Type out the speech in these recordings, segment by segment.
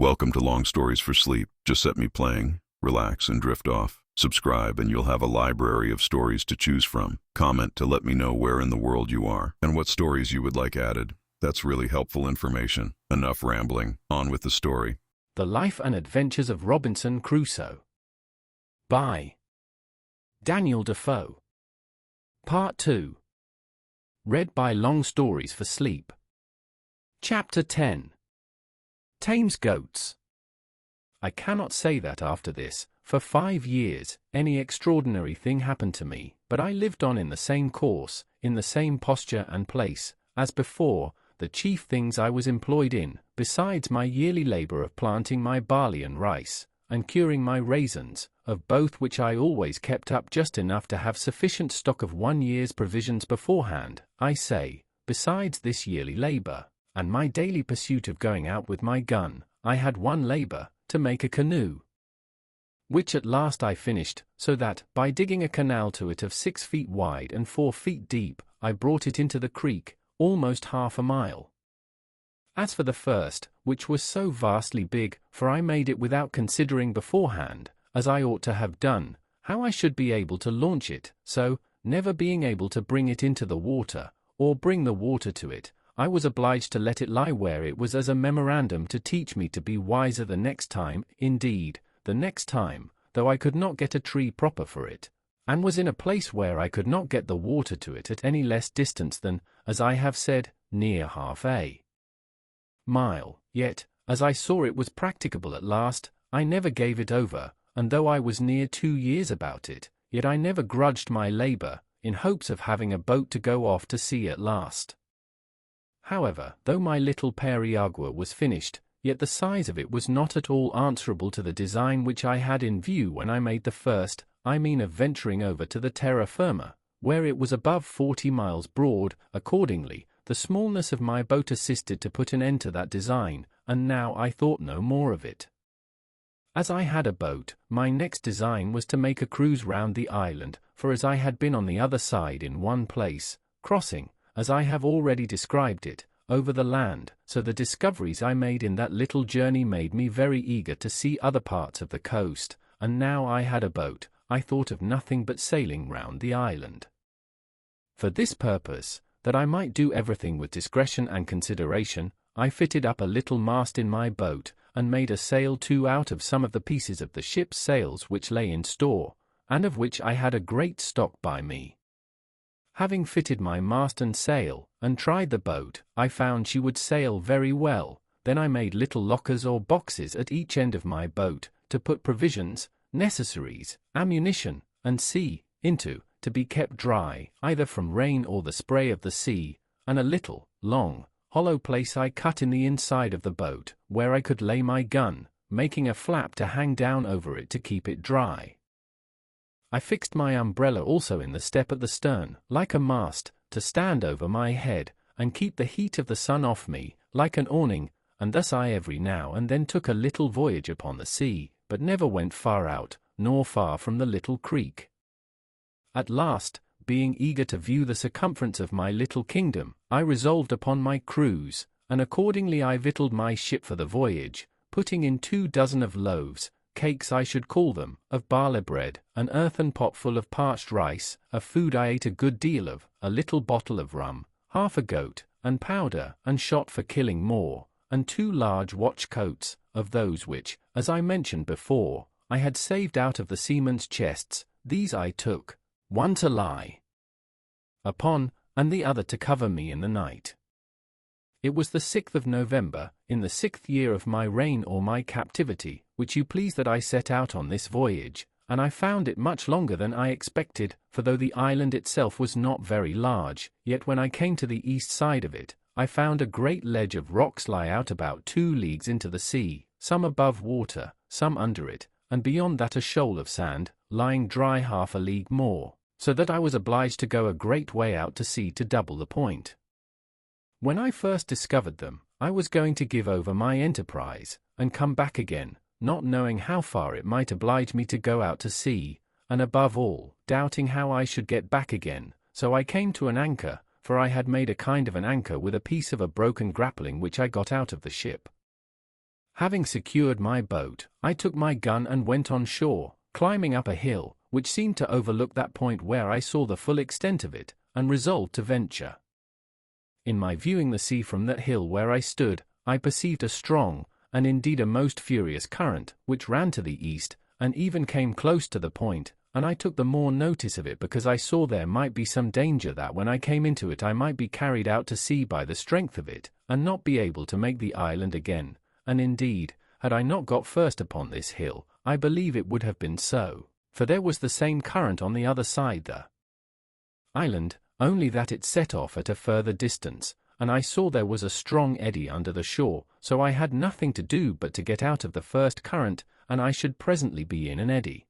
Welcome to Long Stories for Sleep. Just set me playing, relax, and drift off. Subscribe and you'll have a library of stories to choose from. Comment to let me know where in the world you are and what stories you would like added. That's really helpful information. Enough rambling. On with the story. The Life and Adventures of Robinson Crusoe by Daniel Defoe. Part 2. Read by Long Stories for Sleep. Chapter 10. Tames Goats. I cannot say that after this, for 5 years, any extraordinary thing happened to me, but I lived on in the same course, in the same posture and place, as before. The chief things I was employed in, besides my yearly labor of planting my barley and rice, and curing my raisins, of both which I always kept up just enough to have sufficient stock of 1 year's provisions beforehand, I say, besides this yearly labor, and my daily pursuit of going out with my gun, I had one labor, to make a canoe, which at last I finished, so that, by digging a canal to it of 6 feet wide and 4 feet deep, I brought it into the creek, almost half a mile. As for the first, which was so vastly big, for I made it without considering beforehand, as I ought to have done, how I should be able to launch it, so, never being able to bring it into the water, or bring the water to it, I was obliged to let it lie where it was as a memorandum to teach me to be wiser the next time. Indeed, the next time, though I could not get a tree proper for it, and was in a place where I could not get the water to it at any less distance than, as I have said, near half a mile, yet, as I saw it was practicable at last, I never gave it over, and though I was near 2 years about it, yet I never grudged my labor, in hopes of having a boat to go off to sea at last. However, though my little periagua was finished, yet the size of it was not at all answerable to the design which I had in view when I made the first, I mean of venturing over to the terra firma, where it was above 40 miles broad. Accordingly, the smallness of my boat assisted to put an end to that design, and now I thought no more of it. As I had a boat, my next design was to make a cruise round the island, for as I had been on the other side in one place, crossing, as I have already described it, over the land, so the discoveries I made in that little journey made me very eager to see other parts of the coast, and now I had a boat, I thought of nothing but sailing round the island. For this purpose, that I might do everything with discretion and consideration, I fitted up a little mast in my boat, and made a sail too out of some of the pieces of the ship's sails which lay in store, and of which I had a great stock by me. Having fitted my mast and sail, and tried the boat, I found she would sail very well. Then I made little lockers or boxes at each end of my boat, to put provisions, necessaries, ammunition, and sea, into, to be kept dry, either from rain or the spray of the sea, and a little, long, hollow place I cut in the inside of the boat, where I could lay my gun, making a flap to hang down over it to keep it dry. I fixed my umbrella also in the step at the stern, like a mast, to stand over my head, and keep the heat of the sun off me, like an awning, and thus I every now and then took a little voyage upon the sea, but never went far out, nor far from the little creek. At last, being eager to view the circumference of my little kingdom, I resolved upon my cruise, and accordingly I victualled my ship for the voyage, putting in 2 dozen of loaves, cakes I should call them, of barley bread, an earthen pot full of parched rice, a food I ate a good deal of, a little bottle of rum, half a goat, and powder and shot for killing more, and 2 large watch coats, of those which, as I mentioned before, I had saved out of the seamen's chests. These I took, one to lie upon, and the other to cover me in the night. It was the 6th of November, in the 6th year of my reign or my captivity, which you please, that I set out on this voyage, and I found it much longer than I expected, for though the island itself was not very large, yet when I came to the east side of it, I found a great ledge of rocks lie out about 2 leagues into the sea, some above water, some under it, and beyond that a shoal of sand, lying dry half a league more, so that I was obliged to go a great way out to sea to double the point. When I first discovered them, I was going to give over my enterprise, and come back again, not knowing how far it might oblige me to go out to sea, and above all, doubting how I should get back again, so I came to an anchor, for I had made a kind of an anchor with a piece of a broken grappling which I got out of the ship. Having secured my boat, I took my gun and went on shore, climbing up a hill, which seemed to overlook that point where I saw the full extent of it, and resolved to venture. In my viewing the sea from that hill where I stood, I perceived a strong, and indeed a most furious current, which ran to the east, and even came close to the point, and I took the more notice of it because I saw there might be some danger that when I came into it I might be carried out to sea by the strength of it, and not be able to make the island again, and indeed, had I not got first upon this hill, I believe it would have been so, for there was the same current on the other side the island, only that it set off at a further distance, and I saw there was a strong eddy under the shore, so I had nothing to do but to get out of the first current, and I should presently be in an eddy.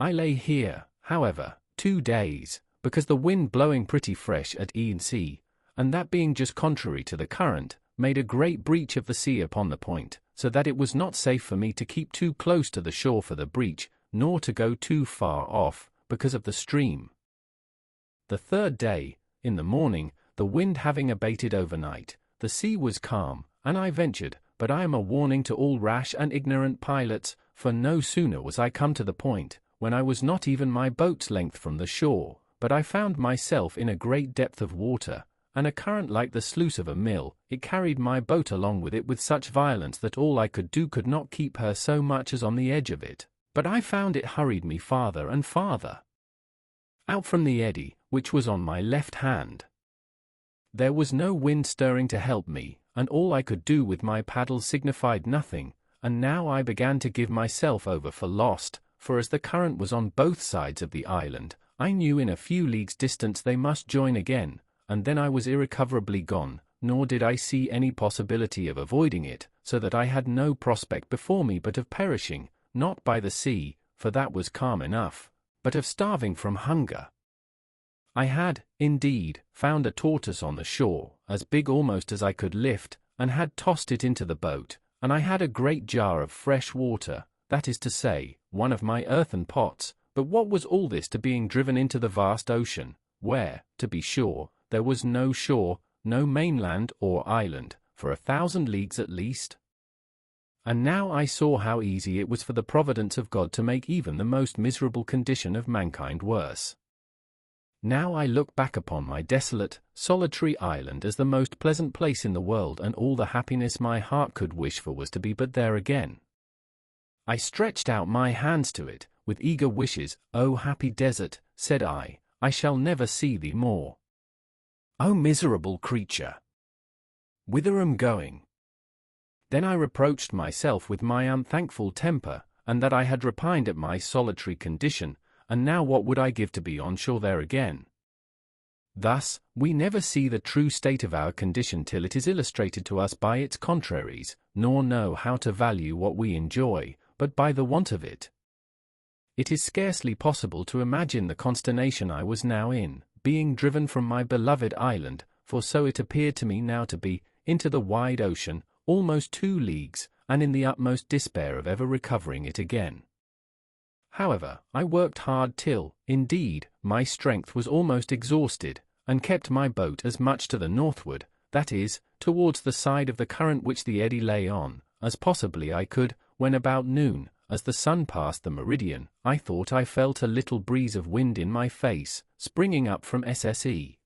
I lay here, however, 2 days, because the wind blowing pretty fresh at E&C, and that being just contrary to the current, made a great breach of the sea upon the point, so that it was not safe for me to keep too close to the shore for the breach, nor to go too far off, because of the stream. The 3rd day, in the morning, the wind having abated overnight, the sea was calm, and I ventured, but I am a warning to all rash and ignorant pilots, for no sooner was I come to the point, when I was not even my boat's length from the shore, but I found myself in a great depth of water, and a current like the sluice of a mill, it carried my boat along with it with such violence that all I could do could not keep her so much as on the edge of it, but I found it hurried me farther and farther out from the eddy, which was on my left hand. There was no wind stirring to help me, and all I could do with my paddle signified nothing, and now I began to give myself over for lost, for as the current was on both sides of the island, I knew in a few leagues distance they must join again, and then I was irrecoverably gone, nor did I see any possibility of avoiding it, so that I had no prospect before me but of perishing, not by the sea, for that was calm enough, but of starving from hunger. I had, indeed, found a tortoise on the shore, as big almost as I could lift, and had tossed it into the boat, and I had a great jar of fresh water, that is to say, one of my earthen pots, but what was all this to being driven into the vast ocean, where, to be sure, there was no shore, no mainland or island, for 1,000 leagues at least? And now I saw how easy it was for the providence of God to make even the most miserable condition of mankind worse. Now I look back upon my desolate, solitary island as the most pleasant place in the world, and all the happiness my heart could wish for was to be but there again. I stretched out my hands to it, with eager wishes. "O happy desert," said I shall never see thee more. O miserable creature! Whither am going? Then I reproached myself with my unthankful temper, and that I had repined at my solitary condition, and now what would I give to be on shore there again? Thus, we never see the true state of our condition till it is illustrated to us by its contraries, nor know how to value what we enjoy, but by the want of it. It is scarcely possible to imagine the consternation I was now in, being driven from my beloved island, for so it appeared to me now to be, into the wide ocean, almost 2 leagues, and in the utmost despair of ever recovering it again. However, I worked hard till, indeed, my strength was almost exhausted, and kept my boat as much to the northward, that is, towards the side of the current which the eddy lay on, as possibly I could, when about noon, as the sun passed the meridian, I thought I felt a little breeze of wind in my face, springing up from SSE.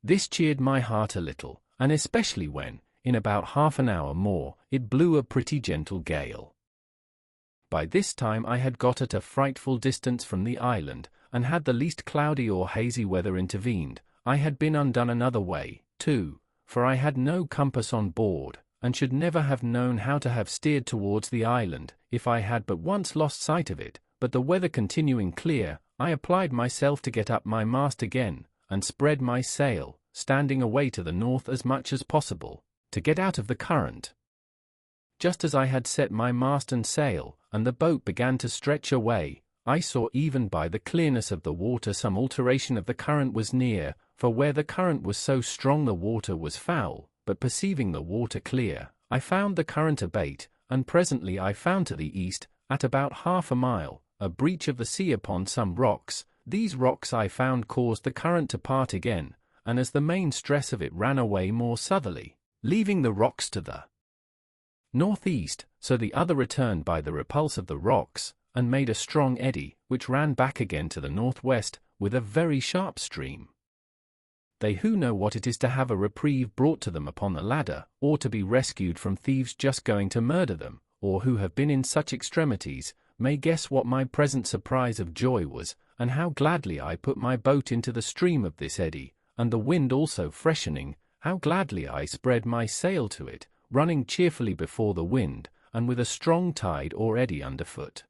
This cheered my heart a little, and especially when, in about half an hour more, it blew a pretty gentle gale. By this time I had got at a frightful distance from the island, and had the least cloudy or hazy weather intervened, I had been undone another way, too, for I had no compass on board, and should never have known how to have steered towards the island, if I had but once lost sight of it, but the weather continuing clear, I applied myself to get up my mast again, and spread my sail, standing away to the north as much as possible, to get out of the current. Just as I had set my mast and sail, and the boat began to stretch away, I saw even by the clearness of the water some alteration of the current was near, for where the current was so strong the water was foul, but perceiving the water clear, I found the current abate, and presently I found to the east, at about half a mile, a breach of the sea upon some rocks. These rocks I found caused the current to part again, and as the main stress of it ran away more southerly, leaving the rocks to the northeast, so the other returned by the repulse of the rocks, and made a strong eddy, which ran back again to the northwest, with a very sharp stream. They who know what it is to have a reprieve brought to them upon the ladder, or to be rescued from thieves just going to murder them, or who have been in such extremities, may guess what my present surprise of joy was, and how gladly I put my boat into the stream of this eddy, and the wind also freshening, how gladly I spread my sail to it, running cheerfully before the wind, and with a strong tide or eddy underfoot.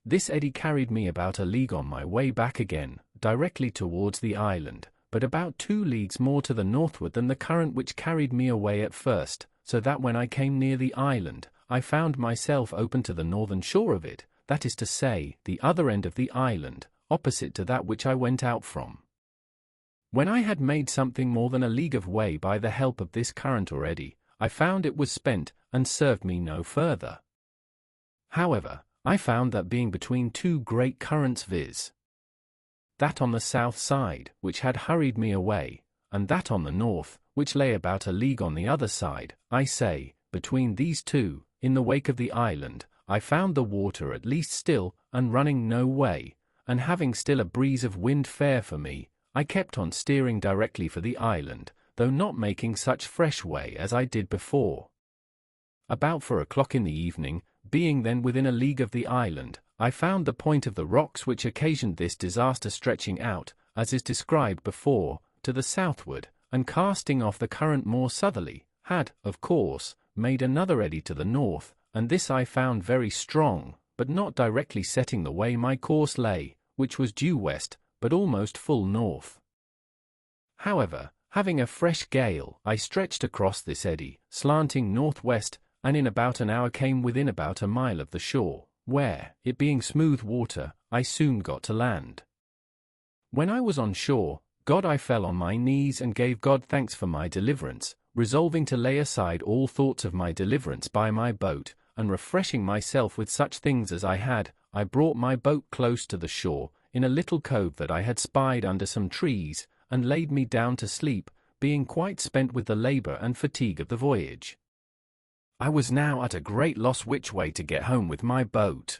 This eddy carried me about a league on my way back again, directly towards the island, but about 2 leagues more to the northward than the current which carried me away at first, so that when I came near the island, I found myself open to the northern shore of it, that is to say, the other end of the island, opposite to that which I went out from. When I had made something more than a league of way by the help of this current or eddy, I found it was spent, and served me no further. However, I found that being between 2 great currents, viz. that on the south side, which had hurried me away, and that on the north, which lay about a league on the other side, I say, between these 2, in the wake of the island, I found the water at least still, and running no way, and having still a breeze of wind fair for me, I kept on steering directly for the island, though not making such fresh way as I did before. About 4 o'clock in the evening, being then within a league of the island, I found the point of the rocks which occasioned this disaster stretching out, as is described before, to the southward, and casting off the current more southerly, had, of course, made another eddy to the north, and this I found very strong, but not directly setting the way my course lay, which was due west, but almost full north. However, having a fresh gale, I stretched across this eddy, slanting northwest, and in about an hour came within about a mile of the shore, where, it being smooth water, I soon got to land. When I was on shore, I fell on my knees and gave God thanks for my deliverance, resolving to lay aside all thoughts of my deliverance by my boat, and refreshing myself with such things as I had, I brought my boat close to the shore, in a little cove that I had spied under some trees, and laid me down to sleep, being quite spent with the labor and fatigue of the voyage. I was now at a great loss which way to get home with my boat.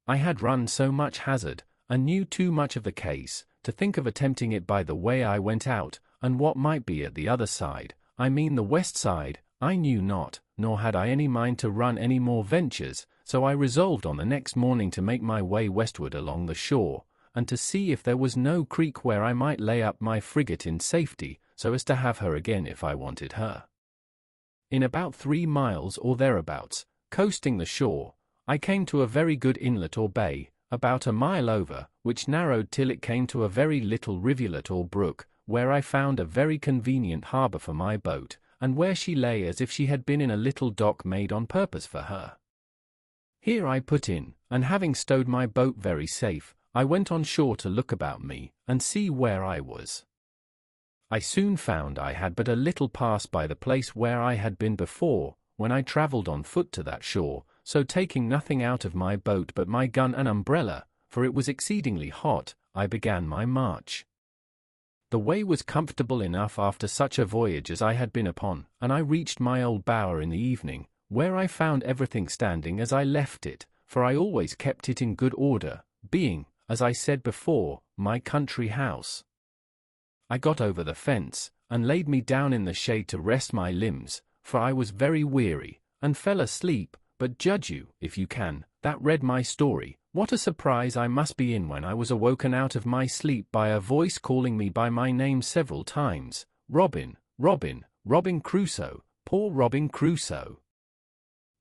I had run so much hazard, and knew too much of the case, to think of attempting it by the way I went out, and what might be at the other side, I mean the west side, I knew not, nor had I any mind to run any more ventures, so I resolved on the next morning to make my way westward along the shore, and to see if there was no creek where I might lay up my frigate in safety, so as to have her again if I wanted her. In about 3 miles or thereabouts, coasting the shore, I came to a very good inlet or bay, about a mile over, which narrowed till it came to a very little rivulet or brook, where I found a very convenient harbour for my boat, and where she lay as if she had been in a little dock made on purpose for her. Here I put in, and having stowed my boat very safe, I went on shore to look about me, and see where I was. I soon found I had but a little pass by the place where I had been before, when I travelled on foot to that shore, so taking nothing out of my boat but my gun and umbrella, for it was exceedingly hot, I began my march. The way was comfortable enough after such a voyage as I had been upon, and I reached my old bower in the evening, where I found everything standing as I left it, for I always kept it in good order, being, as I said before, my country house. I got over the fence, and laid me down in the shade to rest my limbs, for I was very weary, and fell asleep, but judge you, if you can, that read my story, what a surprise I must be in when I was awoken out of my sleep by a voice calling me by my name several times, Robin, Robin, Robin Crusoe, poor Robin Crusoe.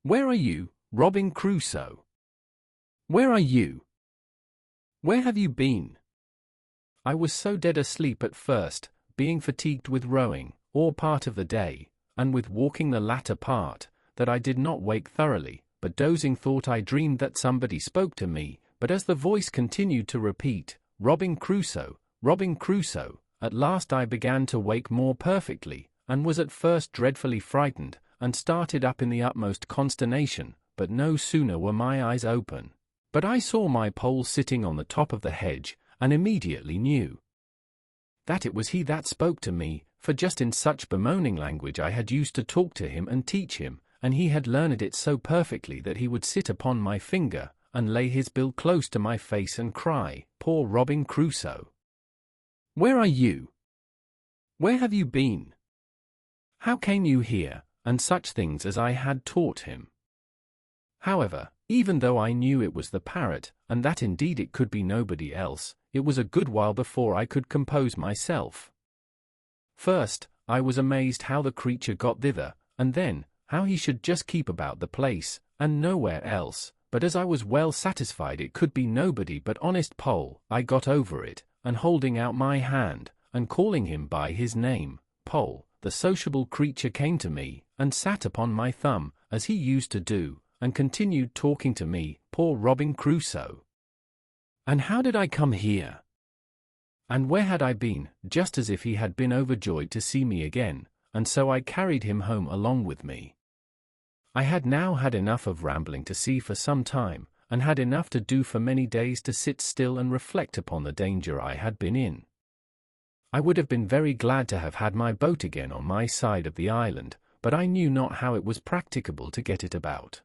Where are you, Robin Crusoe? Where are you? Where have you been? I was so dead asleep at first, being fatigued with rowing, all part of the day, and with walking the latter part, that I did not wake thoroughly, but dozing thought I dreamed that somebody spoke to me, but as the voice continued to repeat, Robin Crusoe, at last I began to wake more perfectly, and was at first dreadfully frightened, and started up in the utmost consternation, but no sooner were my eyes open, but I saw my Pole sitting on the top of the hedge, and immediately knew that it was he that spoke to me, for just in such bemoaning language I had used to talk to him and teach him, and he had learned it so perfectly that he would sit upon my finger, and lay his bill close to my face and cry, "Poor Robin Crusoe! Where are you? Where have you been? How came you here?" and such things as I had taught him. However, even though I knew it was the parrot, and that indeed it could be nobody else, it was a good while before I could compose myself. First, I was amazed how the creature got thither, and then, how he should just keep about the place, and nowhere else. But as I was well satisfied it could be nobody but honest Poll, I got over it, and holding out my hand, and calling him by his name, Poll, the sociable creature came to me, and sat upon my thumb, as he used to do, and continued talking to me, "Poor Robin Crusoe! And how did I come here? And where had I been?" just as if he had been overjoyed to see me again, and so I carried him home along with me. I had now had enough of rambling to sea for some time, and had enough to do for many days to sit still and reflect upon the danger I had been in. I would have been very glad to have had my boat again on my side of the island, but I knew not how it was practicable to get it about.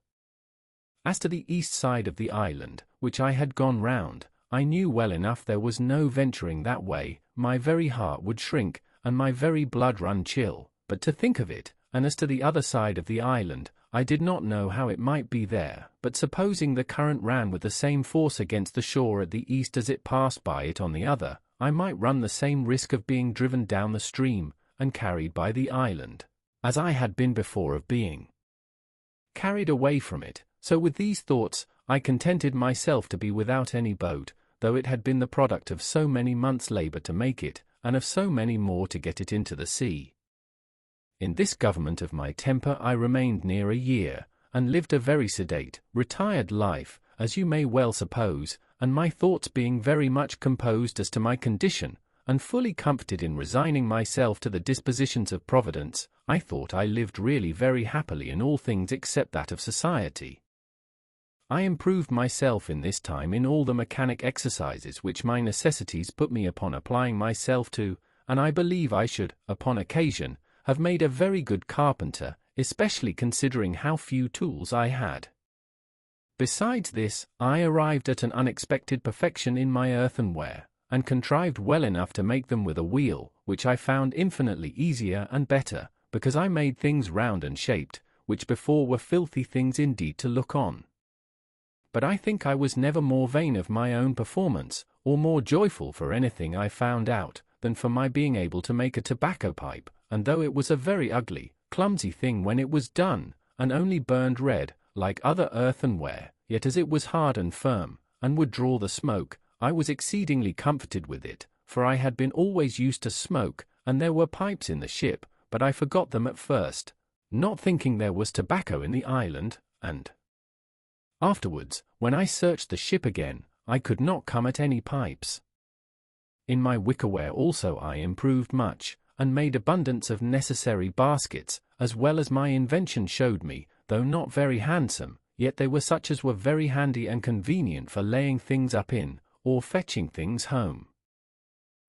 As to the east side of the island, which I had gone round, I knew well enough there was no venturing that way, my very heart would shrink, and my very blood run chill, but to think of it, and as to the other side of the island, I did not know how it might be there, but supposing the current ran with the same force against the shore at the east as it passed by it on the other, I might run the same risk of being driven down the stream, and carried by the island, as I had been before of being carried away from it. So with these thoughts, I contented myself to be without any boat, though it had been the product of so many months' labor to make it, and of so many more to get it into the sea. In this government of my temper I remained near a year, and lived a very sedate, retired life, as you may well suppose, and my thoughts being very much composed as to my condition, and fully comforted in resigning myself to the dispositions of Providence, I thought I lived really very happily in all things except that of society. I improved myself in this time in all the mechanic exercises which my necessities put me upon applying myself to, and I believe I should, upon occasion, have made a very good carpenter, especially considering how few tools I had. Besides this, I arrived at an unexpected perfection in my earthenware, and contrived well enough to make them with a wheel, which I found infinitely easier and better, because I made things round and shaped, which before were filthy things indeed to look on. But I think I was never more vain of my own performance, or more joyful for anything I found out, than for my being able to make a tobacco pipe, and though it was a very ugly, clumsy thing when it was done, and only burned red, like other earthenware, yet as it was hard and firm, and would draw the smoke, I was exceedingly comforted with it, for I had been always used to smoke, and there were pipes in the ship, but I forgot them at first, not thinking there was tobacco in the island, and afterwards, when I searched the ship again, I could not come at any pipes. In my wickerware also I improved much, and made abundance of necessary baskets, as well as my invention showed me, though not very handsome, yet they were such as were very handy and convenient for laying things up in, or fetching things home.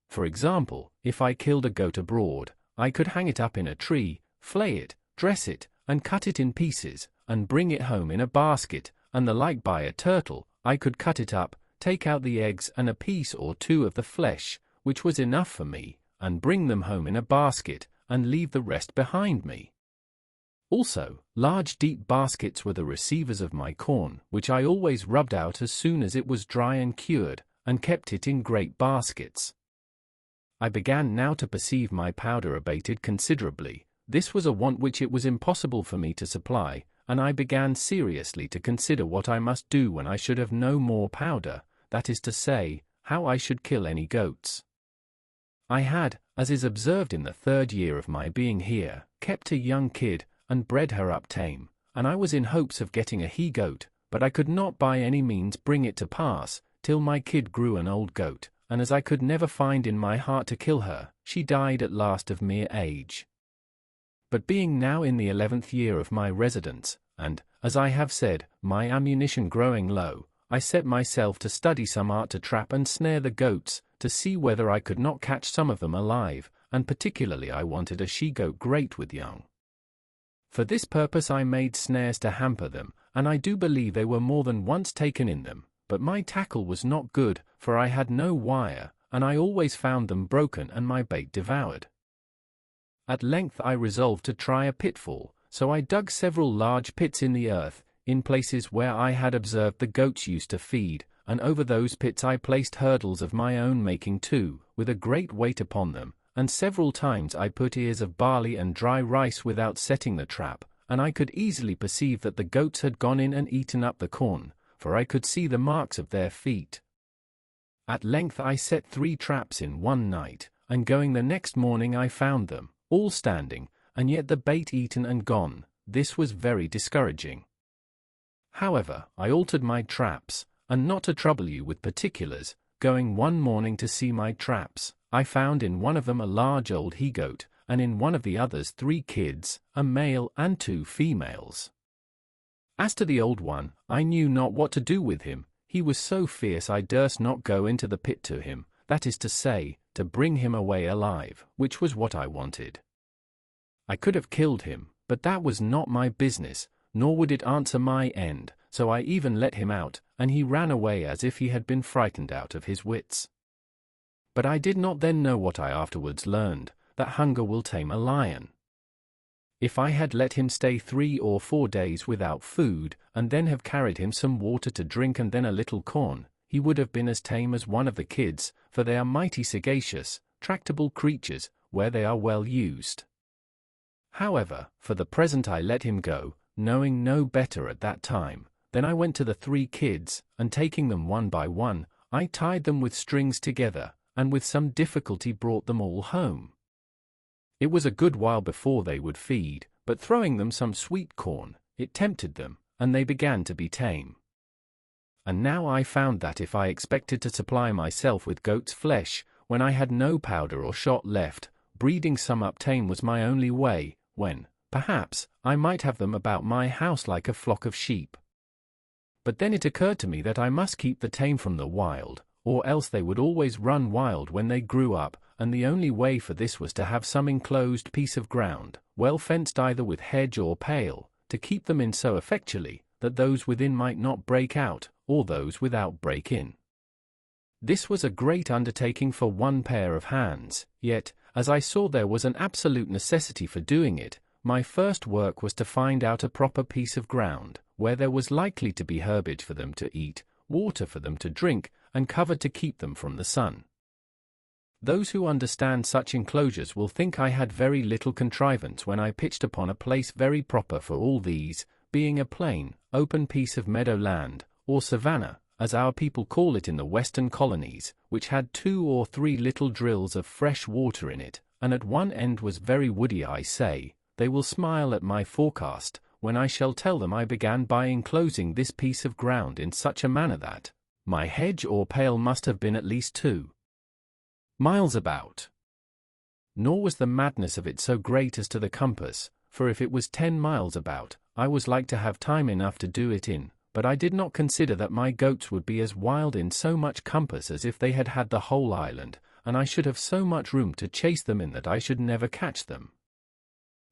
For example, if I killed a goat abroad, I could hang it up in a tree, flay it, dress it, and cut it in pieces, and bring it home in a basket, and the like by a turtle, I could cut it up, take out the eggs and a piece or two of the flesh, which was enough for me, and bring them home in a basket, and leave the rest behind me. Also, large deep baskets were the receivers of my corn, which I always rubbed out as soon as it was dry and cured, and kept it in great baskets. I began now to perceive my powder abated considerably. This was a want which it was impossible for me to supply, and I began seriously to consider what I must do when I should have no more powder, that is to say, how I should kill any goats. I had, as is observed in the 3rd year of my being here, kept a young kid, and bred her up tame, and I was in hopes of getting a he-goat, but I could not by any means bring it to pass, till my kid grew an old goat, and as I could never find in my heart to kill her, she died at last of mere age. But being now in the 11th year of my residence, and, as I have said, my ammunition growing low, I set myself to study some art to trap and snare the goats, to see whether I could not catch some of them alive, and particularly I wanted a she-goat great with young. For this purpose I made snares to hamper them, and I do believe they were more than once taken in them, but my tackle was not good, for I had no wire, and I always found them broken and my bait devoured. At length I resolved to try a pitfall, so I dug several large pits in the earth, in places where I had observed the goats used to feed, and over those pits I placed hurdles of my own making too, with a great weight upon them, and several times I put ears of barley and dry rice without setting the trap, and I could easily perceive that the goats had gone in and eaten up the corn, for I could see the marks of their feet. At length I set 3 traps in one night, and going the next morning I found them, all standing, and yet the bait eaten and gone. This was very discouraging. However, I altered my traps, and not to trouble you with particulars, going one morning to see my traps, I found in one of them a large old he-goat, and in one of the others 3 kids, a male and 2 females. As to the old one, I knew not what to do with him. He was so fierce I durst not go into the pit to him, that is to say, to bring him away alive, which was what I wanted. I could have killed him, but that was not my business, nor would it answer my end, so I even let him out, and he ran away as if he had been frightened out of his wits. But I did not then know what I afterwards learned, that hunger will tame a lion. If I had let him stay 3 or 4 days without food, and then have carried him some water to drink and then a little corn, he would have been as tame as one of the kids, for they are mighty sagacious, tractable creatures, where they are well used. However, for the present I let him go, knowing no better at that time. Then I went to the 3 kids, and taking them one by one, I tied them with strings together, and with some difficulty brought them all home. It was a good while before they would feed, but throwing them some sweet corn, it tempted them, and they began to be tame. And now I found that if I expected to supply myself with goat's flesh, when I had no powder or shot left, breeding some up tame was my only way, when, perhaps, I might have them about my house like a flock of sheep. But then it occurred to me that I must keep the tame from the wild, or else they would always run wild when they grew up, and the only way for this was to have some enclosed piece of ground, well fenced either with hedge or pale, to keep them in so effectually, that those within might not break out, or those without break in. This was a great undertaking for one pair of hands, yet, as I saw there was an absolute necessity for doing it, my first work was to find out a proper piece of ground, where there was likely to be herbage for them to eat, water for them to drink, and cover to keep them from the sun. Those who understand such enclosures will think I had very little contrivance when I pitched upon a place very proper for all these, being a plain, open piece of meadow land, or savanna, as our people call it in the western colonies, which had 2 or 3 little drills of fresh water in it, and at one end was very woody. I say, they will smile at my forecast, when I shall tell them I began by enclosing this piece of ground in such a manner that my hedge or pale must have been at least 2 miles about. Nor was the madness of it so great as to the compass, for if it was 10 miles about, I was like to have time enough to do it in, but I did not consider that my goats would be as wild in so much compass as if they had had the whole island, and I should have so much room to chase them in that I should never catch them.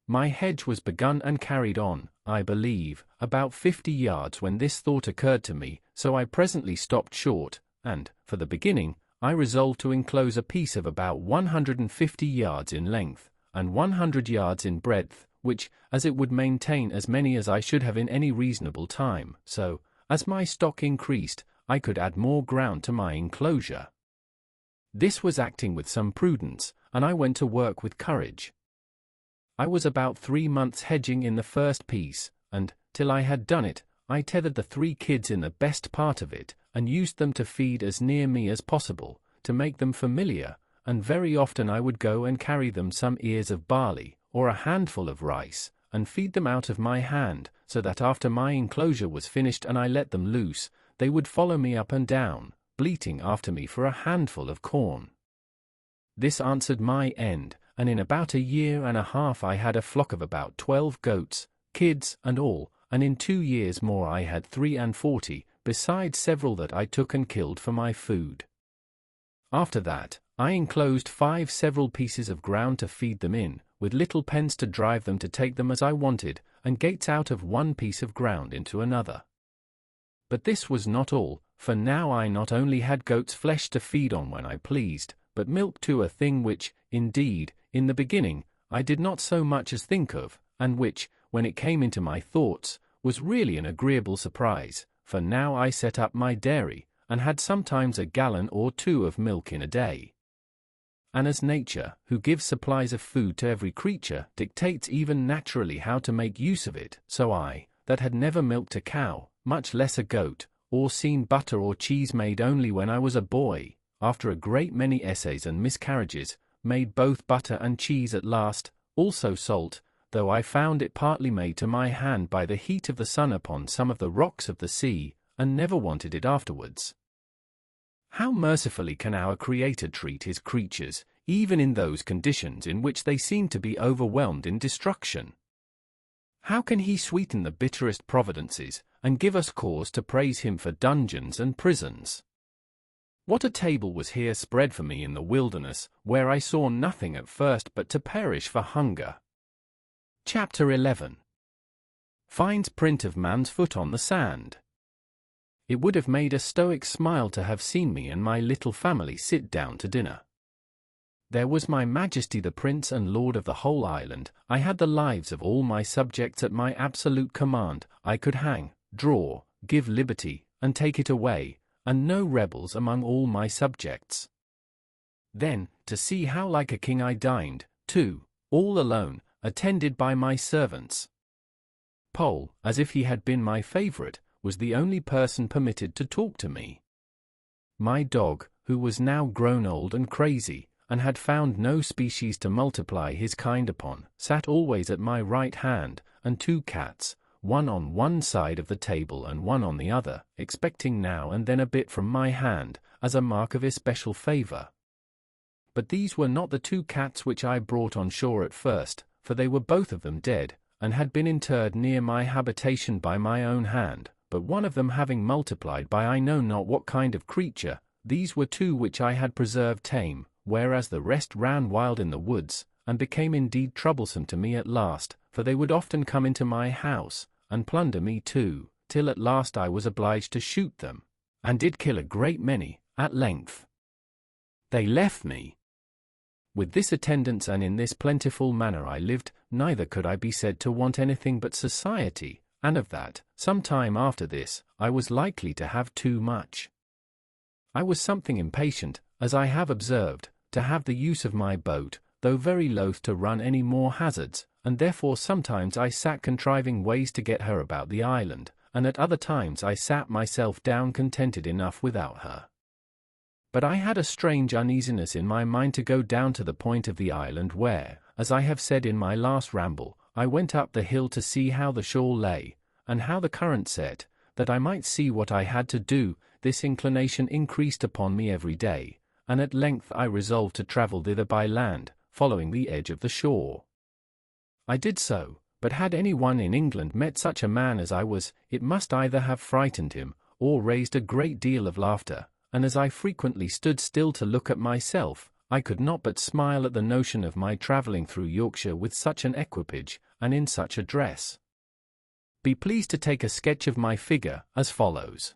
My hedge was begun and carried on, I believe, about 50 yards when this thought occurred to me, so I presently stopped short, and, for the beginning, I resolved to enclose a piece of about 150 yards in length, and 100 yards in breadth, which, as it would maintain as many as I should have in any reasonable time, so, as my stock increased, I could add more ground to my enclosure. This was acting with some prudence, and I went to work with courage. I was about 3 months hedging in the first piece, and, till I had done it, I tethered the 3 kids in the best part of it, and used them to feed as near me as possible, to make them familiar, and very often I would go and carry them some ears of barley, or a handful of rice, and feed them out of my hand, so that after my enclosure was finished and I let them loose, they would follow me up and down, bleating after me for a handful of corn. This answered my end, and in about 1.5 years I had a flock of about 12 goats, kids and all, and in 2 years more I had 43, besides several that I took and killed for my food. After that, I enclosed 5 several pieces of ground to feed them in, with little pens to drive them to take them as I wanted, and gates out of one piece of ground into another. But this was not all, for now I not only had goat's flesh to feed on when I pleased, but milk too, a thing which, indeed, in the beginning, I did not so much as think of, and which, when it came into my thoughts, was really an agreeable surprise, for now I set up my dairy, and had sometimes a gallon or two of milk in a day. And as nature, who gives supplies of food to every creature, dictates even naturally how to make use of it, so I, that had never milked a cow, much less a goat, or seen butter or cheese made only when I was a boy, after a great many essays and miscarriages, made both butter and cheese at last, also salt, though I found it partly made to my hand by the heat of the sun upon some of the rocks of the sea, and never wanted it afterwards. How mercifully can our Creator treat his creatures, even in those conditions in which they seem to be overwhelmed in destruction! How can he sweeten the bitterest providences, and give us cause to praise him for dungeons and prisons? What a table was here spread for me in the wilderness, where I saw nothing at first but to perish for hunger. Chapter 11. Finds print of man's foot on the sand. It would have made a Stoic smile to have seen me and my little family sit down to dinner. There was my Majesty the Prince and Lord of the whole island. I had the lives of all my subjects at my absolute command. I could hang, draw, give liberty, and take it away, and no rebels among all my subjects. Then, to see how like a king I dined, too, all alone, attended by my servants. Poll, as if he had been my favorite, was the only person permitted to talk to me. My dog, who was now grown old and crazy, and had found no species to multiply his kind upon, sat always at my right hand, and two cats, one on one side of the table and one on the other, expecting now and then a bit from my hand, as a mark of especial favor. But these were not the two cats which I brought on shore at first, for they were both of them dead, and had been interred near my habitation by my own hand, but one of them having multiplied by I know not what kind of creature. These were two which I had preserved tame, whereas the rest ran wild in the woods, and became indeed troublesome to me at last, for they would often come into my house, and plunder me too, till at last I was obliged to shoot them, and did kill a great many, at length. They left me. With this attendance and in this plentiful manner I lived, neither could I be said to want anything but society, and of that, some time after this, I was likely to have too much. I was something impatient, as I have observed, to have the use of my boat, though very loath to run any more hazards, and therefore sometimes I sat contriving ways to get her about the island, and at other times I sat myself down contented enough without her. But I had a strange uneasiness in my mind to go down to the point of the island where, as I have said in my last ramble, I went up the hill to see how the shore lay, and how the current set, that I might see what I had to do. This inclination increased upon me every day, and at length I resolved to travel thither by land, following the edge of the shore. I did so, but had any one in England met such a man as I was, it must either have frightened him, or raised a great deal of laughter, and as I frequently stood still to look at myself, I could not but smile at the notion of my travelling through Yorkshire with such an equipage, and in such a dress. Be pleased to take a sketch of my figure, as follows.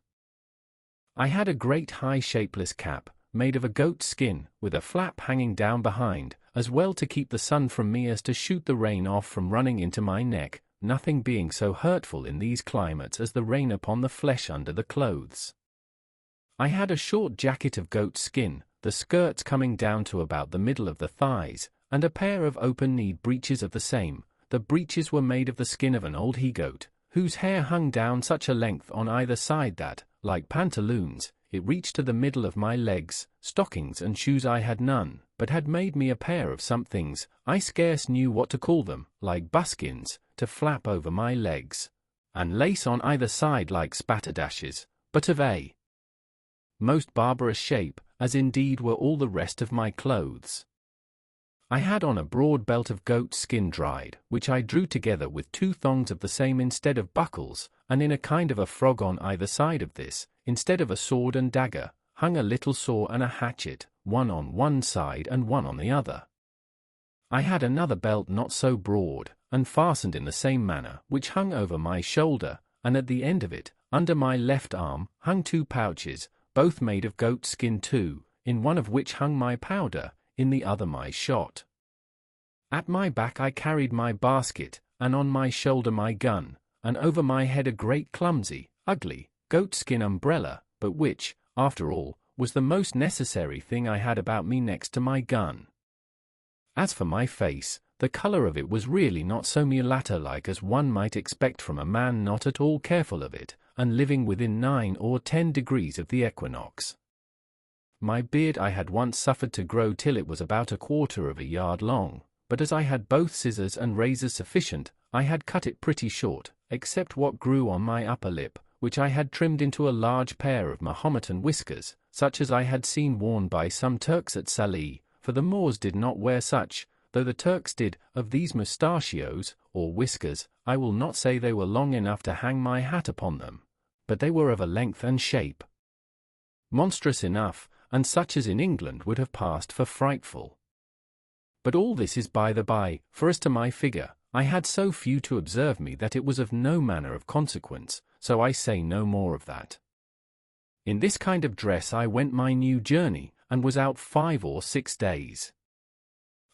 I had a great high shapeless cap, made of a goat's skin, with a flap hanging down behind, as well to keep the sun from me as to shoot the rain off from running into my neck, nothing being so hurtful in these climates as the rain upon the flesh under the clothes. I had a short jacket of goat's skin, the skirts coming down to about the middle of the thighs, and a pair of open-kneed breeches of the same. The breeches were made of the skin of an old he-goat, whose hair hung down such a length on either side that, like pantaloons, it reached to the middle of my legs. Stockings and shoes I had none, but had made me a pair of some things, I scarce knew what to call them, like buskins, to flap over my legs, and lace on either side like spatterdashes, but of a most barbarous shape, as indeed were all the rest of my clothes. I had on a broad belt of goat's skin dried, which I drew together with two thongs of the same instead of buckles, and in a kind of a frog on either side of this, instead of a sword and dagger, hung a little saw and a hatchet, one on one side and one on the other. I had another belt not so broad, and fastened in the same manner, which hung over my shoulder, and at the end of it, under my left arm, hung 2 pouches, both made of goat skin too, in one of which hung my powder, in the other my shot. At my back I carried my basket, and on my shoulder my gun, and over my head a great clumsy, ugly, goat-skin umbrella, but which, after all, was the most necessary thing I had about me next to my gun. As for my face, the color of it was really not so mulatto-like as one might expect from a man not at all careful of it, and living within 9 or 10 degrees of the equinox. My beard I had once suffered to grow till it was about 1/4 of a yard long, but as I had both scissors and razors sufficient, I had cut it pretty short, except what grew on my upper lip, which I had trimmed into a large pair of Mahometan whiskers, such as I had seen worn by some Turks at Salih, for the Moors did not wear such, though the Turks did. Of these mustachios, or whiskers, I will not say they were long enough to hang my hat upon them, but they were of a length and shape monstrous enough, and such as in England would have passed for frightful. But all this is by the by, for as to my figure, I had so few to observe me that it was of no manner of consequence, so I say no more of that. In this kind of dress I went my new journey, and was out 5 or 6 days.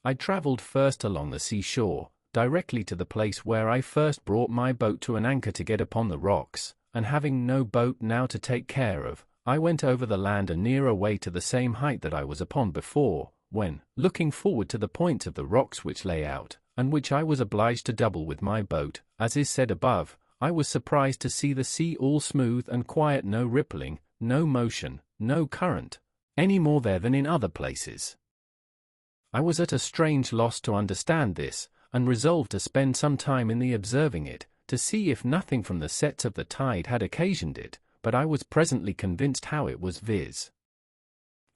I travelled first along the seashore, directly to the place where I first brought my boat to an anchor to get upon the rocks, and having no boat now to take care of, I went over the land a nearer way to the same height that I was upon before, when, looking forward to the points of the rocks which lay out, and which I was obliged to double with my boat, as is said above, I was surprised to see the sea all smooth and quiet, no rippling, no motion, no current, any more there than in other places. I was at a strange loss to understand this, and resolved to spend some time in the observing it, to see if nothing from the sets of the tide had occasioned it, but I was presently convinced how it was, viz.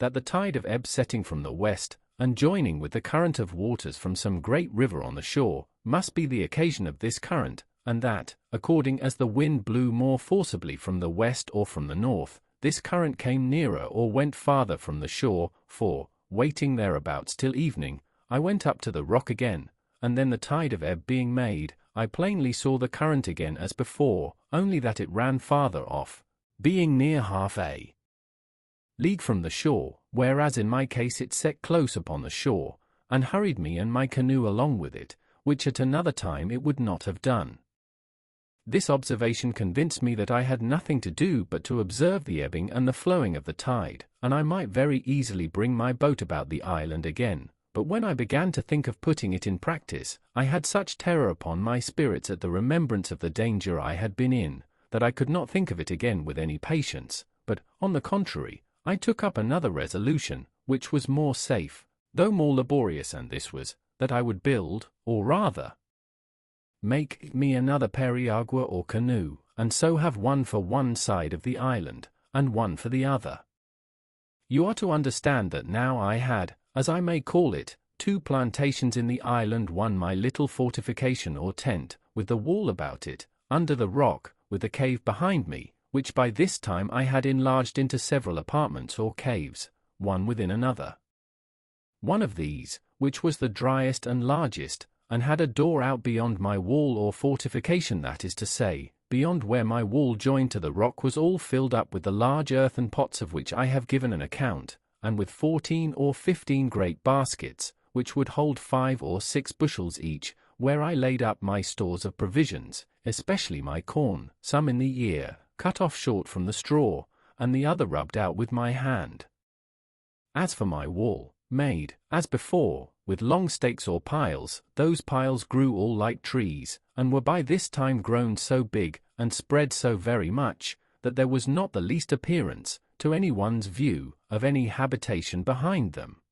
That the tide of ebb setting from the west, and joining with the current of waters from some great river on the shore, must be the occasion of this current, and that, according as the wind blew more forcibly from the west or from the north, this current came nearer or went farther from the shore, for, waiting thereabouts till evening, I went up to the rock again, and then the tide of ebb being made, I plainly saw the current again as before, only that it ran farther off, being near half a league from the shore, whereas in my case it set close upon the shore, and hurried me and my canoe along with it, which at another time it would not have done. This observation convinced me that I had nothing to do but to observe the ebbing and the flowing of the tide, and I might very easily bring my boat about the island again. But when I began to think of putting it in practice, I had such terror upon my spirits at the remembrance of the danger I had been in, that I could not think of it again with any patience, but, on the contrary, I took up another resolution, which was more safe, though more laborious, and this was, that I would build, or rather make me another periagua or canoe, and so have one for one side of the island, and one for the other. You are to understand that now I had, as I may call it, 2 plantations in the island, one my little fortification or tent, with the wall about it, under the rock, with the cave behind me, which by this time I had enlarged into several apartments or caves, one within another. One of these, which was the driest and largest, and had a door out beyond my wall or fortification, that is to say, beyond where my wall joined to the rock, was all filled up with the large earthen pots of which I have given an account, and with 14 or 15 great baskets, which would hold 5 or 6 bushels each, where I laid up my stores of provisions, especially my corn, some in the ear, cut off short from the straw, and the other rubbed out with my hand. As for my wall, made, as before, with long stakes or piles, those piles grew all like trees, and were by this time grown so big, and spread so very much, that there was not the least appearance, to any one's view, of any habitation behind them.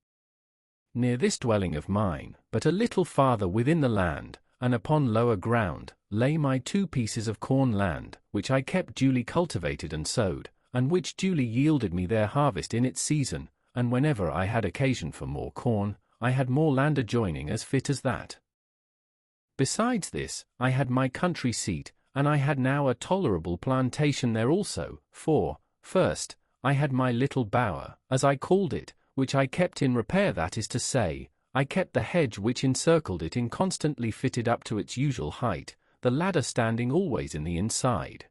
Near this dwelling of mine, but a little farther within the land, and upon lower ground, lay my 2 pieces of corn land, which I kept duly cultivated and sowed, and which duly yielded me their harvest in its season, and whenever I had occasion for more corn, I had more land adjoining as fit as that. Besides this, I had my country seat, and I had now a tolerable plantation there also, for, first, I had my little bower, as I called it, which I kept in repair, that is to say, I kept the hedge which encircled it in constantly fitted up to its usual height, the ladder standing always in the inside.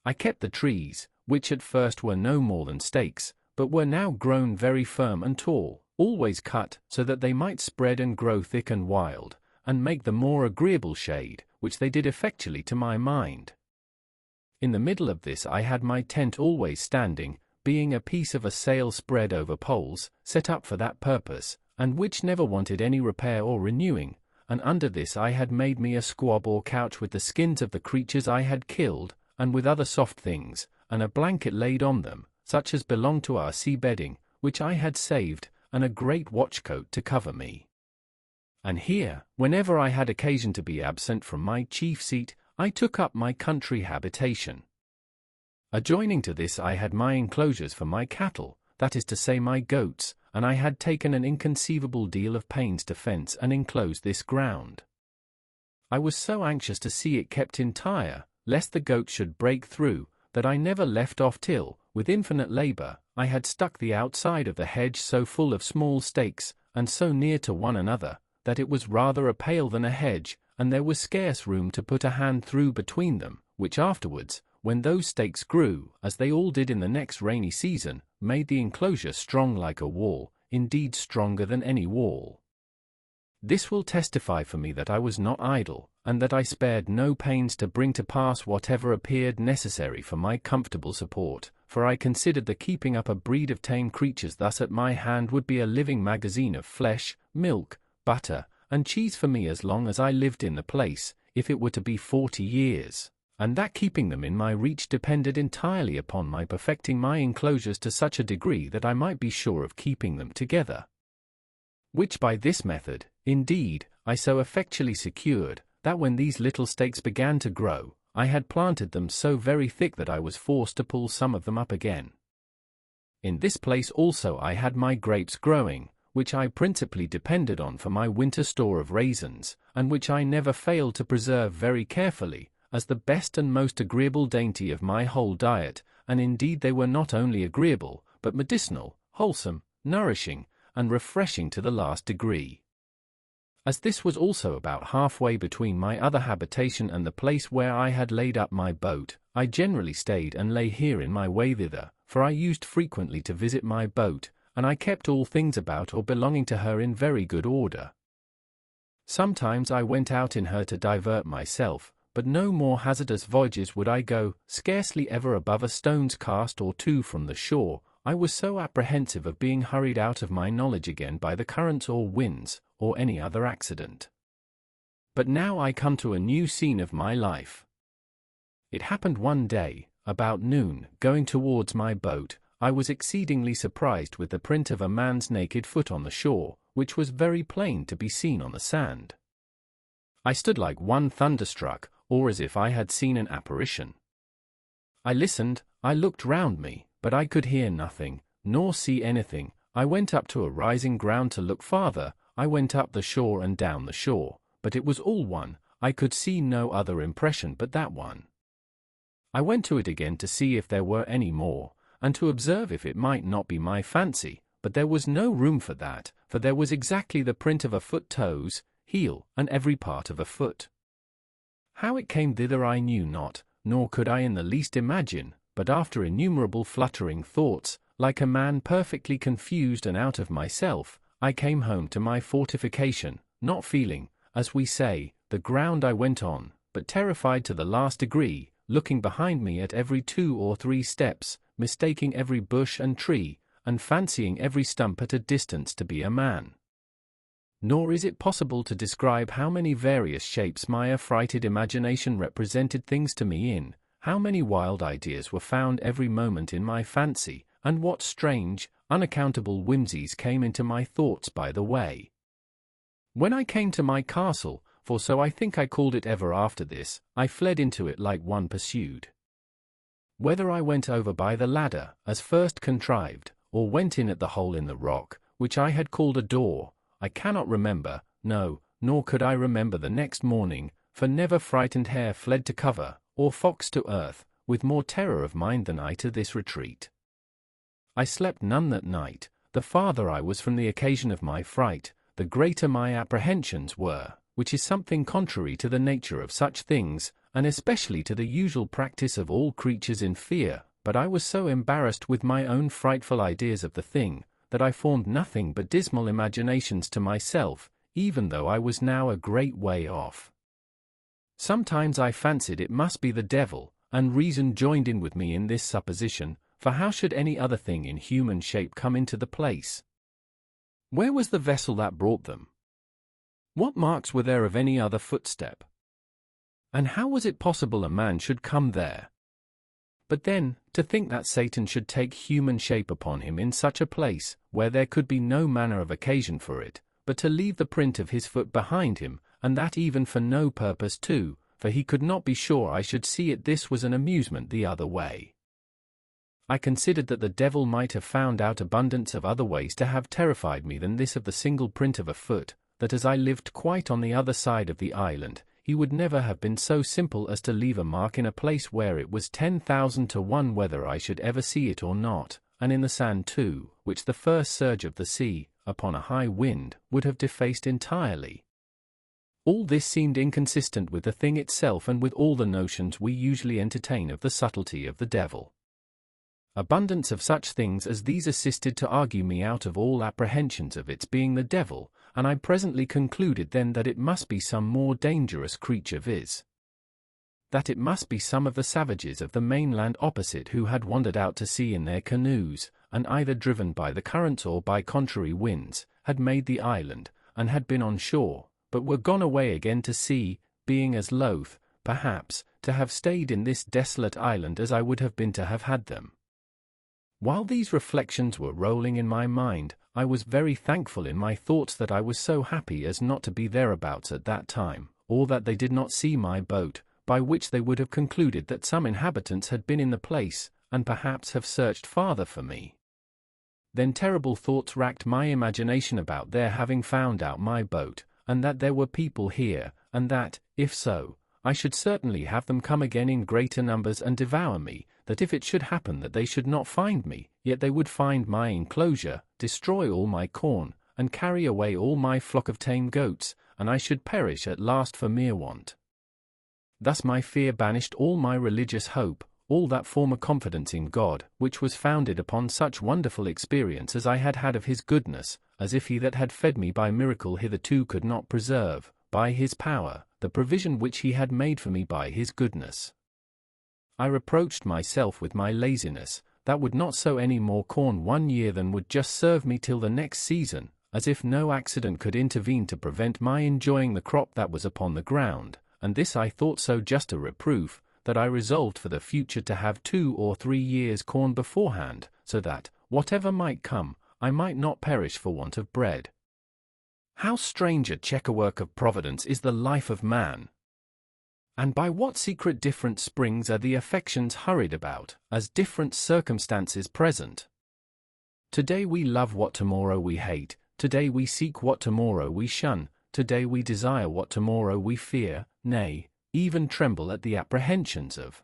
I kept the trees, which at first were no more than stakes, but were now grown very firm and tall, always cut so that they might spread and grow thick and wild, and make the more agreeable shade, which they did effectually to my mind. In the middle of this I had my tent always standing, being a piece of a sail spread over poles, set up for that purpose, and which never wanted any repair or renewing, and under this I had made me a squab or couch with the skins of the creatures I had killed, and with other soft things, and a blanket laid on them, such as belonged to our sea bedding, which I had saved, and a great watchcoat to cover me. And here, whenever I had occasion to be absent from my chief seat, I took up my country habitation. Adjoining to this I had my enclosures for my cattle, that is to say my goats, and I had taken an inconceivable deal of pains to fence and enclose this ground. I was so anxious to see it kept entire, lest the goats should break through, that I never left off till, with infinite labour, I had stuck the outside of the hedge so full of small stakes, and so near to one another, that it was rather a pale than a hedge, and there was scarce room to put a hand through between them, which afterwards, when those stakes grew, as they all did in the next rainy season, made the enclosure strong like a wall, indeed stronger than any wall. This will testify for me that I was not idle, and that I spared no pains to bring to pass whatever appeared necessary for my comfortable support, for I considered the keeping up a breed of tame creatures thus at my hand would be a living magazine of flesh, milk, butter, and cheese for me as long as I lived in the place, if it were to be 40 years, and that keeping them in my reach depended entirely upon my perfecting my enclosures to such a degree that I might be sure of keeping them together. Which by this method, indeed, I so effectually secured, that when these little stakes began to grow, I had planted them so very thick that I was forced to pull some of them up again. In this place also I had my grapes growing, which I principally depended on for my winter store of raisins, and which I never failed to preserve very carefully, as the best and most agreeable dainty of my whole diet, and indeed they were not only agreeable, but medicinal, wholesome, nourishing, and refreshing to the last degree. As this was also about halfway between my other habitation and the place where I had laid up my boat, I generally stayed and lay here in my way thither, for I used frequently to visit my boat, and I kept all things about or belonging to her in very good order. Sometimes I went out in her to divert myself, but no more hazardous voyages would I go, scarcely ever above a stone's cast or two from the shore. I was so apprehensive of being hurried out of my knowledge again by the currents or winds, or any other accident. But now I come to a new scene of my life. It happened one day, about noon, going towards my boat, I was exceedingly surprised with the print of a man's naked foot on the shore, which was very plain to be seen on the sand. I stood like one thunderstruck, or as if I had seen an apparition. I listened, I looked round me, but I could hear nothing, nor see anything. I went up to a rising ground to look farther, I went up the shore and down the shore, but it was all one, I could see no other impression but that one. I went to it again to see if there were any more, and to observe if it might not be my fancy, but there was no room for that, for there was exactly the print of a foot, toes, heel, and every part of a foot. How it came thither I knew not, nor could I in the least imagine, but after innumerable fluttering thoughts, like a man perfectly confused and out of myself, I came home to my fortification, not feeling, as we say, the ground I went on, but terrified to the last degree, looking behind me at every 2 or 3 steps, mistaking every bush and tree, and fancying every stump at a distance to be a man. Nor is it possible to describe how many various shapes my affrighted imagination represented things to me in, how many wild ideas were found every moment in my fancy, and what strange, unaccountable whimsies came into my thoughts by the way. When I came to my castle, for so I think I called it ever after this, I fled into it like one pursued. Whether I went over by the ladder, as first contrived, or went in at the hole in the rock, which I had called a door, I cannot remember, no, nor could I remember the next morning, for never frightened hare fled to cover, or fox to earth, with more terror of mind than I to this retreat. I slept none that night, the farther I was from the occasion of my fright, the greater my apprehensions were, which is something contrary to the nature of such things, and especially to the usual practice of all creatures in fear. But I was so embarrassed with my own frightful ideas of the thing, that I formed nothing but dismal imaginations to myself, even though I was now a great way off. Sometimes I fancied it must be the devil, and reason joined in with me in this supposition, for how should any other thing in human shape come into the place? Where was the vessel that brought them? What marks were there of any other footstep? And how was it possible a man should come there? But then, to think that Satan should take human shape upon him in such a place, where there could be no manner of occasion for it, but to leave the print of his foot behind him, and that even for no purpose too, for he could not be sure I should see it. This was an amusement the other way. I considered that the devil might have found out abundance of other ways to have terrified me than this of the single print of a foot, that as I lived quite on the other side of the island, he would never have been so simple as to leave a mark in a place where it was 10,000 to 1 whether I should ever see it or not, and in the sand too, which the first surge of the sea, upon a high wind, would have defaced entirely. All this seemed inconsistent with the thing itself and with all the notions we usually entertain of the subtlety of the devil. Abundance of such things as these assisted to argue me out of all apprehensions of its being the devil, and I presently concluded then that it must be some more dangerous creature, viz. that it must be some of the savages of the mainland opposite who had wandered out to sea in their canoes, and either driven by the currents or by contrary winds, had made the island, and had been on shore, but were gone away again to sea, being as loath, perhaps, to have stayed in this desolate island as I would have been to have had them. While these reflections were rolling in my mind, I was very thankful in my thoughts that I was so happy as not to be thereabouts at that time, or that they did not see my boat, by which they would have concluded that some inhabitants had been in the place, and perhaps have searched farther for me. Then terrible thoughts racked my imagination about their having found out my boat, and that there were people here, and that, if so, I should certainly have them come again in greater numbers and devour me, that if it should happen that they should not find me, yet they would find my enclosure, destroy all my corn, and carry away all my flock of tame goats, and I should perish at last for mere want. Thus my fear banished all my religious hope, all that former confidence in God, which was founded upon such wonderful experience as I had had of his goodness, as if he that had fed me by miracle hitherto could not preserve, by his power, the provision which he had made for me by his goodness. I reproached myself with my laziness, that would not sow any more corn 1 year than would just serve me till the next season, as if no accident could intervene to prevent my enjoying the crop that was upon the ground, and this I thought so just a reproof, that I resolved for the future to have 2 or 3 years' corn beforehand, so that, whatever might come, I might not perish for want of bread. How strange a chequerwork of Providence is the life of man! And by what secret different springs are the affections hurried about, as different circumstances present? Today we love what tomorrow we hate, today we seek what tomorrow we shun, today we desire what tomorrow we fear, nay, even tremble at the apprehensions of.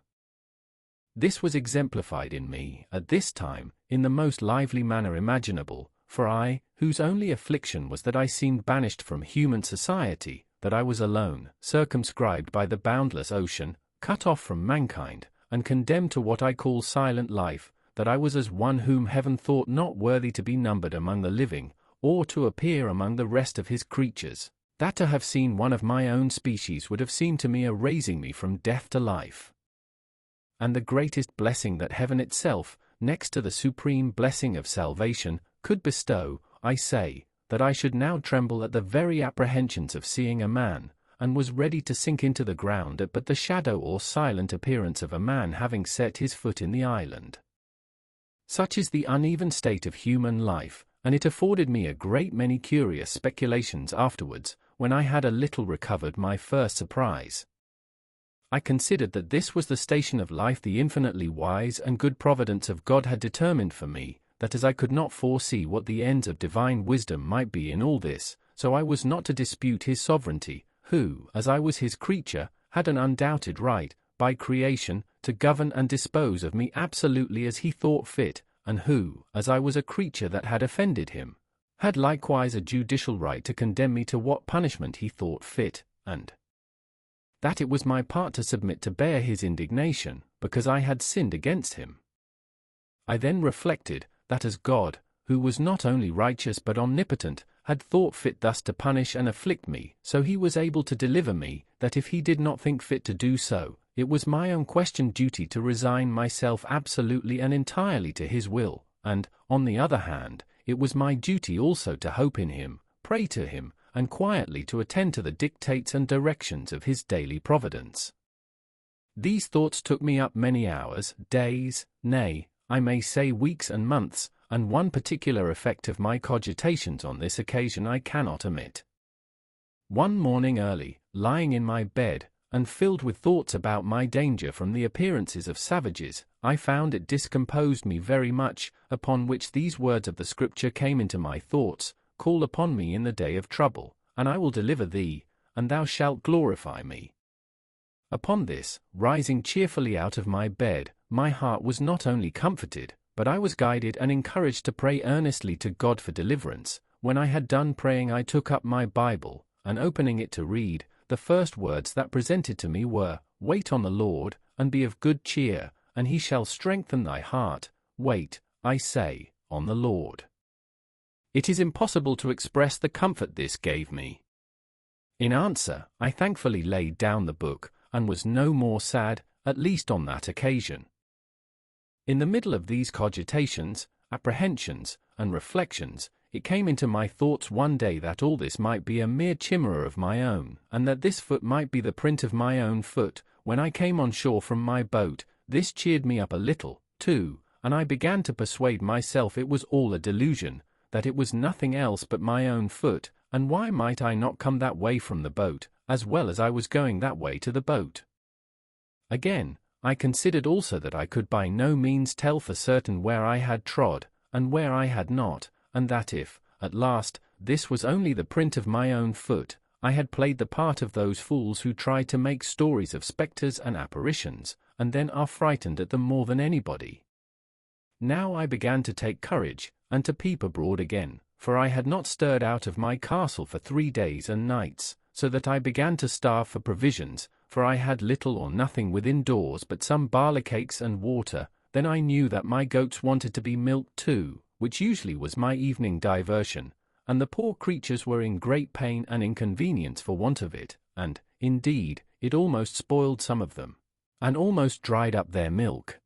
This was exemplified in me, at this time, in the most lively manner imaginable, for I, whose only affliction was that I seemed banished from human society, that I was alone, circumscribed by the boundless ocean, cut off from mankind, and condemned to what I call silent life, that I was as one whom heaven thought not worthy to be numbered among the living, or to appear among the rest of his creatures, that to have seen one of my own species would have seemed to me a raising me from death to life. And the greatest blessing that heaven itself, next to the supreme blessing of salvation, could bestow, I say, that I should now tremble at the very apprehensions of seeing a man, and was ready to sink into the ground at but the shadow or silent appearance of a man having set his foot in the island. Such is the uneven state of human life, and it afforded me a great many curious speculations afterwards, when I had a little recovered my first surprise. I considered that this was the station of life the infinitely wise and good providence of God had determined for me, that as I could not foresee what the ends of divine wisdom might be in all this, so I was not to dispute his sovereignty, who, as I was his creature, had an undoubted right, by creation, to govern and dispose of me absolutely as he thought fit, and who, as I was a creature that had offended him, had likewise a judicial right to condemn me to what punishment he thought fit, and that it was my part to submit to bear his indignation, because I had sinned against him. I then reflected that as God, who was not only righteous but omnipotent, had thought fit thus to punish and afflict me, so he was able to deliver me, that if he did not think fit to do so, it was my unquestioned duty to resign myself absolutely and entirely to his will, and, on the other hand, it was my duty also to hope in him, pray to him, and quietly to attend to the dictates and directions of his daily providence. These thoughts took me up many hours, days, nay, I may say weeks and months, and one particular effect of my cogitations on this occasion I cannot omit. One morning early, lying in my bed, and filled with thoughts about my danger from the appearances of savages, I found it discomposed me very much, upon which these words of the Scripture came into my thoughts: Call upon me in the day of trouble, and I will deliver thee, and thou shalt glorify me. Upon this, rising cheerfully out of my bed, my heart was not only comforted, but I was guided and encouraged to pray earnestly to God for deliverance. When I had done praying, I took up my Bible, and opening it to read, the first words that presented to me were, Wait on the Lord, and be of good cheer, and he shall strengthen thy heart. Wait, I say, on the Lord. It is impossible to express the comfort this gave me. In answer, I thankfully laid down the book, and was no more sad, at least on that occasion. In the middle of these cogitations, apprehensions, and reflections, it came into my thoughts one day that all this might be a mere chimera of my own, and that this foot might be the print of my own foot. When I came on shore from my boat, this cheered me up a little, too, and I began to persuade myself it was all a delusion, that it was nothing else but my own foot, and why might I not come that way from the boat, as well as I was going that way to the boat? Again, I considered also that I could by no means tell for certain where I had trod, and where I had not, and that if, at last, this was only the print of my own foot, I had played the part of those fools who try to make stories of spectres and apparitions, and then are frightened at them more than anybody. Now I began to take courage, and to peep abroad again, for I had not stirred out of my castle for 3 days and nights, so that I began to starve for provisions, for I had little or nothing within doors but some barley cakes and water. Then I knew that my goats wanted to be milked too, which usually was my evening diversion, and the poor creatures were in great pain and inconvenience for want of it, and, indeed, it almost spoiled some of them, and almost dried up their milk.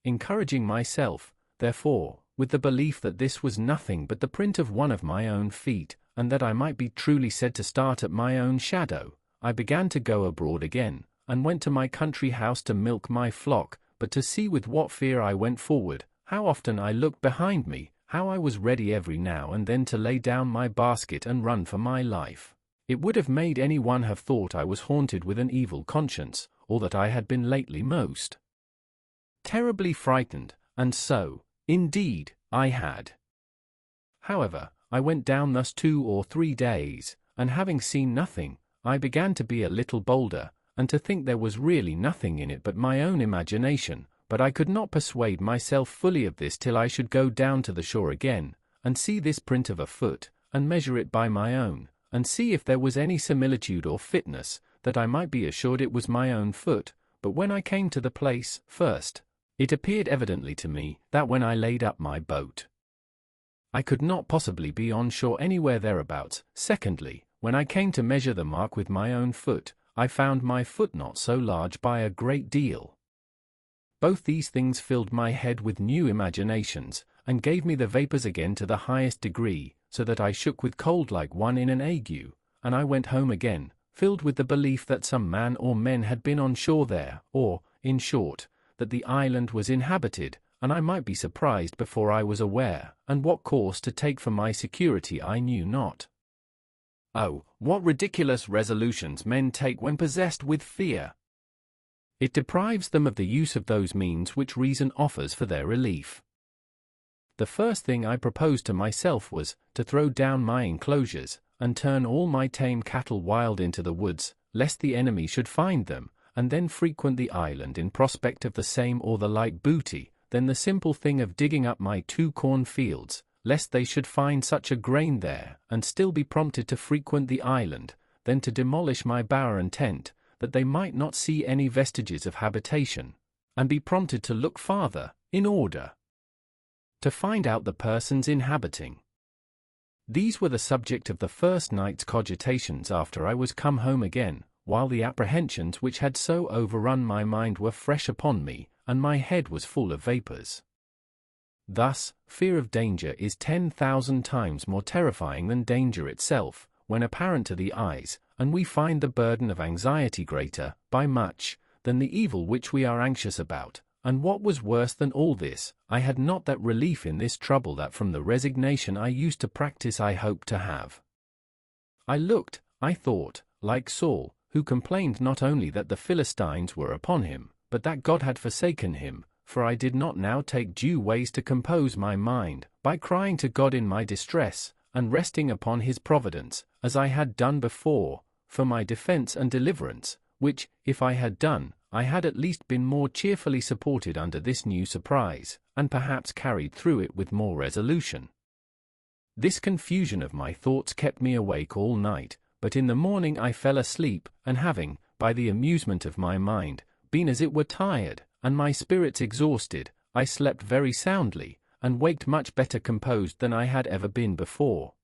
Encouraging myself, therefore, with the belief that this was nothing but the print of one of my own feet, and that I might be truly said to start at my own shadow, I began to go abroad again, and went to my country house to milk my flock, but to see with what fear I went forward, how often I looked behind me, how I was ready every now and then to lay down my basket and run for my life. It would have made any one have thought I was haunted with an evil conscience, or that I had been lately most terribly frightened, and so, indeed, I had. However, I went down thus 2 or 3 days, and having seen nothing, I began to be a little bolder, and to think there was really nothing in it but my own imagination, but I could not persuade myself fully of this till I should go down to the shore again, and see this print of a foot, and measure it by my own, and see if there was any similitude or fitness, that I might be assured it was my own foot. But when I came to the place, first, it appeared evidently to me that when I laid up my boat, I could not possibly be on shore anywhere thereabouts. Secondly, when I came to measure the mark with my own foot, I found my foot not so large by a great deal. Both these things filled my head with new imaginations, and gave me the vapours again to the highest degree, so that I shook with cold like one in an ague, and I went home again, filled with the belief that some man or men had been on shore there, or, in short, that the island was inhabited, and I might be surprised before I was aware, and what course to take for my security I knew not. Oh, what ridiculous resolutions men take when possessed with fear! It deprives them of the use of those means which reason offers for their relief. The first thing I proposed to myself was, to throw down my enclosures, and turn all my tame cattle wild into the woods, lest the enemy should find them, and then frequent the island in prospect of the same or the like booty. Then the simple thing of digging up my 2 corn fields, lest they should find such a grain there, and still be prompted to frequent the island, then to demolish my bower and tent, that they might not see any vestiges of habitation, and be prompted to look farther, in order to find out the persons inhabiting. These were the subject of the first night's cogitations after I was come home again, while the apprehensions which had so overrun my mind were fresh upon me, and my head was full of vapours. Thus, fear of danger is 10,000 times more terrifying than danger itself, when apparent to the eyes, and we find the burden of anxiety greater, by much, than the evil which we are anxious about. And what was worse than all this, I had not that relief in this trouble that from the resignation I used to practice I hoped to have. I looked, I thought, like Saul, who complained not only that the Philistines were upon him, but that God had forsaken him, for I did not now take due ways to compose my mind, by crying to God in my distress, and resting upon his providence, as I had done before, for my defense and deliverance, which, if I had done, I had at least been more cheerfully supported under this new surprise, and perhaps carried through it with more resolution. This confusion of my thoughts kept me awake all night, but in the morning I fell asleep, and having, by the amusement of my mind, been as it were tired, and my spirits exhausted, I slept very soundly, and waked much better composed than I had ever been before.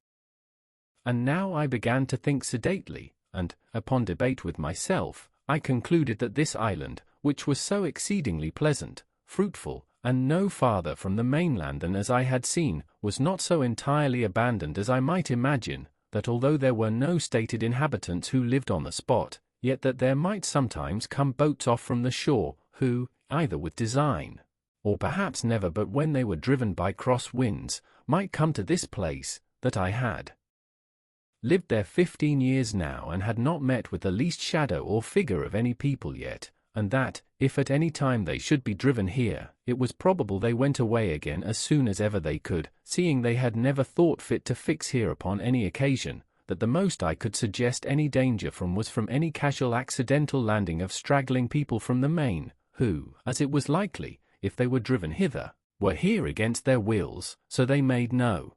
And now I began to think sedately, and, upon debate with myself, I concluded that this island, which was so exceedingly pleasant, fruitful, and no farther from the mainland than as I had seen, was not so entirely abandoned as I might imagine, that although there were no stated inhabitants who lived on the spot, yet that there might sometimes come boats off from the shore, who, either with design, or perhaps never but when they were driven by cross winds, might come to this place, that I had lived there 15 years now and had not met with the least shadow or figure of any people yet, and that, if at any time they should be driven here, it was probable they went away again as soon as ever they could, seeing they had never thought fit to fix here upon any occasion, that the most I could suggest any danger from was from any casual accidental landing of straggling people from the main, who, as it was likely, if they were driven hither, were here against their wills, so they made no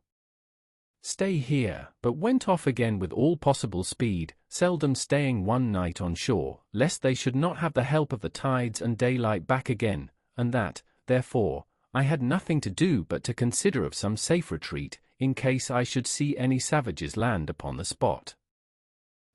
stay here, but went off again with all possible speed, seldom staying one night on shore, lest they should not have the help of the tides and daylight back again, and that, therefore, I had nothing to do but to consider of some safe retreat, in case I should see any savages land upon the spot.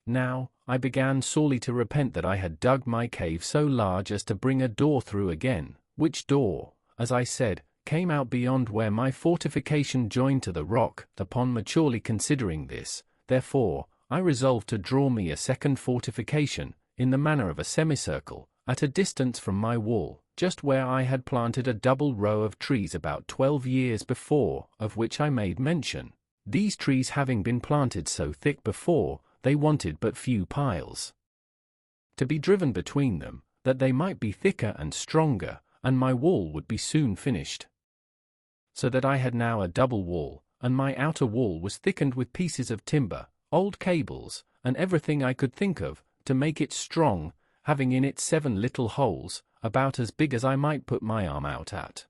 Now, I began sorely to repent that I had dug my cave so large as to bring a door through again, which door, as I said, came out beyond where my fortification joined to the rock. Upon maturely considering this, therefore, I resolved to draw me a second fortification, in the manner of a semicircle, at a distance from my wall, just where I had planted a double row of trees about 12 years before, of which I made mention. These trees having been planted so thick before, they wanted but few piles to be driven between them, that they might be thicker and stronger, and my wall would be soon finished. So that I had now a double wall, and my outer wall was thickened with pieces of timber, old cables, and everything I could think of, to make it strong, having in it 7 little holes, about as big as I might put my arm out at.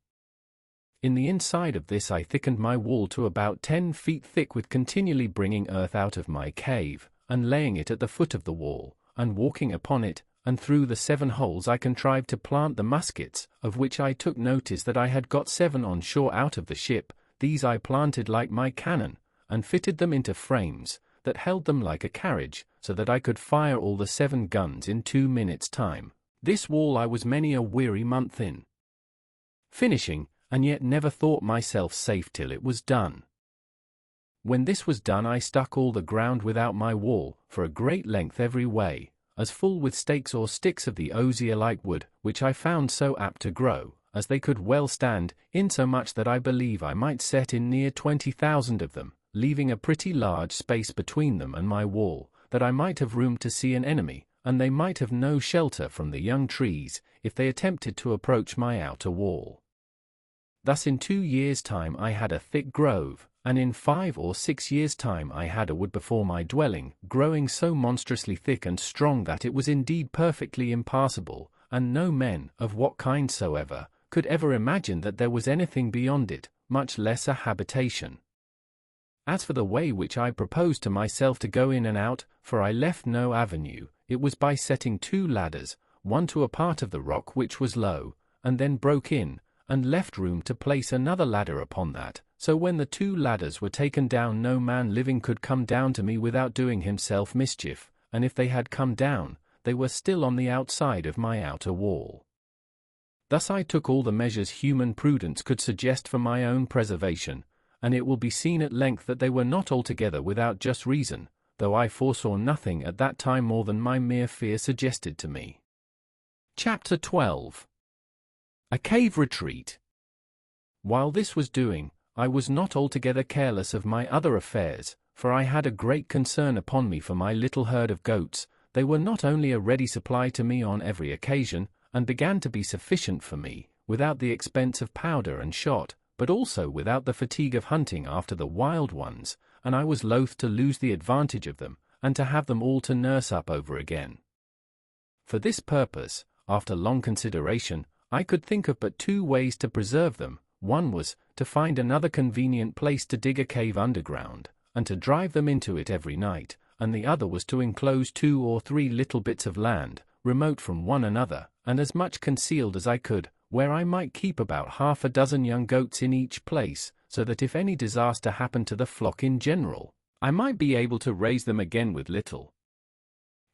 In the inside of this I thickened my wall to about 10 feet thick, with continually bringing earth out of my cave, and laying it at the foot of the wall, and walking upon it, and through the 7 holes I contrived to plant the muskets, of which I took notice that I had got 7 on shore out of the ship. These I planted like my cannon, and fitted them into frames, that held them like a carriage, so that I could fire all the 7 guns in 2 minutes' time. This wall I was many a weary month in finishing, and yet never thought myself safe till it was done. When this was done I stuck all the ground without my wall, for a great length every way, as full with stakes or sticks of the osier-like wood, which I found so apt to grow, as they could well stand, insomuch that I believe I might set in near 20,000 of them, leaving a pretty large space between them and my wall, that I might have room to see an enemy, and they might have no shelter from the young trees, if they attempted to approach my outer wall. Thus in 2 years' time I had a thick grove, and in 5 or 6 years' time I had a wood before my dwelling, growing so monstrously thick and strong that it was indeed perfectly impassable, and no men, of what kind soever, could ever imagine that there was anything beyond it, much less a habitation. As for the way which I proposed to myself to go in and out, for I left no avenue, it was by setting 2 ladders, one to a part of the rock which was low, and then broke in, and left room to place another ladder upon that, so when the 2 ladders were taken down no man living could come down to me without doing himself mischief, and if they had come down, they were still on the outside of my outer wall. Thus I took all the measures human prudence could suggest for my own preservation, and it will be seen at length that they were not altogether without just reason, though I foresaw nothing at that time more than my mere fear suggested to me. Chapter 12. A Cave Retreat. While this was doing, I was not altogether careless of my other affairs, for I had a great concern upon me for my little herd of goats. They were not only a ready supply to me on every occasion, and began to be sufficient for me, without the expense of powder and shot, but also without the fatigue of hunting after the wild ones, and I was loath to lose the advantage of them, and to have them all to nurse up over again. For this purpose, after long consideration, I could think of but 2 ways to preserve them. One was, to find another convenient place to dig a cave underground, and to drive them into it every night, and the other was to enclose 2 or 3 little bits of land, remote from one another, and as much concealed as I could, where I might keep about 6 young goats in each place, so that if any disaster happened to the flock in general, I might be able to raise them again with little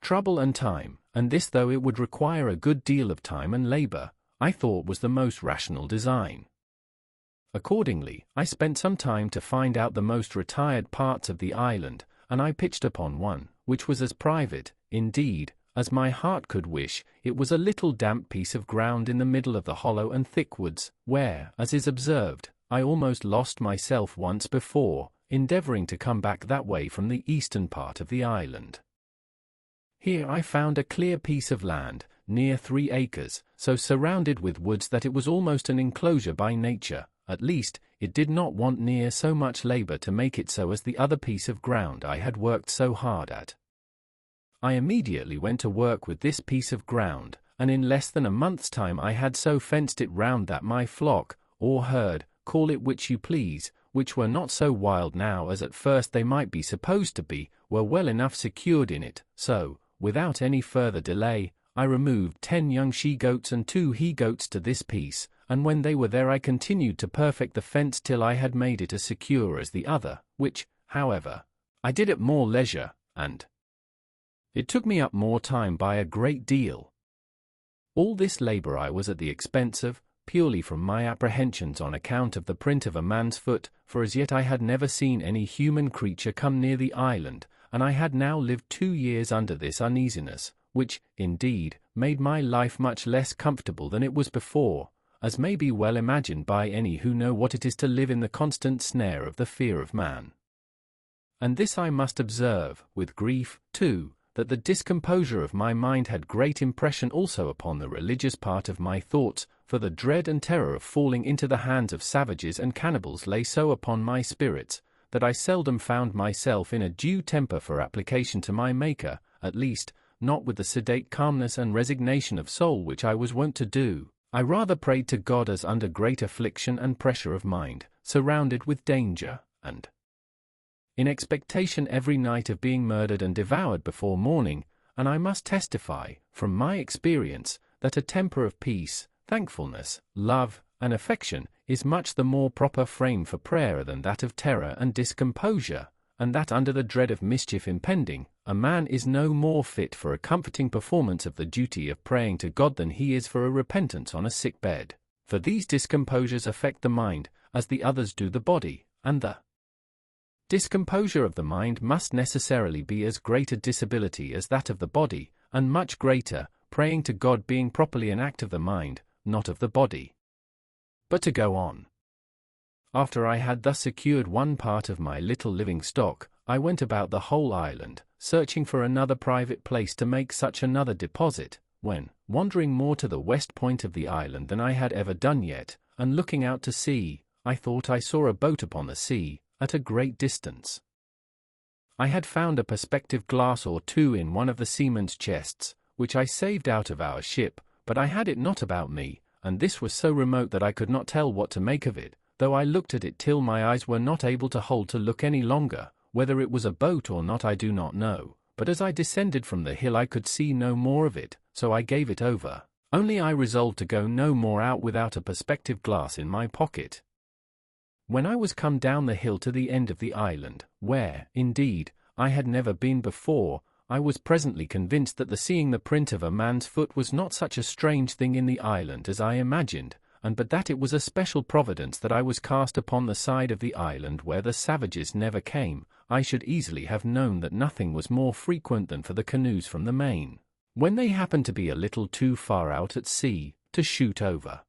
trouble and time, and this, though it would require a good deal of time and labor, I thought was the most rational design. Accordingly, I spent some time to find out the most retired parts of the island, and I pitched upon one, which was as private, indeed, as my heart could wish. It was a little damp piece of ground in the middle of the hollow and thick woods, where, as is observed, I almost lost myself once before, endeavoring to come back that way from the eastern part of the island. Here I found a clear piece of land, near 3 acres, so surrounded with woods that it was almost an enclosure by nature. At least, it did not want near so much labor to make it so as the other piece of ground I had worked so hard at. I immediately went to work with this piece of ground, and in less than a month's time I had so fenced it round that my flock, or herd, call it which you please, which were not so wild now as at first they might be supposed to be, were well enough secured in it. So, without any further delay, I removed 10 young she-goats and 2 he-goats to this piece, and when they were there I continued to perfect the fence till I had made it as secure as the other, which, however, I did at more leisure, and it took me up more time by a great deal. All this labor I was at the expense of, purely from my apprehensions on account of the print of a man's foot, for as yet I had never seen any human creature come near the island, and I had now lived 2 years under this uneasiness, which, indeed, made my life much less comfortable than it was before, as may be well imagined by any who know what it is to live in the constant snare of the fear of man. And this I must observe, with grief, too, that the discomposure of my mind had great impression also upon the religious part of my thoughts, for the dread and terror of falling into the hands of savages and cannibals lay so upon my spirits, that I seldom found myself in a due temper for application to my Maker, at least, not with the sedate calmness and resignation of soul which I was wont to do. I rather prayed to God as under great affliction and pressure of mind, surrounded with danger, and in expectation every night of being murdered and devoured before morning, and I must testify, from my experience, that a temper of peace, thankfulness, love, and affection is much the more proper frame for prayer than that of terror and discomposure, and that under the dread of mischief impending, a man is no more fit for a comforting performance of the duty of praying to God than he is for a repentance on a sick bed. For these discomposures affect the mind, as the others do the body, and the discomposure of the mind must necessarily be as great a disability as that of the body, and much greater, praying to God being properly an act of the mind, not of the body. But to go on. After I had thus secured one part of my little living stock, I went about the whole island, searching for another private place to make such another deposit, when, wandering more to the west point of the island than I had ever done yet, and looking out to sea, I thought I saw a boat upon the sea, at a great distance. I had found a perspective glass or 2 in one of the seaman's chests, which I saved out of our ship, but I had it not about me, and this was so remote that I could not tell what to make of it, though I looked at it till my eyes were not able to hold to look any longer. Whether it was a boat or not I do not know, but as I descended from the hill I could see no more of it, so I gave it over. Only I resolved to go no more out without a perspective glass in my pocket. When I was come down the hill to the end of the island, where, indeed, I had never been before, I was presently convinced that the seeing the print of a man's foot was not such a strange thing in the island as I imagined, and but that it was a special providence that I was cast upon the side of the island where the savages never came. I should easily have known that nothing was more frequent than for the canoes from the main, when they happened to be a little too far out at sea, to shoot over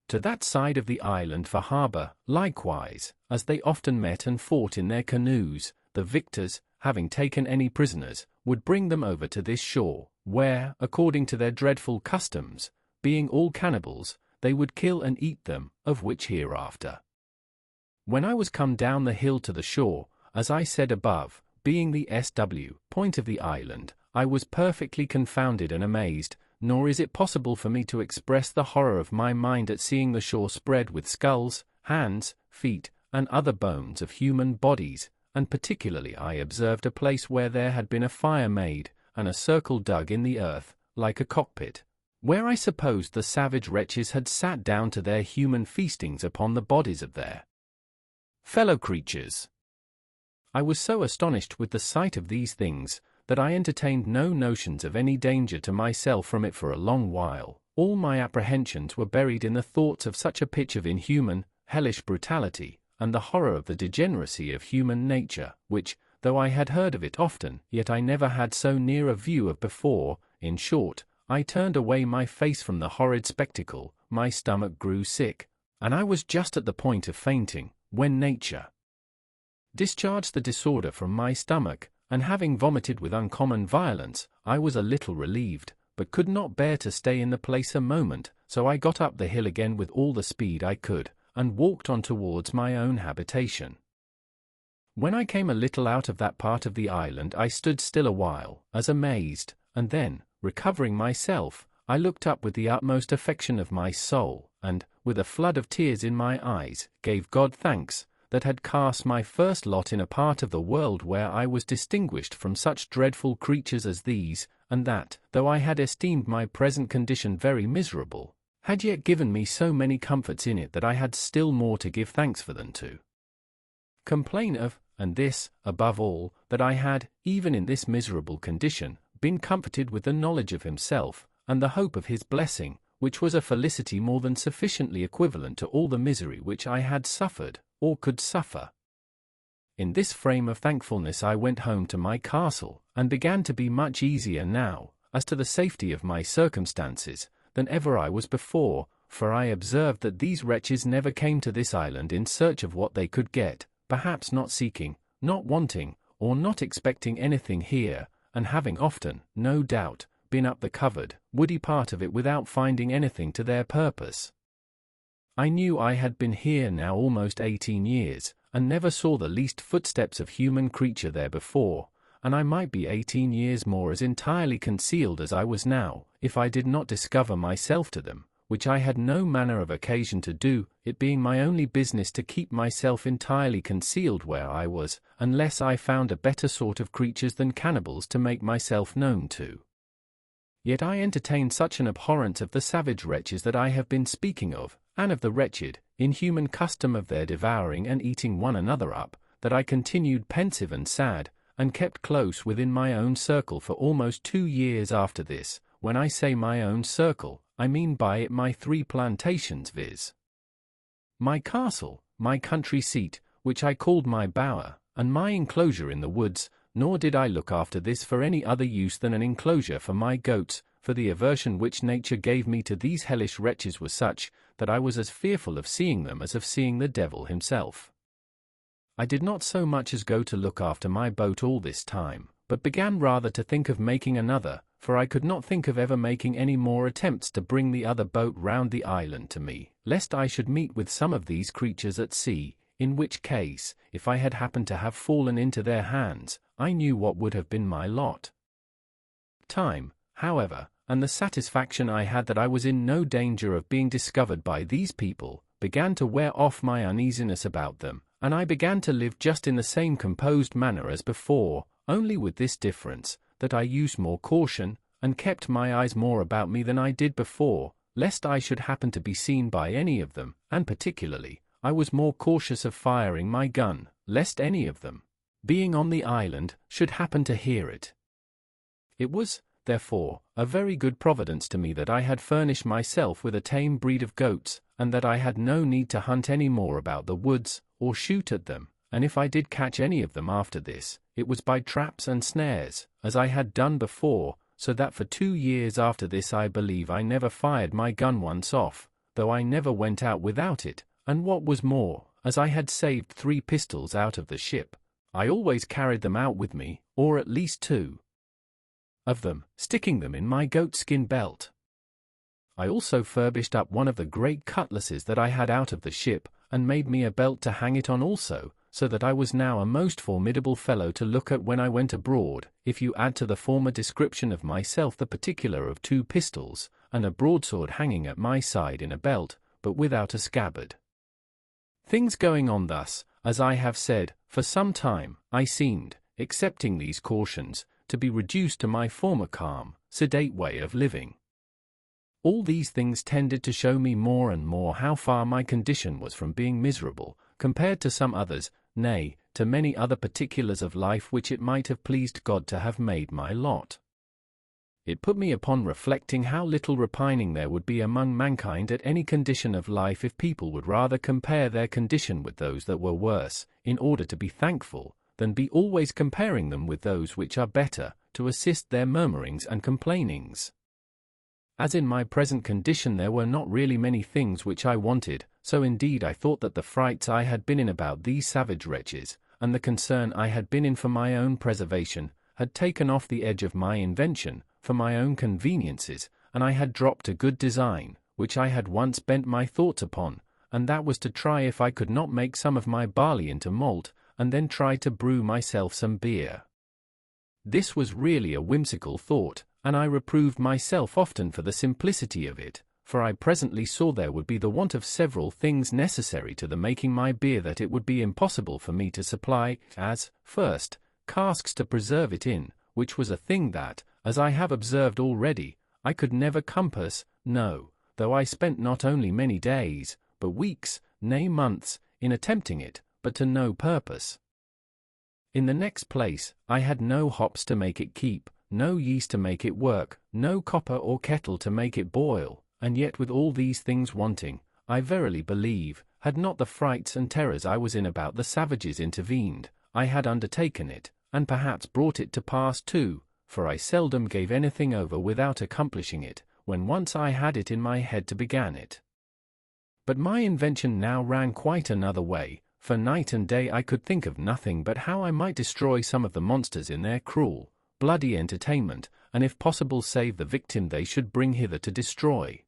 to that side of the island for harbour. Likewise, as they often met and fought in their canoes, the victors, having taken any prisoners, would bring them over to this shore, where, according to their dreadful customs, being all cannibals, they would kill and eat them, of which hereafter. When I was come down the hill to the shore, as I said above, being the SW point of the island, I was perfectly confounded and amazed, nor is it possible for me to express the horror of my mind at seeing the shore spread with skulls, hands, feet, and other bones of human bodies, and particularly I observed a place where there had been a fire made, and a circle dug in the earth, like a cockpit, where I supposed the savage wretches had sat down to their human feastings upon the bodies of their fellow creatures. I was so astonished with the sight of these things, that I entertained no notions of any danger to myself from it for a long while. All my apprehensions were buried in the thoughts of such a pitch of inhuman, hellish brutality, and the horror of the degeneracy of human nature, which, though I had heard of it often, yet I never had so near a view of before. In short, I turned away my face from the horrid spectacle, my stomach grew sick, and I was just at the point of fainting, when nature discharged the disorder from my stomach, and having vomited with uncommon violence, I was a little relieved, but could not bear to stay in the place a moment, so I got up the hill again with all the speed I could, and walked on towards my own habitation. When I came a little out of that part of the island I stood still a while, as amazed, and then, recovering myself, I looked up with the utmost affection of my soul, and, with a flood of tears in my eyes, gave God thanks, that had cast my first lot in a part of the world where I was distinguished from such dreadful creatures as these, and that, though I had esteemed my present condition very miserable, had yet given me so many comforts in it that I had still more to give thanks for than to complain of, and this, above all, that I had, even in this miserable condition, been comforted with the knowledge of himself, and the hope of his blessing, which was a felicity more than sufficiently equivalent to all the misery which I had suffered, or could suffer. In this frame of thankfulness I went home to my castle, and began to be much easier now, as to the safety of my circumstances, than ever I was before, for I observed that these wretches never came to this island in search of what they could get, perhaps not seeking, not wanting, or not expecting anything here, and having often, no doubt, been up the covered, woody part of it without finding anything to their purpose. I knew I had been here now almost 18 years, and never saw the least footsteps of human creature there before, and I might be 18 years more as entirely concealed as I was now, if I did not discover myself to them, which I had no manner of occasion to do, it being my only business to keep myself entirely concealed where I was, unless I found a better sort of creatures than cannibals to make myself known to. Yet I entertained such an abhorrence of the savage wretches that I have been speaking of, and of the wretched, inhuman custom of their devouring and eating one another up, that I continued pensive and sad, and kept close within my own circle for almost 2 years after this. When I say my own circle, I mean by it my 3 plantations, viz. my castle, my country seat, which I called my bower, and my enclosure in the woods, nor did I look after this for any other use than an enclosure for my goats, for the aversion which nature gave me to these hellish wretches was such, that I was as fearful of seeing them as of seeing the devil himself. I did not so much as go to look after my boat all this time, but began rather to think of making another, for I could not think of ever making any more attempts to bring the other boat round the island to me, lest I should meet with some of these creatures at sea, in which case, if I had happened to have fallen into their hands, I knew what would have been my lot. Time, however, and the satisfaction I had that I was in no danger of being discovered by these people, began to wear off my uneasiness about them, and I began to live just in the same composed manner as before, only with this difference, that I used more caution, and kept my eyes more about me than I did before, lest I should happen to be seen by any of them, and particularly, I was more cautious of firing my gun, lest any of them, being on the island, should happen to hear it. It was, therefore, a very good providence to me that I had furnished myself with a tame breed of goats, and that I had no need to hunt any more about the woods, or shoot at them, and if I did catch any of them after this, it was by traps and snares, as I had done before, so that for 2 years after this I believe I never fired my gun once off, though I never went out without it, and what was more, as I had saved 3 pistols out of the ship, I always carried them out with me, or at least 2 of them, sticking them in my goatskin belt. I also furbished up one of the great cutlasses that I had out of the ship, and made me a belt to hang it on also, so that I was now a most formidable fellow to look at when I went abroad, if you add to the former description of myself the particular of 2 pistols, and a broadsword hanging at my side in a belt, but without a scabbard. Things going on thus, as I have said, for some time, I seemed, excepting these cautions, to be reduced to my former calm, sedate way of living. All these things tended to show me more and more how far my condition was from being miserable, compared to some others, nay, to many other particulars of life which it might have pleased God to have made my lot. It put me upon reflecting how little repining there would be among mankind at any condition of life if people would rather compare their condition with those that were worse, in order to be thankful, than be always comparing them with those which are better, to assist their murmurings and complainings. As in my present condition there were not really many things which I wanted, so indeed I thought that the frights I had been in about these savage wretches, and the concern I had been in for my own preservation, had taken off the edge of my invention, for my own conveniences, and I had dropped a good design, which I had once bent my thoughts upon, and that was to try if I could not make some of my barley into malt, and then try to brew myself some beer. This was really a whimsical thought, and I reproved myself often for the simplicity of it, for I presently saw there would be the want of several things necessary to the making my beer that it would be impossible for me to supply, as, first, casks to preserve it in, which was a thing that, as I have observed already, I could never compass, no, though I spent not only many days, but weeks, nay months, in attempting it, but to no purpose. In the next place, I had no hops to make it keep, no yeast to make it work, no copper or kettle to make it boil, and yet with all these things wanting, I verily believe, had not the frights and terrors I was in about the savages intervened, I had undertaken it, and perhaps brought it to pass too, for I seldom gave anything over without accomplishing it, when once I had it in my head to begin it. But my invention now ran quite another way, for night and day I could think of nothing but how I might destroy some of the monsters in their cruel, bloody entertainment, and if possible save the victim they should bring hither to destroy.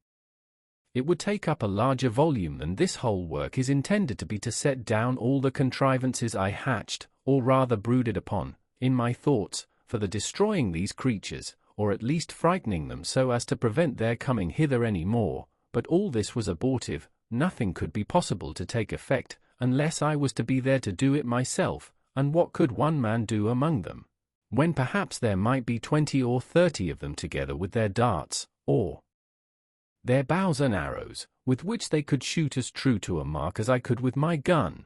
It would take up a larger volume than this whole work is intended to be to set down all the contrivances I hatched, or rather brooded upon, in my thoughts, for the destroying these creatures, or at least frightening them so as to prevent their coming hither any more, but all this was abortive, nothing could be possible to take effect, unless I was to be there to do it myself, and what could one man do among them, when perhaps there might be 20 or 30 of them together with their darts, or their bows and arrows, with which they could shoot as true to a mark as I could with my gun.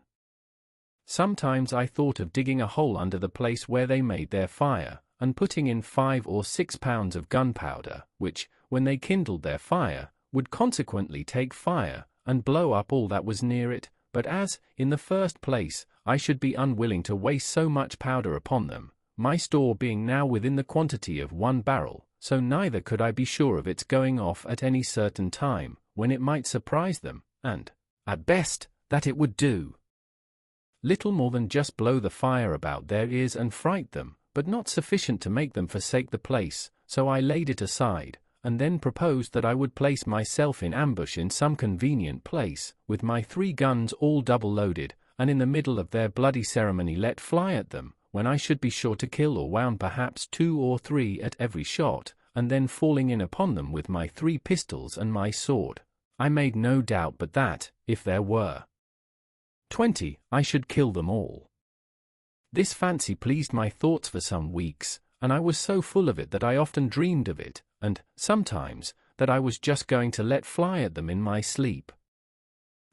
Sometimes I thought of digging a hole under the place where they made their fire, and putting in 5 or 6 pounds of gunpowder, which, when they kindled their fire, would consequently take fire, and blow up all that was near it, but as, in the first place, I should be unwilling to waste so much powder upon them, my store being now within the quantity of 1 barrel, so neither could I be sure of its going off at any certain time, when it might surprise them, and, at best, that it would do little more than just blow the fire about their ears and fright them, but not sufficient to make them forsake the place, so I laid it aside, and then proposed that I would place myself in ambush in some convenient place, with my 3 guns all double-loaded, and in the middle of their bloody ceremony let fly at them, when I should be sure to kill or wound perhaps 2 or 3 at every shot, and then falling in upon them with my 3 pistols and my sword, I made no doubt but that, if there were 20, I should kill them all. This fancy pleased my thoughts for some weeks, and I was so full of it that I often dreamed of it, and, sometimes, that I was just going to let fly at them in my sleep.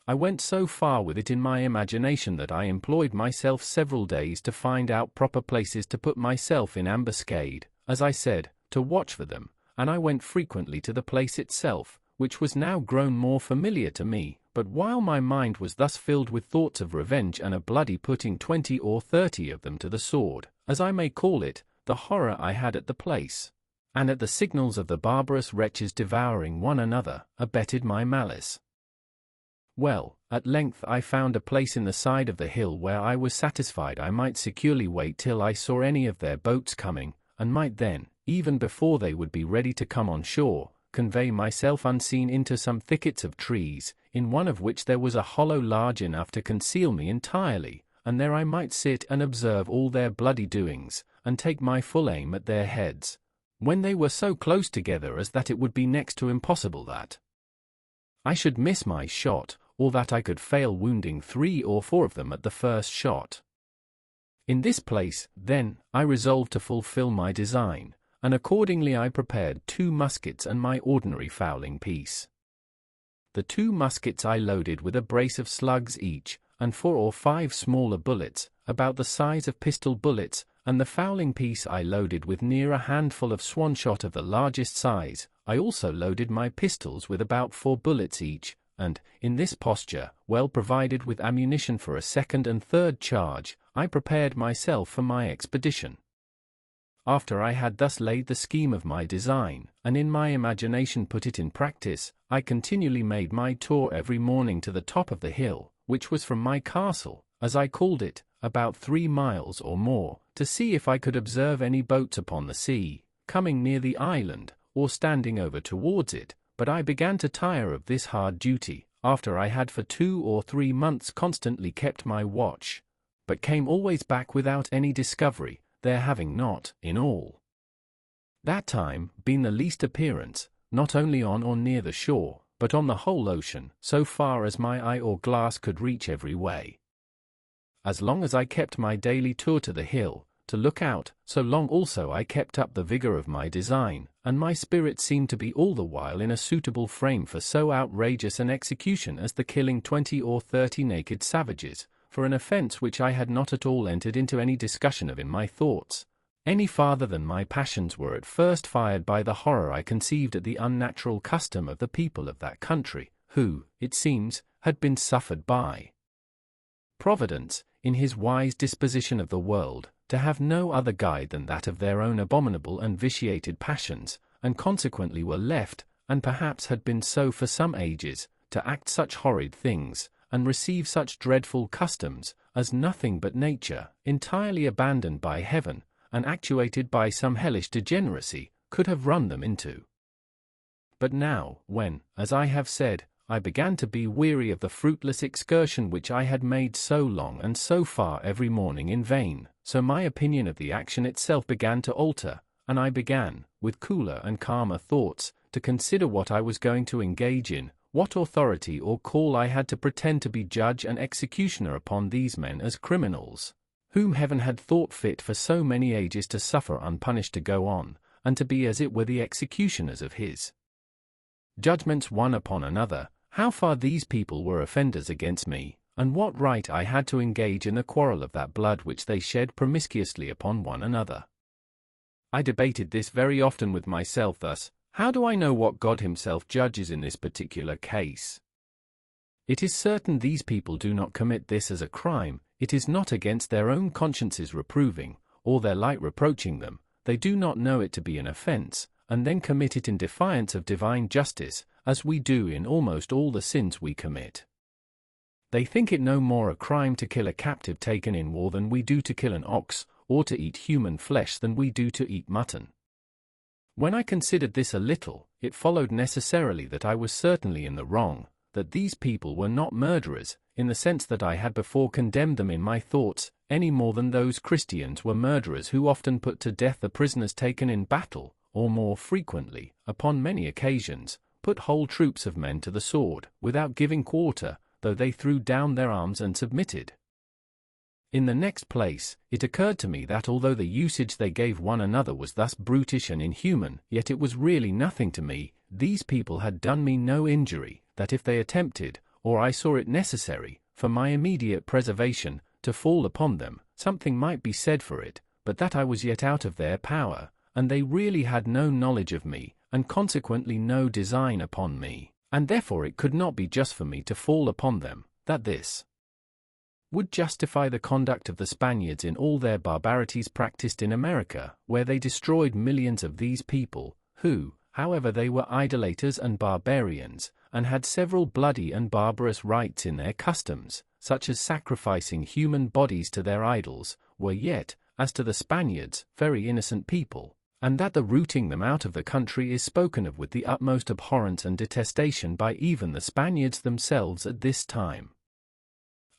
I went so far with it in my imagination that I employed myself several days to find out proper places to put myself in ambuscade, as I said, to watch for them, and I went frequently to the place itself, which was now grown more familiar to me, but while my mind was thus filled with thoughts of revenge and a bloody putting 20 or 30 of them to the sword, as I may call it, the horror I had at the place, and at the signals of the barbarous wretches devouring one another, abetted my malice. Well, at length I found a place in the side of the hill where I was satisfied I might securely wait till I saw any of their boats coming, and might then, even before they would be ready to come on shore, convey myself unseen into some thickets of trees, in one of which there was a hollow large enough to conceal me entirely, and there I might sit and observe all their bloody doings, and take my full aim at their heads, when they were so close together as that it would be next to impossible that I should miss my shot, or that I could fail wounding 3 or 4 of them at the first shot. In this place, then, I resolved to fulfill my design, and accordingly I prepared 2 muskets and my ordinary fowling piece. The 2 muskets I loaded with a brace of slugs each, and 4 or 5 smaller bullets, about the size of pistol bullets, and the fowling piece I loaded with near a handful of swan shot of the largest size. I also loaded my pistols with about 4 bullets each, and, in this posture, well provided with ammunition for a second and third charge, I prepared myself for my expedition. After I had thus laid the scheme of my design, and in my imagination put it in practice, I continually made my tour every morning to the top of the hill, which was from my castle, as I called it, about 3 miles or more, to see if I could observe any boats upon the sea, coming near the island, or standing over towards it, but I began to tire of this hard duty, after I had for 2 or 3 months constantly kept my watch, but came always back without any discovery, there having not, in all that time, been the least appearance, not only on or near the shore, but on the whole ocean, so far as my eye or glass could reach every way. As long as I kept my daily tour to the hill, to look out, so long also I kept up the vigor of my design, and my spirit seemed to be all the while in a suitable frame for so outrageous an execution as the killing 20 or 30 naked savages, for an offence which I had not at all entered into any discussion of in my thoughts, any farther than my passions were at first fired by the horror I conceived at the unnatural custom of the people of that country, who, it seems, had been suffered by Providence, in his wise disposition of the world, to have no other guide than that of their own abominable and vitiated passions, and consequently were left, and perhaps had been so for some ages, to act such horrid things, and receive such dreadful customs, as nothing but nature, entirely abandoned by heaven, and actuated by some hellish degeneracy, could have run them into. But now, when, as I have said, I began to be weary of the fruitless excursion which I had made so long and so far every morning in vain, so my opinion of the action itself began to alter, and I began, with cooler and calmer thoughts, to consider what I was going to engage in, what authority or call I had to pretend to be judge and executioner upon these men as criminals, whom heaven had thought fit for so many ages to suffer unpunished to go on, and to be as it were the executioners of his judgments one upon another, how far these people were offenders against me, and what right I had to engage in the quarrel of that blood which they shed promiscuously upon one another. I debated this very often with myself thus: how do I know what God himself judges in this particular case? It is certain these people do not commit this as a crime, it is not against their own consciences reproving, or their light reproaching them, they do not know it to be an offense, and then commit it in defiance of divine justice, as we do in almost all the sins we commit. They think it no more a crime to kill a captive taken in war than we do to kill an ox, or to eat human flesh than we do to eat mutton. When I considered this a little, it followed necessarily that I was certainly in the wrong, that these people were not murderers, in the sense that I had before condemned them in my thoughts, any more than those Christians were murderers who often put to death the prisoners taken in battle, or more frequently, upon many occasions, put whole troops of men to the sword, without giving quarter, though they threw down their arms and submitted. In the next place, it occurred to me that although the usage they gave one another was thus brutish and inhuman, yet it was really nothing to me. These people had done me no injury, that if they attempted, or I saw it necessary, for my immediate preservation, to fall upon them, something might be said for it, but that I was yet out of their power, and they really had no knowledge of me, and consequently no design upon me, and therefore it could not be just for me to fall upon them, that this would justify the conduct of the Spaniards in all their barbarities practiced in America, where they destroyed millions of these people, who, however, they were idolaters and barbarians, and had several bloody and barbarous rites in their customs, such as sacrificing human bodies to their idols, were yet, as to the Spaniards, very innocent people, and that the rooting them out of the country is spoken of with the utmost abhorrence and detestation by even the Spaniards themselves at this time,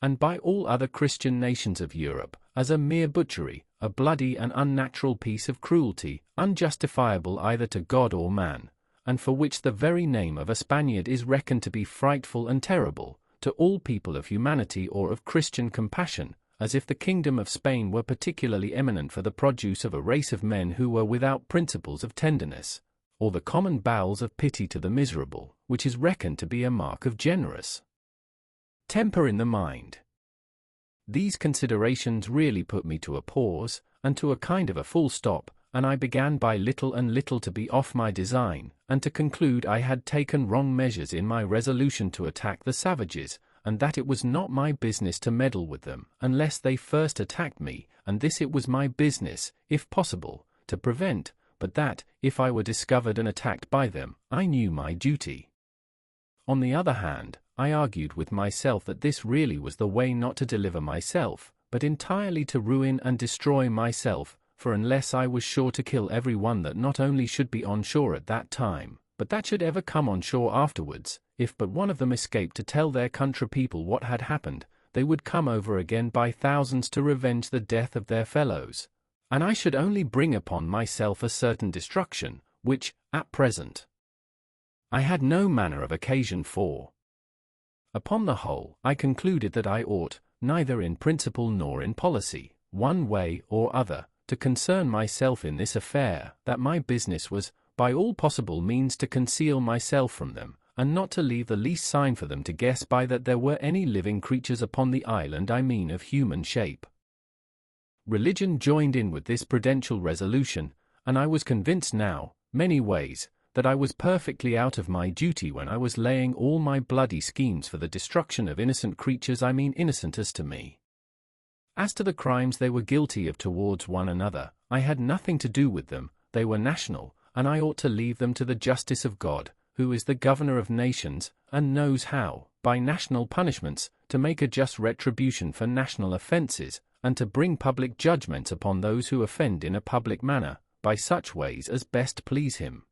and by all other Christian nations of Europe, as a mere butchery, a bloody and unnatural piece of cruelty, unjustifiable either to God or man, and for which the very name of a Spaniard is reckoned to be frightful and terrible, to all people of humanity or of Christian compassion, as if the kingdom of Spain were particularly eminent for the produce of a race of men who were without principles of tenderness, or the common bowels of pity to the miserable, which is reckoned to be a mark of generous temper in the mind. These considerations really put me to a pause, and to a kind of a full stop, and I began by little and little to be off my design, and to conclude I had taken wrong measures in my resolution to attack the savages, and that it was not my business to meddle with them, unless they first attacked me, and this it was my business, if possible, to prevent, but that, if I were discovered and attacked by them, I knew my duty. On the other hand, I argued with myself that this really was the way not to deliver myself, but entirely to ruin and destroy myself, for unless I was sure to kill every one that not only should be on shore at that time, but that should ever come on shore afterwards, if but one of them escaped to tell their country people what had happened, they would come over again by thousands to revenge the death of their fellows, and I should only bring upon myself a certain destruction, which, at present, I had no manner of occasion for. Upon the whole, I concluded that I ought, neither in principle nor in policy, one way or other, to concern myself in this affair, that my business was, by all possible means, to conceal myself from them, and not to leave the least sign for them to guess by that there were any living creatures upon the island, I mean of human shape. Religion joined in with this prudential resolution, and I was convinced now, many ways, that I was perfectly out of my duty when I was laying all my bloody schemes for the destruction of innocent creatures, I mean innocent as to me. As to the crimes they were guilty of towards one another, I had nothing to do with them, they were national, and I ought to leave them to the justice of God, who is the governor of nations, and knows how, by national punishments, to make a just retribution for national offences, and to bring public judgments upon those who offend in a public manner, by such ways as best please him.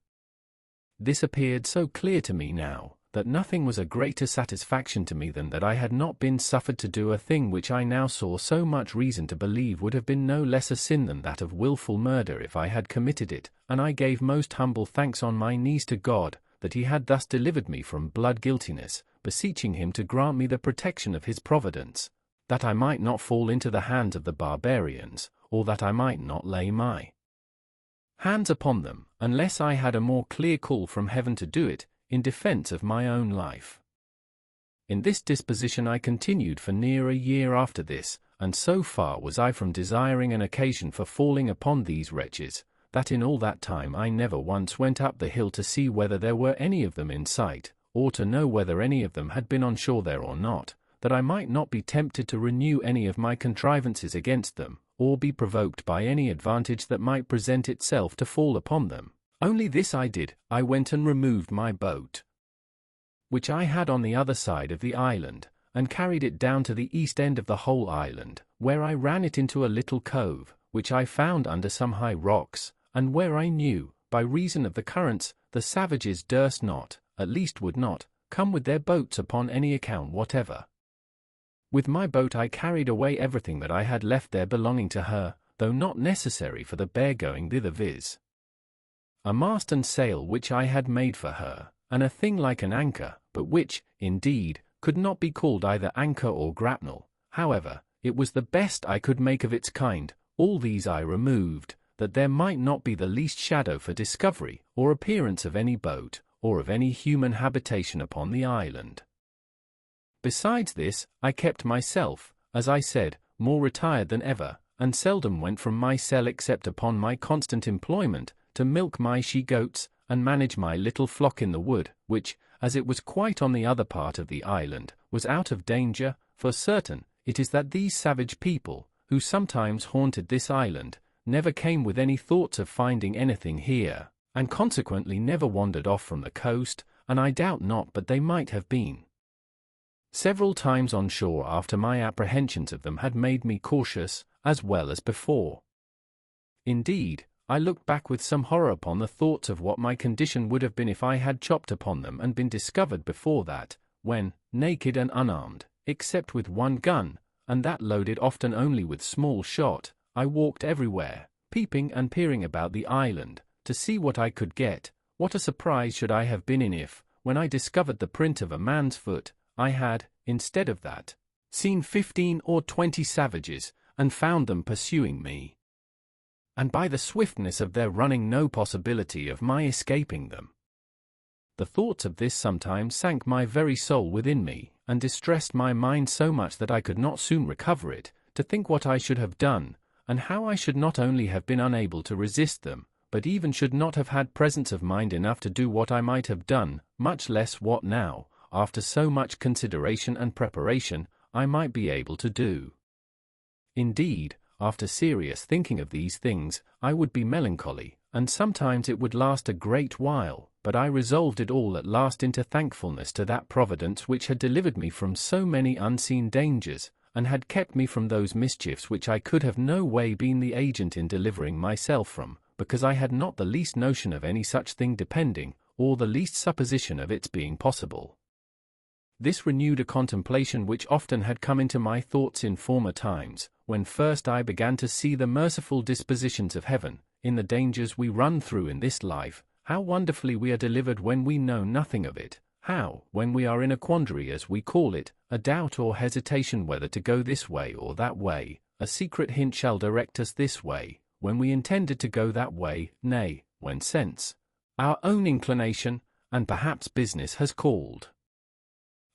This appeared so clear to me now, that nothing was a greater satisfaction to me than that I had not been suffered to do a thing which I now saw so much reason to believe would have been no less a sin than that of wilful murder if I had committed it, and I gave most humble thanks on my knees to God, that he had thus delivered me from blood guiltiness, beseeching him to grant me the protection of his providence, that I might not fall into the hands of the barbarians, or that I might not lay my hands upon them, unless I had a more clear call from heaven to do it, in defense of my own life. In this disposition I continued for near a year after this, and so far was I from desiring an occasion for falling upon these wretches, that in all that time I never once went up the hill to see whether there were any of them in sight, or to know whether any of them had been on shore there or not, that I might not be tempted to renew any of my contrivances against them, or be provoked by any advantage that might present itself to fall upon them. Only this I did, I went and removed my boat, which I had on the other side of the island, and carried it down to the east end of the whole island, where I ran it into a little cove, which I found under some high rocks, and where I knew, by reason of the currents, the savages durst not, at least would not, come with their boats upon any account whatever. With my boat I carried away everything that I had left there belonging to her, though not necessary for the bare going thither, viz. a mast and sail which I had made for her, and a thing like an anchor, but which, indeed, could not be called either anchor or grapnel. However, it was the best I could make of its kind. All these I removed, that there might not be the least shadow for discovery, or appearance of any boat, or of any human habitation upon the island. Besides this, I kept myself, as I said, more retired than ever, and seldom went from my cell except upon my constant employment, to milk my she-goats, and manage my little flock in the wood, which, as it was quite on the other part of the island, was out of danger. For certain, it is that these savage people, who sometimes haunted this island, never came with any thoughts of finding anything here, and consequently never wandered off from the coast, and I doubt not but they might have been several times on shore after my apprehensions of them had made me cautious, as well as before. Indeed, I looked back with some horror upon the thoughts of what my condition would have been if I had chopped upon them and been discovered before that, when, naked and unarmed, except with one gun, and that loaded often only with small shot, I walked everywhere, peeping and peering about the island, to see what I could get. What a surprise should I have been in if, when I discovered the print of a man's foot, I had, instead of that, seen 15 or 20 savages, and found them pursuing me, and by the swiftness of their running no possibility of my escaping them. The thoughts of this sometimes sank my very soul within me, and distressed my mind so much that I could not soon recover it, to think what I should have done, and how I should not only have been unable to resist them, but even should not have had presence of mind enough to do what I might have done, much less what now, after so much consideration and preparation, I might be able to do. Indeed, after serious thinking of these things, I would be melancholy, and sometimes it would last a great while, but I resolved it all at last into thankfulness to that Providence which had delivered me from so many unseen dangers, and had kept me from those mischiefs which I could have no way been the agent in delivering myself from, because I had not the least notion of any such thing depending, or the least supposition of its being possible. This renewed a contemplation which often had come into my thoughts in former times, when first I began to see the merciful dispositions of heaven, in the dangers we run through in this life, how wonderfully we are delivered when we know nothing of it, how, when we are in a quandary as we call it, a doubt or hesitation whether to go this way or that way, a secret hint shall direct us this way, when we intended to go that way, nay, when sense, our own inclination, and perhaps business has called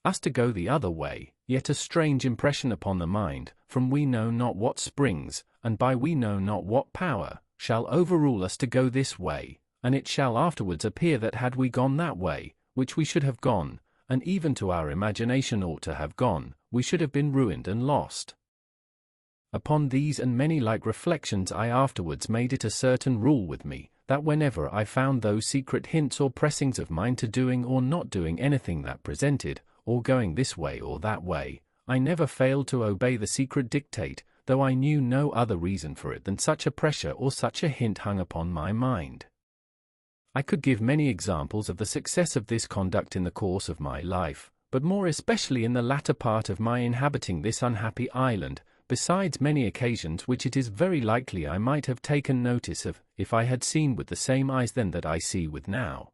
us to go the other way, yet a strange impression upon the mind, from we know not what springs, and by we know not what power, shall overrule us to go this way, and it shall afterwards appear that had we gone that way, which we should have gone, and even to our imagination ought to have gone, we should have been ruined and lost. Upon these and many like reflections I afterwards made it a certain rule with me, that whenever I found those secret hints or pressings of mine to doing or not doing anything that presented, or going this way or that way, I never failed to obey the secret dictate, though I knew no other reason for it than such a pressure or such a hint hung upon my mind. I could give many examples of the success of this conduct in the course of my life, but more especially in the latter part of my inhabiting this unhappy island, besides many occasions which it is very likely I might have taken notice of, if I had seen with the same eyes then that I see with now.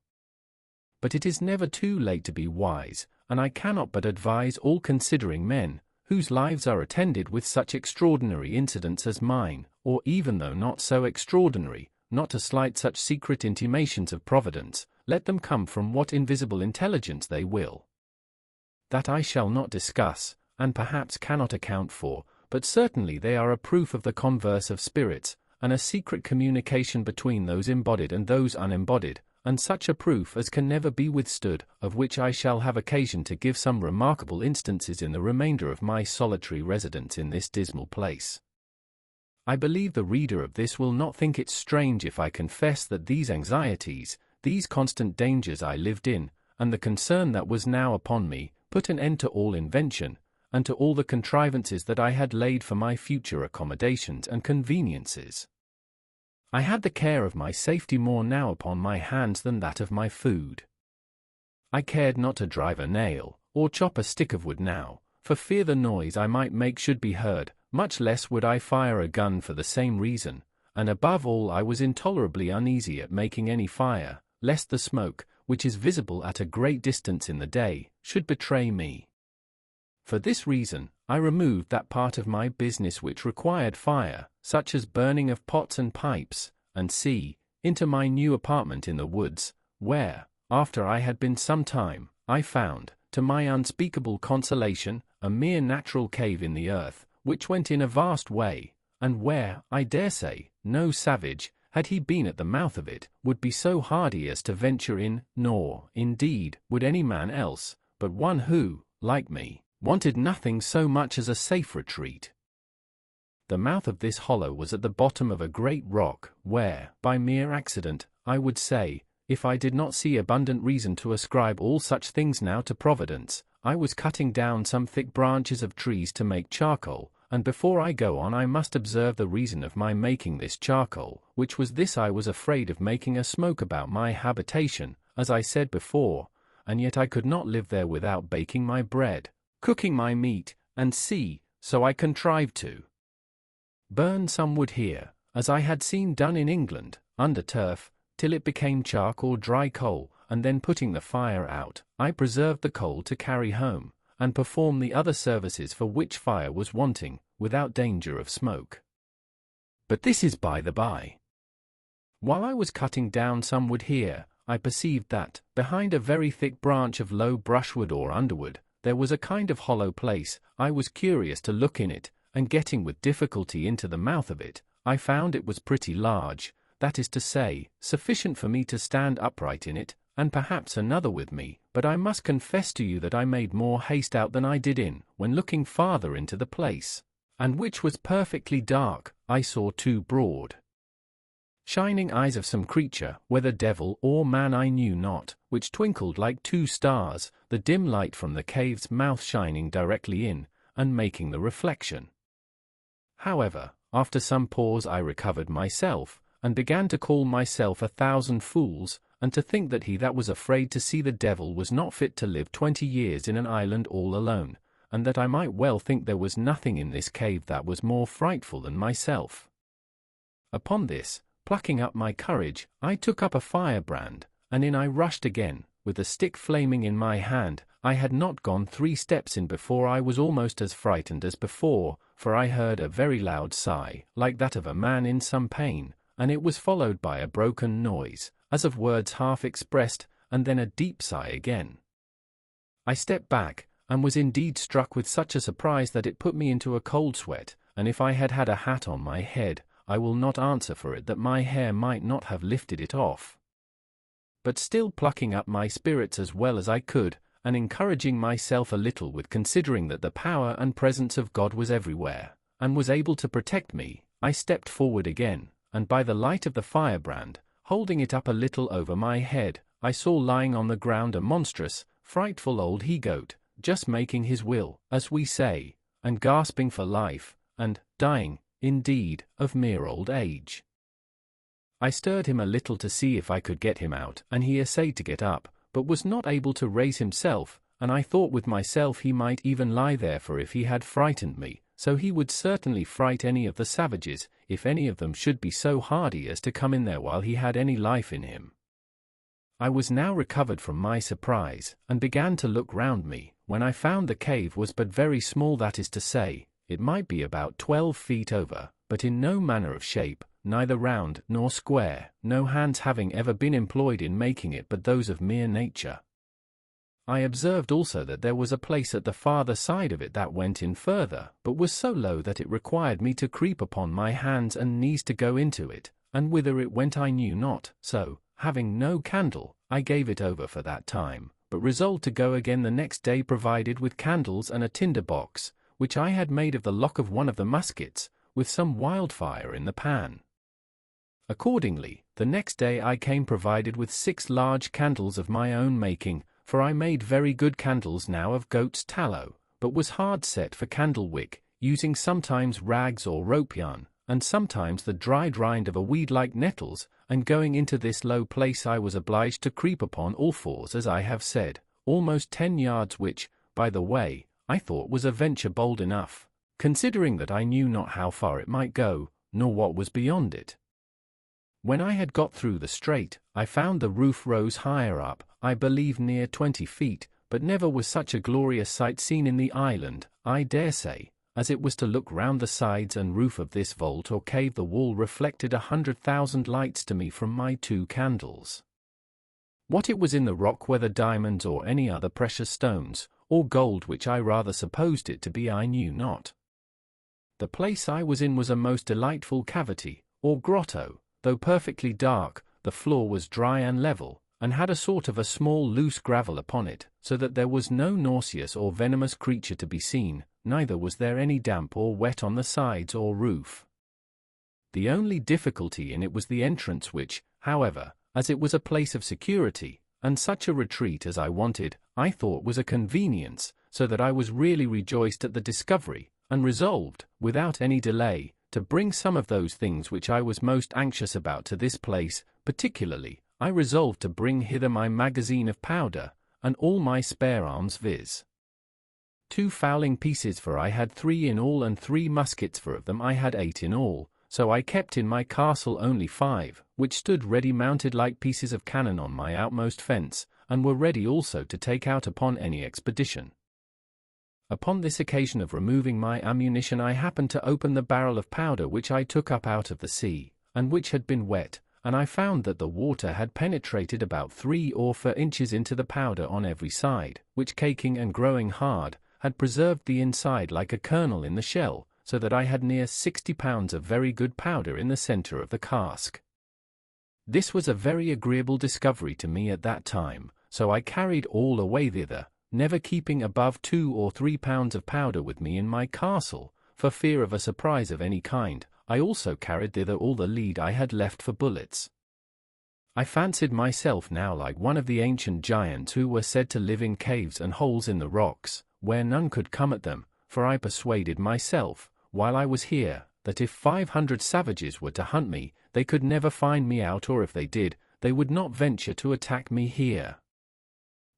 But it is never too late to be wise, and I cannot but advise all considering men, whose lives are attended with such extraordinary incidents as mine, or even though not so extraordinary, not to slight such secret intimations of Providence, let them come from what invisible intelligence they will. That I shall not discuss, and perhaps cannot account for, but certainly they are a proof of the converse of spirits, and a secret communication between those embodied and those unembodied, and such a proof as can never be withstood, of which I shall have occasion to give some remarkable instances in the remainder of my solitary residence in this dismal place. I believe the reader of this will not think it strange if I confess that these anxieties, these constant dangers I lived in, and the concern that was now upon me, put an end to all invention, and to all the contrivances that I had laid for my future accommodations and conveniences. I had the care of my safety more now upon my hands than that of my food. I cared not to drive a nail, or chop a stick of wood now, for fear the noise I might make should be heard, much less would I fire a gun for the same reason, and above all I was intolerably uneasy at making any fire, lest the smoke, which is visible at a great distance in the day, should betray me. For this reason, I removed that part of my business which required fire, such as burning of pots and pipes, and into my new apartment in the woods, where, after I had been some time, I found, to my unspeakable consolation, a mere natural cave in the earth, which went in a vast way, and where, I dare say, no savage, had he been at the mouth of it, would be so hardy as to venture in, nor, indeed, would any man else, but one who, like me, wanted nothing so much as a safe retreat. The mouth of this hollow was at the bottom of a great rock, where, by mere accident, I would say, if I did not see abundant reason to ascribe all such things now to Providence, I was cutting down some thick branches of trees to make charcoal, and before I go on I must observe the reason of my making this charcoal, which was this: I was afraid of making a smoke about my habitation, as I said before, and yet I could not live there without baking my bread, cooking my meat, and so I contrived to burn some wood here, as I had seen done in England, under turf, till it became chark or dry coal, and then putting the fire out, I preserved the coal to carry home, and perform the other services for which fire was wanting, without danger of smoke. But this is by the by. While I was cutting down some wood here, I perceived that, behind a very thick branch of low brushwood or underwood, there was a kind of hollow place. I was curious to look in it, and getting with difficulty into the mouth of it, I found it was pretty large, that is to say, sufficient for me to stand upright in it, and perhaps another with me, but I must confess to you that I made more haste out than I did in. When looking farther into the place, and which was perfectly dark, I saw two broad, shining eyes of some creature, whether devil or man I knew not, which twinkled like two stars, the dim light from the cave's mouth shining directly in, and making the reflection. However, after some pause I recovered myself, and began to call myself 1,000 fools, and to think that he that was afraid to see the devil was not fit to live 20 years in an island all alone, and that I might well think there was nothing in this cave that was more frightful than myself. Upon this, plucking up my courage, I took up a firebrand, and in I rushed again, with the stick flaming in my hand. I had not gone 3 steps in before I was almost as frightened as before, for I heard a very loud sigh, like that of a man in some pain, and it was followed by a broken noise, as of words half expressed, and then a deep sigh again. I stepped back, and was indeed struck with such a surprise that it put me into a cold sweat, and if I had had a hat on my head, I will not answer for it that my hair might not have lifted it off. But still plucking up my spirits as well as I could, and encouraging myself a little with considering that the power and presence of God was everywhere, and was able to protect me, I stepped forward again, and by the light of the firebrand, holding it up a little over my head, I saw lying on the ground a monstrous, frightful old he-goat, just making his will, as we say, and gasping for life, and dying, indeed, of mere old age. I stirred him a little to see if I could get him out, and he essayed to get up, but was not able to raise himself, and I thought with myself he might even lie there, for if he had frightened me, so he would certainly fright any of the savages, if any of them should be so hardy as to come in there while he had any life in him. I was now recovered from my surprise, and began to look round me, when I found the cave was but very small, that is to say, it might be about 12 feet over, but in no manner of shape, neither round nor square, no hands having ever been employed in making it but those of mere nature. I observed also that there was a place at the farther side of it that went in further, but was so low that it required me to creep upon my hands and knees to go into it, and whither it went I knew not, so, having no candle, I gave it over for that time, but resolved to go again the next day provided with candles and a tinder box, which I had made of the lock of one of the muskets, with some wildfire in the pan. Accordingly, the next day I came provided with 6 large candles of my own making, for I made very good candles now of goat's tallow, but was hard set for candle wick, using sometimes rags or rope yarn, and sometimes the dried rind of a weed like nettles, and going into this low place I was obliged to creep upon all fours, as I have said, almost 10 yards, which, by the way, I thought was a venture bold enough, considering that I knew not how far it might go, nor what was beyond it. When I had got through the strait, I found the roof rose higher up, I believe near 20 feet, but never was such a glorious sight seen in the island, I dare say, as it was to look round the sides and roof of this vault or cave. The wall reflected 100,000 lights to me from my 2 candles. What it was in the rock, whether diamonds or any other precious stones, or gold, which I rather supposed it to be, I knew not. The place I was in was a most delightful cavity, or grotto, though perfectly dark. The floor was dry and level, and had a sort of a small loose gravel upon it, so that there was no nauseous or venomous creature to be seen, neither was there any damp or wet on the sides or roof. The only difficulty in it was the entrance, which, however, as it was a place of security, and such a retreat as I wanted, I thought was a convenience, so that I was really rejoiced at the discovery, and resolved, without any delay, to bring some of those things which I was most anxious about to this place. Particularly, I resolved to bring hither my magazine of powder, and all my spare arms, viz. 2 fowling pieces, for I had 3 in all, and 3 muskets, for of them I had 8 in all, so I kept in my castle only 5, which stood ready mounted like pieces of cannon on my outmost fence, and were ready also to take out upon any expedition. Upon this occasion of removing my ammunition, I happened to open the barrel of powder which I took up out of the sea, and which had been wet, and I found that the water had penetrated about 3 or 4 inches into the powder on every side, which, caking and growing hard, had preserved the inside like a kernel in the shell, so that I had near 60 pounds of very good powder in the centre of the cask. This was a very agreeable discovery to me at that time, so I carried all away thither, never keeping above 2 or 3 pounds of powder with me in my castle, for fear of a surprise of any kind. I also carried thither all the lead I had left for bullets. I fancied myself now like one of the ancient giants who were said to live in caves and holes in the rocks, where none could come at them, for I persuaded myself, while I was here, that if 500 savages were to hunt me, they could never find me out, or if they did, they would not venture to attack me here.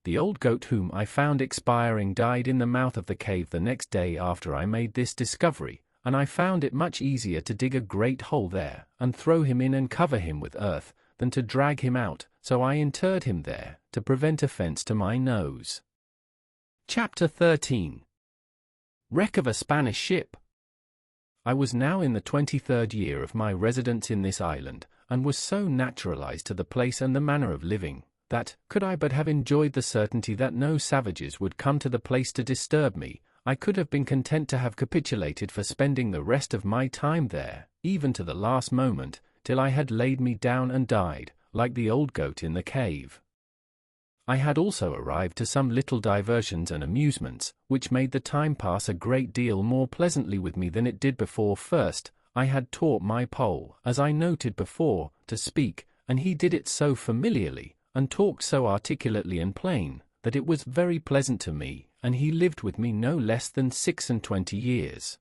The old goat whom I found expiring died in the mouth of the cave the next day after I made this discovery, and I found it much easier to dig a great hole there, and throw him in and cover him with earth, than to drag him out, so I interred him there, to prevent offence to my nose. Chapter 13. Wreck of a Spanish Ship. I was now in the 23rd year of my residence in this island, and was so naturalized to the place and the manner of living, that, could I but have enjoyed the certainty that no savages would come to the place to disturb me, I could have been content to have capitulated for spending the rest of my time there, even to the last moment, till I had laid me down and died, like the old goat in the cave. I had also arrived to some little diversions and amusements, which made the time pass a great deal more pleasantly with me than it did before. First, I had taught my Pole, as I noted before, to speak, and he did it so familiarly, and talked so articulately and plain, that it was very pleasant to me, and he lived with me no less than 26 years.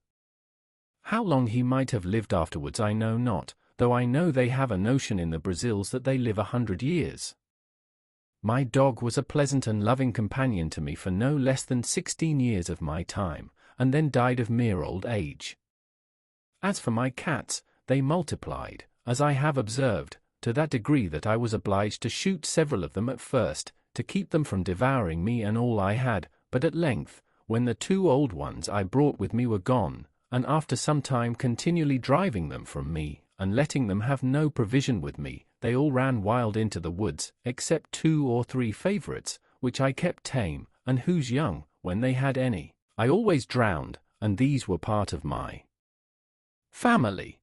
How long he might have lived afterwards I know not, though I know they have a notion in the Brazils that they live 100 years. My dog was a pleasant and loving companion to me for no less than 16 years of my time, and then died of mere old age. As for my cats, they multiplied, as I have observed, to that degree that I was obliged to shoot several of them at first, to keep them from devouring me and all I had, but at length, when the 2 old ones I brought with me were gone, and after some time continually driving them from me, and letting them have no provision with me, they all ran wild into the woods, except 2 or 3 favourites, which I kept tame, and whose young, when they had any, I always drowned, and these were part of my family.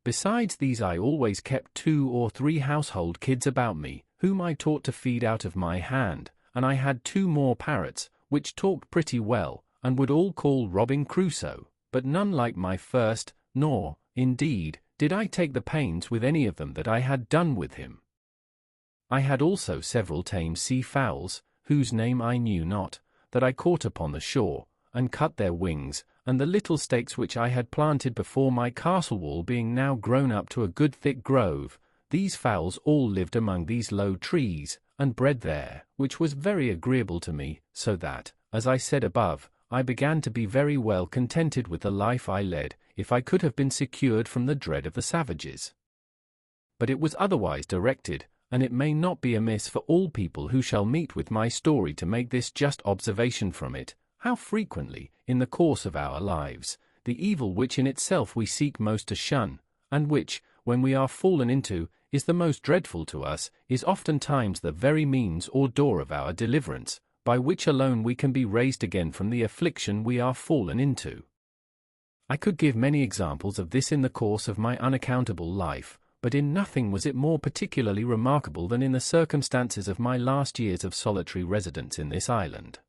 Besides these I always kept 2 or 3 household kids about me, whom I taught to feed out of my hand, and I had 2 more parrots, which talked pretty well, and would all call Robin Crusoe, but none like my first, nor, indeed, did I take the pains with any of them that I had done with him. I had also several tame sea fowls, whose name I knew not, that I caught upon the shore, and cut their wings, and the little stakes which I had planted before my castle wall being now grown up to a good thick grove, these fowls all lived among these low trees, and bred there, which was very agreeable to me, so that, as I said above, I began to be very well contented with the life I led, if I could have been secured from the dread of the savages. But it was otherwise directed, and it may not be amiss for all people who shall meet with my story to make this just observation from it, how frequently, in the course of our lives, the evil which in itself we seek most to shun, and which, when we are fallen into, is the most dreadful to us, is oftentimes the very means or door of our deliverance, by which alone we can be raised again from the affliction we are fallen into. I could give many examples of this in the course of my unaccountable life, but in nothing was it more particularly remarkable than in the circumstances of my last years of solitary residence in this island.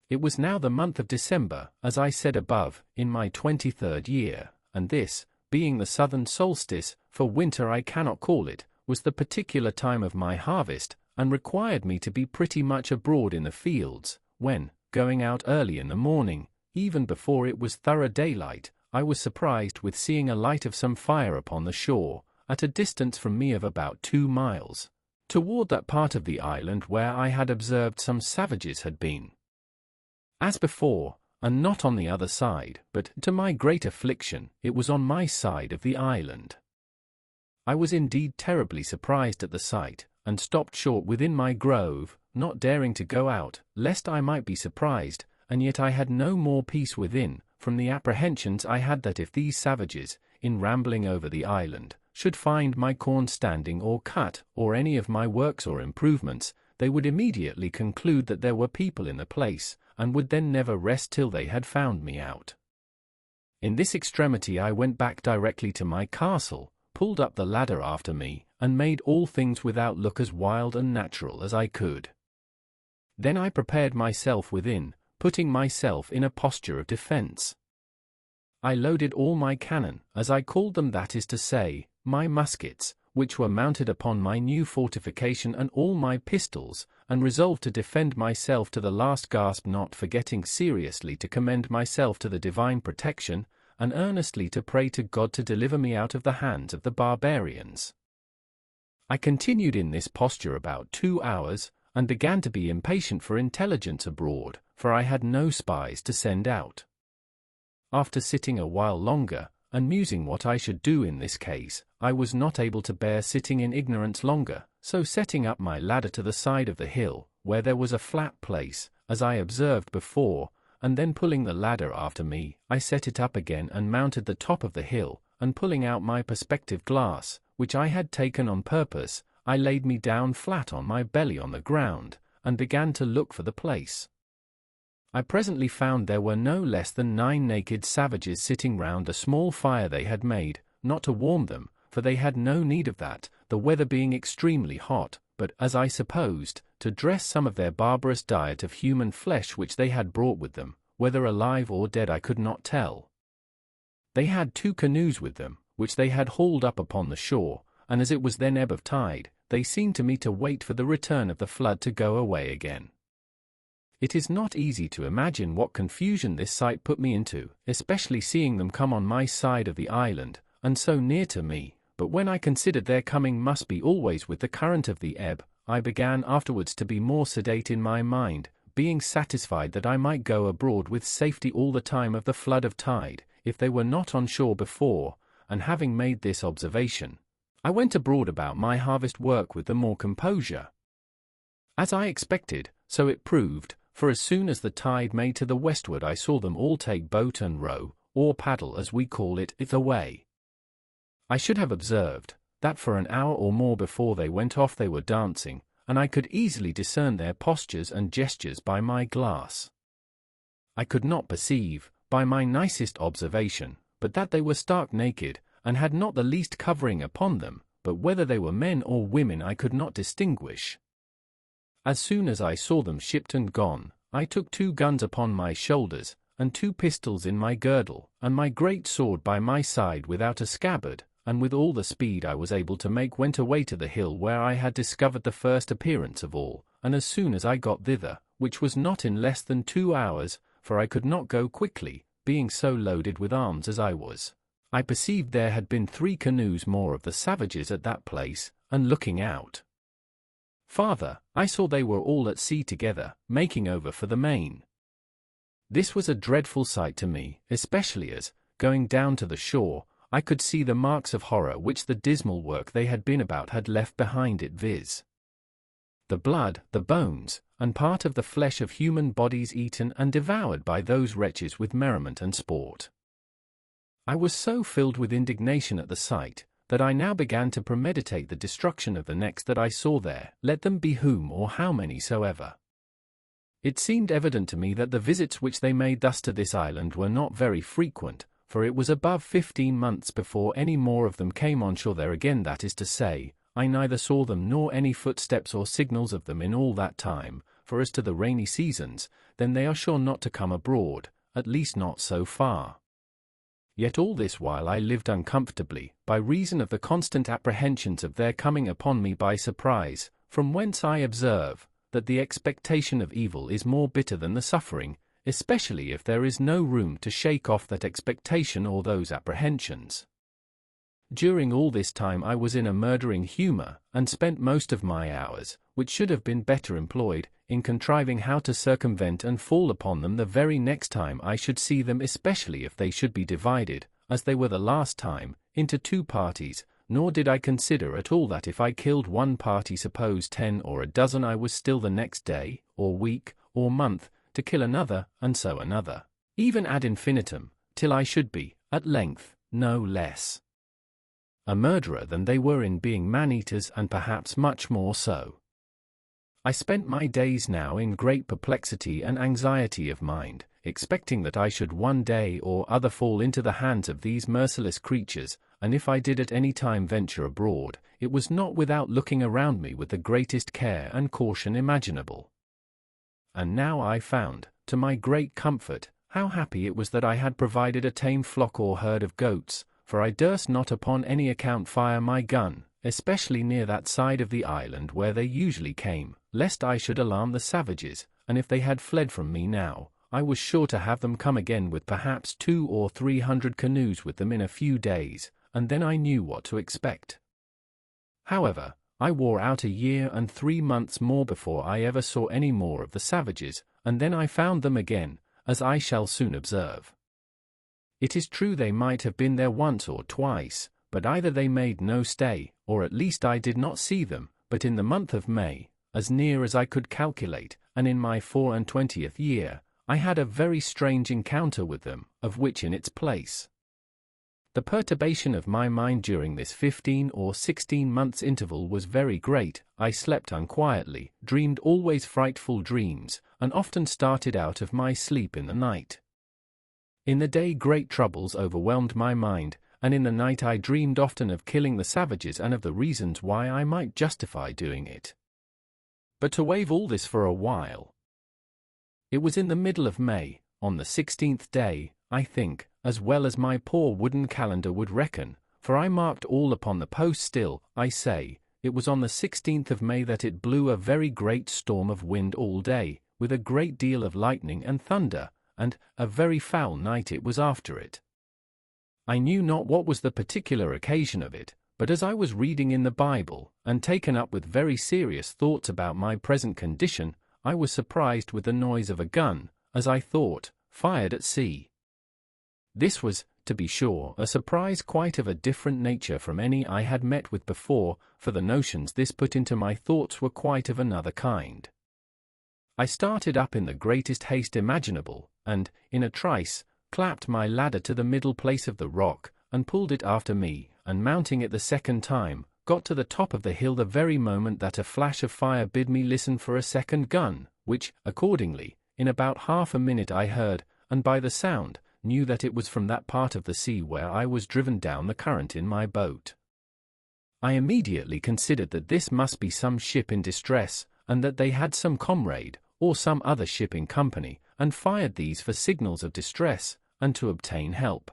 It was now the month of December, as I said above, in my 23rd year, and this, being the southern solstice, for winter I cannot call it, was the particular time of my harvest, and required me to be pretty much abroad in the fields, when, going out early in the morning, even before it was thorough daylight, I was surprised with seeing a light of some fire upon the shore, at a distance from me of about 2 miles, toward that part of the island where I had observed some savages had been. As before, and not on the other side, but, to my great affliction, it was on my side of the island. I was indeed terribly surprised at the sight, and stopped short within my grove, not daring to go out, lest I might be surprised, and yet I had no more peace within, from the apprehensions I had that if these savages, in rambling over the island, should find my corn standing or cut, or any of my works or improvements, they would immediately conclude that there were people in the place, and would then never rest till they had found me out. In this extremity I went back directly to my castle, pulled up the ladder after me, and made all things without look as wild and natural as I could. Then I prepared myself within, putting myself in a posture of defence. I loaded all my cannon, as I called them, that is to say, my muskets, which were mounted upon my new fortification, and all my pistols, and resolved to defend myself to the last gasp, not forgetting seriously to commend myself to the divine protection, and earnestly to pray to God to deliver me out of the hands of the barbarians. I continued in this posture about 2 hours, and began to be impatient for intelligence abroad, for I had no spies to send out. After sitting a while longer, and musing what I should do in this case, I was not able to bear sitting in ignorance longer, so setting up my ladder to the side of the hill, where there was a flat place, as I observed before, and then pulling the ladder after me, I set it up again and mounted the top of the hill, and pulling out my perspective glass, which I had taken on purpose, I laid me down flat on my belly on the ground, and began to look for the place. I presently found there were no less than 9 naked savages sitting round a small fire they had made, not to warm them, for they had no need of that, the weather being extremely hot, but, as I supposed, to dress some of their barbarous diet of human flesh which they had brought with them, whether alive or dead I could not tell. They had 2 canoes with them, which they had hauled up upon the shore, and as it was then ebb of tide, they seemed to me to wait for the return of the flood to go away again. It is not easy to imagine what confusion this sight put me into, especially seeing them come on my side of the island, and so near to me, but when I considered their coming must be always with the current of the ebb, I began afterwards to be more sedate in my mind, being satisfied that I might go abroad with safety all the time of the flood of tide, if they were not on shore before, and having made this observation, I went abroad about my harvest work with the more composure. As I expected, so it proved, for as soon as the tide made to the westward I saw them all take boat and row, or paddle as we call it, away. I should have observed, that for an hour or more before they went off they were dancing, and I could easily discern their postures and gestures by my glass. I could not perceive, by my nicest observation, but that they were stark naked, and had not the least covering upon them, but whether they were men or women I could not distinguish. As soon as I saw them shipped and gone, I took 2 guns upon my shoulders, and 2 pistols in my girdle, and my great sword by my side without a scabbard, and with all the speed I was able to make went away to the hill where I had discovered the first appearance of all, and as soon as I got thither, which was not in less than 2 hours, for I could not go quickly, being so loaded with arms as I was, I perceived there had been 3 canoes more of the savages at that place, and looking out farther, I saw they were all at sea together, making over for the main. This was a dreadful sight to me, especially as, going down to the shore, I could see the marks of horror which the dismal work they had been about had left behind it, viz. the blood, the bones, and part of the flesh of human bodies eaten and devoured by those wretches with merriment and sport. I was so filled with indignation at the sight, that I now began to premeditate the destruction of the next that I saw there, let them be whom or how many soever. It seemed evident to me that the visits which they made thus to this island were not very frequent, for it was above 15 months before any more of them came on shore there again, that is to say, I neither saw them nor any footsteps or signals of them in all that time, for as to the rainy seasons, then they are sure not to come abroad, at least not so far. Yet all this while I lived uncomfortably, by reason of the constant apprehensions of their coming upon me by surprise, from whence I observe, that the expectation of evil is more bitter than the suffering, especially if there is no room to shake off that expectation or those apprehensions. During all this time I was in a murdering humour, and spent most of my hours, which should have been better employed, in contriving how to circumvent and fall upon them the very next time I should see them, especially if they should be divided, as they were the last time, into two parties, nor did I consider at all that if I killed one party, suppose 10 or a dozen, I was still the next day, or week, or month, to kill another, and so another, even ad infinitum, till I should be, at length, no less a murderer than they were in being man-eaters, and perhaps much more so. I spent my days now in great perplexity and anxiety of mind, expecting that I should one day or other fall into the hands of these merciless creatures, and if I did at any time venture abroad, it was not without looking around me with the greatest care and caution imaginable. And now I found, to my great comfort, how happy it was that I had provided a tame flock or herd of goats, for I durst not upon any account fire my gun, especially near that side of the island where they usually came, lest I should alarm the savages, and if they had fled from me now, I was sure to have them come again with perhaps 200 or 300 canoes with them in a few days, and then I knew what to expect. However, I wore out a year and 3 months more before I ever saw any more of the savages, and then I found them again, as I shall soon observe. It is true they might have been there once or twice, but either they made no stay, or at least I did not see them, but in the month of May, as near as I could calculate, and in my 24th year, I had a very strange encounter with them, of which in its place. The perturbation of my mind during this 15 or 16 months interval was very great. I slept unquietly, dreamed always frightful dreams, and often started out of my sleep in the night. In the day great troubles overwhelmed my mind, and in the night I dreamed often of killing the savages and of the reasons why I might justify doing it. But to waive all this for a while. It was in the middle of May, on the 16th day, I think, as well as my poor wooden calendar would reckon, for I marked all upon the post still, I say, it was on the 16th of May that it blew a very great storm of wind all day, with a great deal of lightning and thunder, and a very foul night it was after it. I knew not what was the particular occasion of it, but as I was reading in the Bible, and taken up with very serious thoughts about my present condition, I was surprised with the noise of a gun, as I thought, fired at sea. This was, to be sure, a surprise quite of a different nature from any I had met with before, for the notions this put into my thoughts were quite of another kind. I started up in the greatest haste imaginable, and, in a trice, clapped my ladder to the middle place of the rock, and pulled it after me, and mounting it the second time, got to the top of the hill the very moment that a flash of fire bid me listen for a second gun, which, accordingly, in about half a minute I heard, and by the sound, knew that it was from that part of the sea where I was driven down the current in my boat. I immediately considered that this must be some ship in distress, and that they had some comrade, or some other ship in company, and fired these for signals of distress, and to obtain help.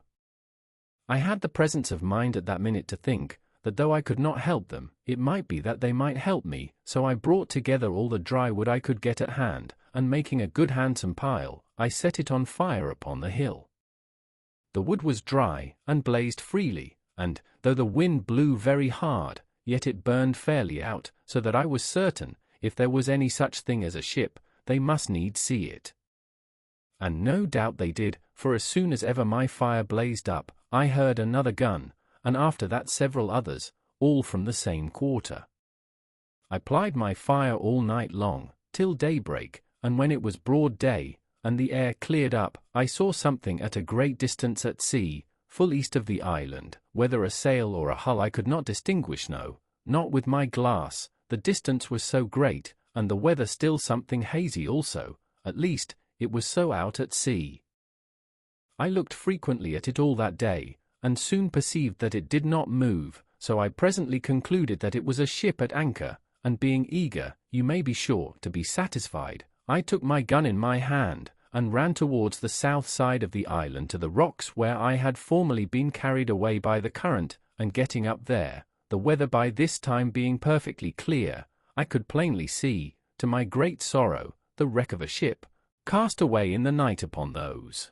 I had the presence of mind at that minute to think, that though I could not help them, it might be that they might help me, so I brought together all the dry wood I could get at hand, and making a good handsome pile, I set it on fire upon the hill. The wood was dry, and blazed freely, and, though the wind blew very hard, yet it burned fairly out, so that I was certain, if there was any such thing as a ship, they must needs see it. And no doubt they did, for as soon as ever my fire blazed up, I heard another gun, and after that several others, all from the same quarter. I plied my fire all night long, till daybreak, and when it was broad day, and the air cleared up, I saw something at a great distance at sea, full east of the island, whether a sail or a hull I could not distinguish, no, not with my glass, the distance was so great, and the weather still something hazy also, at least, it was so out at sea. I looked frequently at it all that day, and soon perceived that it did not move, so I presently concluded that it was a ship at anchor, and being eager, you may be sure, to be satisfied, I took my gun in my hand, and ran towards the south side of the island to the rocks where I had formerly been carried away by the current, and getting up there, the weather by this time being perfectly clear, I could plainly see, to my great sorrow, the wreck of a ship, cast away in the night upon those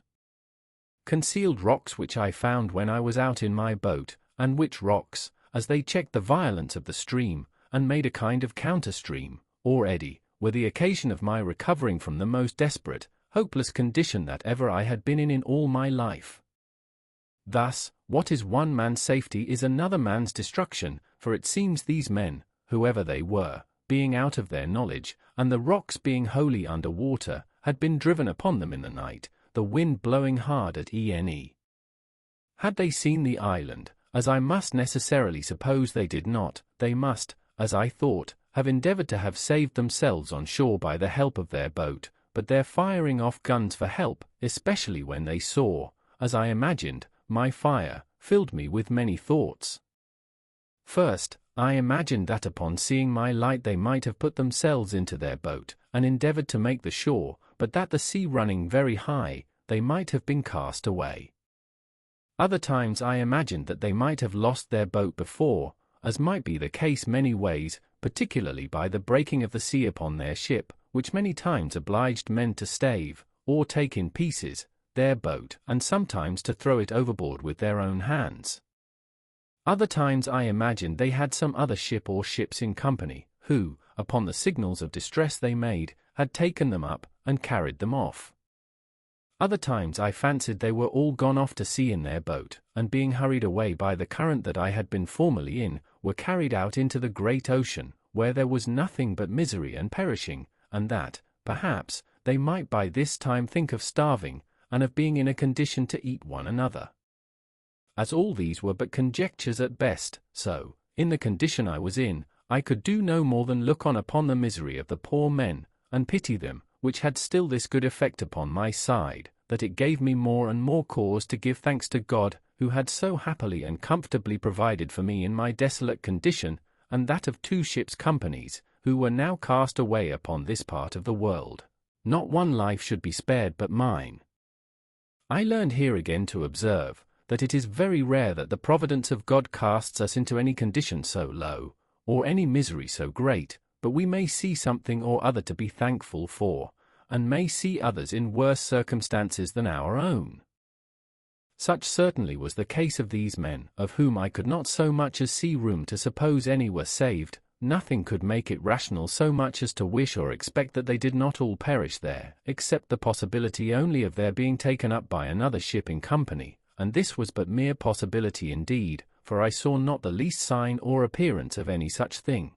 concealed rocks which I found when I was out in my boat, and which rocks, as they checked the violence of the stream, and made a kind of counter-stream, or eddy, were the occasion of my recovering from the most desperate, hopeless condition that ever I had been in all my life. Thus, what is one man's safety is another man's destruction, for it seems these men, whoever they were, being out of their knowledge, and the rocks being wholly under water, had been driven upon them in the night, the wind blowing hard at ENE. Had they seen the island, as I must necessarily suppose they did not, they must, as I thought, have endeavored to have saved themselves on shore by the help of their boat, but their firing off guns for help, especially when they saw, as I imagined, my fire, filled me with many thoughts. First, I imagined that upon seeing my light they might have put themselves into their boat, and endeavored to make the shore, but that the sea running very high, they might have been cast away. Other times I imagined that they might have lost their boat before, as might be the case many ways, particularly by the breaking of the sea upon their ship, which many times obliged men to stave, or take in pieces, their boat, and sometimes to throw it overboard with their own hands. Other times I imagined they had some other ship or ships in company, who, upon the signals of distress they made, had taken them up, and carried them off. Other times I fancied they were all gone off to sea in their boat, and being hurried away by the current that I had been formerly in, were carried out into the great ocean, where there was nothing but misery and perishing, and that, perhaps, they might by this time think of starving, and of being in a condition to eat one another. As all these were but conjectures at best, so, in the condition I was in, I could do no more than look on upon the misery of the poor men, and pity them, which had still this good effect upon my side, that it gave me more and more cause to give thanks to God, who had so happily and comfortably provided for me in my desolate condition, and that of 2 ships' companies, who were now cast away upon this part of the world. Not one life should be spared but mine. I learned here again to observe, that it is very rare that the providence of God casts us into any condition so low, or any misery so great, but we may see something or other to be thankful for, and may see others in worse circumstances than our own. Such certainly was the case of these men, of whom I could not so much as see room to suppose any were saved. Nothing could make it rational so much as to wish or expect that they did not all perish there, except the possibility only of their being taken up by another ship in company, and this was but mere possibility indeed, for I saw not the least sign or appearance of any such thing.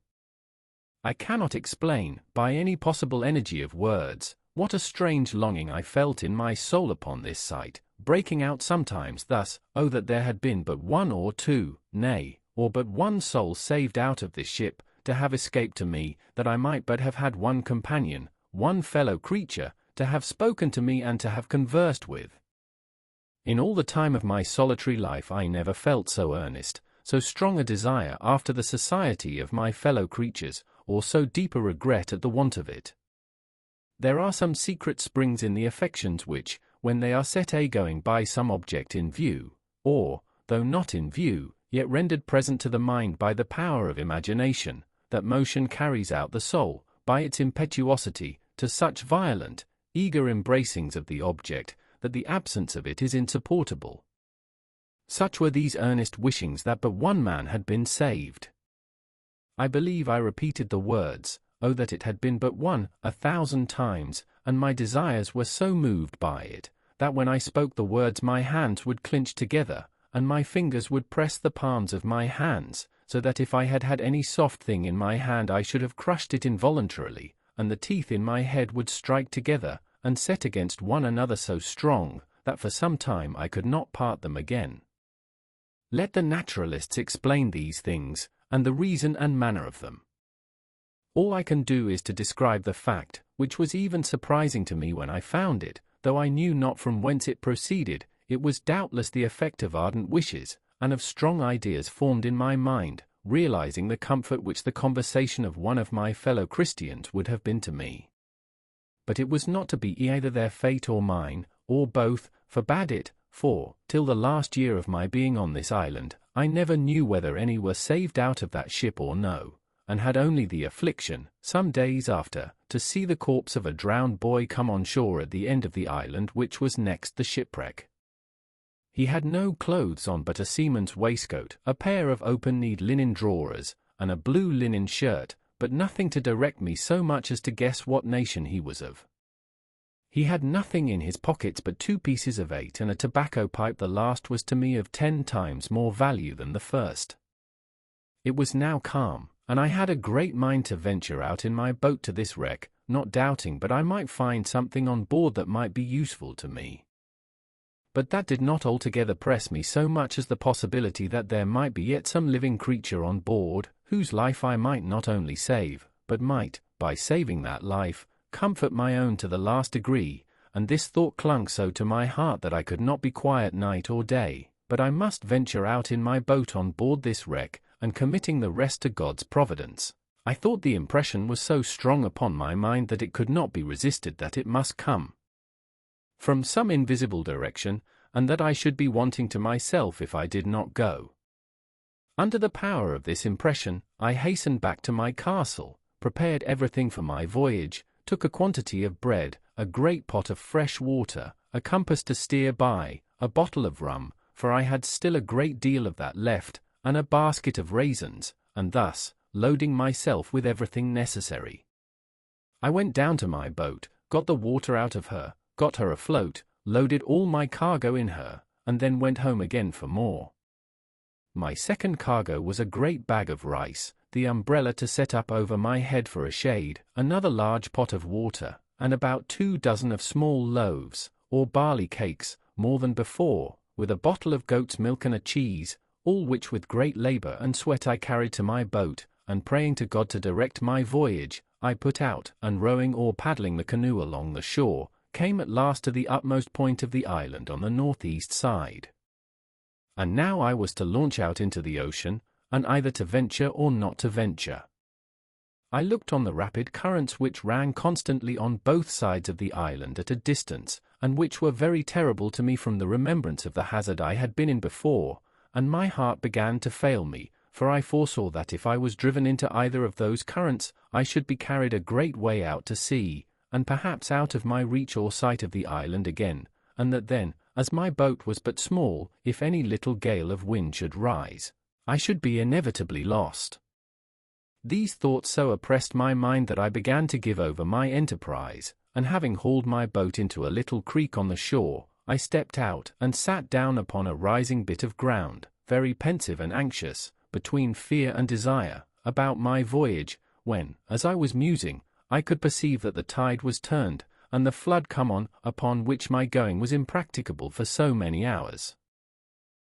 I cannot explain, by any possible energy of words, what a strange longing I felt in my soul upon this sight, breaking out sometimes thus, oh that there had been but 1 or 2, nay, or but 1 soul saved out of this ship, to have escaped to me, that I might but have had 1 companion, 1 fellow creature, to have spoken to me and to have conversed with. In all the time of my solitary life I never felt so earnest, so strong a desire after the society of my fellow creatures, or so deep a regret at the want of it. There are some secret springs in the affections which, when they are set a-going by some object in view, or, though not in view, yet rendered present to the mind by the power of imagination, that motion carries out the soul, by its impetuosity, to such violent, eager embracings of the object, that the absence of it is insupportable. Such were these earnest wishings that but 1 man had been saved. I believe I repeated the words, oh that it had been but 1, 1,000 times, and my desires were so moved by it, that when I spoke the words my hands would clinch together, and my fingers would press the palms of my hands, so that if I had had any soft thing in my hand I should have crushed it involuntarily, and the teeth in my head would strike together, and set against one another so strong, that for some time I could not part them again. Let the naturalists explain these things, and the reason and manner of them. All I can do is to describe the fact, which was even surprising to me when I found it, though I knew not from whence it proceeded. It was doubtless the effect of ardent wishes, and of strong ideas formed in my mind, realizing the comfort which the conversation of one of my fellow Christians would have been to me. But it was not to be either their fate or mine, or both, forbade it, for, till the last year of my being on this island, I never knew whether any were saved out of that ship or no, and had only the affliction, some days after, to see the corpse of a drowned boy come on shore at the end of the island which was next the shipwreck. He had no clothes on but a seaman's waistcoat, a pair of open-kneed linen drawers, and a blue linen shirt, but nothing to direct me so much as to guess what nation he was of. He had nothing in his pockets but 2 pieces of 8 and a tobacco pipe. The last was to me of 10 times more value than the first. It was now calm, and I had a great mind to venture out in my boat to this wreck, not doubting but I might find something on board that might be useful to me. But that did not altogether press me so much as the possibility that there might be yet some living creature on board, whose life I might not only save, but might, by saving that life, comfort my own to the last degree, and this thought clung so to my heart that I could not be quiet night or day, but I must venture out in my boat on board this wreck, and committing the rest to God's providence. I thought the impression was so strong upon my mind that it could not be resisted, that it must come from some invisible direction, and that I should be wanting to myself if I did not go. Under the power of this impression, I hastened back to my castle, prepared everything for my voyage, took a quantity of bread, a great pot of fresh water, a compass to steer by, a bottle of rum, for I had still a great deal of that left, and a basket of raisins, and thus, loading myself with everything necessary, I went down to my boat, got the water out of her, got her afloat, loaded all my cargo in her, and then went home again for more. My second cargo was a great bag of rice, the umbrella to set up over my head for a shade, another large pot of water, and about 2 dozen of small loaves, or barley cakes, more than before, with a bottle of goat's milk and a cheese, all which with great labor and sweat I carried to my boat, and praying to God to direct my voyage, I put out, and rowing or paddling the canoe along the shore, came at last to the utmost point of the island on the northeast side. And now I was to launch out into the ocean, and either to venture or not to venture. I looked on the rapid currents which ran constantly on both sides of the island at a distance, and which were very terrible to me from the remembrance of the hazard I had been in before, and my heart began to fail me, for I foresaw that if I was driven into either of those currents, I should be carried a great way out to sea, and perhaps out of my reach or sight of the island again, and that then, as my boat was but small, if any little gale of wind should rise, I should be inevitably lost. These thoughts so oppressed my mind that I began to give over my enterprise, and having hauled my boat into a little creek on the shore, I stepped out and sat down upon a rising bit of ground, very pensive and anxious, between fear and desire, about my voyage, when, as I was musing, I could perceive that the tide was turned, and the flood come on, upon which my going was impracticable for so many hours.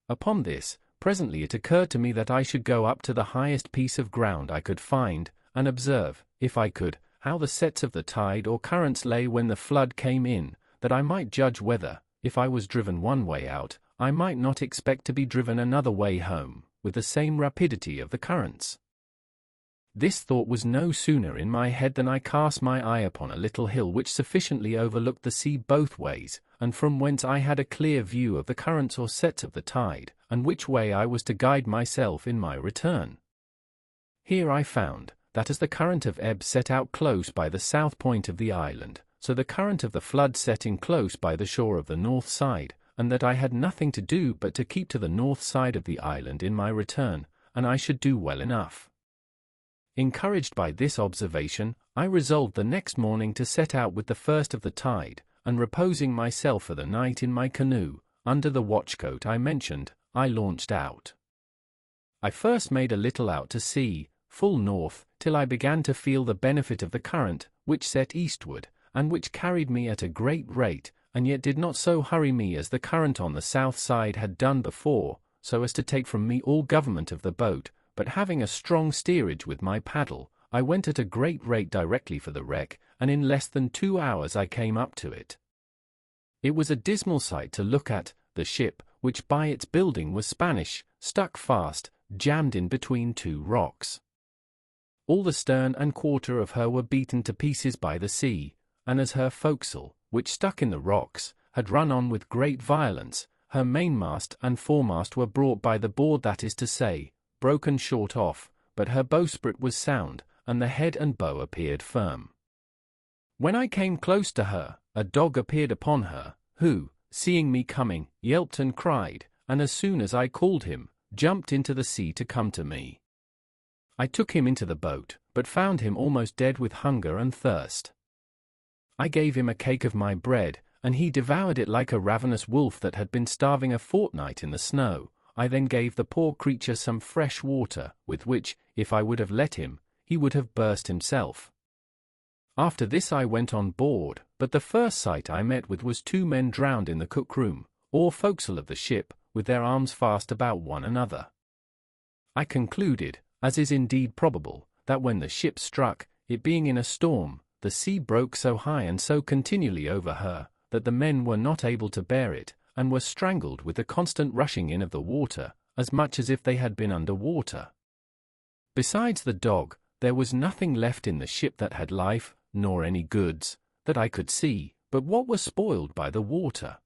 Upon this, presently it occurred to me that I should go up to the highest piece of ground I could find, and observe, if I could, how the sets of the tide or currents lay when the flood came in, that I might judge whether, if I was driven one way out, I might not expect to be driven another way home, with the same rapidity of the currents. This thought was no sooner in my head than I cast my eye upon a little hill which sufficiently overlooked the sea both ways, and from whence I had a clear view of the currents or sets of the tide, and which way I was to guide myself in my return. Here I found, that as the current of ebb set out close by the south point of the island, so the current of the flood set in close by the shore of the north side, and that I had nothing to do but to keep to the north side of the island in my return, and I should do well enough. Encouraged by this observation, I resolved the next morning to set out with the first of the tide, and reposing myself for the night in my canoe, under the watchcoat I mentioned, I launched out. I first made a little out to sea, full north, till I began to feel the benefit of the current, which set eastward, and which carried me at a great rate, and yet did not so hurry me as the current on the south side had done before, so as to take from me all government of the boat, but having a strong steerage with my paddle, I went at a great rate directly for the wreck, and in less than 2 hours I came up to it. It was a dismal sight to look at, the ship, which by its building was Spanish, stuck fast, jammed in between two rocks. All the stern and quarter of her were beaten to pieces by the sea, and as her forecastle, which stuck in the rocks, had run on with great violence, her mainmast and foremast were brought by the board, that is to say, broken short off, but her bowsprit was sound, and the head and bow appeared firm. When I came close to her, a dog appeared upon her, who, seeing me coming, yelped and cried, and as soon as I called him, jumped into the sea to come to me. I took him into the boat, but found him almost dead with hunger and thirst. I gave him a cake of my bread, and he devoured it like a ravenous wolf that had been starving a fortnight in the snow. I then gave the poor creature some fresh water, with which, if I would have let him, he would have burst himself. After this I went on board, but the first sight I met with was 2 men drowned in the cook-room, or forecastle of the ship, with their arms fast about one another. I concluded, as is indeed probable, that when the ship struck, it being in a storm, the sea broke so high and so continually over her, that the men were not able to bear it, and were strangled with the constant rushing in of the water, as much as if they had been under water. Besides the dog, there was nothing left in the ship that had life, nor any goods, that I could see, but what was spoiled by the water.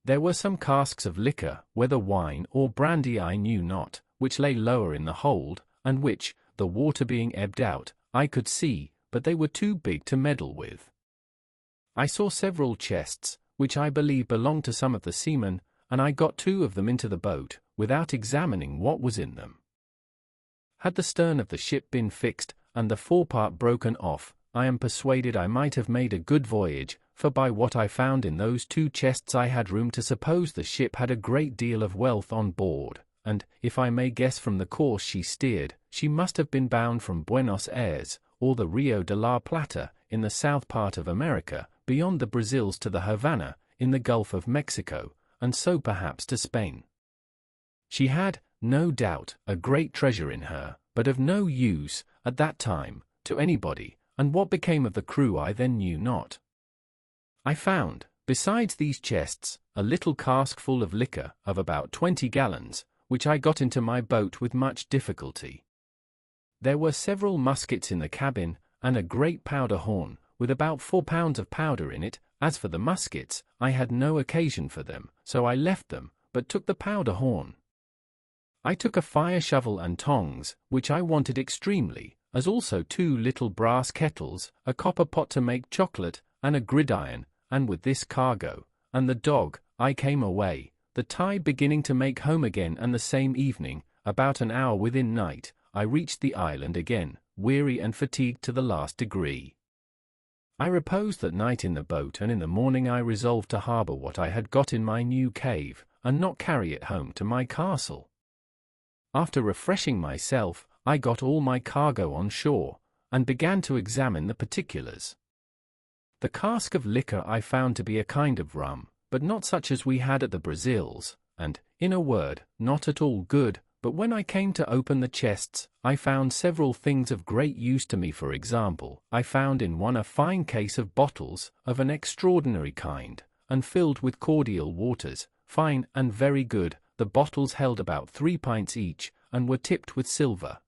There were some casks of liquor, whether wine or brandy I knew not, which lay lower in the hold, and which, the water being ebbed out, I could see, but they were too big to meddle with. I saw several chests, which I believe belonged to some of the seamen, and I got 2 of them into the boat, without examining what was in them. Had the stern of the ship been fixed, and the forepart broken off, I am persuaded I might have made a good voyage, for by what I found in those 2 chests I had room to suppose the ship had a great deal of wealth on board, and, if I may guess from the course she steered, she must have been bound from Buenos Aires, or the Rio de la Plata, in the south part of America, beyond the Brazils to the Havana, in the Gulf of Mexico, and so perhaps to Spain. She had, no doubt, a great treasure in her, but of no use, at that time, to anybody, and what became of the crew I then knew not. I found, besides these chests, a little cask full of liquor, of about 20 gallons, which I got into my boat with much difficulty. There were several muskets in the cabin, and a great powder horn, with about 4 pounds of powder in it. As for the muskets, I had no occasion for them, so I left them, but took the powder horn. I took a fire shovel and tongs, which I wanted extremely, as also 2 little brass kettles, a copper pot to make chocolate, and a gridiron, and with this cargo, and the dog, I came away, the tide beginning to make home again, and the same evening, about an hour within night, I reached the island again, weary and fatigued to the last degree. I reposed that night in the boat, and in the morning I resolved to harbour what I had got in my new cave, and not carry it home to my castle. After refreshing myself, I got all my cargo on shore, and began to examine the particulars. The cask of liquor I found to be a kind of rum, but not such as we had at the Brazils, and, in a word, not at all good. But when I came to open the chests, I found several things of great use to me. For example, I found in one a fine case of bottles, of an extraordinary kind, and filled with cordial waters, fine and very good. The bottles held about 3 pints each, and were tipped with silver.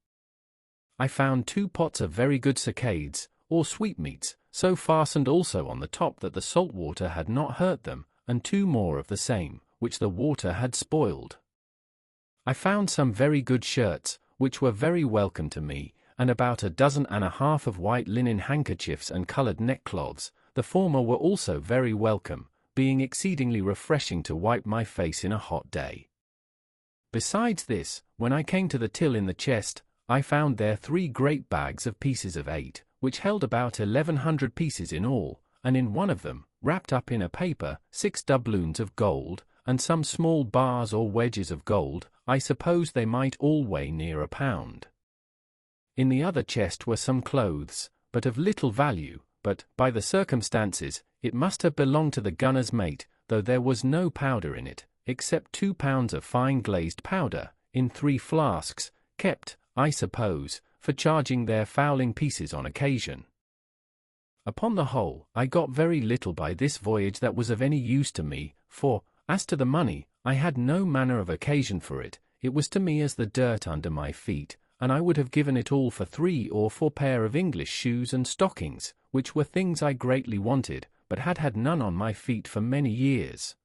I found 2 pots of very good saccades, or sweetmeats, so fastened also on the top that the salt water had not hurt them, and 2 more of the same, which the water had spoiled. I found some very good shirts, which were very welcome to me, and about 1.5 dozens of white linen handkerchiefs and coloured neckcloths. The former were also very welcome, being exceedingly refreshing to wipe my face in a hot day. Besides this, when I came to the till in the chest, I found there 3 great bags of pieces of 8, which held about 1,100 pieces in all, and in one of them, wrapped up in a paper, 6 doubloons of gold, and some small bars or wedges of gold. I suppose they might all weigh near a pound. In the other chest were some clothes, but of little value, but, by the circumstances, it must have belonged to the gunner's mate, though there was no powder in it, except 2 pounds of fine glazed powder, in 3 flasks, kept, I suppose, for charging their fowling pieces on occasion. Upon the whole, I got very little by this voyage that was of any use to me, for, as to the money, I had no manner of occasion for it. It was to me as the dirt under my feet, and I would have given it all for 3 or 4 pair of English shoes and stockings, which were things I greatly wanted, but had had none on my feet for many years.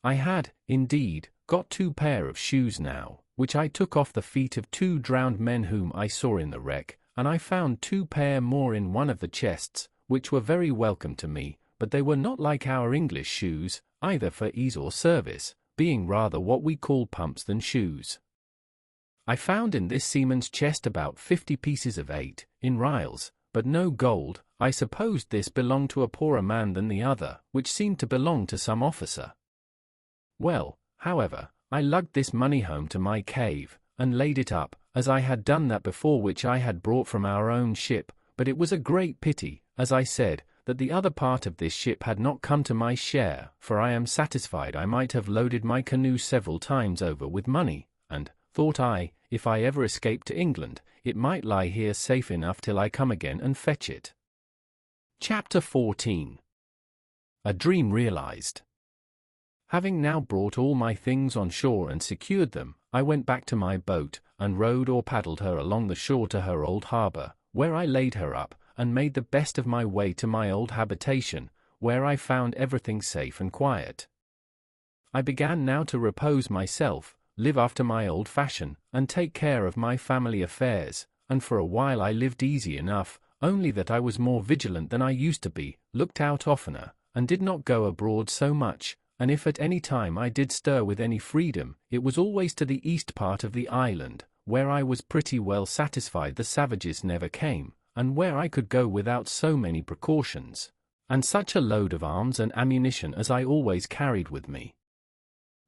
I had, indeed, got 2 pair of shoes now, which I took off the feet of 2 drowned men whom I saw in the wreck, and I found 2 pair more in one of the chests, which were very welcome to me, but they were not like our English shoes, either for ease or service, being rather what we call pumps than shoes. I found in this seaman's chest about 50 pieces of 8, in reals, but no gold. I supposed this belonged to a poorer man than the other, which seemed to belong to some officer. Well, however, I lugged this money home to my cave, and laid it up, as I had done that before which I had brought from our own ship, but it was a great pity, as I said, that the other part of this ship had not come to my share, for I am satisfied I might have loaded my canoe several times over with money, and, thought I, if I ever escaped to England, it might lie here safe enough till I come again and fetch it. Chapter 14. A Dream Realized. Having now brought all my things on shore and secured them, I went back to my boat, and rowed or paddled her along the shore to her old harbour, where I laid her up, and made the best of my way to my old habitation, where I found everything safe and quiet. I began now to repose myself, live after my old fashion, and take care of my family affairs, and for a while I lived easy enough, only that I was more vigilant than I used to be, looked out oftener, and did not go abroad so much, and if at any time I did stir with any freedom, it was always to the east part of the island, where I was pretty well satisfied the savages never came, and where I could go without so many precautions, and such a load of arms and ammunition as I always carried with me.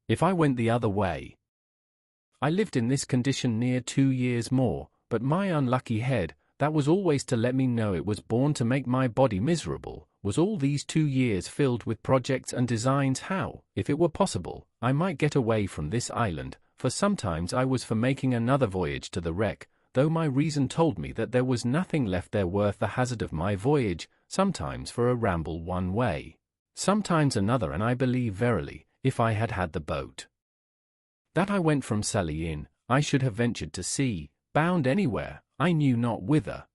If I went the other way, I lived in this condition near 2 years more, but my unlucky head, that was always to let me know it was born to make my body miserable, was all these 2 years filled with projects and designs how, if it were possible, I might get away from this island, for sometimes I was for making another voyage to the wreck, though my reason told me that there was nothing left there worth the hazard of my voyage, sometimes for a ramble one way, sometimes another, and I believe verily, if I had had the boat that I went from Sully in, I should have ventured to sea, bound anywhere, I knew not whither.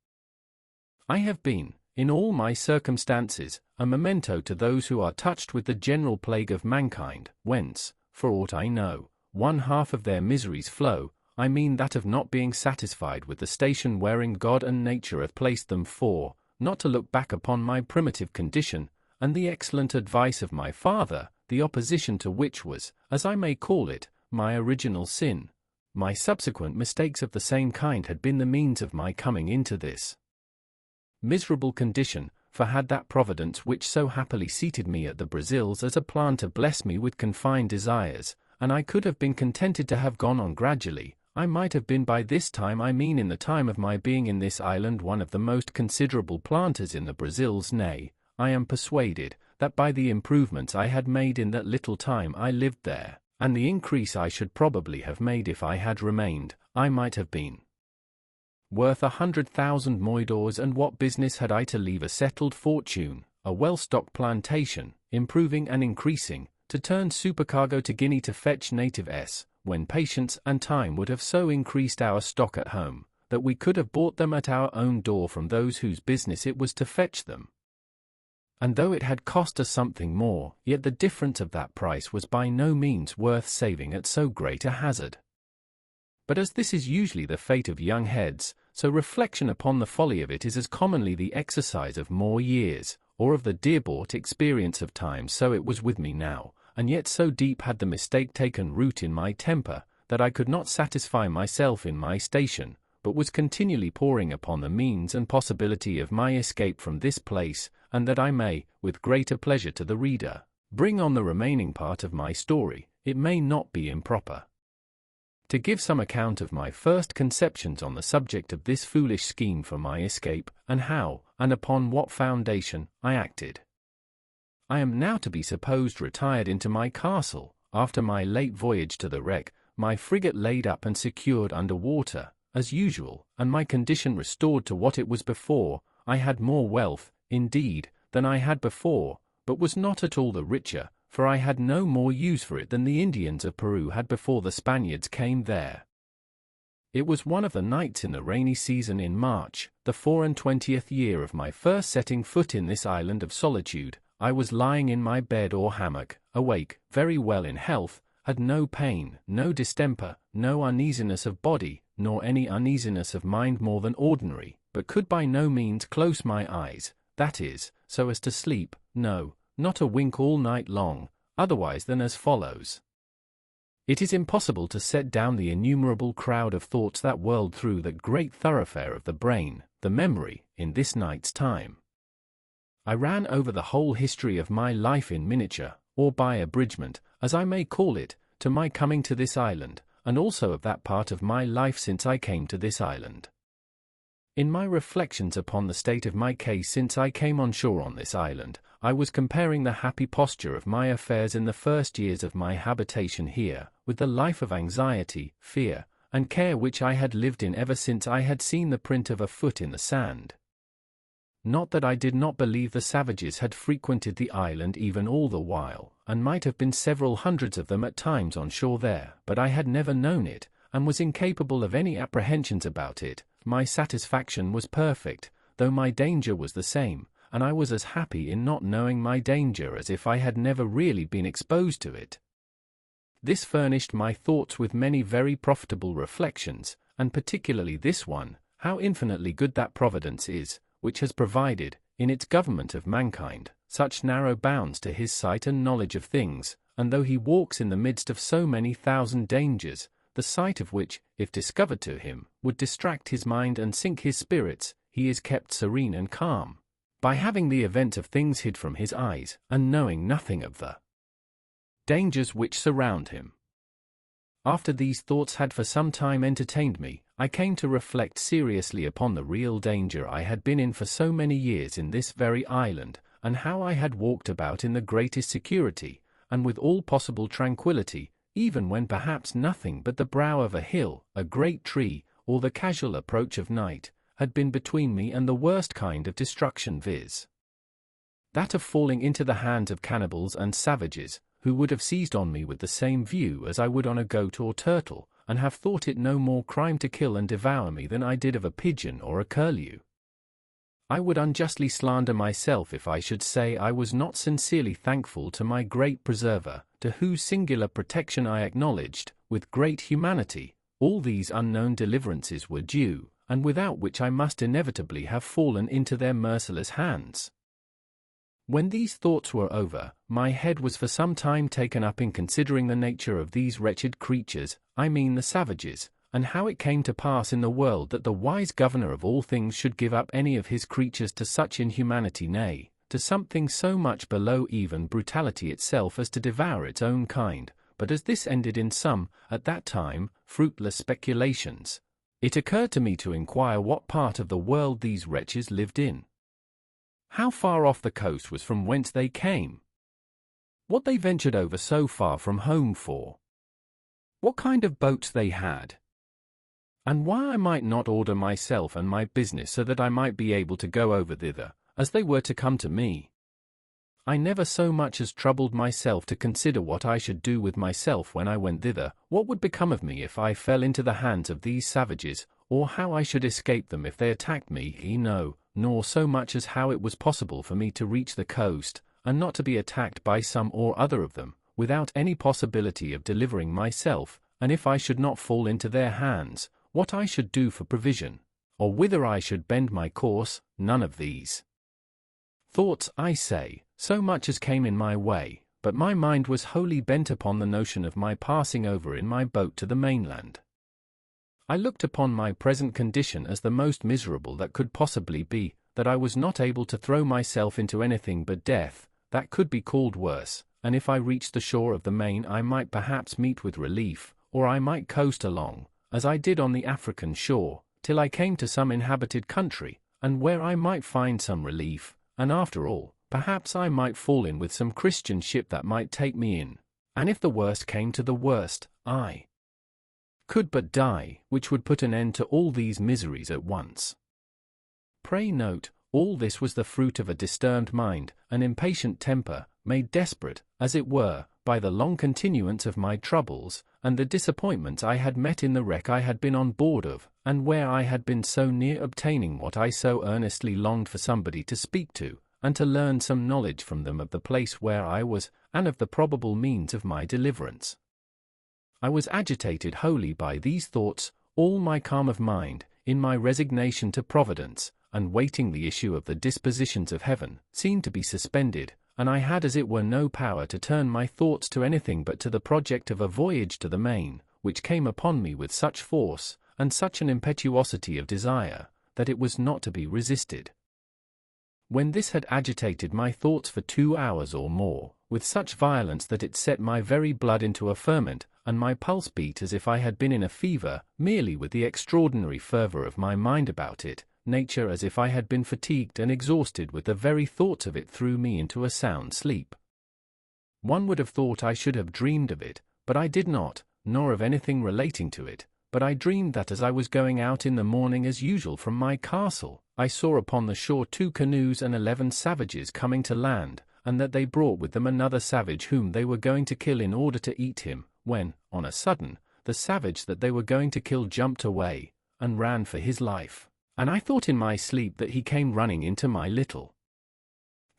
I have been, in all my circumstances, a memento to those who are touched with the general plague of mankind, whence, for aught I know, 1/2 of their miseries flow, I mean that of not being satisfied with the station wherein God and nature have placed them, for, not to look back upon my primitive condition, and the excellent advice of my father, the opposition to which was, as I may call it, my original sin. My subsequent mistakes of the same kind had been the means of my coming into this miserable condition, for had that Providence which so happily seated me at the Brazils as a planter blessed me with confined desires, and I could have been contented to have gone on gradually, I might have been by this time, I mean in the time of my being in this island, one of the most considerable planters in the Brazils. Nay, I am persuaded, that by the improvements I had made in that little time I lived there, and the increase I should probably have made if I had remained, I might have been worth 100,000 moidores. And what business had I to leave a settled fortune, a well-stocked plantation, improving and increasing, to turn supercargo to Guinea to fetch native s, when patience and time would have so increased our stock at home, that we could have bought them at our own door from those whose business it was to fetch them? And though it had cost us something more, yet the difference of that price was by no means worth saving at so great a hazard. But as this is usually the fate of young heads, so reflection upon the folly of it is as commonly the exercise of more years, or of the dear-bought experience of time. So it was with me now, and yet so deep had the mistake taken root in my temper, that I could not satisfy myself in my station, but was continually poring upon the means and possibility of my escape from this place, and that I may, with greater pleasure to the reader, bring on the remaining part of my story, it may not be improper to give some account of my first conceptions on the subject of this foolish scheme for my escape, and how, and upon what foundation, I acted. I am now to be supposed retired into my castle, after my late voyage to the wreck, my frigate laid up and secured under water, as usual, and my condition restored to what it was before. I had more wealth, indeed, than I had before, but was not at all the richer, for I had no more use for it than the Indians of Peru had before the Spaniards came there. It was one of the nights in the rainy season in March, the 24th year of my first setting foot in this island of solitude. I was lying in my bed or hammock, awake, very well in health, had no pain, no distemper, no uneasiness of body, nor any uneasiness of mind more than ordinary, but could by no means close my eyes, that is, so as to sleep, no, not a wink all night long, otherwise than as follows. It is impossible to set down the innumerable crowd of thoughts that whirled through that great thoroughfare of the brain, the memory, in this night's time. I ran over the whole history of my life in miniature, or by abridgment, as I may call it, to my coming to this island, and also of that part of my life since I came to this island. In my reflections upon the state of my case since I came on shore on this island, I was comparing the happy posture of my affairs in the first years of my habitation here, with the life of anxiety, fear, and care which I had lived in ever since I had seen the print of a foot in the sand. Not that I did not believe the savages had frequented the island even all the while, and might have been several hundreds of them at times on shore there, but I had never known it, and was incapable of any apprehensions about it. My satisfaction was perfect, though my danger was the same, and I was as happy in not knowing my danger as if I had never really been exposed to it. This furnished my thoughts with many very profitable reflections, and particularly this one, how infinitely good that Providence is, which has provided, in its government of mankind, such narrow bounds to his sight and knowledge of things, and though he walks in the midst of so many thousand dangers, the sight of which, if discovered to him, would distract his mind and sink his spirits, he is kept serene and calm, by having the event of things hid from his eyes, and knowing nothing of the dangers which surround him. After these thoughts had for some time entertained me, I came to reflect seriously upon the real danger I had been in for so many years in this very island, and how I had walked about in the greatest security, and with all possible tranquillity, even when perhaps nothing but the brow of a hill, a great tree, or the casual approach of night, had been between me and the worst kind of destruction, viz. that of falling into the hands of cannibals and savages, who would have seized on me with the same view as I would on a goat or turtle, and have thought it no more crime to kill and devour me than I did of a pigeon or a curlew. I would unjustly slander myself if I should say I was not sincerely thankful to my great preserver, to whose singular protection I acknowledged, with great humanity, all these unknown deliverances were due, and without which I must inevitably have fallen into their merciless hands. When these thoughts were over, my head was for some time taken up in considering the nature of these wretched creatures, I mean the savages, and how it came to pass in the world that the wise governor of all things should give up any of his creatures to such inhumanity, nay, to something so much below even brutality itself as to devour its own kind. But as this ended in some, at that time, fruitless speculations, it occurred to me to inquire what part of the world these wretches lived in. How far off the coast was from whence they came? What they ventured over so far from home for? What kind of boats they had? And why I might not order myself and my business so that I might be able to go over thither, as they were to come to me. I never so much as troubled myself to consider what I should do with myself when I went thither, what would become of me if I fell into the hands of these savages, or how I should escape them if they attacked me, no, nor so much as how it was possible for me to reach the coast, and not to be attacked by some or other of them, without any possibility of delivering myself, and if I should not fall into their hands, what I should do for provision, or whither I should bend my course, none of these thoughts, I say, so much as came in my way, but my mind was wholly bent upon the notion of my passing over in my boat to the mainland. I looked upon my present condition as the most miserable that could possibly be, that I was not able to throw myself into anything but death, that could be called worse, and if I reached the shore of the main I might perhaps meet with relief, or I might coast along, as I did on the African shore, till I came to some inhabited country, and where I might find some relief, and after all, perhaps I might fall in with some Christian ship that might take me in, and if the worst came to the worst, I could but die, which would put an end to all these miseries at once. Pray note, all this was the fruit of a disturbed mind, an impatient temper, made desperate, as it were, by the long continuance of my troubles, and the disappointments I had met in the wreck I had been on board of, and where I had been so near obtaining what I so earnestly longed for somebody to speak to, and to learn some knowledge from them of the place where I was, and of the probable means of my deliverance. I was agitated wholly by these thoughts, all my calm of mind, in my resignation to Providence, and waiting the issue of the dispositions of heaven, seemed to be suspended, and I had as it were no power to turn my thoughts to anything but to the project of a voyage to the main, which came upon me with such force, and such an impetuosity of desire, that it was not to be resisted. When this had agitated my thoughts for 2 hours or more, with such violence that it set my very blood into a ferment, and my pulse beat as if I had been in a fever, merely with the extraordinary fervour of my mind about it, nature as if I had been fatigued and exhausted with the very thoughts of it threw me into a sound sleep. One would have thought I should have dreamed of it, but I did not, nor of anything relating to it, but I dreamed that as I was going out in the morning as usual from my castle, I saw upon the shore 2 canoes and 11 savages coming to land, and that they brought with them another savage whom they were going to kill in order to eat him, when, on a sudden, the savage that they were going to kill jumped away, and ran for his life. And I thought in my sleep that he came running into my little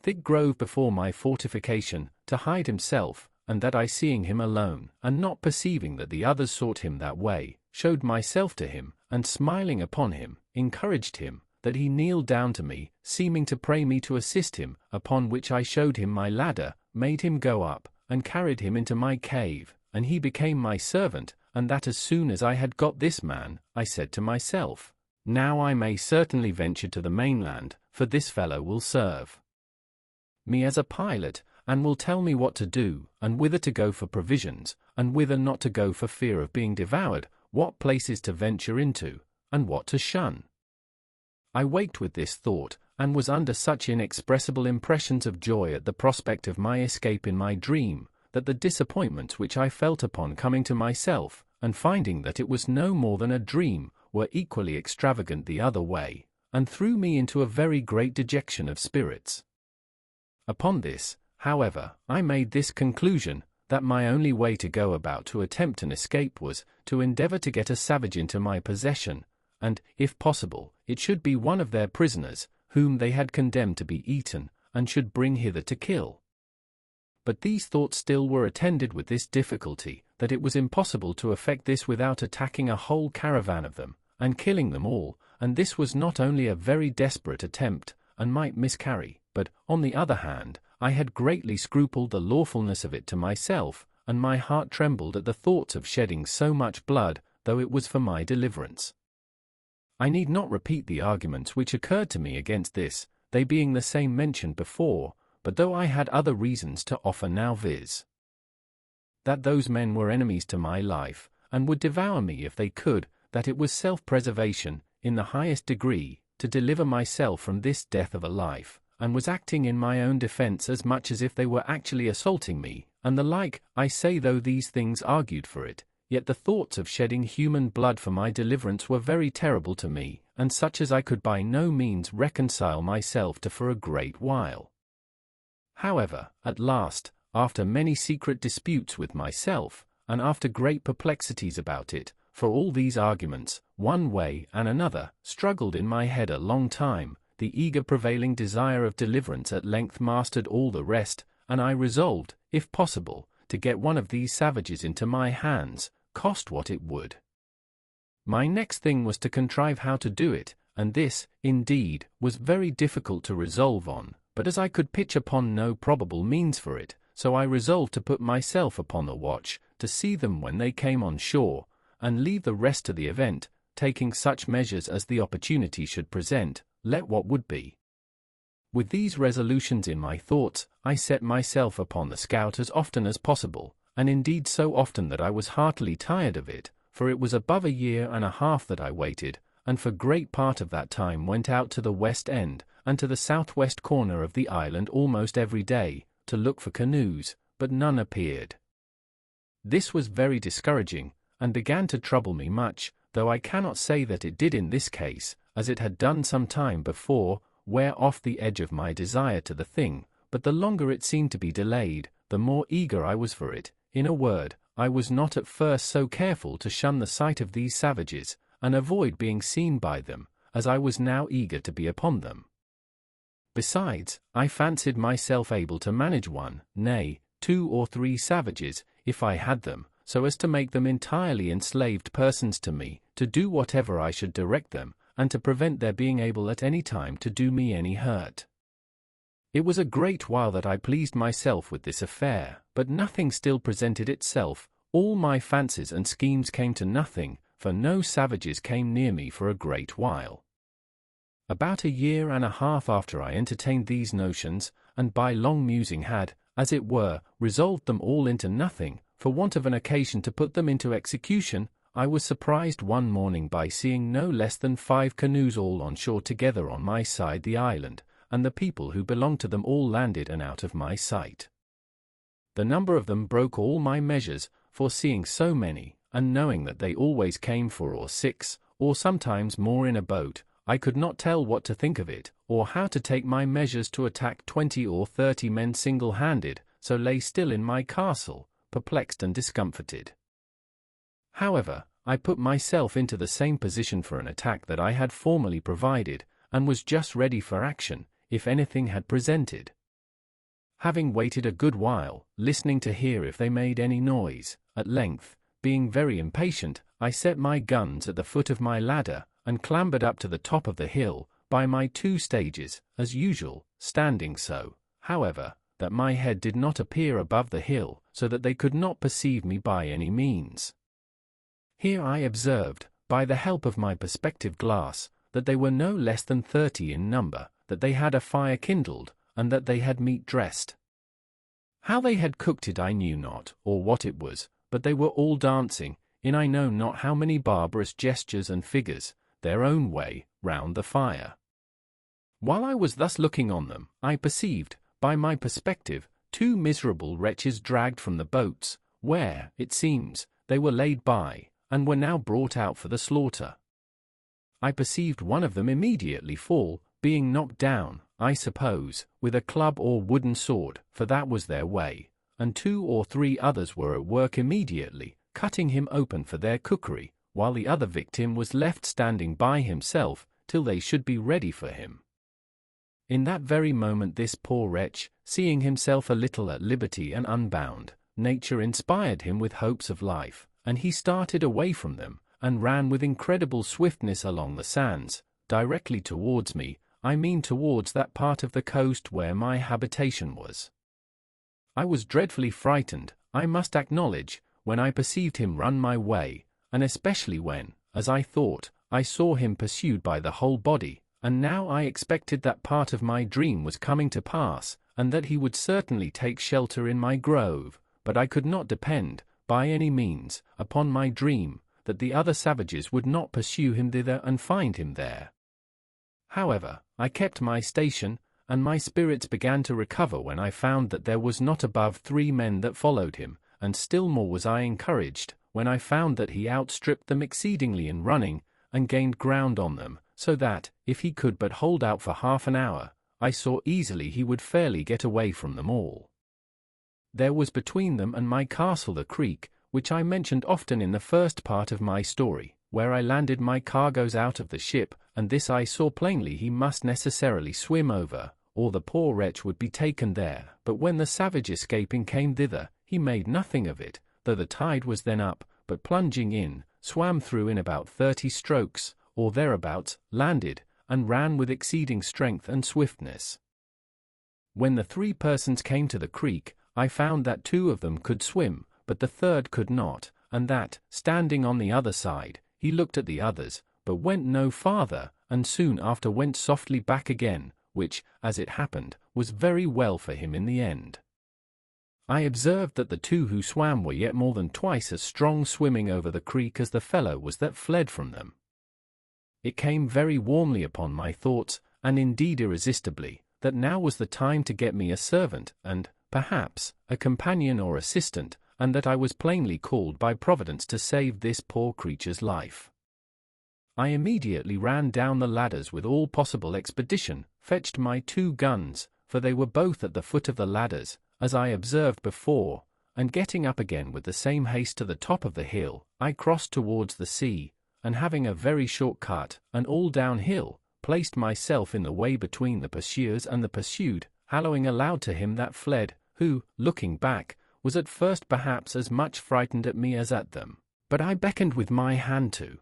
thick grove before my fortification, to hide himself, and that I seeing him alone, and not perceiving that the others sought him that way, showed myself to him, and smiling upon him, encouraged him, that he kneeled down to me, seeming to pray me to assist him, upon which I showed him my ladder, made him go up, and carried him into my cave, and he became my servant, and that as soon as I had got this man, I said to myself, now I may certainly venture to the mainland, for this fellow will serve me as a pilot, and will tell me what to do, and whither to go for provisions, and whither not to go for fear of being devoured, what places to venture into, and what to shun. I waked with this thought, and was under such inexpressible impressions of joy at the prospect of my escape in my dream, that the disappointments which I felt upon coming to myself, and finding that it was no more than a dream, were equally extravagant the other way, and threw me into a very great dejection of spirits. Upon this, however, I made this conclusion, that my only way to go about to attempt an escape was, to endeavour to get a savage into my possession, and, if possible, it should be one of their prisoners, whom they had condemned to be eaten, and should bring hither to kill. But these thoughts still were attended with this difficulty, that it was impossible to effect this without attacking a whole caravan of them, and killing them all, and this was not only a very desperate attempt, and might miscarry, but, on the other hand, I had greatly scrupled the lawfulness of it to myself, and my heart trembled at the thoughts of shedding so much blood, though it was for my deliverance. I need not repeat the arguments which occurred to me against this, they being the same mentioned before, but though I had other reasons to offer now, viz. that those men were enemies to my life, and would devour me if they could, that it was self-preservation, in the highest degree, to deliver myself from this death of a life, and was acting in my own defence as much as if they were actually assaulting me, and the like. I say, though these things argued for it, yet the thoughts of shedding human blood for my deliverance were very terrible to me, and such as I could by no means reconcile myself to for a great while. However, at last, after many secret disputes with myself, and after great perplexities about it, for all these arguments, one way and another, struggled in my head a long time, the eager prevailing desire of deliverance at length mastered all the rest, and I resolved, if possible, to get one of these savages into my hands, cost what it would. My next thing was to contrive how to do it, and this, indeed, was very difficult to resolve on, but as I could pitch upon no probable means for it, so I resolved to put myself upon the watch, to see them when they came on shore, and leave the rest to the event, taking such measures as the opportunity should present, let what would be. With these resolutions in my thoughts, I set myself upon the scout as often as possible, and indeed so often that I was heartily tired of it, for it was above a year and a half that I waited, and for great part of that time went out to the west end, and to the southwest corner of the island almost every day, to look for canoes, but none appeared. This was very discouraging, and began to trouble me much, though I cannot say that it did in this case, as it had done some time before, wear off the edge of my desire to the thing, but the longer it seemed to be delayed, the more eager I was for it. In a word, I was not at first so careful to shun the sight of these savages, and avoid being seen by them, as I was now eager to be upon them. Besides, I fancied myself able to manage one, nay, 2 or 3 savages, if I had them, so as to make them entirely enslaved persons to me, to do whatever I should direct them, and to prevent their being able at any time to do me any hurt. It was a great while that I pleased myself with this affair, but nothing still presented itself. All my fancies and schemes came to nothing, for no savages came near me for a great while. About a year and a half after I entertained these notions, and by long musing had, as it were, resolved them all into nothing, for want of an occasion to put them into execution, I was surprised one morning by seeing no less than 5 canoes all on shore together on my side the island, and the people who belonged to them all landed and out of my sight. The number of them broke all my measures, for seeing so many, and knowing that they always came 4 or 6, or sometimes more in a boat, I could not tell what to think of it, or how to take my measures to attack 20 or 30 men single-handed, so lay still in my castle, perplexed and discomfited. However, I put myself into the same position for an attack that I had formerly provided, and was just ready for action, if anything had presented. Having waited a good while, listening to hear if they made any noise, at length, being very impatient, I set my guns at the foot of my ladder, and clambered up to the top of the hill, by my 2 stages, as usual, standing so, however, that my head did not appear above the hill, so that they could not perceive me by any means. Here I observed, by the help of my perspective glass, that they were no less than 30 in number, that they had a fire kindled, and that they had meat dressed. How they had cooked it I knew not, or what it was, but they were all dancing, in I know not how many barbarous gestures and figures, their own way, round the fire. While I was thus looking on them, I perceived, by my perspective, 2 miserable wretches dragged from the boats, where, it seems, they were laid by, and were now brought out for the slaughter. I perceived one of them immediately fall, being knocked down, I suppose, with a club or wooden sword, for that was their way, and 2 or 3 others were at work immediately, cutting him open for their cookery, while the other victim was left standing by himself, till they should be ready for him. In that very moment this poor wretch, seeing himself a little at liberty and unbound, nature inspired him with hopes of life, and he started away from them, and ran with incredible swiftness along the sands, directly towards me, I mean towards that part of the coast where my habitation was. I was dreadfully frightened, I must acknowledge, when I perceived him run my way, and especially when, as I thought, I saw him pursued by the whole body, and now I expected that part of my dream was coming to pass, and that he would certainly take shelter in my grove, but I could not depend, by any means, upon my dream, that the other savages would not pursue him thither and find him there. However, I kept my station, and my spirits began to recover when I found that there was not above 3 men that followed him, and still more was I encouraged, when I found that he outstripped them exceedingly in running, and gained ground on them, so that, if he could but hold out for half an hour, I saw easily he would fairly get away from them all. There was between them and my castle the creek, which I mentioned often in the first part of my story, where I landed my cargoes out of the ship, and this I saw plainly he must necessarily swim over, or the poor wretch would be taken there. But when the savage escaping came thither, he made nothing of it, though the tide was then up, but plunging in, swam through in about 30 strokes, or thereabouts, landed, and ran with exceeding strength and swiftness. When the 3 persons came to the creek, I found that 2 of them could swim, but the 3rd could not, and that, standing on the other side, he looked at the others, but went no farther, and soon after went softly back again, which, as it happened, was very well for him in the end. I observed that the two who swam were yet more than twice as strong swimming over the creek as the fellow was that fled from them. It came very warmly upon my thoughts, and indeed irresistibly, that now was the time to get me a servant and, perhaps, a companion or assistant, and that I was plainly called by Providence to save this poor creature's life. I immediately ran down the ladders with all possible expedition, fetched my 2 guns, for they were both at the foot of the ladders, as I observed before, and getting up again with the same haste to the top of the hill, I crossed towards the sea, and having a very short cut, and all downhill, placed myself in the way between the pursuers and the pursued, hallooing aloud to him that fled, who, looking back, was at first perhaps as much frightened at me as at them, but I beckoned with my hand to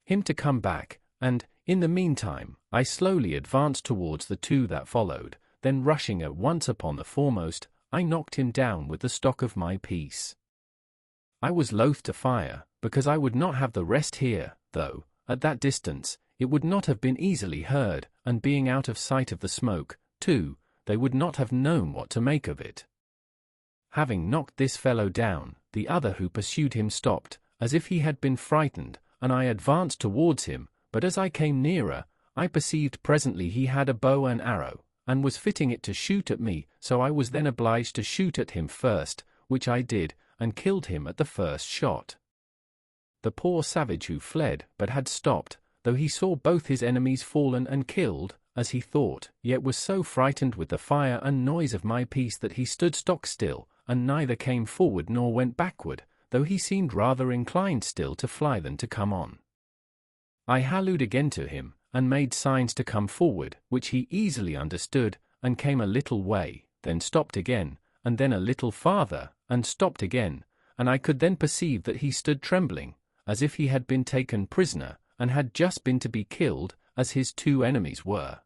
him to come back, and, in the meantime, I slowly advanced towards the 2 that followed, then rushing at once upon the foremost, I knocked him down with the stock of my piece. I was loath to fire, because I would not have the rest hear, though, at that distance, it would not have been easily heard, and being out of sight of the smoke, too, they would not have known what to make of it. Having knocked this fellow down, the other who pursued him stopped, as if he had been frightened, and I advanced towards him, but as I came nearer, I perceived presently he had a bow and arrow, and was fitting it to shoot at me, so I was then obliged to shoot at him first, which I did, and killed him at the first shot. The poor savage who fled, but had stopped, though he saw both his enemies fallen and killed, as he thought, yet was so frightened with the fire and noise of my piece that he stood stock still, and neither came forward nor went backward, though he seemed rather inclined still to fly than to come on. I hallooed again to him, and made signs to come forward, which he easily understood, and came a little way, then stopped again, and then a little farther, and stopped again, and I could then perceive that he stood trembling, as if he had been taken prisoner, and had just been to be killed, as his 2 enemies were.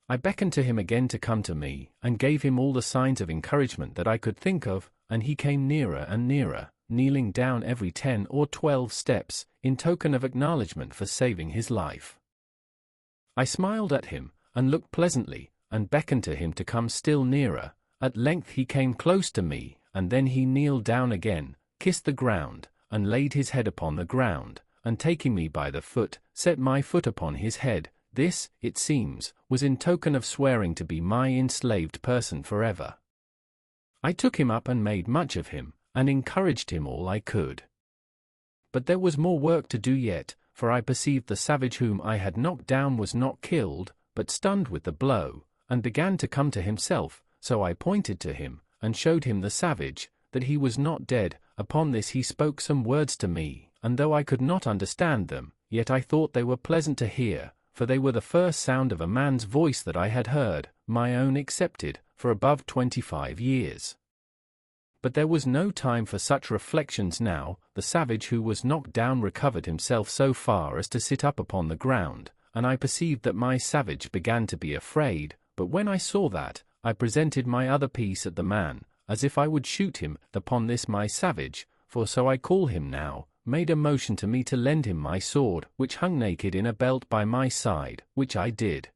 I beckoned to him again to come to me, and gave him all the signs of encouragement that I could think of, and he came nearer and nearer, kneeling down every 10 or 12 steps, in token of acknowledgment for saving his life. I smiled at him, and looked pleasantly, and beckoned to him to come still nearer. At length he came close to me, and then he kneeled down again, kissed the ground, and laid his head upon the ground, and taking me by the foot, set my foot upon his head. This, it seems, was in token of swearing to be my enslaved person forever. I took him up and made much of him, and encouraged him all I could. But there was more work to do yet, for I perceived the savage whom I had knocked down was not killed, but stunned with the blow, and began to come to himself, so I pointed to him, and showed him the savage, that he was not dead. Upon this he spoke some words to me, and though I could not understand them, yet I thought they were pleasant to hear, for they were the first sound of a man's voice that I had heard, my own excepted, for above 25 years. But there was no time for such reflections now. The savage who was knocked down recovered himself so far as to sit up upon the ground, and I perceived that my savage began to be afraid, but when I saw that, I presented my other piece at the man, as if I would shoot him. Upon this my savage, for so I call him now, made a motion to me to lend him my sword, which hung naked in a belt by my side, which I did.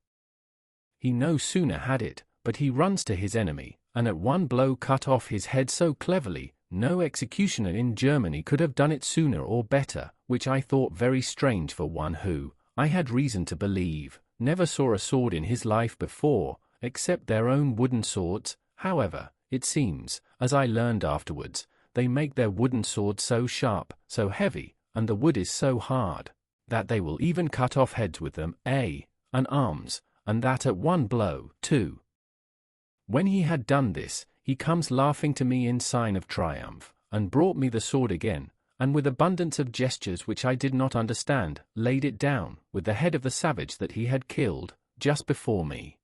He no sooner had it, but he runs to his enemy, and at one blow cut off his head so cleverly, no executioner in Germany could have done it sooner or better, which I thought very strange for one who, I had reason to believe, never saw a sword in his life before, except their own wooden swords. However, it seems, as I learned afterwards, they make their wooden swords so sharp, so heavy, and the wood is so hard, that they will even cut off heads with them, and arms, and that at one blow, too. When he had done this, he comes laughing to me in sign of triumph, and brought me the sword again, and with abundance of gestures which I did not understand, laid it down, with the head of the savage that he had killed, just before me.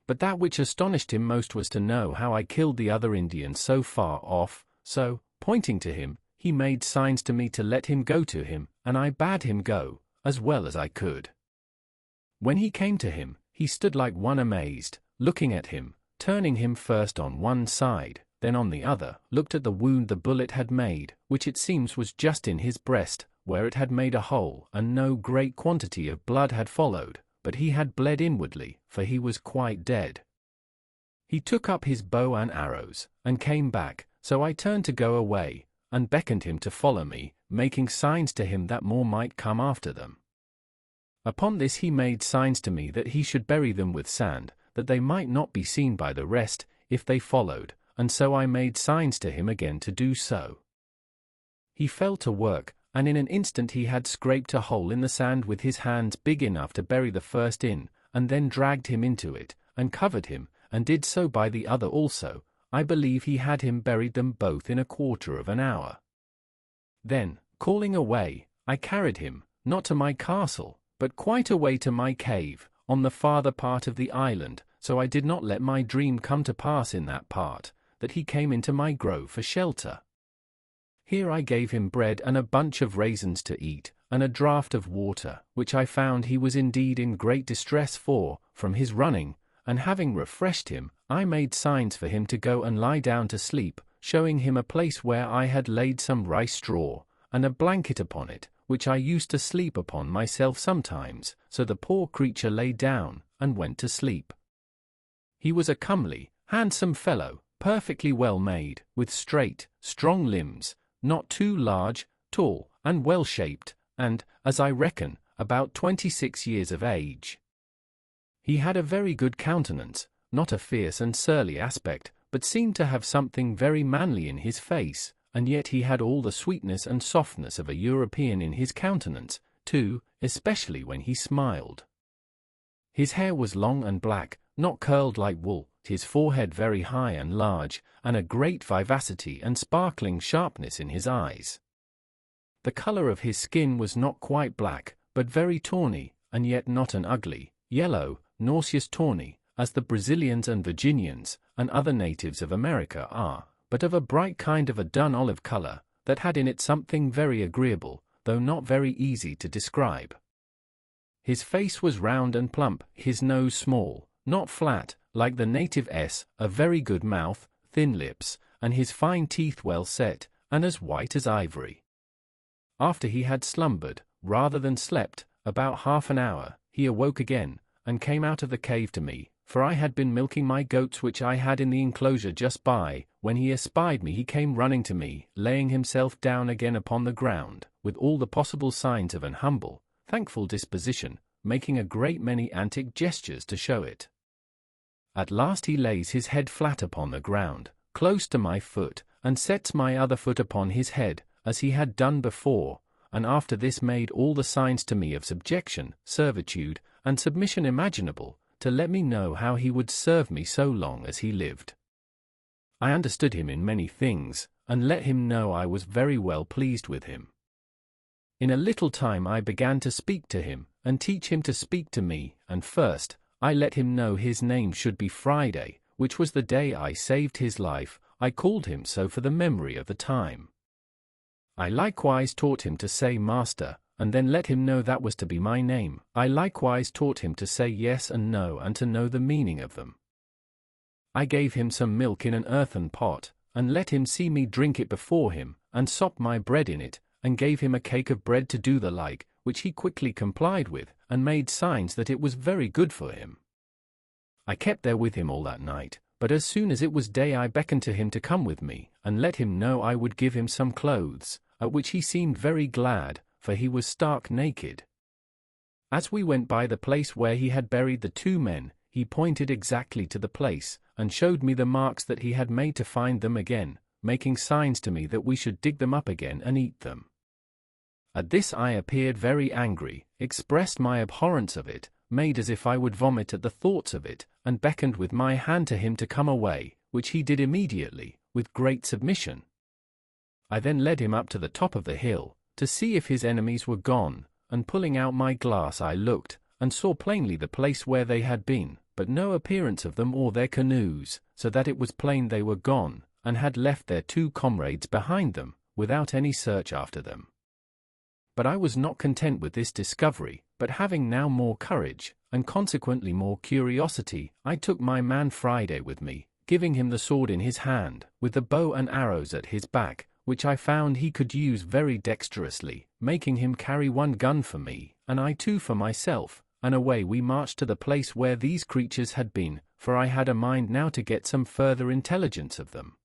But that which astonished him most was to know how I killed the other Indian so far off, so, pointing to him, he made signs to me to let him go to him, and I bade him go, as well as I could. When he came to him, he stood like one amazed, looking at him, turning him first on one side, then on the other, looked at the wound the bullet had made, which it seems was just in his breast, where it had made a hole, and no great quantity of blood had followed, but he had bled inwardly, for he was quite dead. He took up his bow and arrows, and came back, so I turned to go away, and beckoned him to follow me, making signs to him that more might come after them. Upon this he made signs to me that he should bury them with sand, that they might not be seen by the rest, if they followed, and so I made signs to him again to do so. He fell to work, and in an instant he had scraped a hole in the sand with his hands big enough to bury the first in, and then dragged him into it, and covered him, and did so by the other also. I believe he had him buried them both in 1/4 of an hour. Then, calling away, I carried him, not to my castle, but quite away to my cave, on the farther part of the island, so I did not let my dream come to pass in that part, that he came into my grove for shelter. Here I gave him bread and a bunch of raisins to eat, and a draught of water, which I found he was indeed in great distress for, from his running, and having refreshed him, I made signs for him to go and lie down to sleep, showing him a place where I had laid some rice straw, and a blanket upon it, which I used to sleep upon myself sometimes, so the poor creature lay down, and went to sleep. He was a comely, handsome fellow, perfectly well made, with straight, strong limbs, not too large, tall, and well-shaped, and, as I reckon, about 26 years of age. He had a very good countenance, not a fierce and surly aspect, but seemed to have something very manly in his face, and yet he had all the sweetness and softness of a European in his countenance, too, especially when he smiled. His hair was long and black, not curled like wool, his forehead very high and large, and a great vivacity and sparkling sharpness in his eyes. The color of his skin was not quite black, but very tawny, and yet not an ugly, yellow, nauseous tawny, as the Brazilians and Virginians, and other natives of America are, but of a bright kind of a dun olive color, that had in it something very agreeable, though not very easy to describe. His face was round and plump, his nose small, not flat, like the native S, a very good mouth, thin lips, and his fine teeth well set, and as white as ivory. After he had slumbered, rather than slept, about half an hour, he awoke again, and came out of the cave to me, for I had been milking my goats which I had in the enclosure just by. When he espied me he came running to me, laying himself down again upon the ground, with all the possible signs of an humble, thankful disposition, making a great many antic gestures to show it. At last he lays his head flat upon the ground, close to my foot, and sets my other foot upon his head, as he had done before, and after this made all the signs to me of subjection, servitude, and submission imaginable, to let me know how he would serve me so long as he lived. I understood him in many things, and let him know I was very well pleased with him. In a little time I began to speak to him, and teach him to speak to me, and first, I let him know his name should be Friday, which was the day I saved his life. I called him so for the memory of the time. I likewise taught him to say master, and then let him know that was to be my name. I likewise taught him to say yes and no, and to know the meaning of them. I gave him some milk in an earthen pot, and let him see me drink it before him, and sop my bread in it, and gave him a cake of bread to do the like, which he quickly complied with, and made signs that it was very good for him. I kept there with him all that night, but as soon as it was day I beckoned to him to come with me, and let him know I would give him some clothes, at which he seemed very glad, for he was stark naked. As we went by the place where he had buried the 2 men, he pointed exactly to the place, and showed me the marks that he had made to find them again, making signs to me that we should dig them up again and eat them. At this I appeared very angry, expressed my abhorrence of it, made as if I would vomit at the thoughts of it, and beckoned with my hand to him to come away, which he did immediately, with great submission. I then led him up to the top of the hill, to see if his enemies were gone, and pulling out my glass I looked, and saw plainly the place where they had been, but no appearance of them or their canoes, so that it was plain they were gone, and had left their 2 comrades behind them, without any search after them. But I was not content with this discovery, but having now more courage, and consequently more curiosity, I took my man Friday with me, giving him the sword in his hand, with the bow and arrows at his back, which I found he could use very dexterously, making him carry 1 gun for me, and I 2 for myself, and away we marched to the place where these creatures had been, for I had a mind now to get some further intelligence of them.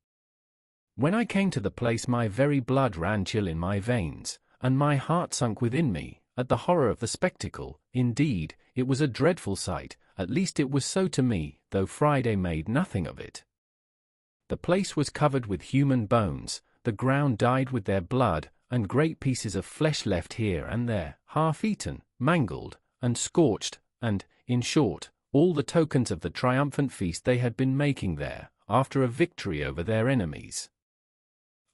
When I came to the place my very blood ran chill in my veins, and my heart sunk within me, at the horror of the spectacle. Indeed, it was a dreadful sight, at least it was so to me, though Friday made nothing of it. The place was covered with human bones, the ground dyed with their blood, and great pieces of flesh left here and there, half-eaten, mangled, and scorched, and, in short, all the tokens of the triumphant feast they had been making there, after a victory over their enemies.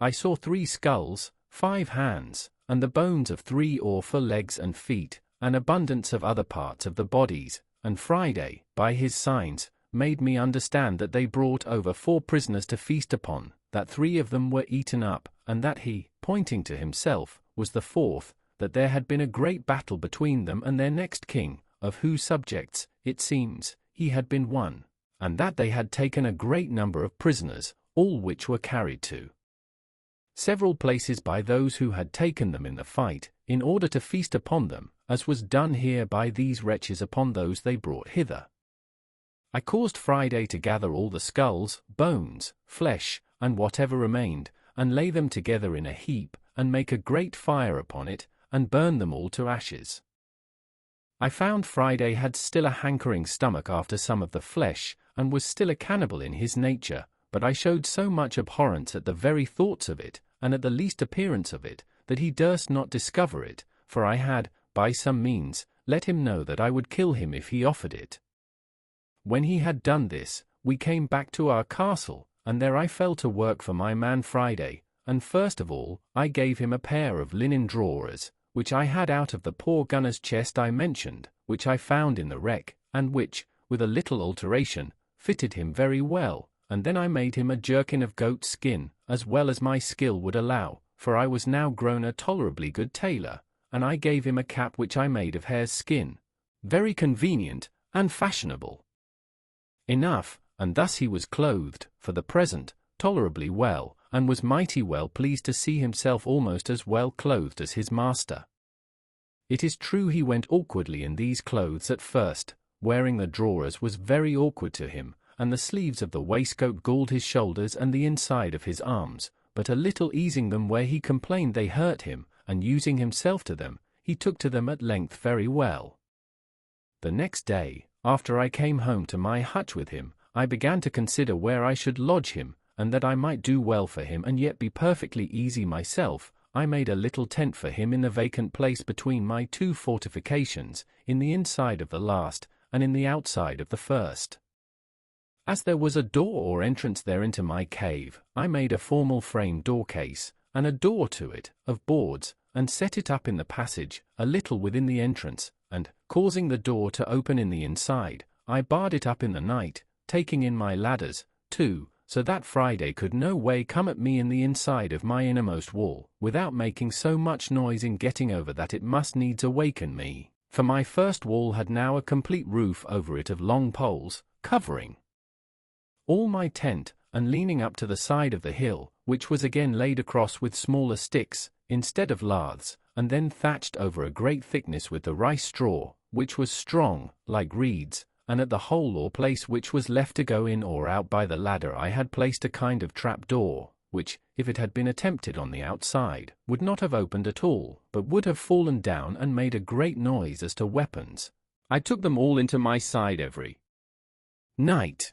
I saw 3 skulls, 5 hands, and the bones of 3 or 4 legs and feet, an abundance of other parts of the bodies, and Friday, by his signs, made me understand that they brought over 4 prisoners to feast upon, that 3 of them were eaten up, and that he, pointing to himself, was the 4th, that there had been a great battle between them and their next king, of whose subjects, it seems, he had been one, and that they had taken a great number of prisoners, all which were carried to several places by those who had taken them in the fight, in order to feast upon them, as was done here by these wretches upon those they brought hither. I caused Friday to gather all the skulls, bones, flesh, and whatever remained, and lay them together in a heap, and make a great fire upon it, and burn them all to ashes. I found Friday had still a hankering stomach after some of the flesh, and was still a cannibal in his nature, but I showed so much abhorrence at the very thoughts of it, and at the least appearance of it, that he durst not discover it, for I had, by some means, let him know that I would kill him if he offered it. When he had done this, we came back to our castle, and there I fell to work for my man Friday, and first of all, I gave him a pair of linen drawers, which I had out of the poor gunner's chest I mentioned, which I found in the wreck, and which, with a little alteration, fitted him very well, and then I made him a jerkin of goat skin, as well as my skill would allow, for I was now grown a tolerably good tailor, and I gave him a cap which I made of hare's skin, very convenient, and fashionable enough, and thus he was clothed, for the present, tolerably well, and was mighty well pleased to see himself almost as well clothed as his master. It is true he went awkwardly in these clothes at first, wearing the drawers was very awkward to him, and the sleeves of the waistcoat galled his shoulders and the inside of his arms, but a little easing them where he complained they hurt him, and using himself to them, he took to them at length very well. The next day, after I came home to my hutch with him, I began to consider where I should lodge him, and that I might do well for him and yet be perfectly easy myself. I made a little tent for him in the vacant place between my 2 fortifications, in the inside of the last, and in the outside of the first. As there was a door or entrance there into my cave, I made a formal frame door case, and a door to it, of boards, and set it up in the passage, a little within the entrance, and, causing the door to open in the inside, I barred it up in the night, taking in my ladders, too, so that Friday could no way come at me in the inside of my innermost wall, without making so much noise in getting over that it must needs awaken me, for my first wall had now a complete roof over it of long poles, covering all my tent, and leaning up to the side of the hill, which was again laid across with smaller sticks, instead of laths, and then thatched over a great thickness with the rice straw, which was strong, like reeds, and at the hole or place which was left to go in or out by the ladder I had placed a kind of trap door, which, if it had been attempted on the outside, would not have opened at all, but would have fallen down and made a great noise. As to weapons, I took them all into my side every night.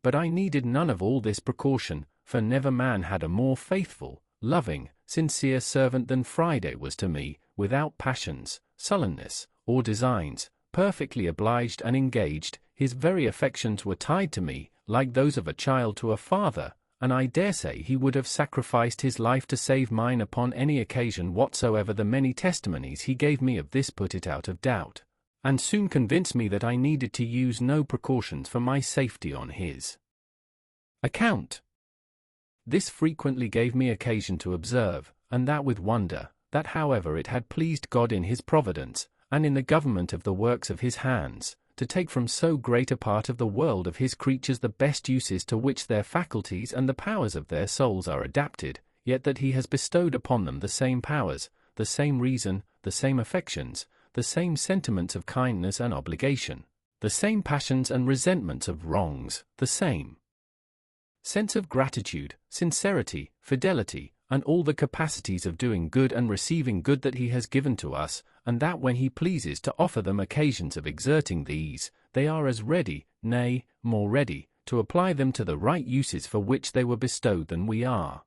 But I needed none of all this precaution, for never man had a more faithful, loving, sincere servant than Friday was to me, without passions, sullenness, or designs, perfectly obliged and engaged. His very affections were tied to me, like those of a child to a father, and I dare say he would have sacrificed his life to save mine upon any occasion whatsoever. The many testimonies he gave me of this put it out of doubt, and soon convinced me that I needed to use no precautions for my safety on his account. This frequently gave me occasion to observe, and that with wonder, that however it had pleased God in his providence, and in the government of the works of his hands, to take from so great a part of the world of his creatures the best uses to which their faculties and the powers of their souls are adapted, yet that he has bestowed upon them the same powers, the same reason, the same affections, the same sentiments of kindness and obligation, the same passions and resentments of wrongs, the same sense of gratitude, sincerity, fidelity, and all the capacities of doing good and receiving good that he has given to us, and that when he pleases to offer them occasions of exerting these, they are as ready, nay, more ready, to apply them to the right uses for which they were bestowed than we are.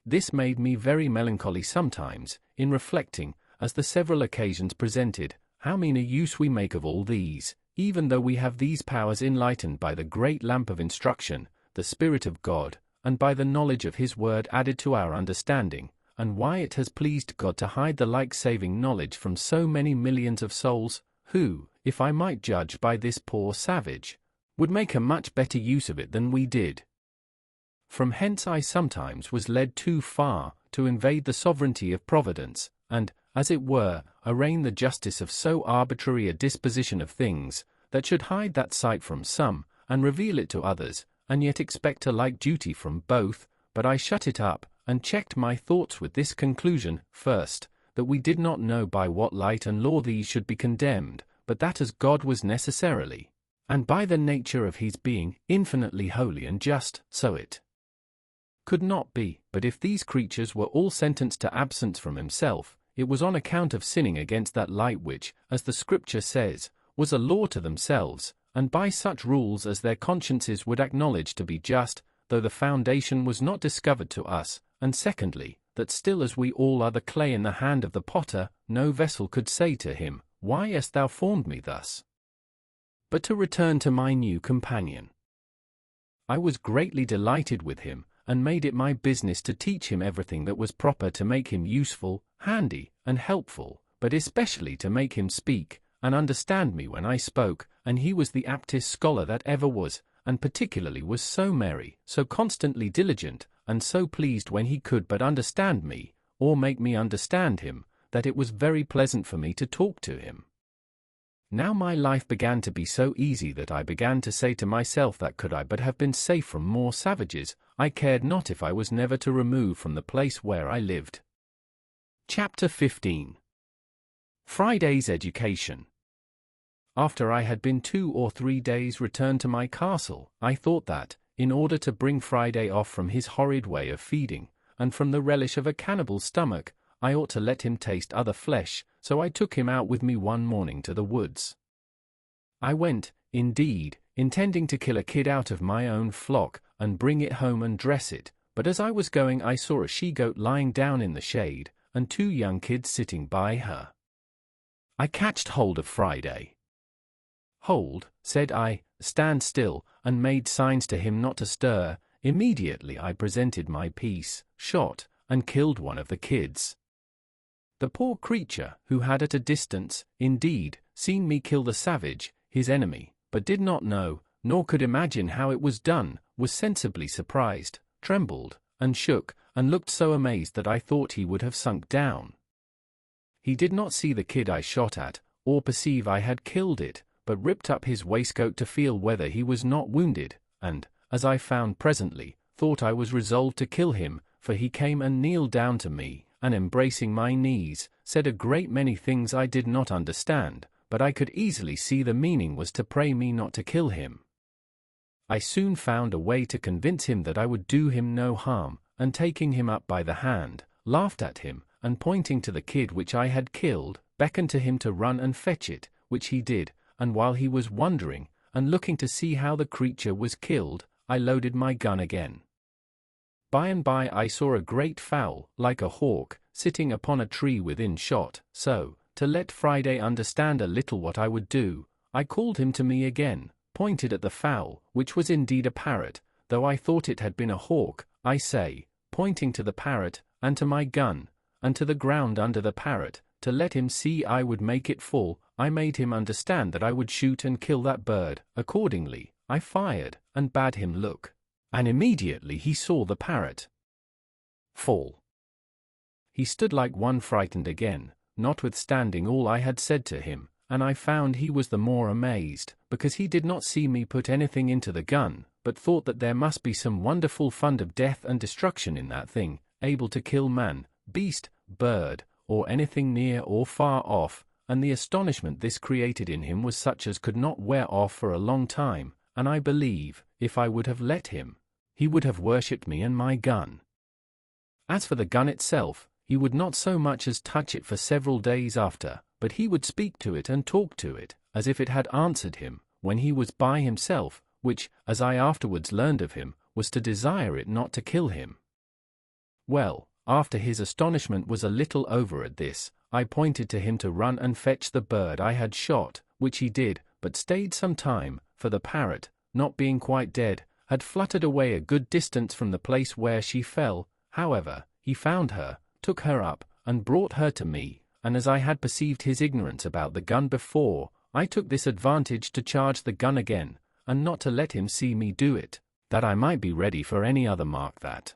This made me very melancholy sometimes, in reflecting, as the several occasions presented, how mean a use we make of all these, even though we have these powers enlightened by the great lamp of instruction, the Spirit of God, and by the knowledge of His Word added to our understanding, and why it has pleased God to hide the like saving knowledge from so many millions of souls, who, if I might judge by this poor savage, would make a much better use of it than we did. From hence I sometimes was led too far to invade the sovereignty of Providence, and, as it were, arraign the justice of so arbitrary a disposition of things, that should hide that sight from some, and reveal it to others, and yet expect a like duty from both. But I shut it up, and checked my thoughts with this conclusion: first, that we did not know by what light and law these should be condemned, but that as God was necessarily, and by the nature of his being, infinitely holy and just, so it could not be. But if these creatures were all sentenced to absence from himself, it was on account of sinning against that light which, as the Scripture says, was a law to themselves, and by such rules as their consciences would acknowledge to be just, though the foundation was not discovered to us, and secondly, that still as we all are the clay in the hand of the potter, no vessel could say to him, "Why hast thou formed me thus?" But to return to my new companion. I was greatly delighted with him, and made it my business to teach him everything that was proper to make him useful, handy, and helpful, but especially to make him speak, and understand me when I spoke, and he was the aptest scholar that ever was, and particularly was so merry, so constantly diligent, and so pleased when he could but understand me, or make me understand him, that it was very pleasant for me to talk to him. Now my life began to be so easy that I began to say to myself that could I but have been safe from more savages, I cared not if I was never to remove from the place where I lived. Chapter 15. Friday's Education. After I had been 2 or 3 days returned to my castle, I thought that, in order to bring Friday off from his horrid way of feeding, and from the relish of a cannibal's stomach, I ought to let him taste other flesh, so I took him out with me one morning to the woods. I went, indeed, intending to kill a kid out of my own flock, and bring it home and dress it, but as I was going I saw a she-goat lying down in the shade, and 2 young kids sitting by her. I catched hold of Friday. "Hold," said I, "stand still," and made signs to him not to stir. Immediately I presented my piece, shot, and killed one of the kids. The poor creature, who had at a distance, indeed, seen me kill the savage, his enemy, but did not know, nor could imagine how it was done, was sensibly surprised, trembled, and shook, and looked so amazed that I thought he would have sunk down. He did not see the kid I shot at, or perceive I had killed it, but ripped up his waistcoat to feel whether he was not wounded, and, as I found presently, thought I was resolved to kill him, for he came and kneeled down to me, and embracing my knees, said a great many things I did not understand, but I could easily see the meaning was to pray me not to kill him. I soon found a way to convince him that I would do him no harm, and taking him up by the hand, laughed at him, and pointing to the kid which I had killed, beckoned to him to run and fetch it, which he did, and while he was wondering, and looking to see how the creature was killed, I loaded my gun again. By and by I saw a great fowl, like a hawk, sitting upon a tree within shot, so, to let Friday understand a little what I would do, I called him to me again, pointed at the fowl, which was indeed a parrot, though I thought it had been a hawk, I say, pointing to the parrot, and to my gun, and to the ground under the parrot, to let him see I would make it fall. I made him understand that I would shoot and kill that bird. Accordingly, I fired, and bade him look, and immediately he saw the parrot fall. He stood like one frightened again, notwithstanding all I had said to him, and I found he was the more amazed, because he did not see me put anything into the gun, but thought that there must be some wonderful fund of death and destruction in that thing, able to kill man, beast, bird, or anything near or far off, and the astonishment this created in him was such as could not wear off for a long time, and I believe, if I would have let him, he would have worshipped me and my gun. As for the gun itself, he would not so much as touch it for several days after, but he would speak to it and talk to it, as if it had answered him, when he was by himself, which, as I afterwards learned of him, was to desire it not to kill him. Well, after his astonishment was a little over at this, I pointed to him to run and fetch the bird I had shot, which he did, but stayed some time, for the parrot, not being quite dead, had fluttered away a good distance from the place where she fell. However, he found her, took her up, and brought her to me, and as I had perceived his ignorance about the gun before, I took this advantage to charge the gun again, and not to let him see me do it, that I might be ready for any other mark that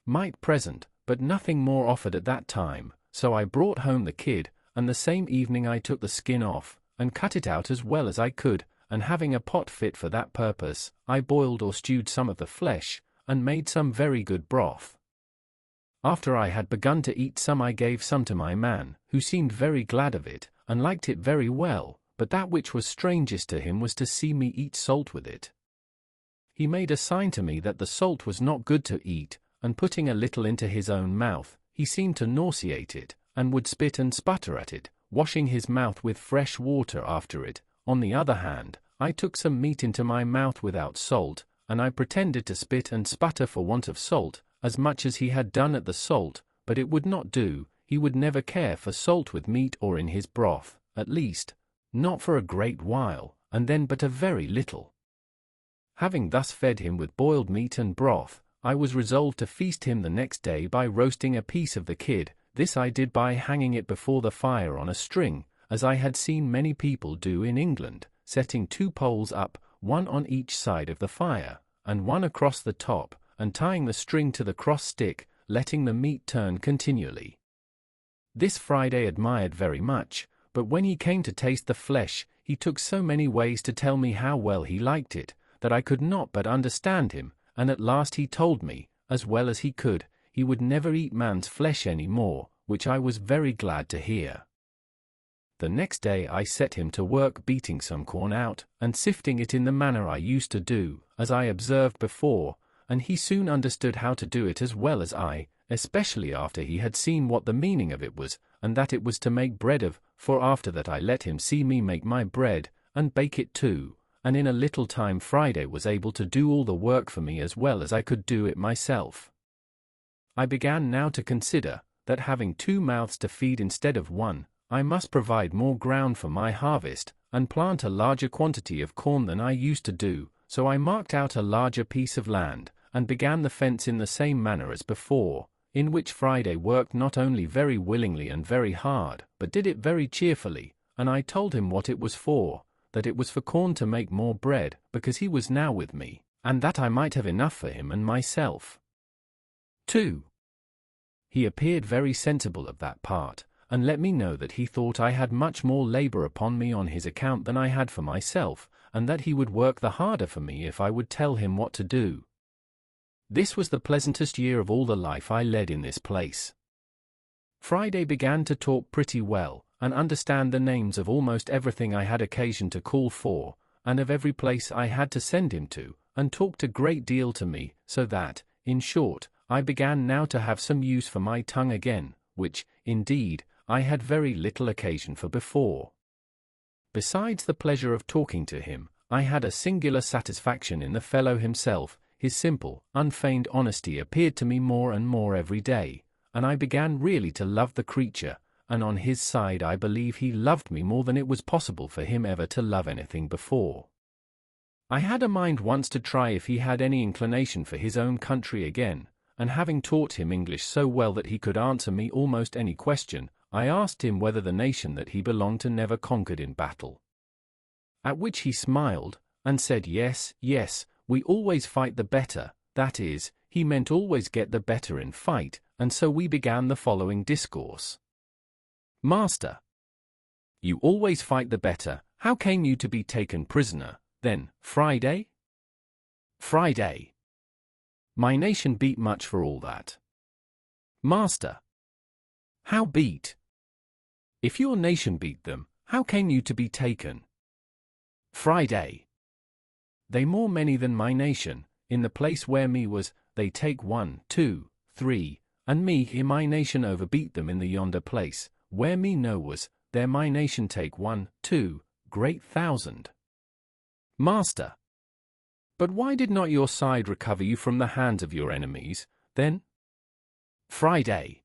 might present, but nothing more offered at that time, so I brought home the kid, and the same evening I took the skin off, and cut it out as well as I could, and having a pot fit for that purpose, I boiled or stewed some of the flesh, and made some very good broth. After I had begun to eat some I gave some to my man, who seemed very glad of it, and liked it very well, but that which was strangest to him was to see me eat salt with it. He made a sign to me that the salt was not good to eat, and putting a little into his own mouth, he seemed to nauseate it, and would spit and sputter at it, washing his mouth with fresh water after it. On the other hand, I took some meat into my mouth without salt, and I pretended to spit and sputter for want of salt, as much as he had done at the salt, but it would not do. He would never care for salt with meat or in his broth, at least, not for a great while, and then but a very little. Having thus fed him with boiled meat and broth, I was resolved to feast him the next day by roasting a piece of the kid. This I did by hanging it before the fire on a string, as I had seen many people do in England, setting 2 poles up, one on each side of the fire, and one across the top, and tying the string to the cross stick, letting the meat turn continually. This Friday admired very much, but when he came to taste the flesh, he took so many ways to tell me how well he liked it, that I could not but understand him, and at last he told me, as well as he could, he would never eat man's flesh any more, which I was very glad to hear. The next day I set him to work beating some corn out, and sifting it in the manner I used to do, as I observed before, and he soon understood how to do it as well as I, especially after he had seen what the meaning of it was, and that it was to make bread of, for after that I let him see me make my bread, and bake it too, and in a little time Friday was able to do all the work for me as well as I could do it myself. I began now to consider, that having 2 mouths to feed instead of 1, I must provide more ground for my harvest, and plant a larger quantity of corn than I used to do, so I marked out a larger piece of land, and began the fence in the same manner as before, in which Friday worked not only very willingly and very hard, but did it very cheerfully, and I told him what it was for, that it was for corn to make more bread, because he was now with me, and that I might have enough for him and myself. 2. He appeared very sensible of that part, and let me know that he thought I had much more labor upon me on his account than I had for myself, and that he would work the harder for me if I would tell him what to do. This was the pleasantest year of all the life I led in this place. Friday began to talk pretty well, and understand the names of almost everything I had occasion to call for, and of every place I had to send him to, and talked a great deal to me, so that, in short, I began now to have some use for my tongue again, which, indeed, I had very little occasion for before. Besides the pleasure of talking to him, I had a singular satisfaction in the fellow himself. His simple, unfeigned honesty appeared to me more and more every day, and I began really to love the creature, and on his side I believe he loved me more than it was possible for him ever to love anything before. I had a mind once to try if he had any inclination for his own country again, and having taught him English so well that he could answer me almost any question, I asked him whether the nation that he belonged to never conquered in battle. At which he smiled, and said yes, yes, we always fight the better, that is, he meant always get the better in fight, and so we began the following discourse. Master, you always fight the better, how came you to be taken prisoner, then, Friday? Friday. My nation beat much for all that. Master. How beat? If your nation beat them, how came you to be taken? Friday. They more many than my nation, in the place where me was, they take 1, 2, 3, and me in my nation overbeat them in the yonder place, where me no was, there my nation take 1, 2, great thousand. Master. But why did not your side recover you from the hands of your enemies, then? Friday.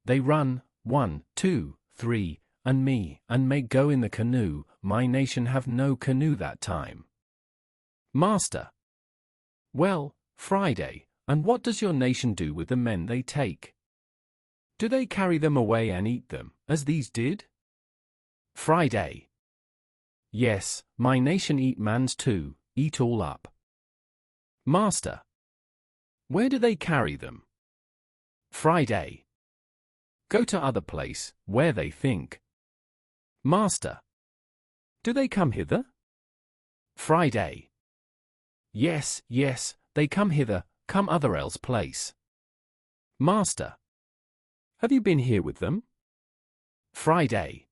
They run, 1, 2, 3, and me, and may go in the canoe, my nation have no canoe that time. Master. Well, Friday, and what does your nation do with the men they take? Do they carry them away and eat them, as these did? Friday. Yes, my nation eat mans too, eat all up. Master. Where do they carry them? Friday. Go to other place, where they think. Master. Do they come hither? Friday. Yes, yes, they come hither, come other else place. Master. Have you been here with them? Friday.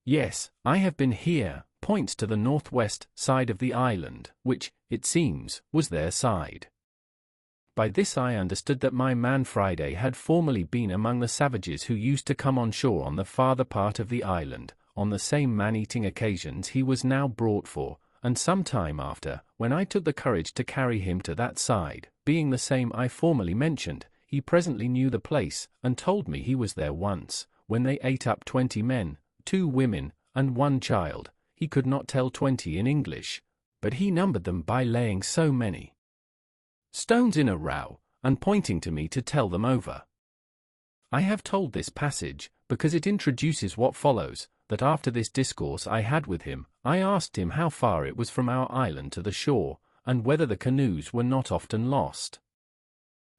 Yes, I have been here, points to the northwest side of the island, which, it seems, was their side. By this I understood that my man Friday had formerly been among the savages who used to come on shore on the farther part of the island, on the same man-eating occasions he was now brought for, and some time after, when I took the courage to carry him to that side, being the same I formerly mentioned, he presently knew the place, and told me he was there once, when they ate up 20 men, 2 women, and 1 child. He could not tell 20 in English, but he numbered them by laying so many stones in a row, and pointing to me to tell them over. I have told this passage, because it introduces what follows, that after this discourse I had with him, I asked him how far it was from our island to the shore, and whether the canoes were not often lost.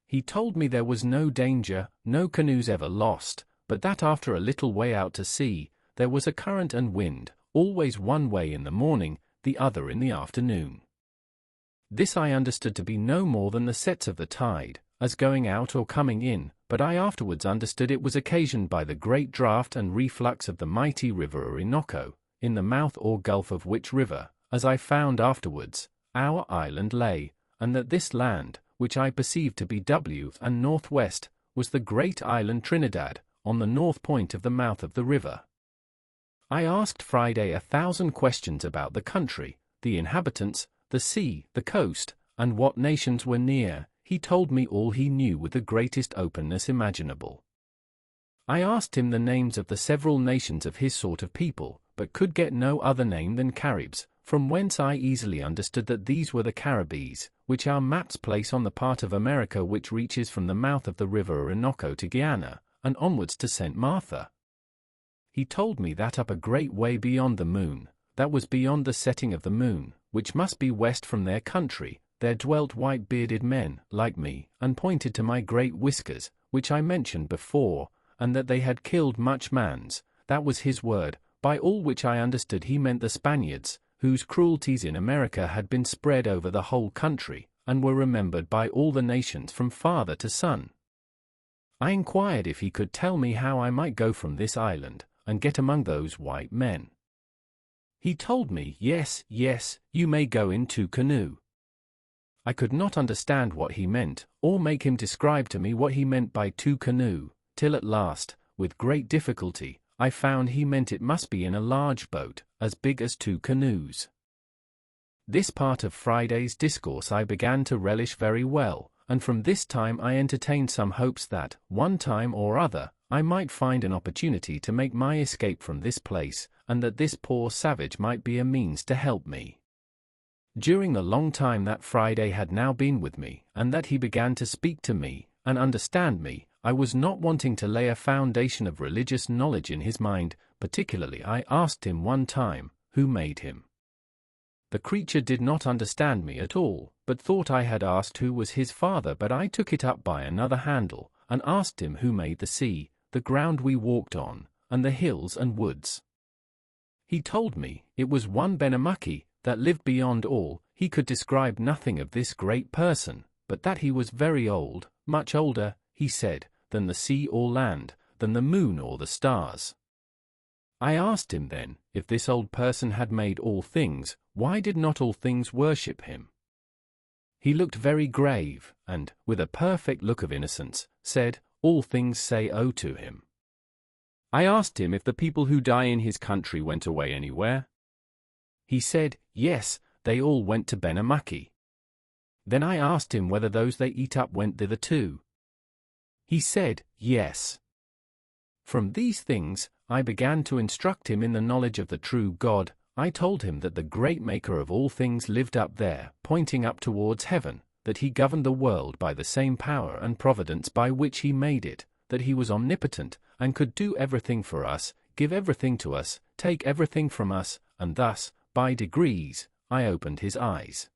He told me there was no danger, no canoes ever lost, but that after a little way out to sea, there was a current and wind, always one way in the morning, the other in the afternoon. This I understood to be no more than the sets of the tide, as going out or coming in, but I afterwards understood it was occasioned by the great draught and reflux of the mighty river Orinoco, in the mouth or gulf of which river, as I found afterwards, our island lay, and that this land, which I perceived to be W and northwest, was the great island Trinidad, on the north point of the mouth of the river. I asked Friday 1,000 questions about the country, the inhabitants, the sea, the coast, and what nations were near. He told me all he knew with the greatest openness imaginable. I asked him the names of the several nations of his sort of people, but could get no other name than Caribs, from whence I easily understood that these were the Caribbees, which our maps place on the part of America which reaches from the mouth of the river Orinoco to Guyana, and onwards to St. Martha. He told me that up a great way beyond the moon, that was beyond the setting of the moon, which must be west from their country, there dwelt white-bearded men, like me, and pointed to my great whiskers, which I mentioned before, and that they had killed much mans, that was his word, by all which I understood he meant the Spaniards, whose cruelties in America had been spread over the whole country, and were remembered by all the nations from father to son. I inquired if he could tell me how I might go from this island, and get among those white men. He told me, yes, yes, you may go in 2 canoe. I could not understand what he meant, or make him describe to me what he meant by 2 canoe, till at last, with great difficulty, I found he meant it must be in a large boat, as big as 2 canoes. This part of Friday's discourse I began to relish very well, and from this time I entertained some hopes that, one time or other, I might find an opportunity to make my escape from this place, and that this poor savage might be a means to help me. During the long time that Friday had now been with me, and that he began to speak to me, and understand me, I was not wanting to lay a foundation of religious knowledge in his mind. Particularly I asked him one time, who made him? The creature did not understand me at all, but thought I had asked who was his father, but I took it up by another handle, and asked him who made the sea, the ground we walked on, and the hills and woods. He told me, it was one Benamuckee, that lived beyond all. He could describe nothing of this great person, but that he was very old, much older, he said, than the sea or land, than the moon or the stars. I asked him then, if this old person had made all things, why did not all things worship him? He looked very grave, and, with a perfect look of innocence, said, all things say oh to him. I asked him if the people who die in his country went away anywhere. He said, yes, they all went to Benamaki. Then I asked him whether those they eat up went thither too. He said, yes. From these things, I began to instruct him in the knowledge of the true God. I told him that the great Maker of all things lived up there, pointing up towards heaven, that he governed the world by the same power and providence by which he made it, that he was omnipotent, and could do everything for us, give everything to us, take everything from us, and thus, by degrees, I opened his eyes.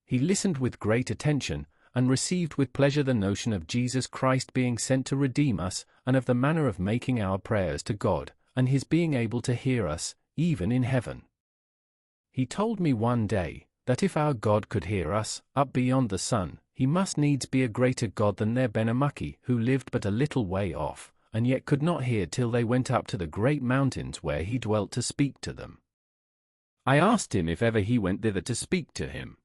He listened with great attention, and received with pleasure the notion of Jesus Christ being sent to redeem us, and of the manner of making our prayers to God, and his being able to hear us, even in heaven. He told me one day, that if our God could hear us, up beyond the sun, he must needs be a greater God than their Benamaki, who lived but a little way off, and yet could not hear till they went up to the great mountains where he dwelt to speak to them. I asked him if ever he went thither to speak to him.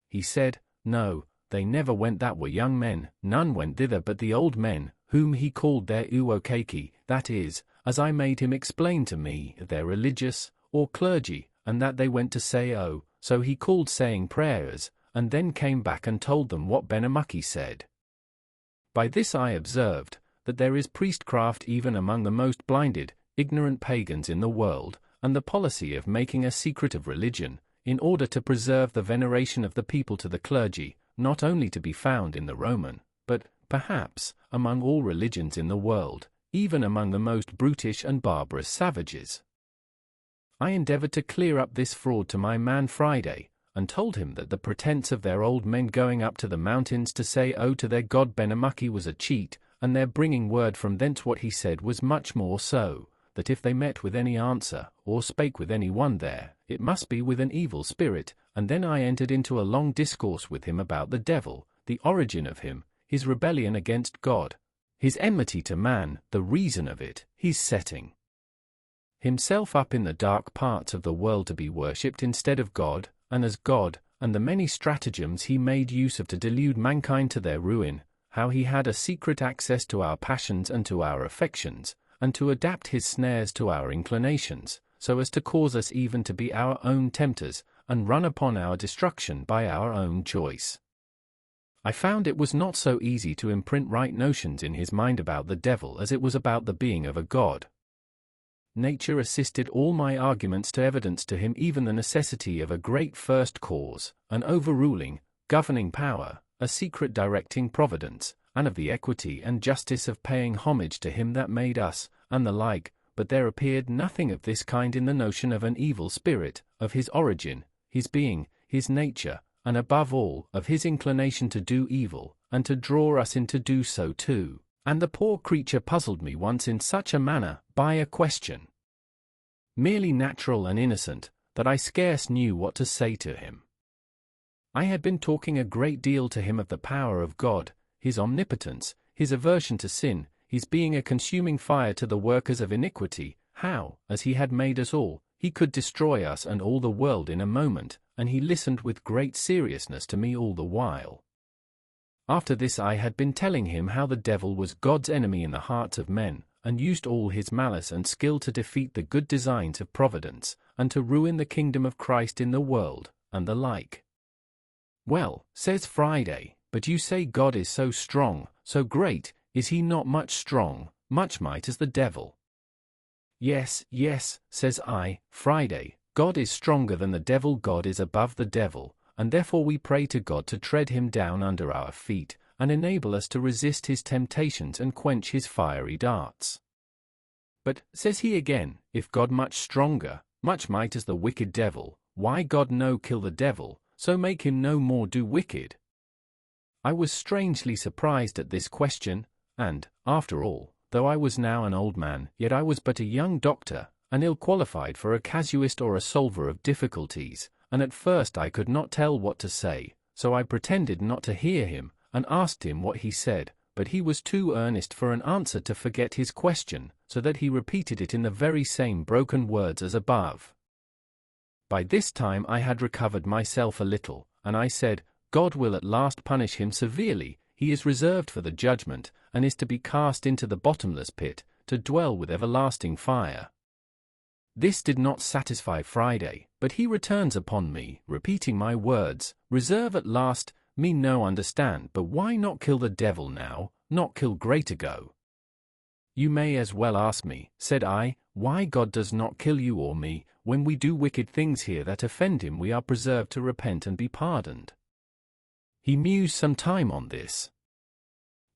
He said, no, they never went that were young men, none went thither but the old men, whom he called their uokeki, that is, as I made him explain to me, their religious, or clergy, and that they went to say oh, so he called saying prayers, and then came back and told them what Benamaki said. By this I observed, that there is priestcraft even among the most blinded, ignorant pagans in the world, and the policy of making a secret of religion, in order to preserve the veneration of the people to the clergy, not only to be found in the Roman, but, perhaps, among all religions in the world, even among the most brutish and barbarous savages. I endeavored to clear up this fraud to my man Friday, and told him that the pretense of their old men going up to the mountains to say oh to their god Benamaki was a cheat, and their bringing word from thence what he said was much more so, that if they met with any answer, or spake with any one there, it must be with an evil spirit, and then I entered into a long discourse with him about the devil, the origin of him, his rebellion against God, his enmity to man, the reason of it, his setting himself up in the dark parts of the world to be worshipped instead of God, and as God, and the many stratagems he made use of to delude mankind to their ruin, how he had a secret access to our passions and to our affections, and to adapt his snares to our inclinations, so as to cause us even to be our own tempters, and run upon our destruction by our own choice. I found it was not so easy to imprint right notions in his mind about the devil as it was about the being of a God. Nature assisted all my arguments to evidence to him even the necessity of a great first cause, an overruling, governing power, a secret directing providence, and of the equity and justice of paying homage to him that made us, and the like, but there appeared nothing of this kind in the notion of an evil spirit, of his origin, his being, his nature, and above all, of his inclination to do evil, and to draw us into do so too. And the poor creature puzzled me once in such a manner, by a question, merely natural and innocent, that I scarce knew what to say to him. I had been talking a great deal to him of the power of God, his omnipotence, his aversion to sin, his being a consuming fire to the workers of iniquity, how, as he had made us all, he could destroy us and all the world in a moment, and he listened with great seriousness to me all the while. After this I had been telling him how the devil was God's enemy in the hearts of men, and used all his malice and skill to defeat the good designs of providence, and to ruin the kingdom of Christ in the world, and the like. Well, says Friday, but you say God is so strong, so great, is he not much strong, much might as the devil? Yes, yes, says I, Friday, God is stronger than the devil, God is above the devil, and therefore we pray to God to tread him down under our feet, and enable us to resist his temptations and quench his fiery darts. But, says he again, if God much stronger, much might as the wicked devil, why God no kill the devil, so make him no more do wicked? I was strangely surprised at this question, and, after all, though I was now an old man, yet I was but a young doctor, and ill qualified for a casuist or a solver of difficulties, and at first I could not tell what to say, so I pretended not to hear him, and asked him what he said, but he was too earnest for an answer to forget his question, so that he repeated it in the very same broken words as above. By this time I had recovered myself a little, and I said, God will at last punish him severely, he is reserved for the judgment, and is to be cast into the bottomless pit, to dwell with everlasting fire. This did not satisfy Friday, but he returns upon me, repeating my words, reserve at last, me no understand, but why not kill the devil now, not kill greater go? You may as well ask me, said I, why God does not kill you or me, when we do wicked things here that offend him we are preserved to repent and be pardoned. He mused some time on this.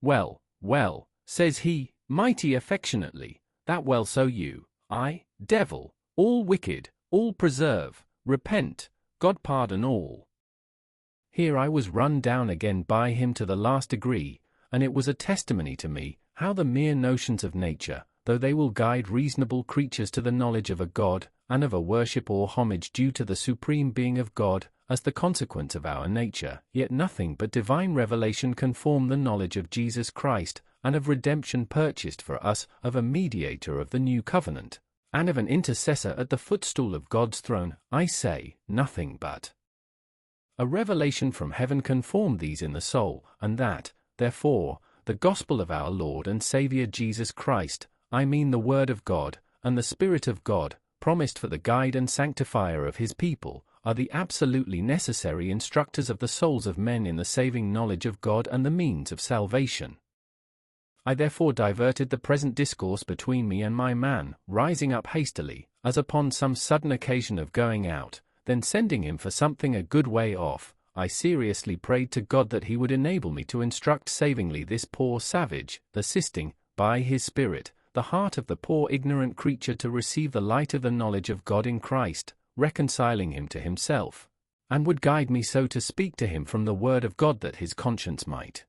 Well, well, says he, mighty affectionately, that well so you, I, devil, all wicked, all preserve, repent, God pardon all. Here I was run down again by him to the last degree, and it was a testimony to me, how the mere notions of nature, though they will guide reasonable creatures to the knowledge of a God, and of a worship or homage due to the supreme being of God, as the consequence of our nature, yet nothing but divine revelation can form the knowledge of Jesus Christ, and of redemption purchased for us, of a mediator of the new covenant, and of an intercessor at the footstool of God's throne, I say, nothing but a revelation from heaven can form these in the soul, and that, therefore, the gospel of our Lord and Saviour Jesus Christ, I mean the Word of God, and the Spirit of God, promised for the guide and sanctifier of his people, are the absolutely necessary instructors of the souls of men in the saving knowledge of God and the means of salvation. I therefore diverted the present discourse between me and my man, rising up hastily, as upon some sudden occasion of going out, then sending him for something a good way off, I seriously prayed to God that he would enable me to instruct savingly this poor savage, assisting, by his Spirit, the heart of the poor ignorant creature to receive the light of the knowledge of God in Christ, reconciling him to himself, and would guide me so to speak to him from the word of God that his conscience might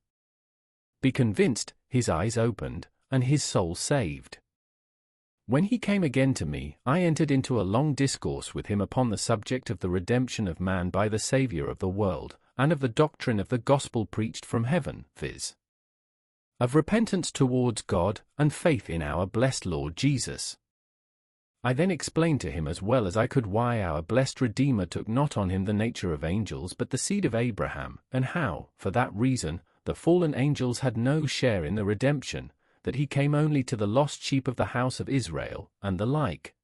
be convinced, his eyes opened, and his soul saved. When he came again to me, I entered into a long discourse with him upon the subject of the redemption of man by the Saviour of the world, and of the doctrine of the gospel preached from heaven, viz. of repentance towards God, and faith in our blessed Lord Jesus. I then explained to him as well as I could why our blessed Redeemer took not on him the nature of angels but the seed of Abraham, and how, for that reason, the fallen angels had no share in the redemption, that he came only to the lost sheep of the house of Israel, and the like.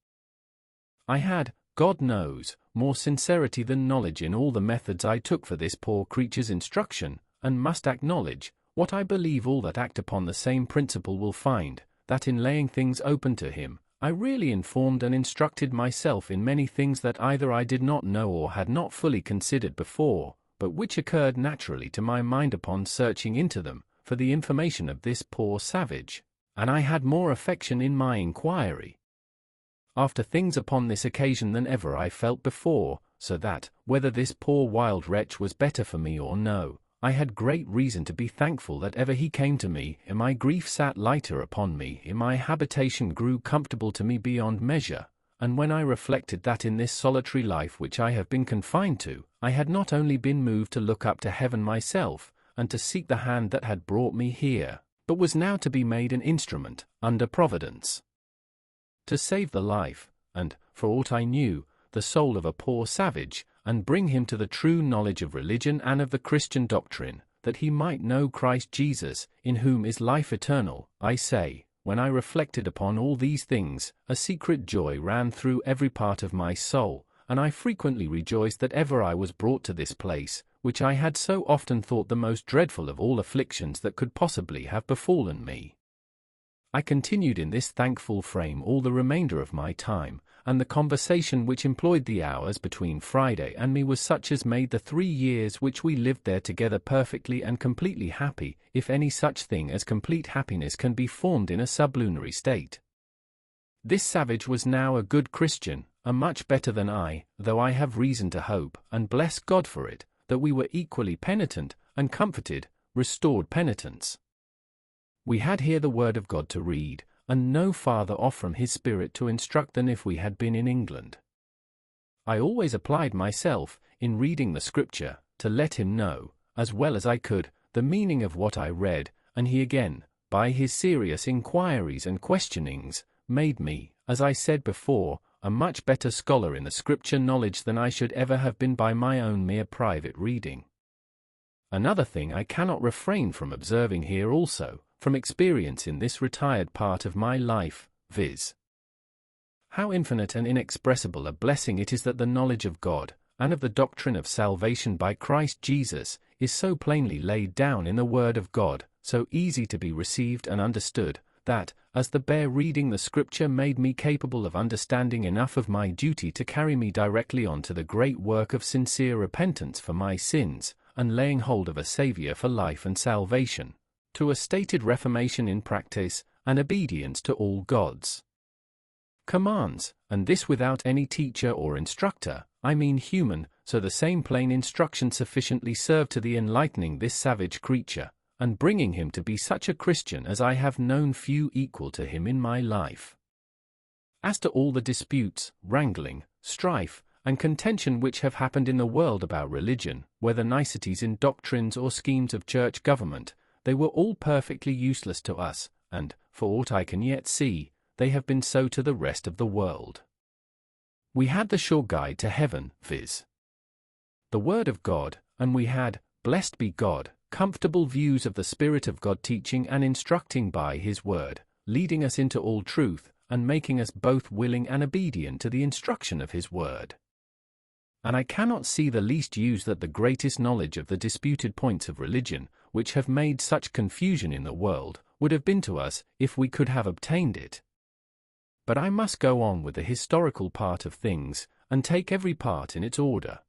I had, God knows, more sincerity than knowledge in all the methods I took for this poor creature's instruction, and must acknowledge, what I believe all that act upon the same principle will find, that in laying things open to him, I really informed and instructed myself in many things that either I did not know or had not fully considered before, but which occurred naturally to my mind upon searching into them, for the information of this poor savage, and I had more affection in my inquiry after things upon this occasion than ever I felt before, so that, whether this poor wild wretch was better for me or no, I had great reason to be thankful that ever he came to me, and my grief sat lighter upon me, and my habitation grew comfortable to me beyond measure, and when I reflected that in this solitary life which I have been confined to, I had not only been moved to look up to heaven myself, and to seek the hand that had brought me here, but was now to be made an instrument, under Providence, to save the life, and, for aught I knew, the soul of a poor savage, and bring him to the true knowledge of religion and of the Christian doctrine, that he might know Christ Jesus, in whom is life eternal. I say, when I reflected upon all these things, a secret joy ran through every part of my soul, and I frequently rejoiced that ever I was brought to this place, which I had so often thought the most dreadful of all afflictions that could possibly have befallen me. I continued in this thankful frame all the remainder of my time, and the conversation which employed the hours between Friday and me was such as made the 3 years which we lived there together perfectly and completely happy, if any such thing as complete happiness can be formed in a sublunary state. This savage was now a good Christian, and much better than I, though I have reason to hope, and bless God for it, that we were equally penitent, and comforted, restored penitents. We had here the word of God to read, and no farther off from his Spirit to instruct than if we had been in England. I always applied myself, in reading the Scripture, to let him know, as well as I could, the meaning of what I read, and he again, by his serious inquiries and questionings, made me, as I said before, a much better scholar in the scripture knowledge than I should ever have been by my own mere private reading. Another thing I cannot refrain from observing here also, from experience in this retired part of my life, viz. how infinite and inexpressible a blessing it is that the knowledge of God, and of the doctrine of salvation by Christ Jesus, is so plainly laid down in the Word of God, so easy to be received and understood, that, as the bare reading the Scripture made me capable of understanding enough of my duty to carry me directly on to the great work of sincere repentance for my sins, and laying hold of a Saviour for life and salvation, to a stated reformation in practice, and obedience to all God's commands, and this without any teacher or instructor, I mean human, so the same plain instruction sufficiently served to the enlightening this savage creature, and bringing him to be such a Christian as I have known few equal to him in my life. As to all the disputes, wrangling, strife, and contention which have happened in the world about religion, whether niceties in doctrines or schemes of church government, they were all perfectly useless to us, and, for aught I can yet see, they have been so to the rest of the world. We had the sure guide to heaven, viz. the Word of God, and we had, blessed be God, comfortable views of the Spirit of God teaching and instructing by His Word, leading us into all truth, and making us both willing and obedient to the instruction of His Word. And I cannot see the least use that the greatest knowledge of the disputed points of religion, which have made such confusion in the world, would have been to us, if we could have obtained it. But I must go on with the historical part of things, and take every part in its order.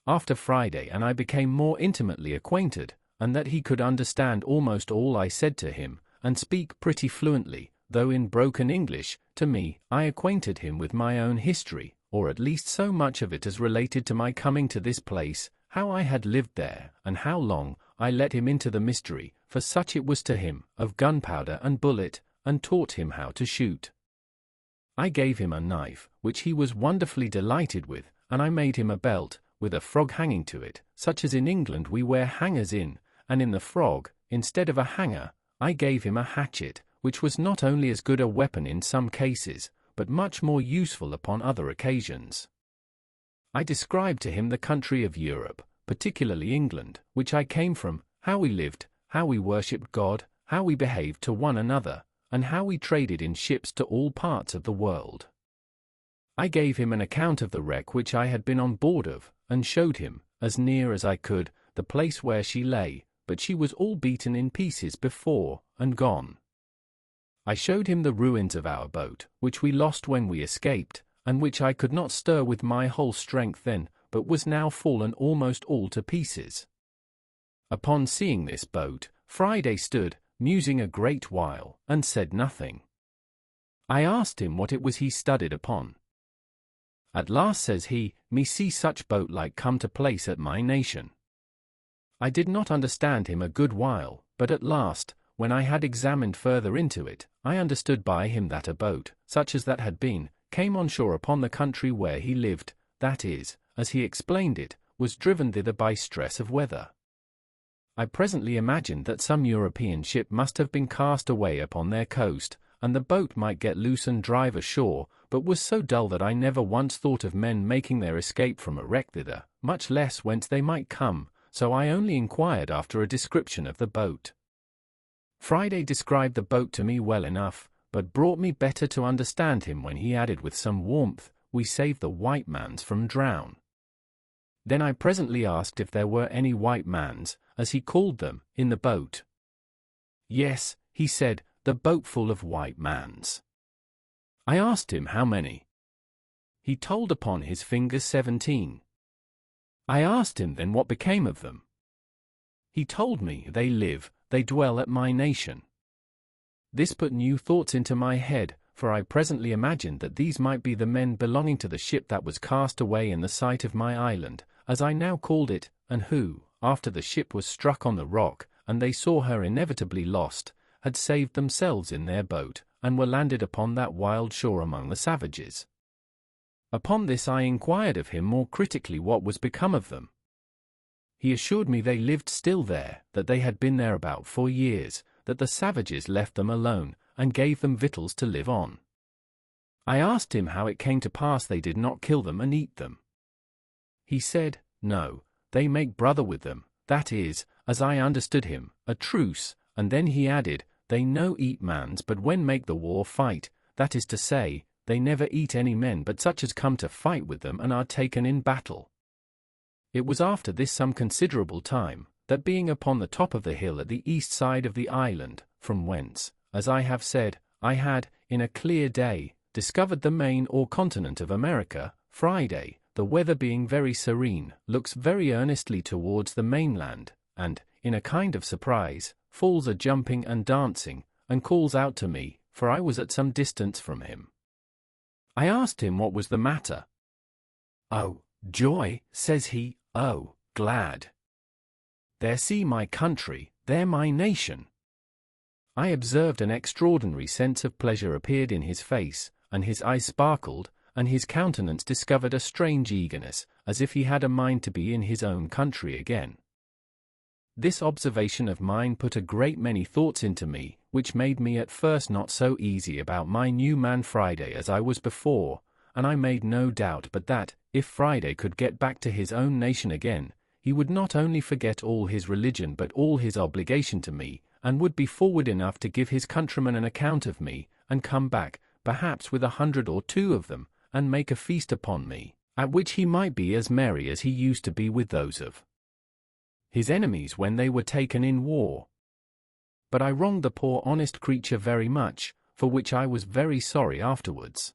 After Friday and I became more intimately acquainted, and that he could understand almost all I said to him, and speak pretty fluently, though in broken English, to me, I acquainted him with my own history, or at least so much of it as related to my coming to this place, how I had lived there, and how long. I let him into the mystery, for such it was to him, of gunpowder and bullet, and taught him how to shoot. I gave him a knife, which he was wonderfully delighted with, and I made him a belt, with a frog hanging to it, such as in England we wear hangers in, and in the frog, instead of a hanger, I gave him a hatchet, which was not only as good a weapon in some cases, but much more useful upon other occasions. I described to him the country of Europe, particularly England, which I came from, how we lived, how we worshipped God, how we behaved to one another, and how we traded in ships to all parts of the world. I gave him an account of the wreck which I had been on board of, and showed him, as near as I could, the place where she lay, but she was all beaten in pieces before, and gone. I showed him the ruins of our boat, which we lost when we escaped, and which I could not stir with my whole strength then, but was now fallen almost all to pieces. Upon seeing this boat, Friday stood, musing a great while, and said nothing. I asked him what it was he studied upon. At last says he, me see such boat like come to place at my nation. I did not understand him a good while, but at last, when I had examined further into it, I understood by him that a boat, such as that had been, came on shore upon the country where he lived, that is, as he explained it, was driven thither by stress of weather. I presently imagined that some European ship must have been cast away upon their coast, and the boat might get loose and drive ashore, but was so dull that I never once thought of men making their escape from a wreck thither, much less whence they might come, so I only inquired after a description of the boat. Friday described the boat to me well enough, but brought me better to understand him when he added with some warmth, "We saved the white mans from drown." Then I presently asked if there were any white mans, as he called them, in the boat. Yes, he said, the boat full of white mans. I asked him how many. He told upon his fingers 17. I asked him then what became of them. He told me, they live, they dwell at my nation. This put new thoughts into my head, for I presently imagined that these might be the men belonging to the ship that was cast away in the sight of my island, as I now called it, and who, after the ship was struck on the rock, and they saw her inevitably lost, had saved themselves in their boat, and were landed upon that wild shore among the savages. Upon this I inquired of him more critically what was become of them. He assured me they lived still there, that they had been there about 4 years, that the savages left them alone, and gave them victuals to live on. I asked him how it came to pass they did not kill them and eat them. He said, no, they make brother with them, that is, as I understood him, a truce, and then he added, they no eat mans but when make the war fight, that is to say, they never eat any men but such as come to fight with them and are taken in battle. It was after this some considerable time, that being upon the top of the hill at the east side of the island, from whence, as I have said, I had, in a clear day, discovered the main or continent of America, Friday, the weather being very serene, looks very earnestly towards the mainland, and, in a kind of surprise, falls a jumping and dancing, and calls out to me, for I was at some distance from him. I asked him what was the matter. Oh, joy, says he, oh, glad. There see my country, there my nation. I observed an extraordinary sense of pleasure appeared in his face, and his eyes sparkled, and his countenance discovered a strange eagerness, as if he had a mind to be in his own country again. This observation of mine put a great many thoughts into me, which made me at first not so easy about my new man Friday as I was before, and I made no doubt but that, if Friday could get back to his own nation again, he would not only forget all his religion but all his obligation to me, and would be forward enough to give his countrymen an account of me, and come back, perhaps with 100 or 2 of them, and make a feast upon me, at which he might be as merry as he used to be with those of his enemies when they were taken in war. But I wronged the poor honest creature very much, for which I was very sorry afterwards.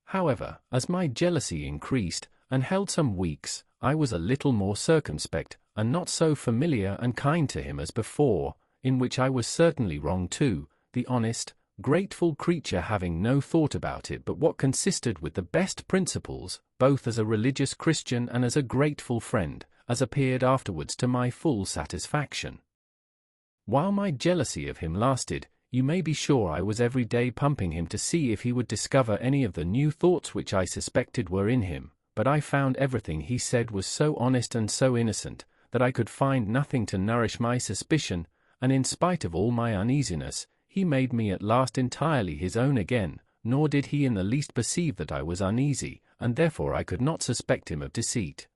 However, as my jealousy increased, and held some weeks, I was a little more circumspect, and not so familiar and kind to him as before, in which I was certainly wrong too, the honest, grateful creature having no thought about it but what consisted with the best principles, both as a religious Christian and as a grateful friend, as appeared afterwards to my full satisfaction. While my jealousy of him lasted, you may be sure I was every day pumping him to see if he would discover any of the new thoughts which I suspected were in him, but I found everything he said was so honest and so innocent, that I could find nothing to nourish my suspicion, and in spite of all my uneasiness, he made me at last entirely his own again, nor did he in the least perceive that I was uneasy, and therefore I could not suspect him of deceit.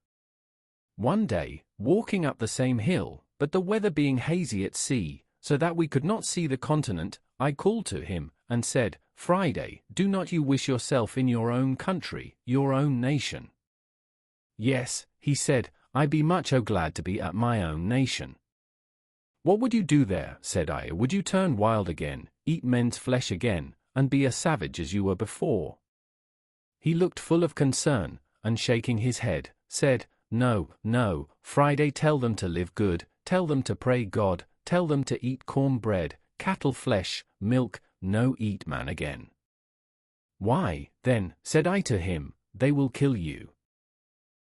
One day, walking up the same hill, but the weather being hazy at sea, so that we could not see the continent, I called to him, and said, Friday, do not you wish yourself in your own country, your own nation? Yes, he said, I be much glad to be at my own nation. What would you do there, said I, would you turn wild again, eat men's flesh again, and be a savage as you were before? He looked full of concern, and shaking his head, said, No, no, Friday, tell them to live good, tell them to pray God, tell them to eat corn bread, cattle flesh, milk, no eat man again. Why, then, said I to him, they will kill you.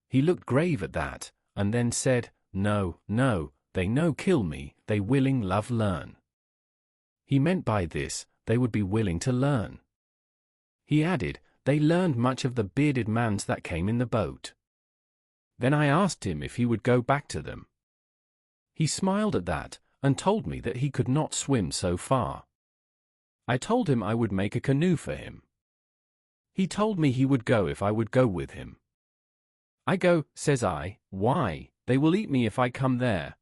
He looked grave at that, and then said, No, no, they no kill me, they willing love learn. He meant by this, they would be willing to learn. He added, they learned much of the bearded mans that came in the boat. Then I asked him if he would go back to them. He smiled at that, and told me that he could not swim so far. I told him I would make a canoe for him. He told me he would go if I would go with him. I go, says I, why, they will eat me if I come there.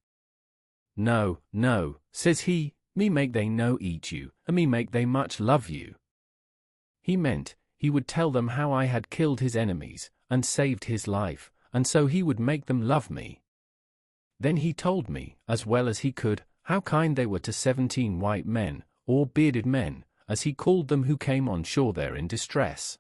No, no, says he, me make they no eat you, and me make they much love you. He meant, he would tell them how I had killed his enemies, and saved his life, and so he would make them love me. Then he told me, as well as he could, how kind they were to 17 white men, or bearded men, as he called them, who came on shore there in distress.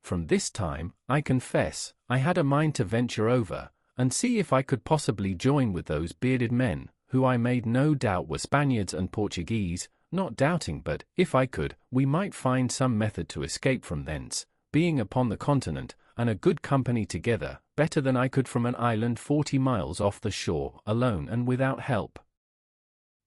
From this time, I confess, I had a mind to venture over, and see if I could possibly join with those bearded men, who I made no doubt were Spaniards and Portuguese, not doubting but, if I could, we might find some method to escape from thence, being upon the continent, and a good company together, better than I could from an island 40 miles off the shore, alone and without help.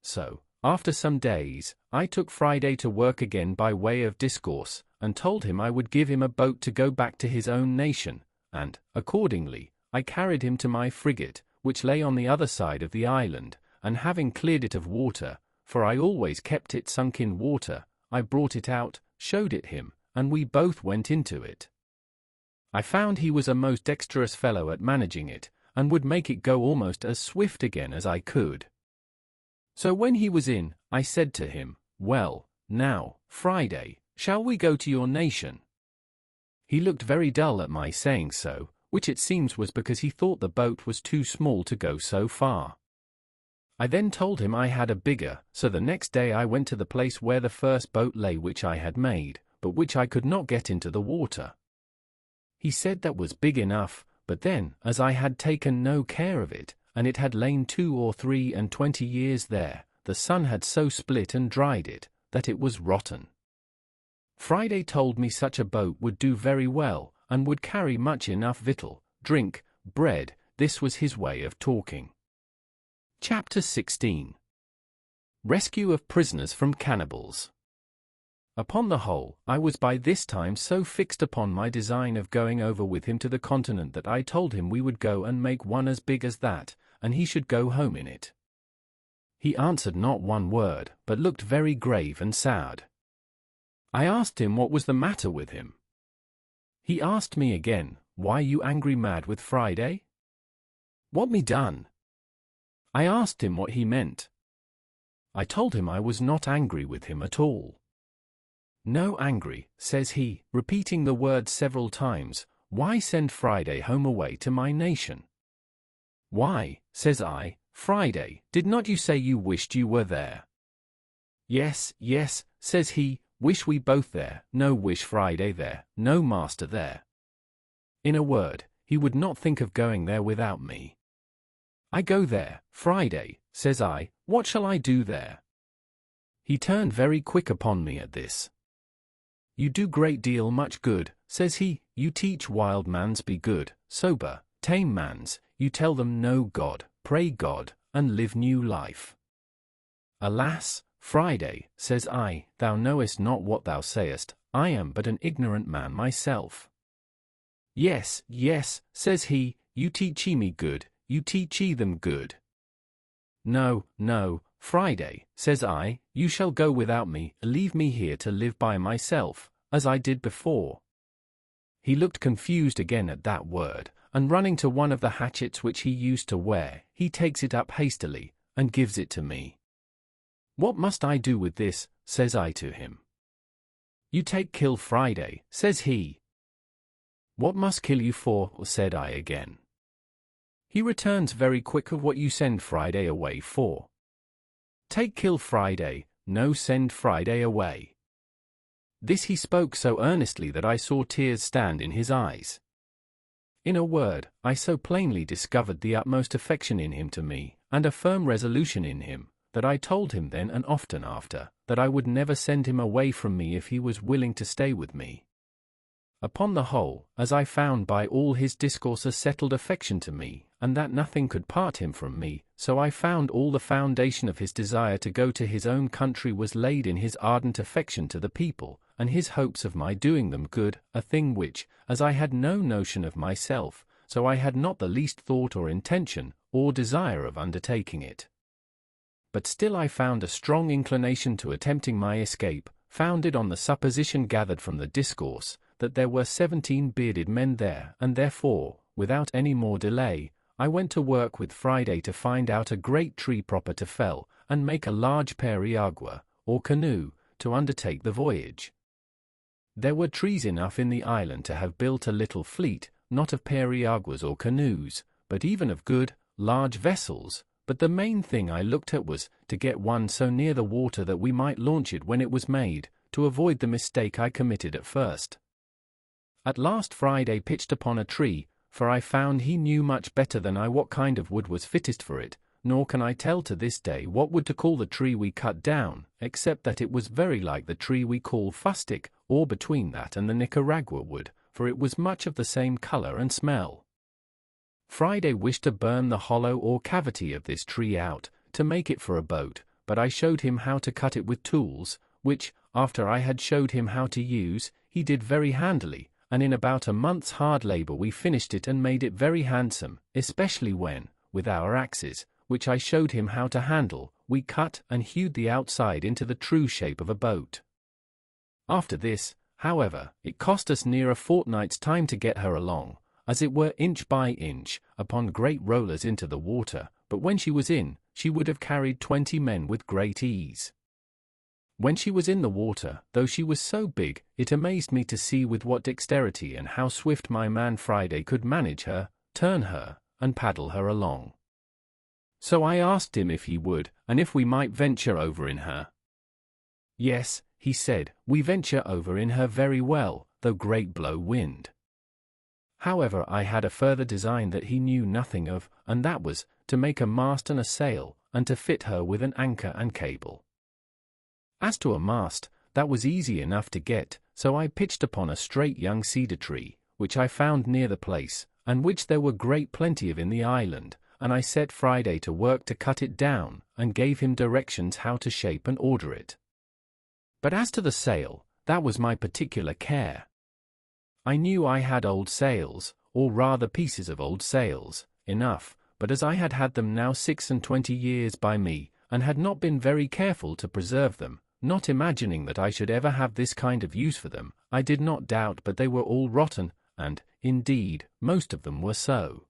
So, after some days, I took Friday to work again by way of discourse, and told him I would give him a boat to go back to his own nation, and, accordingly, I carried him to my frigate, which lay on the other side of the island, and having cleared it of water, for I always kept it sunk in water. I brought it out, showed it him, and we both went into it. I found he was a most dexterous fellow at managing it, and would make it go almost as swift again as I could. So when he was in, I said to him, "Well, now, Friday, shall we go to your nation?" He looked very dull at my saying so, which it seems was because he thought the boat was too small to go so far. I then told him I had a bigger, so the next day I went to the place where the first boat lay which I had made, but which I could not get into the water. He said that was big enough, but then, as I had taken no care of it, and it had lain 2 or 23 years there, the sun had so split and dried it, that it was rotten. Friday told me such a boat would do very well, and would carry much enough victual, drink, bread. This was his way of talking. Chapter 16. Rescue of prisoners from cannibals. Upon the whole, I was by this time so fixed upon my design of going over with him to the continent that I told him we would go and make one as big as that, and he should go home in it. He answered not one word, but looked very grave and sad. I asked him what was the matter with him. He asked me again, "Why you angry mad with Friday?" "What me done?" I asked him what he meant. I told him I was not angry with him at all. "No angry," says he, repeating the word several times. "Why send Friday home away to my nation?" "Why," says I, "Friday, did not you say you wished you were there?" "Yes, yes," says he, "wish we both there, no wish Friday there, no master there." In a word, he would not think of going there without me. "I go there, Friday," says I, "what shall I do there?" He turned very quick upon me at this. "You do great deal much good," says he, "you teach wild mans be good, sober, tame mans, you tell them know God, pray God, and live new life." "Alas, Friday," says I, "thou knowest not what thou sayest, I am but an ignorant man myself." "Yes, yes," says he, "you teach me good, you teach them good." "No, no, Friday," says I, "you shall go without me, leave me here to live by myself, as I did before." He looked confused again at that word, and running to one of the hatchets which he used to wear, he takes it up hastily, and gives it to me. "What must I do with this?" says I to him. "You take kill Friday," says he. "What must kill you for?" said I again. He returns very quick of what you send Friday away for. "Take kill Friday, no send Friday away." This he spoke so earnestly that I saw tears stand in his eyes. In a word, I so plainly discovered the utmost affection in him to me, and a firm resolution in him, that I told him then and often after, that I would never send him away from me if he was willing to stay with me. Upon the whole, as I found by all his discourse a settled affection to me, and that nothing could part him from me, so I found all the foundation of his desire to go to his own country was laid in his ardent affection to the people, and his hopes of my doing them good, a thing which, as I had no notion of myself, so I had not the least thought or intention, or desire of undertaking it. But still I found a strong inclination to attempting my escape, founded on the supposition gathered from the discourse, that there were 17 bearded men there, and therefore, without any more delay, I went to work with Friday to find out a great tree proper to fell, and make a large periagua, or canoe, to undertake the voyage. There were trees enough in the island to have built a little fleet, not of periaguas or canoes, but even of good, large vessels, but the main thing I looked at was, to get one so near the water that we might launch it when it was made, to avoid the mistake I committed at first. At last Friday pitched upon a tree, for I found he knew much better than I what kind of wood was fittest for it, nor can I tell to this day what wood to call the tree we cut down, except that it was very like the tree we call fustic, or between that and the Nicaragua wood, for it was much of the same color and smell. Friday wished to burn the hollow or cavity of this tree out, to make it for a boat, but I showed him how to cut it with tools, which, after I had showed him how to use, he did very handily, and in about a month's hard labor we finished it and made it very handsome, especially when, with our axes, which I showed him how to handle, we cut and hewed the outside into the true shape of a boat. After this, however, it cost us near a fortnight's time to get her along, as it were inch by inch, upon great rollers into the water, but when she was in, she would have carried 20 men with great ease. When she was in the water, though she was so big, it amazed me to see with what dexterity and how swift my man Friday could manage her, turn her, and paddle her along. So I asked him if he would, and if we might venture over in her. Yes, he said, we venture over in her very well, though great blow wind. However, I had a further design that he knew nothing of, and that was, to make a mast and a sail, and to fit her with an anchor and cable. As to a mast, that was easy enough to get, so I pitched upon a straight young cedar tree, which I found near the place, and which there were great plenty of in the island, and I set Friday to work to cut it down, and gave him directions how to shape and order it. But as to the sail, that was my particular care. I knew I had old sails, or rather pieces of old sails, enough, but as I had had them now 26 years by me, and had not been very careful to preserve them, not imagining that I should ever have this kind of use for them, I did not doubt but they were all rotten, and, indeed, most of them were so.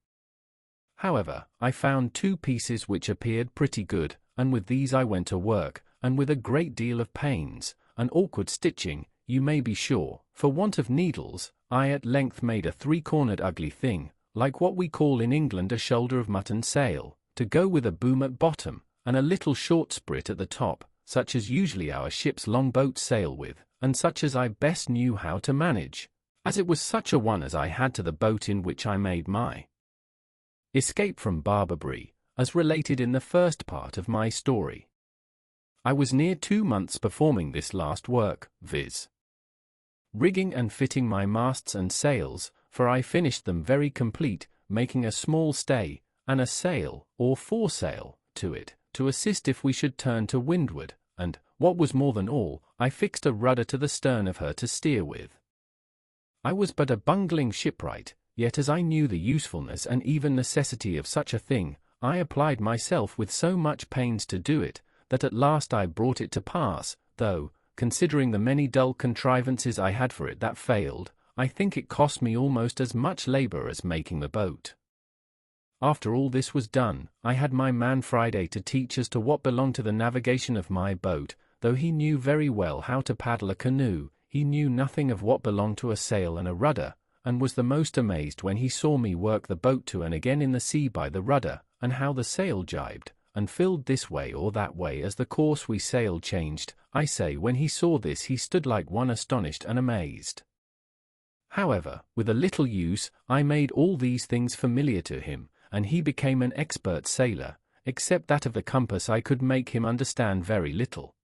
However, I found 2 pieces which appeared pretty good, and with these I went to work, and with a great deal of pains, and awkward stitching, you may be sure, for want of needles, I at length made a 3-cornered ugly thing, like what we call in England a shoulder of mutton sail, to go with a boom at bottom, and a little short sprit at the top, such as usually our ship's long-boats sail with, and such as I best knew how to manage, as it was such a one as I had to the boat in which I made my escape from Barbary, as related in the first part of my story. I was near 2 months performing this last work, viz. rigging and fitting my masts and sails, for I finished them very complete, making a small stay, and a sail, or foresail, to it, to assist if we should turn to windward, and, what was more than all, I fixed a rudder to the stern of her to steer with. I was but a bungling shipwright, yet as I knew the usefulness and even necessity of such a thing, I applied myself with so much pains to do it, that at last I brought it to pass, though, considering the many dull contrivances I had for it that failed, I think it cost me almost as much labor as making the boat. After all this was done, I had my man Friday to teach as to what belonged to the navigation of my boat, though he knew very well how to paddle a canoe, he knew nothing of what belonged to a sail and a rudder, and was the most amazed when he saw me work the boat to and again in the sea by the rudder, and how the sail jibed, and filled this way or that way as the course we sailed changed. I say when he saw this he stood like one astonished and amazed. However, with a little use, I made all these things familiar to him, and he became an expert sailor, except that of the compass I could make him understand very little.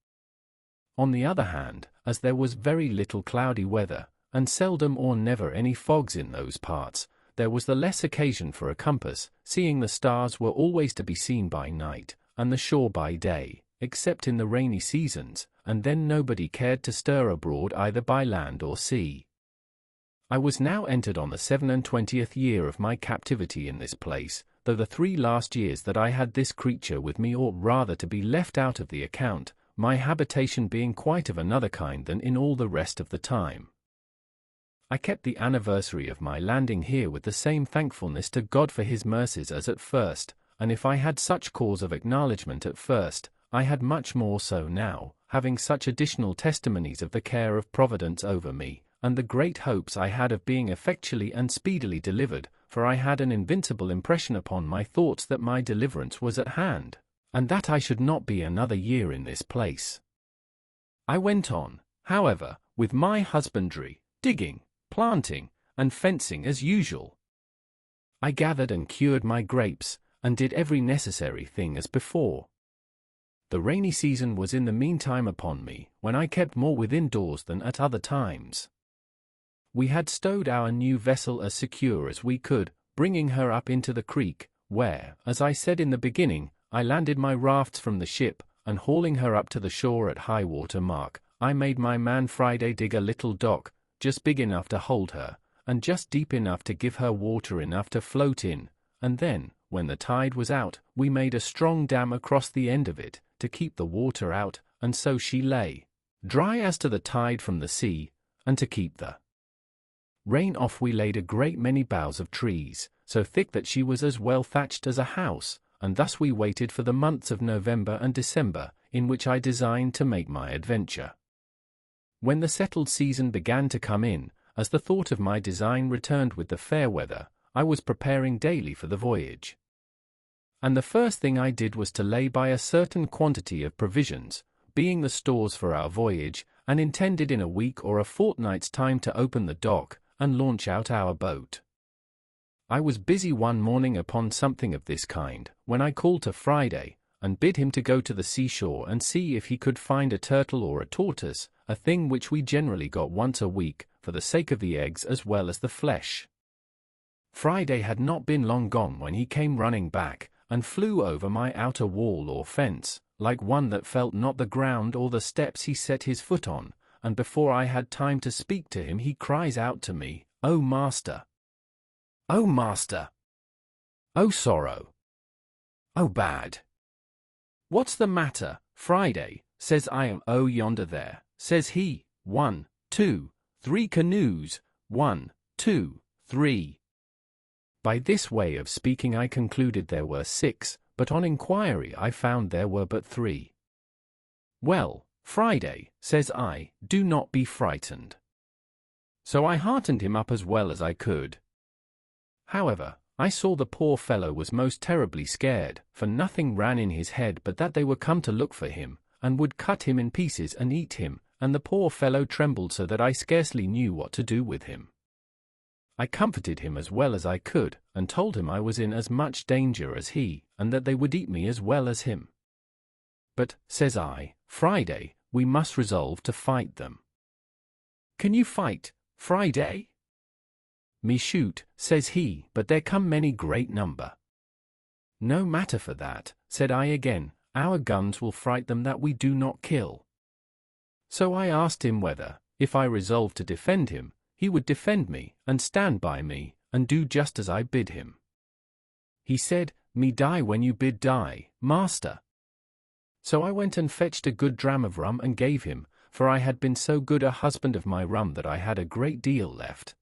On the other hand, as there was very little cloudy weather, and seldom or never any fogs in those parts, there was the less occasion for a compass, seeing the stars were always to be seen by night, and the shore by day, except in the rainy seasons, and then nobody cared to stir abroad either by land or sea. I was now entered on the 27th year of my captivity in this place, though the 3 last years that I had this creature with me ought rather to be left out of the account, my habitation being quite of another kind than in all the rest of the time. I kept the anniversary of my landing here with the same thankfulness to God for his mercies as at first, and if I had such cause of acknowledgment at first, I had much more so now, having such additional testimonies of the care of Providence over me, and the great hopes I had of being effectually and speedily delivered, for I had an invincible impression upon my thoughts that my deliverance was at hand, and that I should not be another year in this place. I went on, however, with my husbandry, digging, planting, and fencing as usual. I gathered and cured my grapes, and did every necessary thing as before. The rainy season was in the meantime upon me, when I kept more within doors than at other times. We had stowed our new vessel as secure as we could, bringing her up into the creek, where, as I said in the beginning, I landed my rafts from the ship, and hauling her up to the shore at high water mark, I made my man Friday dig a little dock, just big enough to hold her, and just deep enough to give her water enough to float in, and then, when the tide was out, we made a strong dam across the end of it, to keep the water out, and so she lay dry as to the tide from the sea, and to keep the rain off we laid a great many boughs of trees, so thick that she was as well thatched as a house, and thus we waited for the months of November and December, in which I designed to make my adventure. When the settled season began to come in, as the thought of my design returned with the fair weather, I was preparing daily for the voyage. And the first thing I did was to lay by a certain quantity of provisions, being the stores for our voyage, and intended in a week or a fortnight's time to open the dock, and launch out our boat. I was busy one morning upon something of this kind, when I called to Friday, and bid him to go to the seashore and see if he could find a turtle or a tortoise, a thing which we generally got once a week, for the sake of the eggs as well as the flesh. Friday had not been long gone when he came running back, and flew over my outer wall or fence, like one that felt not the ground or the steps he set his foot on, and before I had time to speak to him he cries out to me, "O master! O master! O sorrow! O bad! What's the matter, Friday?" says I. "Oh, yonder there," says he, 1, 2, 3 canoes, 1, 2, 3. By this way of speaking I concluded there were 6, but on inquiry I found there were but 3. "Well, Friday," says I, "do not be frightened." So I heartened him up as well as I could. However, I saw the poor fellow was most terribly scared, for nothing ran in his head but that they were come to look for him, and would cut him in pieces and eat him, and the poor fellow trembled so that I scarcely knew what to do with him. I comforted him as well as I could, and told him I was in as much danger as he, and that they would eat me as well as him. "But," says I, "Friday, we must resolve to fight them." "Can you fight, Friday?" "Me shoot," says he, "but there come many great number." "No matter for that," said I again, "our guns will fright them that we do not kill." So I asked him whether, if I resolved to defend him, he would defend me, and stand by me, and do just as I bid him. He said, "Me die when you bid die, master." So I went and fetched a good dram of rum and gave him, for I had been so good a husband of my rum that I had a great deal left.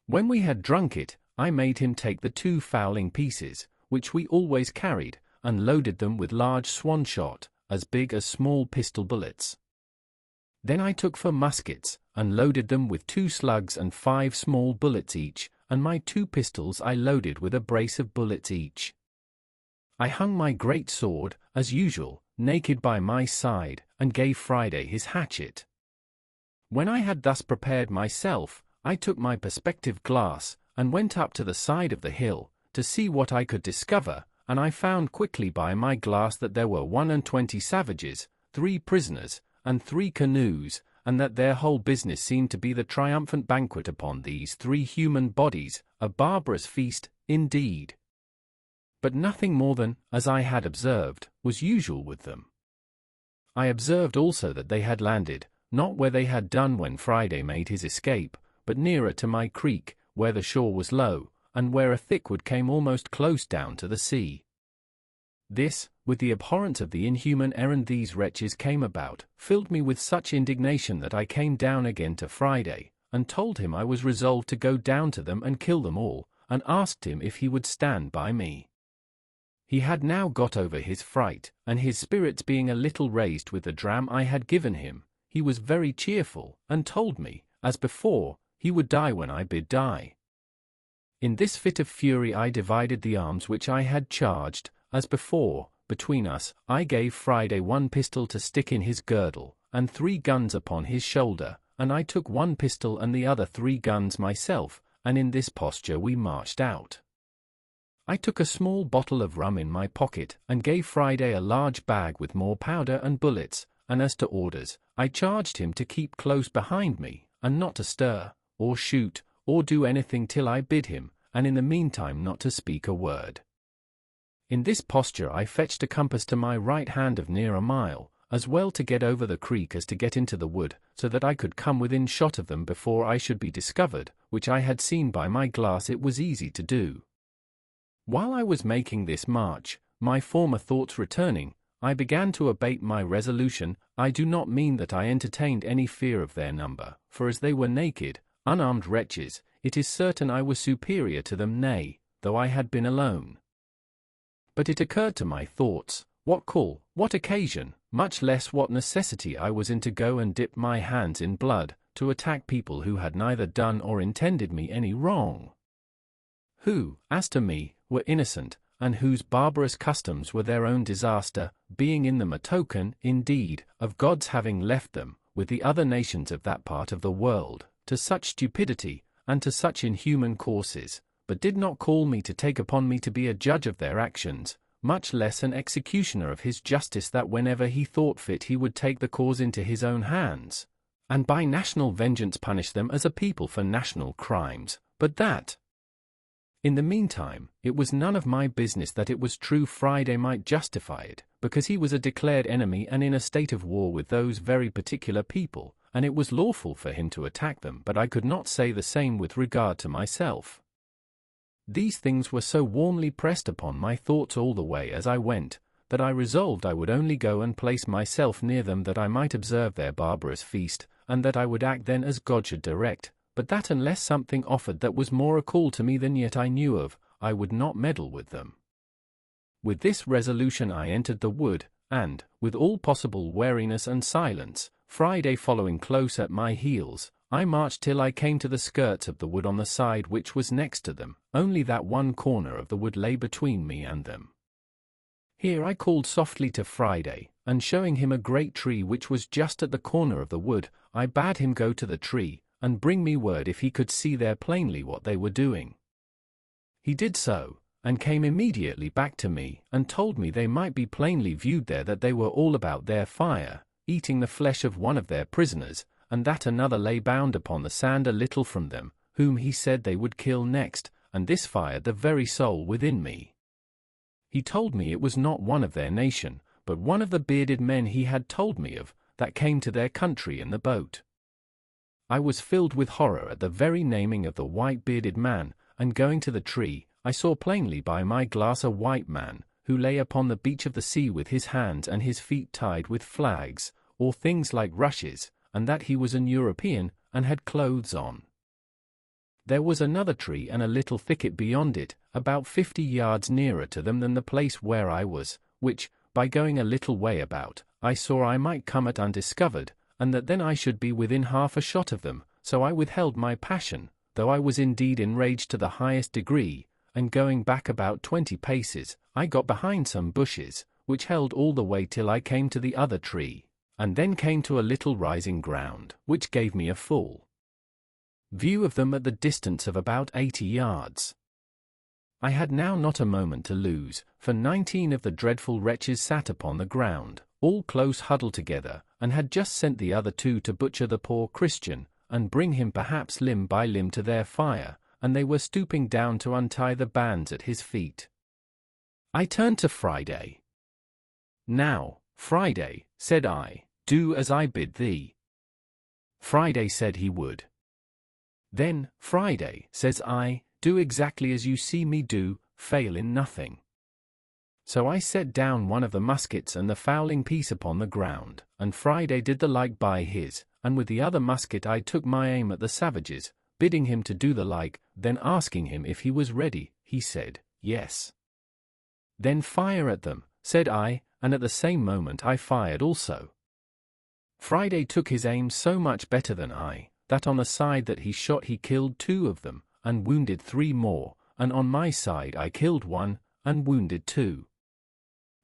When we had drunk it, I made him take the 2 fowling pieces, which we always carried, and loaded them with large swan shot, as big as small pistol bullets. Then I took for muskets, and loaded them with 2 slugs and 5 small bullets each, and my 2 pistols I loaded with a brace of bullets each. I hung my great sword, as usual, naked by my side, and gave Friday his hatchet. When I had thus prepared myself, I took my perspective glass, and went up to the side of the hill, to see what I could discover, and I found quickly by my glass that there were 21 savages, 3 prisoners, and 3 canoes, and that their whole business seemed to be the triumphant banquet upon these 3 human bodies, a barbarous feast, indeed. But nothing more than, as I had observed, was usual with them. I observed also that they had landed, not where they had done when Friday made his escape, but nearer to my creek, where the shore was low, and where a thick wood came almost close down to the sea. This, with the abhorrence of the inhuman errand these wretches came about, filled me with such indignation that I came down again to Friday, and told him I was resolved to go down to them and kill them all, and asked him if he would stand by me. He had now got over his fright, and his spirits being a little raised with the dram I had given him, he was very cheerful, and told me, as before, he would die when I bid die. In this fit of fury I divided the arms which I had charged, as before, between us. I gave Friday 1 pistol to stick in his girdle, and 3 guns upon his shoulder, and I took 1 pistol and the other 3 guns myself, and in this posture we marched out. I took a small bottle of rum in my pocket, and gave Friday a large bag with more powder and bullets, and as to orders, I charged him to keep close behind me, and not to stir, or shoot, or do anything till I bid him, and in the meantime not to speak a word. In this posture I fetched a compass to my right hand of near a mile, as well to get over the creek as to get into the wood, so that I could come within shot of them before I should be discovered, which I had seen by my glass it was easy to do. While I was making this march, my former thoughts returning, I began to abate my resolution. I do not mean that I entertained any fear of their number, for as they were naked, unarmed wretches, it is certain I was superior to them, nay, though I had been alone. But it occurred to my thoughts, what call, what occasion, much less what necessity I was in to go and dip my hands in blood, to attack people who had neither done or intended me any wrong. Who, as to me, were innocent, and whose barbarous customs were their own disaster, being in them a token, indeed, of God's having left them, with the other nations of that part of the world, to such stupidity, and to such inhuman courses, but did not call me to take upon me to be a judge of their actions, much less an executioner of his justice, that whenever he thought fit he would take the cause into his own hands, and by national vengeance punish them as a people for national crimes, but that, in the meantime, it was none of my business that it was true Friday might justify it, because he was a declared enemy and in a state of war with those very particular people, and it was lawful for him to attack them, but I could not say the same with regard to myself. These things were so warmly pressed upon my thoughts all the way as I went, that I resolved I would only go and place myself near them that I might observe their barbarous feast, and that I would act then as God should direct, but that unless something offered that was more a call to me than yet I knew of, I would not meddle with them. With this resolution I entered the wood, and, with all possible wariness and silence, Friday following close at my heels, I marched till I came to the skirts of the wood on the side which was next to them, only that one corner of the wood lay between me and them. Here I called softly to Friday, and showing him a great tree which was just at the corner of the wood, I bade him go to the tree, and bring me word if he could see there plainly what they were doing. He did so, and came immediately back to me, and told me they might be plainly viewed there that they were all about their fire, eating the flesh of one of their prisoners, and that another lay bound upon the sand a little from them, whom he said they would kill next, and this fired the very soul within me. He told me it was not one of their nation, but one of the bearded men he had told me of, that came to their country in the boat. I was filled with horror at the very naming of the white-bearded man, and going to the tree, I saw plainly by my glass a white man, who lay upon the beach of the sea with his hands and his feet tied with flags, or things like rushes, and that he was an European, and had clothes on. There was another tree and a little thicket beyond it, about 50 yards nearer to them than the place where I was, which, by going a little way about, I saw I might come at undiscovered, and that then I should be within half a shot of them, so I withheld my passion, though I was indeed enraged to the highest degree, and going back about 20 paces, I got behind some bushes, which held all the way till I came to the other tree, and then came to a little rising ground, which gave me a full view of them at the distance of about 80 yards. I had now not a moment to lose, for 19 of the dreadful wretches sat upon the ground, all close huddled together, and had just sent the other 2 to butcher the poor Christian, and bring him perhaps limb by limb to their fire, and they were stooping down to untie the bands at his feet. I turned to Friday. "Now, Friday," said I, "do as I bid thee." Friday said he would. "Then, Friday," says I, "do exactly as you see me do, fail in nothing." So I set down one of the muskets and the fowling piece upon the ground, and Friday did the like by his, and with the other musket I took my aim at the savages, bidding him to do the like, then asking him if he was ready, he said, "Yes." "Then fire at them," said I, and at the same moment I fired also. Friday took his aim so much better than I, that on the side that he shot he killed 2 of them, and wounded 3 more, and on my side I killed 1, and wounded 2.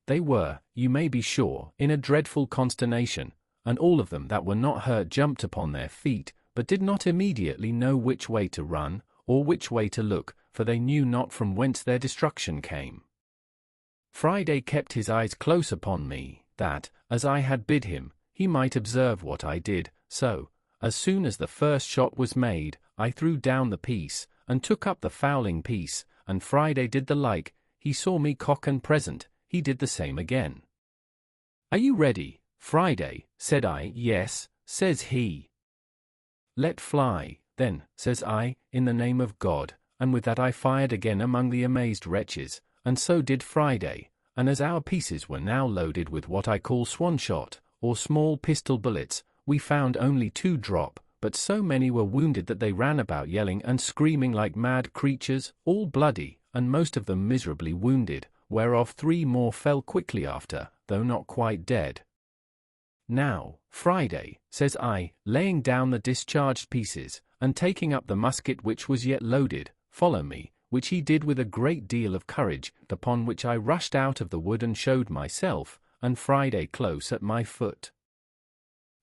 They were, you may be sure, in a dreadful consternation, and all of them that were not hurt jumped upon their feet, but did not immediately know which way to run, or which way to look, for they knew not from whence their destruction came. Friday kept his eyes close upon me, that, as I had bid him, he might observe what I did, so, as soon as the first shot was made, I threw down the piece, and took up the fowling piece, and Friday did the like. He saw me cock and present, he did the same again. "Are you ready, Friday?" said I. "Yes," says he. "Let fly, then," says I, "in the name of God," and with that I fired again among the amazed wretches, and so did Friday, and as our pieces were now loaded with what I call swan shot, or small pistol bullets, we found only 2 drop, but so many were wounded that they ran about yelling and screaming like mad creatures, all bloody, and most of them miserably wounded, whereof 3 more fell quickly after, though not quite dead. Now, Friday, says I, laying down the discharged pieces, and taking up the musket which was yet loaded, follow me, which he did with a great deal of courage, upon which I rushed out of the wood and showed myself, and Friday close at my foot.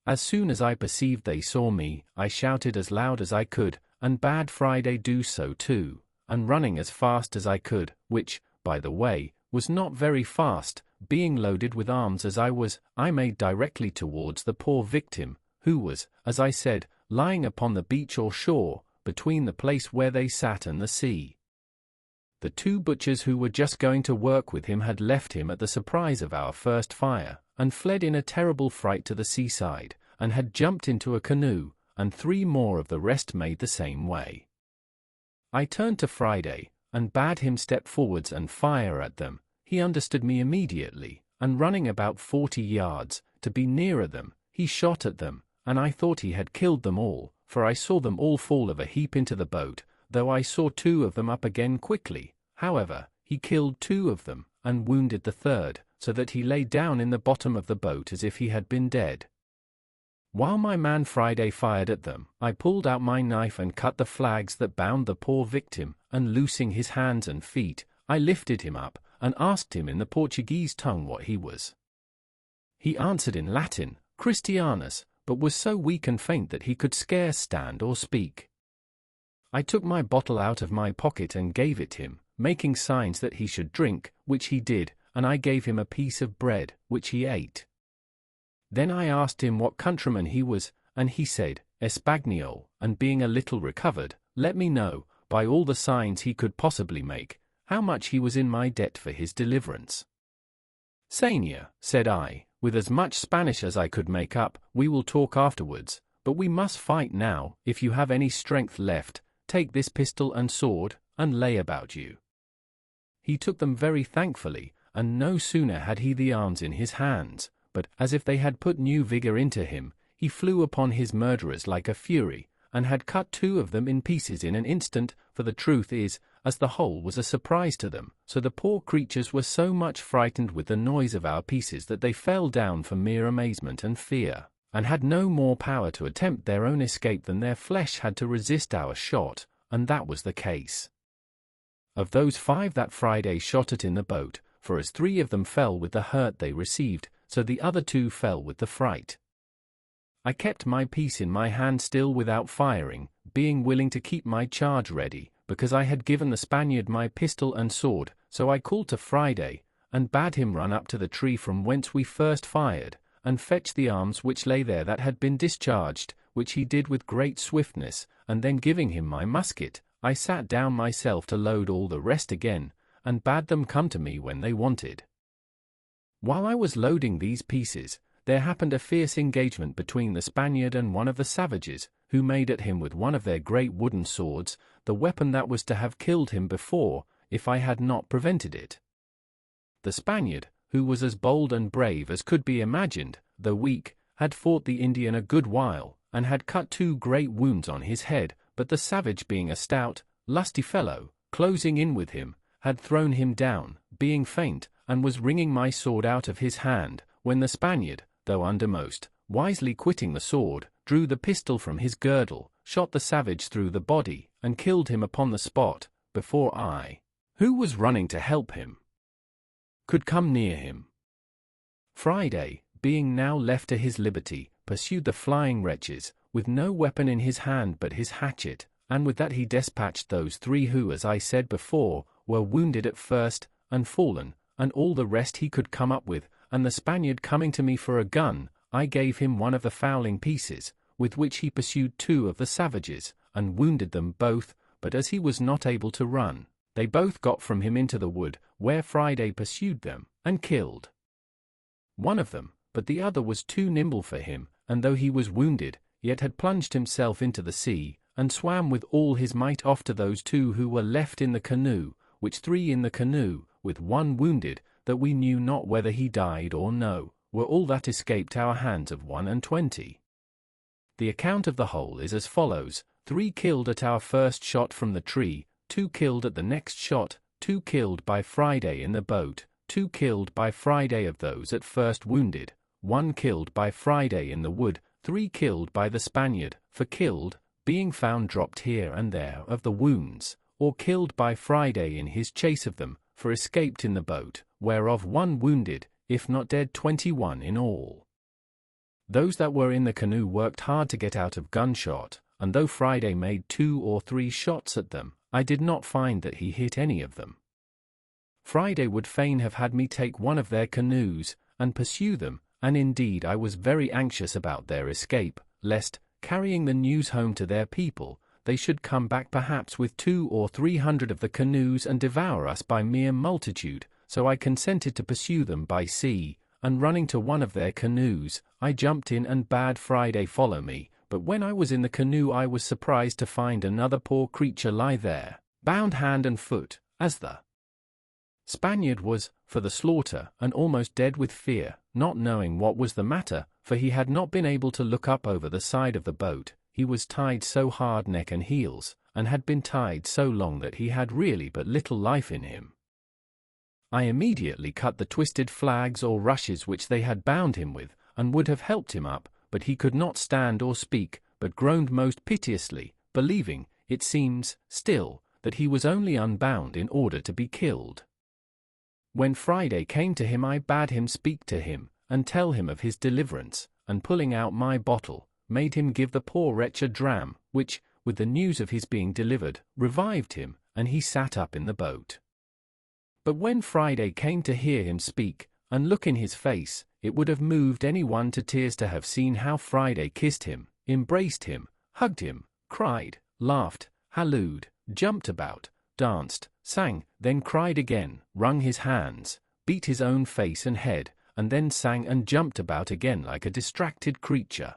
As soon as I perceived they saw me, I shouted as loud as I could, and bade Friday do so too, and running as fast as I could, which, by the way, was not very fast, being loaded with arms as I was, I made directly towards the poor victim, who was, as I said, lying upon the beach or shore, between the place where they sat and the sea. The 2 butchers who were just going to work with him had left him at the surprise of our first fire, and fled in a terrible fright to the seaside, and had jumped into a canoe, and 3 more of the rest made the same way. I turned to Friday, and bade him step forwards and fire at them. He understood me immediately, and running about 40 yards, to be nearer them, he shot at them, and I thought he had killed them all, for I saw them all fall of a heap into the boat, though I saw 2 of them up again quickly. However, he killed 2 of them, and wounded the 3rd, so that he lay down in the bottom of the boat as if he had been dead. While my man Friday fired at them, I pulled out my knife and cut the flags that bound the poor victim, and loosing his hands and feet, I lifted him up, and asked him in the Portuguese tongue what he was. He answered in Latin, Christianus, but was so weak and faint that he could scarce stand or speak. I took my bottle out of my pocket and gave it him, making signs that he should drink, which he did, and I gave him a piece of bread, which he ate. Then I asked him what countryman he was, and he said, Espagnol, and being a little recovered, let me know, by all the signs he could possibly make, how much he was in my debt for his deliverance. Señor, said I, with as much Spanish as I could make up, we will talk afterwards, but we must fight now. If you have any strength left, take this pistol and sword, and lay about you. He took them very thankfully, and no sooner had he the arms in his hands, but, as if they had put new vigor into him, he flew upon his murderers like a fury, and had cut 2 of them in pieces in an instant, for the truth is, as the whole was a surprise to them, so the poor creatures were so much frightened with the noise of our pieces that they fell down for mere amazement and fear, and had no more power to attempt their own escape than their flesh had to resist our shot, and that was the case. Of those 5 that Friday shot at in the boat, for as 3 of them fell with the hurt they received, so the other 2 fell with the fright. I kept my piece in my hand still without firing, being willing to keep my charge ready, because I had given the Spaniard my pistol and sword, so I called to Friday, and bade him run up to the tree from whence we first fired, and fetch the arms which lay there that had been discharged, which he did with great swiftness, and then giving him my musket, I sat down myself to load all the rest again, and bade them come to me when they wanted. While I was loading these pieces, there happened a fierce engagement between the Spaniard and one of the savages, who made at him with one of their great wooden swords, the weapon that was to have killed him before, if I had not prevented it. The Spaniard, who was as bold and brave as could be imagined, though weak, had fought the Indian a good while, and had cut 2 great wounds on his head, but the savage being a stout, lusty fellow, closing in with him, had thrown him down, being faint, and was wringing my sword out of his hand, when the Spaniard, though undermost, wisely quitting the sword, drew the pistol from his girdle, shot the savage through the body, and killed him upon the spot, before I, who was running to help him, could come near him. Friday, being now left to his liberty, pursued the flying wretches, with no weapon in his hand but his hatchet, and with that he despatched those 3 who, as I said before, were wounded at first, and fallen, and all the rest he could come up with, and the Spaniard coming to me for a gun, I gave him one of the fowling pieces, with which he pursued 2 of the savages, and wounded them both, but as he was not able to run, they both got from him into the wood, where Friday pursued them, and killed one of them, but the other was too nimble for him, and though he was wounded, yet had plunged himself into the sea, and swam with all his might off to those 2 who were left in the canoe, which 3 in the canoe, with 1 wounded, that we knew not whether he died or no, were all that escaped our hands of 21. The account of the whole is as follows: 3 killed at our first shot from the tree, 2 killed at the next shot, 2 killed by Friday in the boat, 2 killed by Friday of those at first wounded, 1 killed by Friday in the wood, 3 killed by the Spaniard, for killed, being found dropped here and there of the wounds, or killed by Friday in his chase of them, for escaped in the boat, whereof 1 wounded, if not dead 21 in all. Those that were in the canoe worked hard to get out of gunshot, and though Friday made 2 or 3 shots at them, I did not find that he hit any of them. Friday would fain have had me take one of their canoes, and pursue them, and indeed I was very anxious about their escape, lest, carrying the news home to their people, they should come back perhaps with 200 or 300 of the canoes and devour us by mere multitude, so I consented to pursue them by sea, and running to one of their canoes, I jumped in and bade Friday follow me, but when I was in the canoe I was surprised to find another poor creature lie there, bound hand and foot, as the Spaniard was, for the slaughter, and almost dead with fear, not knowing what was the matter, for he had not been able to look up over the side of the boat. He was tied so hard neck and heels, and had been tied so long that he had really but little life in him. I immediately cut the twisted flags or rushes which they had bound him with, and would have helped him up, but he could not stand or speak, but groaned most piteously, believing, it seems, still, that he was only unbound in order to be killed. When Friday came to him I bade him speak to him, and tell him of his deliverance, and pulling out my bottle, made him give the poor wretch a dram, which, with the news of his being delivered, revived him, and he sat up in the boat. But when Friday came to hear him speak, and look in his face, it would have moved any one to tears to have seen how Friday kissed him, embraced him, hugged him, cried, laughed, hallooed, jumped about, danced, sang, then cried again, wrung his hands, beat his own face and head, and then sang and jumped about again like a distracted creature.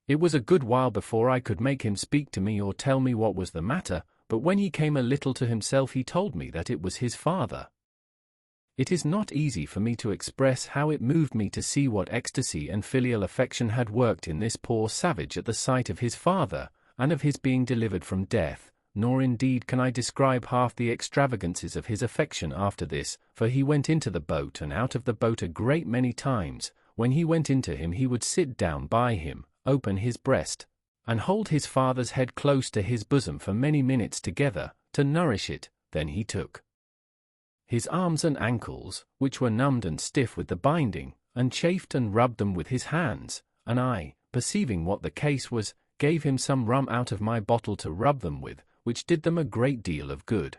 It was a good while before I could make him speak to me or tell me what was the matter, but when he came a little to himself he told me that it was his father. It is not easy for me to express how it moved me to see what ecstasy and filial affection had worked in this poor savage at the sight of his father, and of his being delivered from death, nor indeed can I describe half the extravagances of his affection after this, for he went into the boat and out of the boat a great many times. When he went into him he would sit down by him, open his breast, and hold his father's head close to his bosom for many minutes together, to nourish it. Then he took his arms and ankles, which were numbed and stiff with the binding, and chafed and rubbed them with his hands, and I, perceiving what the case was, gave him some rum out of my bottle to rub them with, which did them a great deal of good.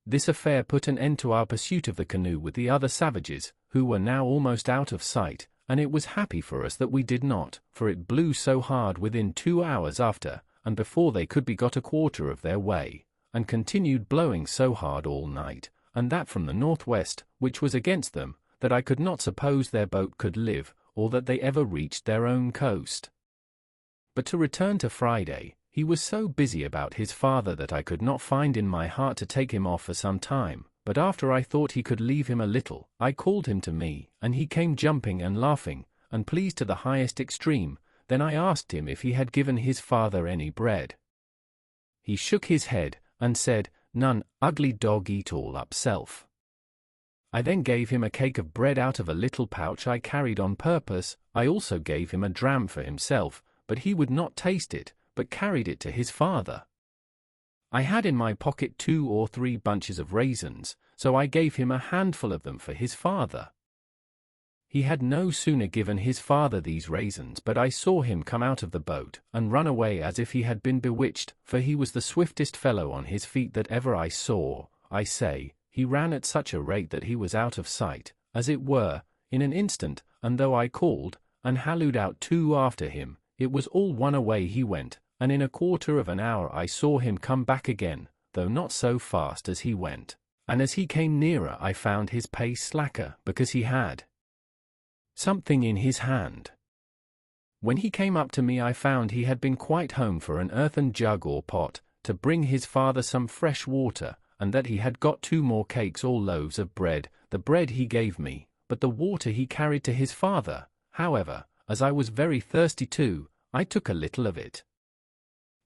This affair put an end to our pursuit of the canoe with the other savages, who were now almost out of sight, and it was happy for us that we did not, for it blew so hard within 2 hours after, and before they could be got a quarter of their way, and continued blowing so hard all night, and that from the northwest, which was against them, that I could not suppose their boat could live, or that they ever reached their own coast. But to return to Friday, he was so busy about his father that I could not find in my heart to take him off for some time, but after I thought he could leave him a little, I called him to me, and he came jumping and laughing, and pleased to the highest extreme. Then I asked him if he had given his father any bread. He shook his head, and said, "None, ugly dog eat all up self." I then gave him a cake of bread out of a little pouch I carried on purpose. I also gave him a dram for himself, but he would not taste it, but carried it to his father. I had in my pocket 2 or 3 bunches of raisins, so I gave him a handful of them for his father. He had no sooner given his father these raisins but I saw him come out of the boat, and run away as if he had been bewitched, for he was the swiftest fellow on his feet that ever I saw. I say, he ran at such a rate that he was out of sight, as it were, in an instant, and though I called, and hallooed out 2 after him, it was all one away he went, and in a quarter of an hour I saw him come back again, though not so fast as he went, and as he came nearer I found his pace slacker, because he had something in his hand. When he came up to me I found he had been quite home for an earthen jug or pot, to bring his father some fresh water, and that he had got 2 more cakes or loaves of bread, the bread he gave me, but the water he carried to his father. However, as I was very thirsty too, I took a little of it.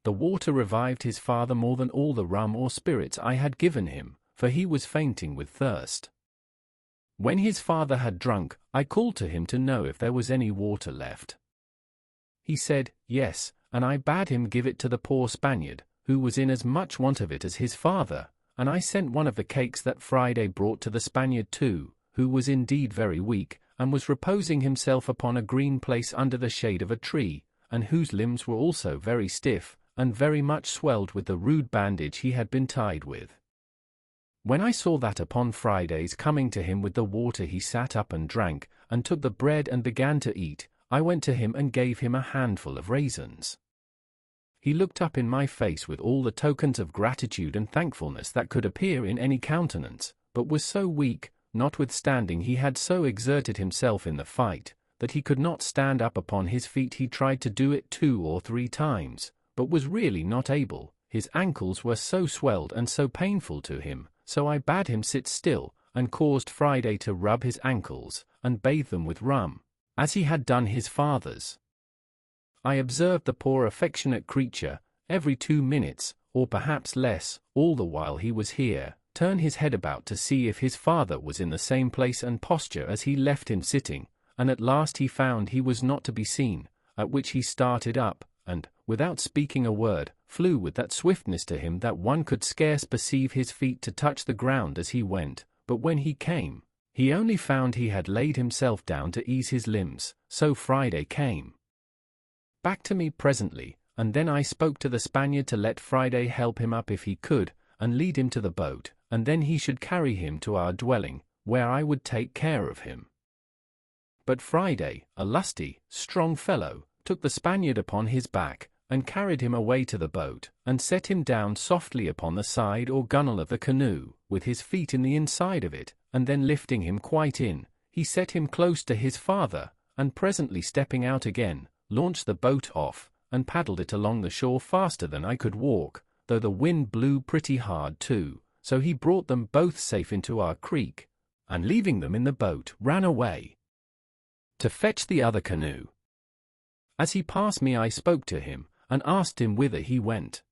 The water revived his father more than all the rum or spirits I had given him, for he was fainting with thirst. When his father had drunk, I called to him to know if there was any water left. He said, yes, and I bade him give it to the poor Spaniard, who was in as much want of it as his father, and I sent one of the cakes that Friday brought to the Spaniard too, who was indeed very weak, and was reposing himself upon a green place under the shade of a tree, and whose limbs were also very stiff, and very much swelled with the rude bandage he had been tied with. When I saw that upon Friday's coming to him with the water he sat up and drank, and took the bread and began to eat, I went to him and gave him a handful of raisins. He looked up in my face with all the tokens of gratitude and thankfulness that could appear in any countenance, but was so weak, notwithstanding he had so exerted himself in the fight, that he could not stand up upon his feet. He tried to do it 2 or 3 times, but was really not able. His ankles were so swelled and so painful to him, so I bade him sit still, and caused Friday to rub his ankles, and bathe them with rum, as he had done his father's. I observed the poor affectionate creature, every 2 minutes, or perhaps less, all the while he was here, turn his head about to see if his father was in the same place and posture as he left him sitting, and at last he found he was not to be seen, at which he started up, and, without speaking a word, flew with that swiftness to him that one could scarce perceive his feet to touch the ground as he went, but when he came, he only found he had laid himself down to ease his limbs. So Friday came back to me presently, and then I spoke to the Spaniard to let Friday help him up if he could, and lead him to the boat, and then he should carry him to our dwelling, where I would take care of him. But Friday, a lusty, strong fellow, took the Spaniard upon his back, and carried him away to the boat, and set him down softly upon the side or gunwale of the canoe, with his feet in the inside of it, and then lifting him quite in, he set him close to his father, and presently stepping out again, launched the boat off, and paddled it along the shore faster than I could walk, though the wind blew pretty hard too, so he brought them both safe into our creek, and leaving them in the boat, ran away to fetch the other canoe. As he passed me I spoke to him, and asked him whither he went.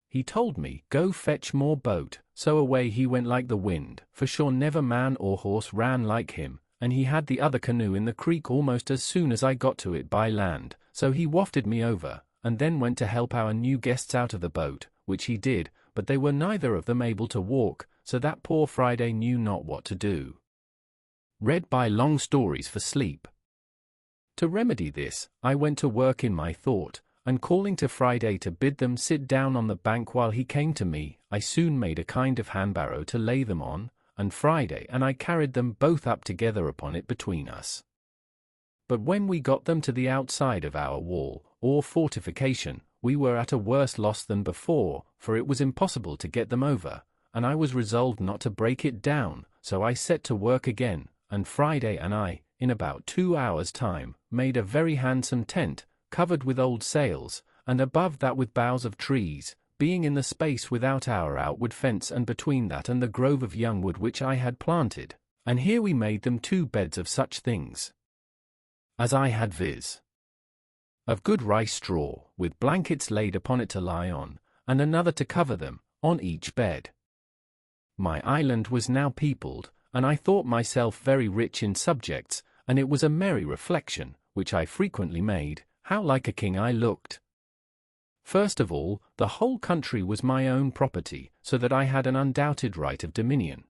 He told me, go fetch more boat, so away he went like the wind, for sure never man or horse ran like him, and he had the other canoe in the creek almost as soon as I got to it by land, so he wafted me over, and then went to help our new guests out of the boat, which he did, but they were neither of them able to walk, so that poor Friday knew not what to do. Read by Long Stories for Sleep. To remedy this, I went to work in my thought, and calling to Friday to bid them sit down on the bank while he came to me, I soon made a kind of handbarrow to lay them on, and Friday and I carried them both up together upon it between us. But when we got them to the outside of our wall, or fortification, we were at a worse loss than before, for it was impossible to get them over, and I was resolved not to break it down, so I set to work again, and Friday and I, in about 2 hours' time, made a very handsome tent, covered with old sails, and above that with boughs of trees, being in the space without our outward fence and between that and the grove of young wood which I had planted, and here we made them 2 beds of such things as I had, viz. of good rice straw, with blankets laid upon it to lie on, and another to cover them, on each bed. My island was now peopled, and I thought myself very rich in subjects, and it was a merry reflection, which I frequently made, how like a king I looked. First of all, the whole country was my own property, so that I had an undoubted right of dominion.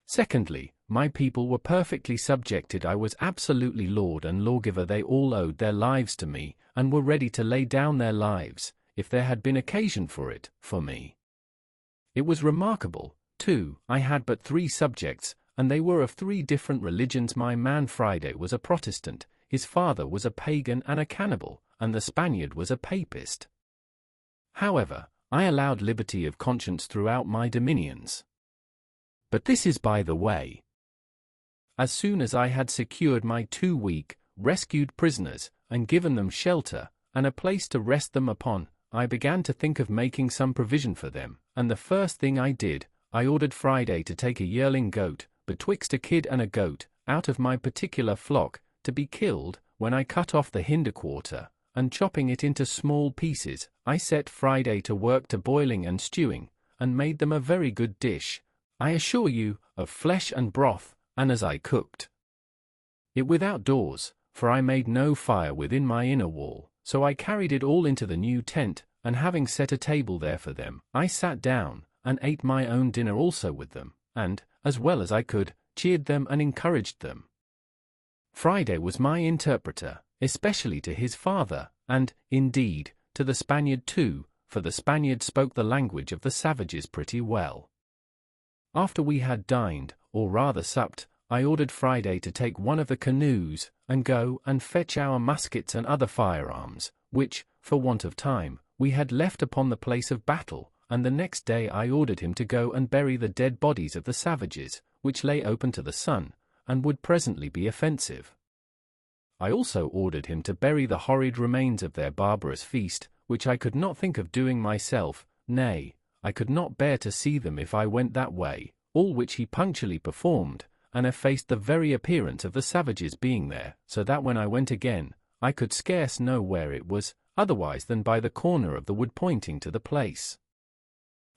Secondly, my people were perfectly subjected. I was absolutely lord and lawgiver. They all owed their lives to me, and were ready to lay down their lives, if there had been occasion for it, for me. It was remarkable, too, I had but 3 subjects, and they were of 3 different religions. My man Friday was a Protestant, his father was a pagan and a cannibal, and the Spaniard was a papist. However, I allowed liberty of conscience throughout my dominions. But this is by the way. As soon as I had secured my 2 weak, rescued prisoners, and given them shelter, and a place to rest them upon, I began to think of making some provision for them, and the first thing I did, I ordered Friday to take a yearling goat, betwixt a kid and a goat, out of my particular flock, to be killed, when I cut off the hinder quarter, and chopping it into small pieces, I set Friday to work to boiling and stewing, and made them a very good dish, I assure you, of flesh and broth, and as I cooked it without doors, for I made no fire within my inner wall, so I carried it all into the new tent, and having set a table there for them, I sat down, and ate my own dinner also with them, and, as well as I could, cheered them and encouraged them. Friday was my interpreter, especially to his father, and, indeed, to the Spaniard too, for the Spaniard spoke the language of the savages pretty well. After we had dined, or rather supped, I ordered Friday to take one of the canoes, and go and fetch our muskets and other firearms, which, for want of time, we had left upon the place of battle, and the next day I ordered him to go and bury the dead bodies of the savages, which lay open to the sun, and would presently be offensive. I also ordered him to bury the horrid remains of their barbarous feast, which I could not think of doing myself, nay, I could not bear to see them if I went that way, all which he punctually performed, and effaced the very appearance of the savages being there, so that when I went again, I could scarce know where it was, otherwise than by the corner of the wood pointing to the place.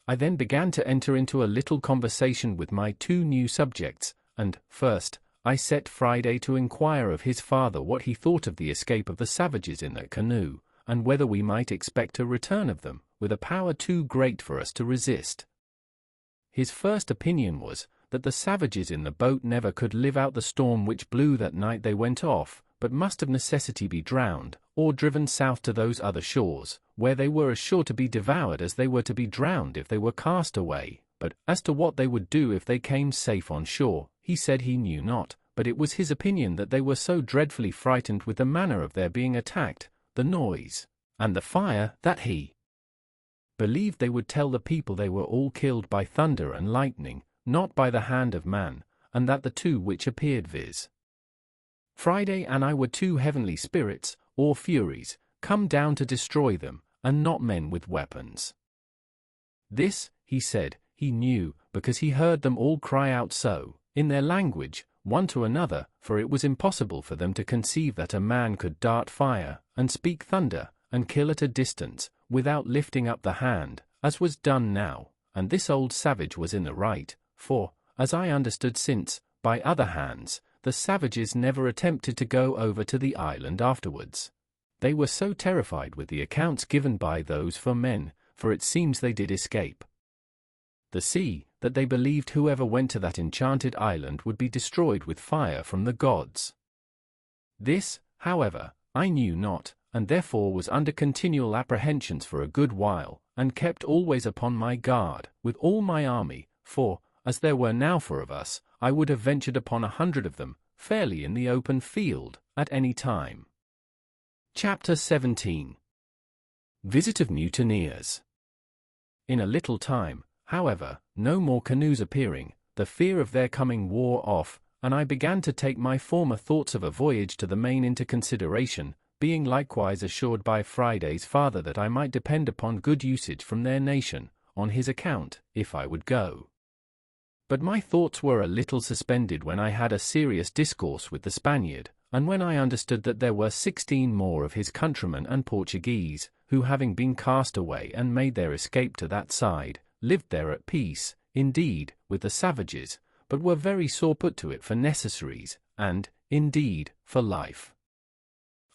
I then began to enter into a little conversation with my two new subjects, and, first, I set Friday to inquire of his father what he thought of the escape of the savages in the canoe, and whether we might expect a return of them, with a power too great for us to resist. His first opinion was, that the savages in the boat never could live out the storm which blew that night they went off, but must of necessity be drowned, or driven south to those other shores, where they were as sure to be devoured as they were to be drowned if they were cast away. But as to what they would do if they came safe on shore, he said he knew not, but it was his opinion that they were so dreadfully frightened with the manner of their being attacked, the noise, and the fire, that he believed they would tell the people they were all killed by thunder and lightning, not by the hand of man, and that the two which appeared, viz. Friday and I, were two heavenly spirits, or furies, come down to destroy them, and not men with weapons. This, he said, he knew, because he heard them all cry out so, in their language, one to another, for it was impossible for them to conceive that a man could dart fire, and speak thunder, and kill at a distance, without lifting up the hand, as was done now, and this old savage was in the right, for, as I understood since, by other hands, the savages never attempted to go over to the island afterwards. They were so terrified with the accounts given by those for men, for it seems they did escape the sea, that they believed whoever went to that enchanted island would be destroyed with fire from the gods. This, however, I knew not, and therefore was under continual apprehensions for a good while, and kept always upon my guard, with all my army, for, as there were now 4 of us, I would have ventured upon 100 of them, fairly in the open field, at any time. Chapter 17. Visit of Mutineers. In a little time, however, no more canoes appearing, the fear of their coming wore off, and I began to take my former thoughts of a voyage to the main into consideration, being likewise assured by Friday's father that I might depend upon good usage from their nation, on his account, if I would go. But my thoughts were a little suspended when I had a serious discourse with the Spaniard, and when I understood that there were 16 more of his countrymen and Portuguese, who having been cast away and made their escape to that side, lived there at peace, indeed, with the savages, but were very sore put to it for necessaries, and, indeed, for life.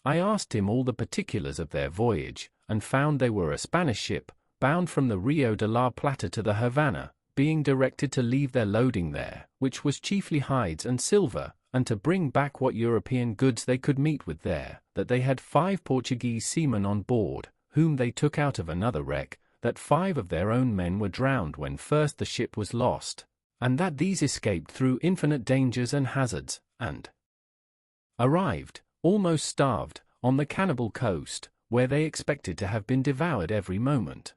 I asked him all the particulars of their voyage, and found they were a Spanish ship, bound from the Rio de la Plata to the Havana, being directed to leave their loading there, which was chiefly hides and silver, and to bring back what European goods they could meet with there, that they had 5 Portuguese seamen on board, whom they took out of another wreck, that 5 of their own men were drowned when first the ship was lost, and that these escaped through infinite dangers and hazards, and arrived, almost starved, on the cannibal coast, where they expected to have been devoured every moment.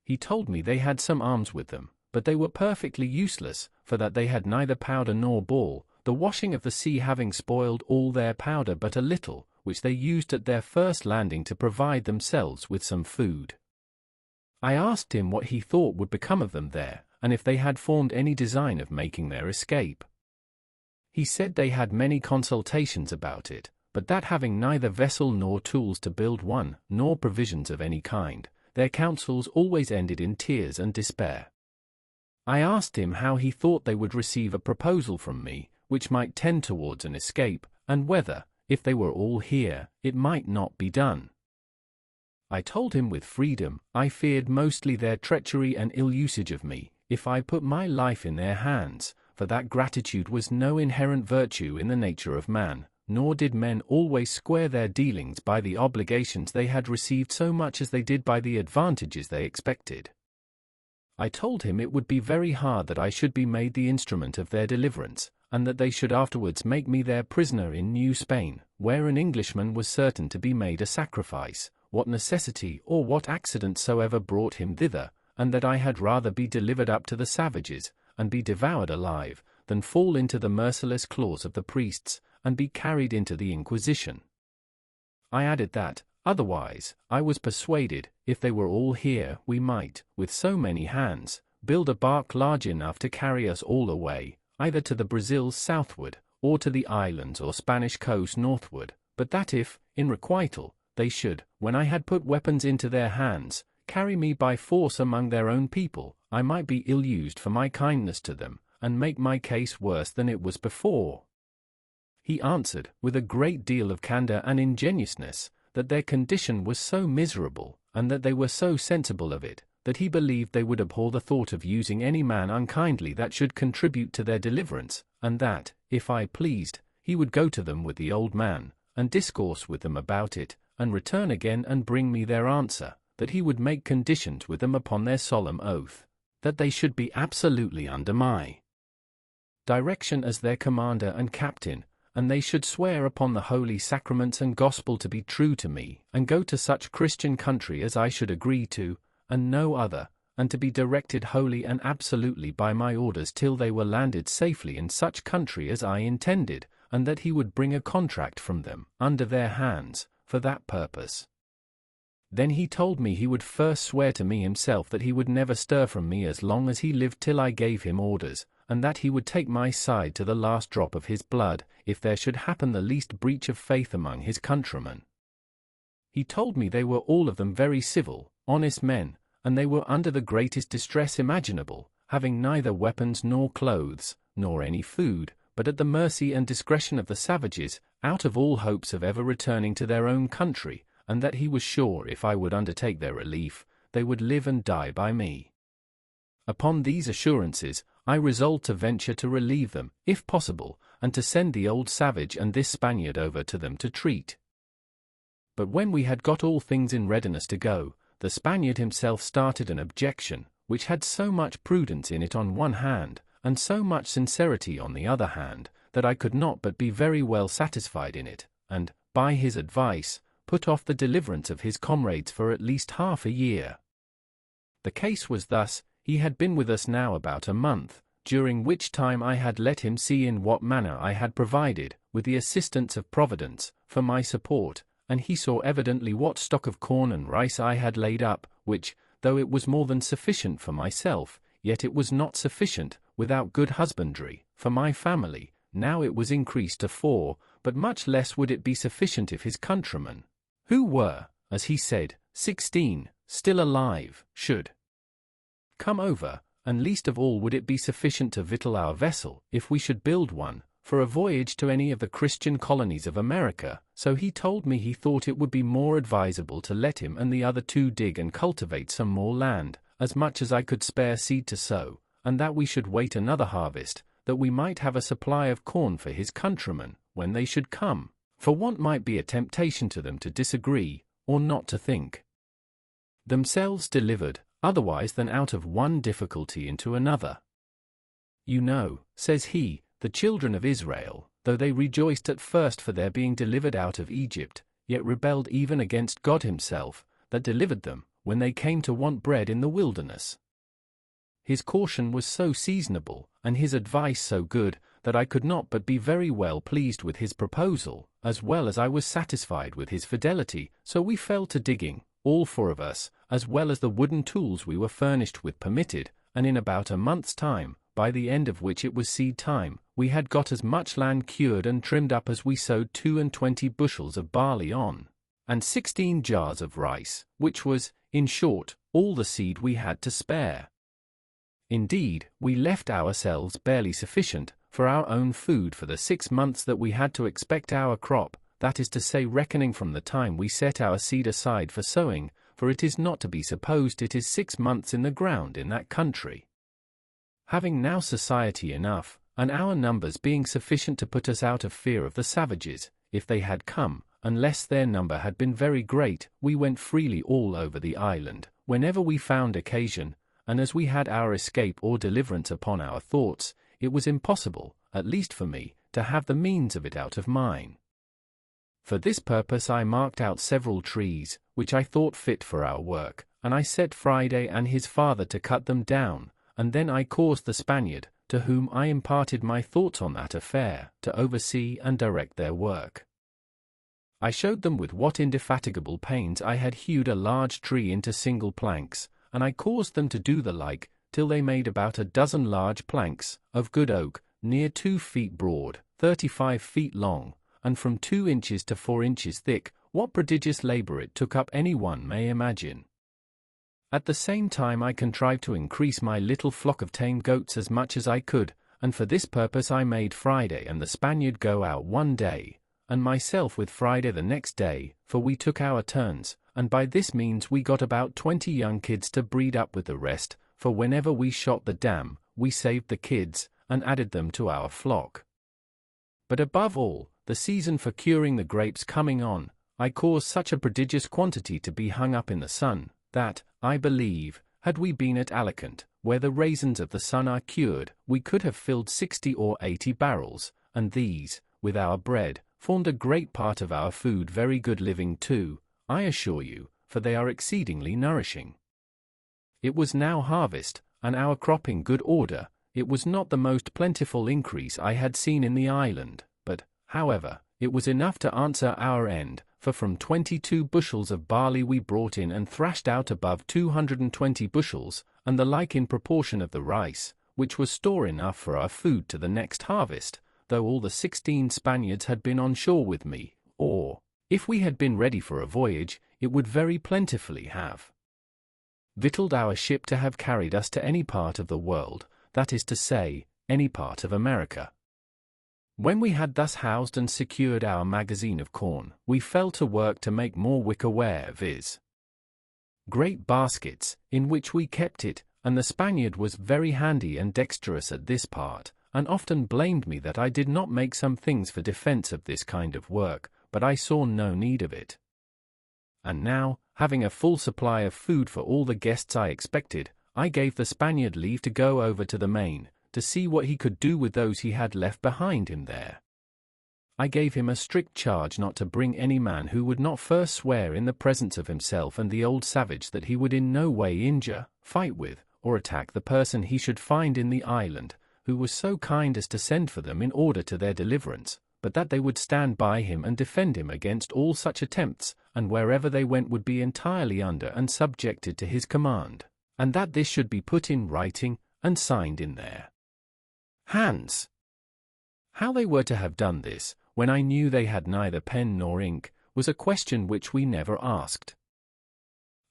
He told me they had some arms with them, but they were perfectly useless, for that they had neither powder nor ball, the washing of the sea having spoiled all their powder but a little, which they used at their first landing to provide themselves with some food. I asked him what he thought would become of them there, and if they had formed any design of making their escape. He said they had many consultations about it, but that having neither vessel nor tools to build one, nor provisions of any kind, their counsels always ended in tears and despair. I asked him how he thought they would receive a proposal from me, which might tend towards an escape, and whether, if they were all here, it might not be done. I told him with freedom, I feared mostly their treachery and ill usage of me, if I put my life in their hands, for that gratitude was no inherent virtue in the nature of man, nor did men always square their dealings by the obligations they had received so much as they did by the advantages they expected. I told him it would be very hard that I should be made the instrument of their deliverance, and that they should afterwards make me their prisoner in New Spain, where an Englishman was certain to be made a sacrifice, what necessity or what accident soever brought him thither, and that I had rather be delivered up to the savages, and be devoured alive, than fall into the merciless claws of the priests, and be carried into the Inquisition. I added that, otherwise, I was persuaded, if they were all here, we might, with so many hands, build a bark large enough to carry us all away, either to the Brazils southward, or to the islands or Spanish coast northward, but that if, in requital, they should, when I had put weapons into their hands, carry me by force among their own people, I might be ill-used for my kindness to them, and make my case worse than it was before. He answered, with a great deal of candor and ingenuousness, that their condition was so miserable, and that they were so sensible of it, that he believed they would abhor the thought of using any man unkindly that should contribute to their deliverance, and that, if I pleased, he would go to them with the old man, and discourse with them about it, and return again and bring me their answer, that he would make conditions with them upon their solemn oath, that they should be absolutely under my direction as their commander and captain, and they should swear upon the holy sacraments and gospel to be true to me, and go to such Christian country as I should agree to, and no other, and to be directed wholly and absolutely by my orders till they were landed safely in such country as I intended, and that he would bring a contract from them, under their hands, for that purpose. Then he told me he would first swear to me himself that he would never stir from me as long as he lived till I gave him orders, and that he would take my side to the last drop of his blood, if there should happen the least breach of faith among his countrymen. He told me they were all of them very civil, honest men, and they were under the greatest distress imaginable, having neither weapons nor clothes, nor any food, but at the mercy and discretion of the savages, out of all hopes of ever returning to their own country, and that he was sure if I would undertake their relief, they would live and die by me. Upon these assurances, I resolved to venture to relieve them, if possible, and to send the old savage and this Spaniard over to them to treat. But when we had got all things in readiness to go, the Spaniard himself started an objection, which had so much prudence in it on one hand, and so much sincerity on the other hand, that I could not but be very well satisfied in it, and, by his advice, put off the deliverance of his comrades for at least half a year. The case was thus: he had been with us now about a month, during which time I had let him see in what manner I had provided, with the assistance of Providence, for my support, and he saw evidently what stock of corn and rice I had laid up, which, though it was more than sufficient for myself, yet it was not sufficient, without good husbandry, for my family. Now it was increased to 4, but much less would it be sufficient if his countrymen, who were, as he said, 16, still alive, should come over, and least of all would it be sufficient to victual our vessel, if we should build one, for a voyage to any of the Christian colonies of America. So he told me he thought it would be more advisable to let him and the other 2 dig and cultivate some more land, as much as I could spare seed to sow, and that we should wait another harvest, that we might have a supply of corn for his countrymen, when they should come, for want might be a temptation to them to disagree, or not to think themselves delivered, otherwise than out of one difficulty into another. You know, says he, the children of Israel, though they rejoiced at first for their being delivered out of Egypt, yet rebelled even against God himself, that delivered them, when they came to want bread in the wilderness. His caution was so seasonable, and his advice so good, that I could not but be very well pleased with his proposal, as well as I was satisfied with his fidelity. So we fell to digging, all 4 of us, as well as the wooden tools we were furnished with permitted, and in about a month's time, by the end of which it was seed time, we had got as much land cured and trimmed up as we sowed 22 bushels of barley on, and 16 jars of rice, which was, in short, all the seed we had to spare. Indeed, we left ourselves barely sufficient for our own food for the 6 months that we had to expect our crop, that is to say, reckoning from the time we set our seed aside for sowing, for it is not to be supposed it is 6 months in the ground in that country. Having now society enough, and our numbers being sufficient to put us out of fear of the savages, if they had come, unless their number had been very great, we went freely all over the island, whenever we found occasion, and as we had our escape or deliverance upon our thoughts, it was impossible, at least for me, to have the means of it out of mine. For this purpose I marked out several trees, which I thought fit for our work, and I set Friday and his father to cut them down, and then I caused the Spaniard, to whom I imparted my thoughts on that affair, to oversee and direct their work. I showed them with what indefatigable pains I had hewed a large tree into single planks, and I caused them to do the like, till they made about a dozen large planks, of good oak, near 2 feet broad, 35 feet long, and from 2 inches to 4 inches thick. What prodigious labor it took up any one may imagine. At the same time I contrived to increase my little flock of tame goats as much as I could, and for this purpose I made Friday and the Spaniard go out one day, and myself with Friday the next day, for we took our turns, and by this means we got about 20 young kids to breed up with the rest, for whenever we shot the dam, we saved the kids, and added them to our flock. But above all, the season for curing the grapes coming on, I caused such a prodigious quantity to be hung up in the sun, that, I believe, had we been at Alicant, where the raisins of the sun are cured, we could have filled 60 or 80 barrels, and these, with our bread, formed a great part of our food, very good living too, I assure you, for they are exceedingly nourishing. It was now harvest, and our crop in good order. It was not the most plentiful increase I had seen in the island, but, however, it was enough to answer our end, for from 22 bushels of barley we brought in and thrashed out above 220 bushels, and the like in proportion of the rice, which was store enough for our food to the next harvest, though all the 16 Spaniards had been on shore with me, or, if we had been ready for a voyage, it would very plentifully have victualled our ship to have carried us to any part of the world, that is to say, any part of America. When we had thus housed and secured our magazine of corn, we fell to work to make more wicker ware, viz. great baskets, in which we kept it, and the Spaniard was very handy and dexterous at this part, and often blamed me that I did not make some things for defense of this kind of work, but I saw no need of it. And now, having a full supply of food for all the guests I expected, I gave the Spaniard leave to go over to the main, to see what he could do with those he had left behind him there. I gave him a strict charge not to bring any man who would not first swear in the presence of himself and the old savage that he would in no way injure, fight with, or attack the person he should find in the island, who was so kind as to send for them in order to their deliverance, but that they would stand by him and defend him against all such attempts, and wherever they went would be entirely under and subjected to his command, and that this should be put in writing and signed in their hands. How they were to have done this, when I knew they had neither pen nor ink, was a question which we never asked.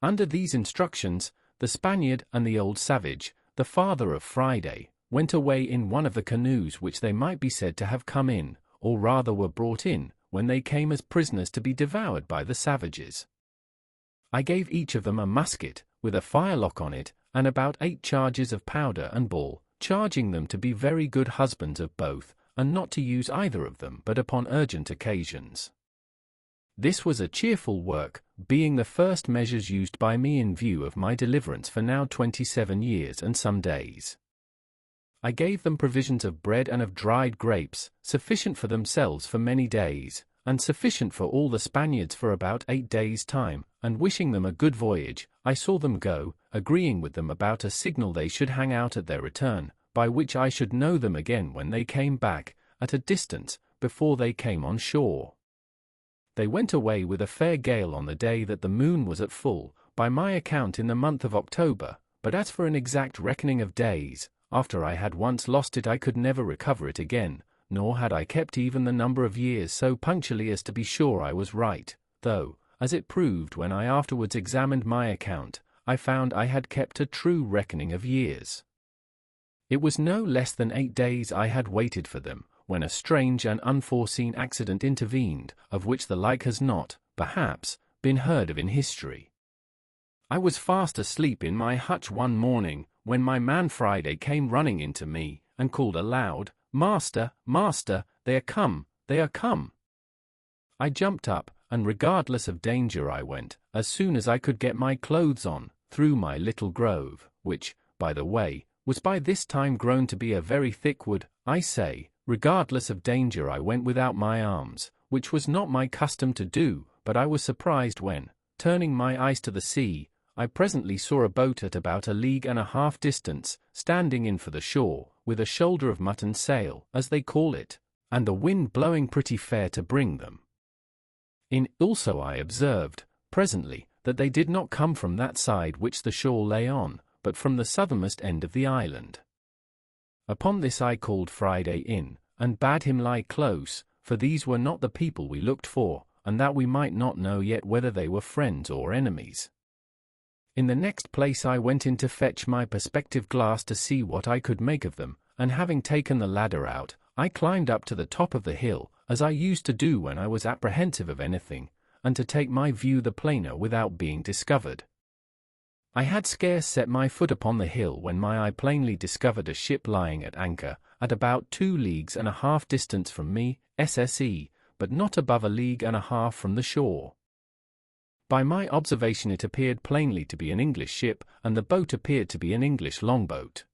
Under these instructions, the Spaniard and the old savage, the father of Friday, went away in one of the canoes which they might be said to have come in, or rather were brought in, when they came as prisoners to be devoured by the savages. I gave each of them a musket, with a firelock on it, and about 8 charges of powder and ball, charging them to be very good husbands of both, and not to use either of them but upon urgent occasions. This was a cheerful work, being the first measures used by me in view of my deliverance for now 27 years and some days. I gave them provisions of bread and of dried grapes, sufficient for themselves for many days, and sufficient for all the Spaniards for about 8 days' time, and wishing them a good voyage, I saw them go, agreeing with them about a signal they should hang out at their return, by which I should know them again when they came back, at a distance, before they came on shore. They went away with a fair gale on the day that the moon was at full, by my account in the month of October, but as for an exact reckoning of days, after I had once lost it I could never recover it again, nor had I kept even the number of years so punctually as to be sure I was right, though, as it proved when I afterwards examined my account, I found I had kept a true reckoning of years. It was no less than 8 days I had waited for them, when a strange and unforeseen accident intervened, of which the like has not, perhaps, been heard of in history. I was fast asleep in my hutch one morning, when my man Friday came running into me, and called aloud, "Master, master, they are come, they are come." I jumped up, and regardless of danger I went, as soon as I could get my clothes on, through my little grove, which, by the way, was by this time grown to be a very thick wood. I say, regardless of danger I went without my arms, which was not my custom to do, but I was surprised when, turning my eyes to the sea, I presently saw a boat at about 1.5 leagues distance, standing in for the shore, with a shoulder of mutton sail, as they call it, and the wind blowing pretty fair to bring them in. Also I observed, presently, that they did not come from that side which the shore lay on, but from the southernmost end of the island. Upon this I called Friday in, and bade him lie close, for these were not the people we looked for, and that we might not know yet whether they were friends or enemies. In the next place I went in to fetch my perspective glass to see what I could make of them, and having taken the ladder out, I climbed up to the top of the hill, as I used to do when I was apprehensive of anything, and to take my view the plainer without being discovered. I had scarce set my foot upon the hill when my eye plainly discovered a ship lying at anchor, at about 2.5 leagues distance from me, SSE, but not above 1.5 leagues from the shore. By my observation it appeared plainly to be an English ship, and the boat appeared to be an English longboat.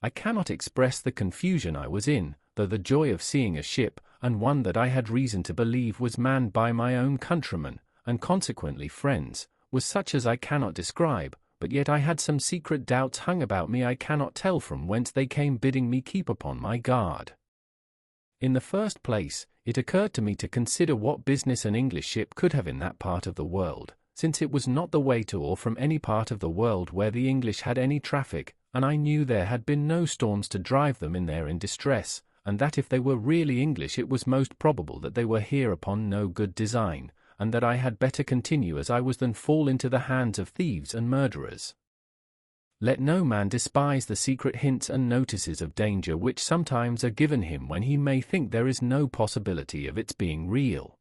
I cannot express the confusion I was in, though the joy of seeing a ship, and one that I had reason to believe was manned by my own countrymen, and consequently friends, was such as I cannot describe, but yet I had some secret doubts hung about me I cannot tell from whence they came, bidding me keep upon my guard. In the first place, it occurred to me to consider what business an English ship could have in that part of the world, since it was not the way to or from any part of the world where the English had any traffic, and I knew there had been no storms to drive them in there in distress, and that if they were really English it was most probable that they were here upon no good design, and that I had better continue as I was than fall into the hands of thieves and murderers. Let no man despise the secret hints and notices of danger which sometimes are given him when he may think there is no possibility of its being real.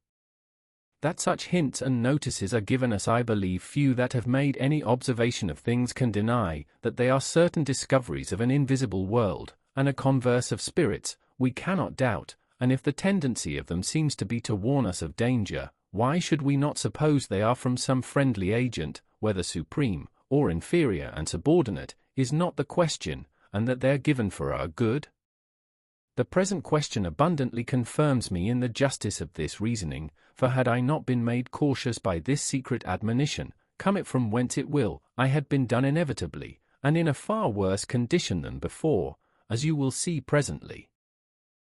That such hints and notices are given us I believe few that have made any observation of things can deny, that they are certain discoveries of an invisible world, and a converse of spirits, we cannot doubt, and if the tendency of them seems to be to warn us of danger, why should we not suppose they are from some friendly agent, whether supreme, or inferior and subordinate, is not the question, and that they are given for our good? The present question abundantly confirms me in the justice of this reasoning, for had I not been made cautious by this secret admonition, come it from whence it will, I had been done inevitably, and in a far worse condition than before, as you will see presently.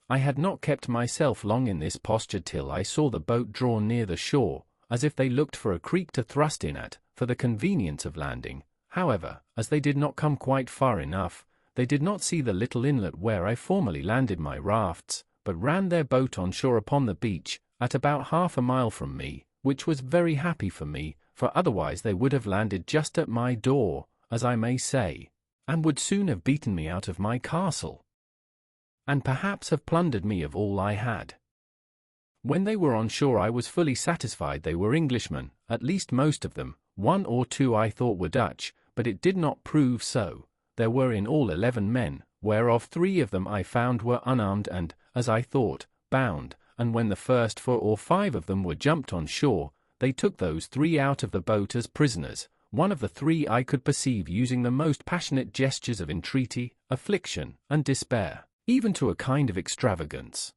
I had not kept myself long in this posture till I saw the boat draw near the shore, as if they looked for a creek to thrust in at, for the convenience of landing. However, as they did not come quite far enough, they did not see the little inlet where I formerly landed my rafts, but ran their boat on shore upon the beach, at about 1/2 mile from me, which was very happy for me, for otherwise they would have landed just at my door, as I may say, and would soon have beaten me out of my castle, and perhaps have plundered me of all I had. When they were on shore I was fully satisfied they were Englishmen, at least most of them. 1 or 2 I thought were Dutch, but it did not prove so. There were in all 11 men, whereof 3 of them I found were unarmed and, as I thought, bound, and when the first 4 or 5 of them were jumped on shore, they took those 3 out of the boat as prisoners. One of the 3 I could perceive using the most passionate gestures of entreaty, affliction, and despair, even to a kind of extravagance.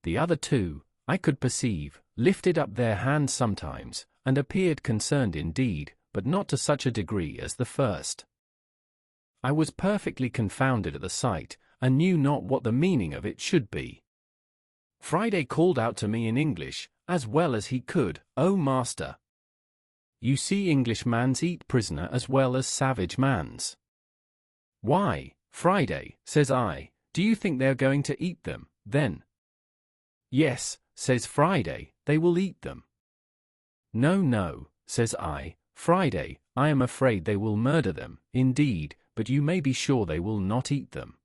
The other 2, I could perceive, lifted up their hands sometimes, and appeared concerned indeed, but not to such a degree as the first. I was perfectly confounded at the sight, and knew not what the meaning of it should be. Friday called out to me in English, as well as he could, "O master!" You see English mans eat prisoner as well as savage mans. Why, Friday, says I, do you think they're going to eat them, then? Yes, says Friday, they will eat them. No, no, says I, Friday, I am afraid they will murder them, indeed, but you may be sure they will not eat them.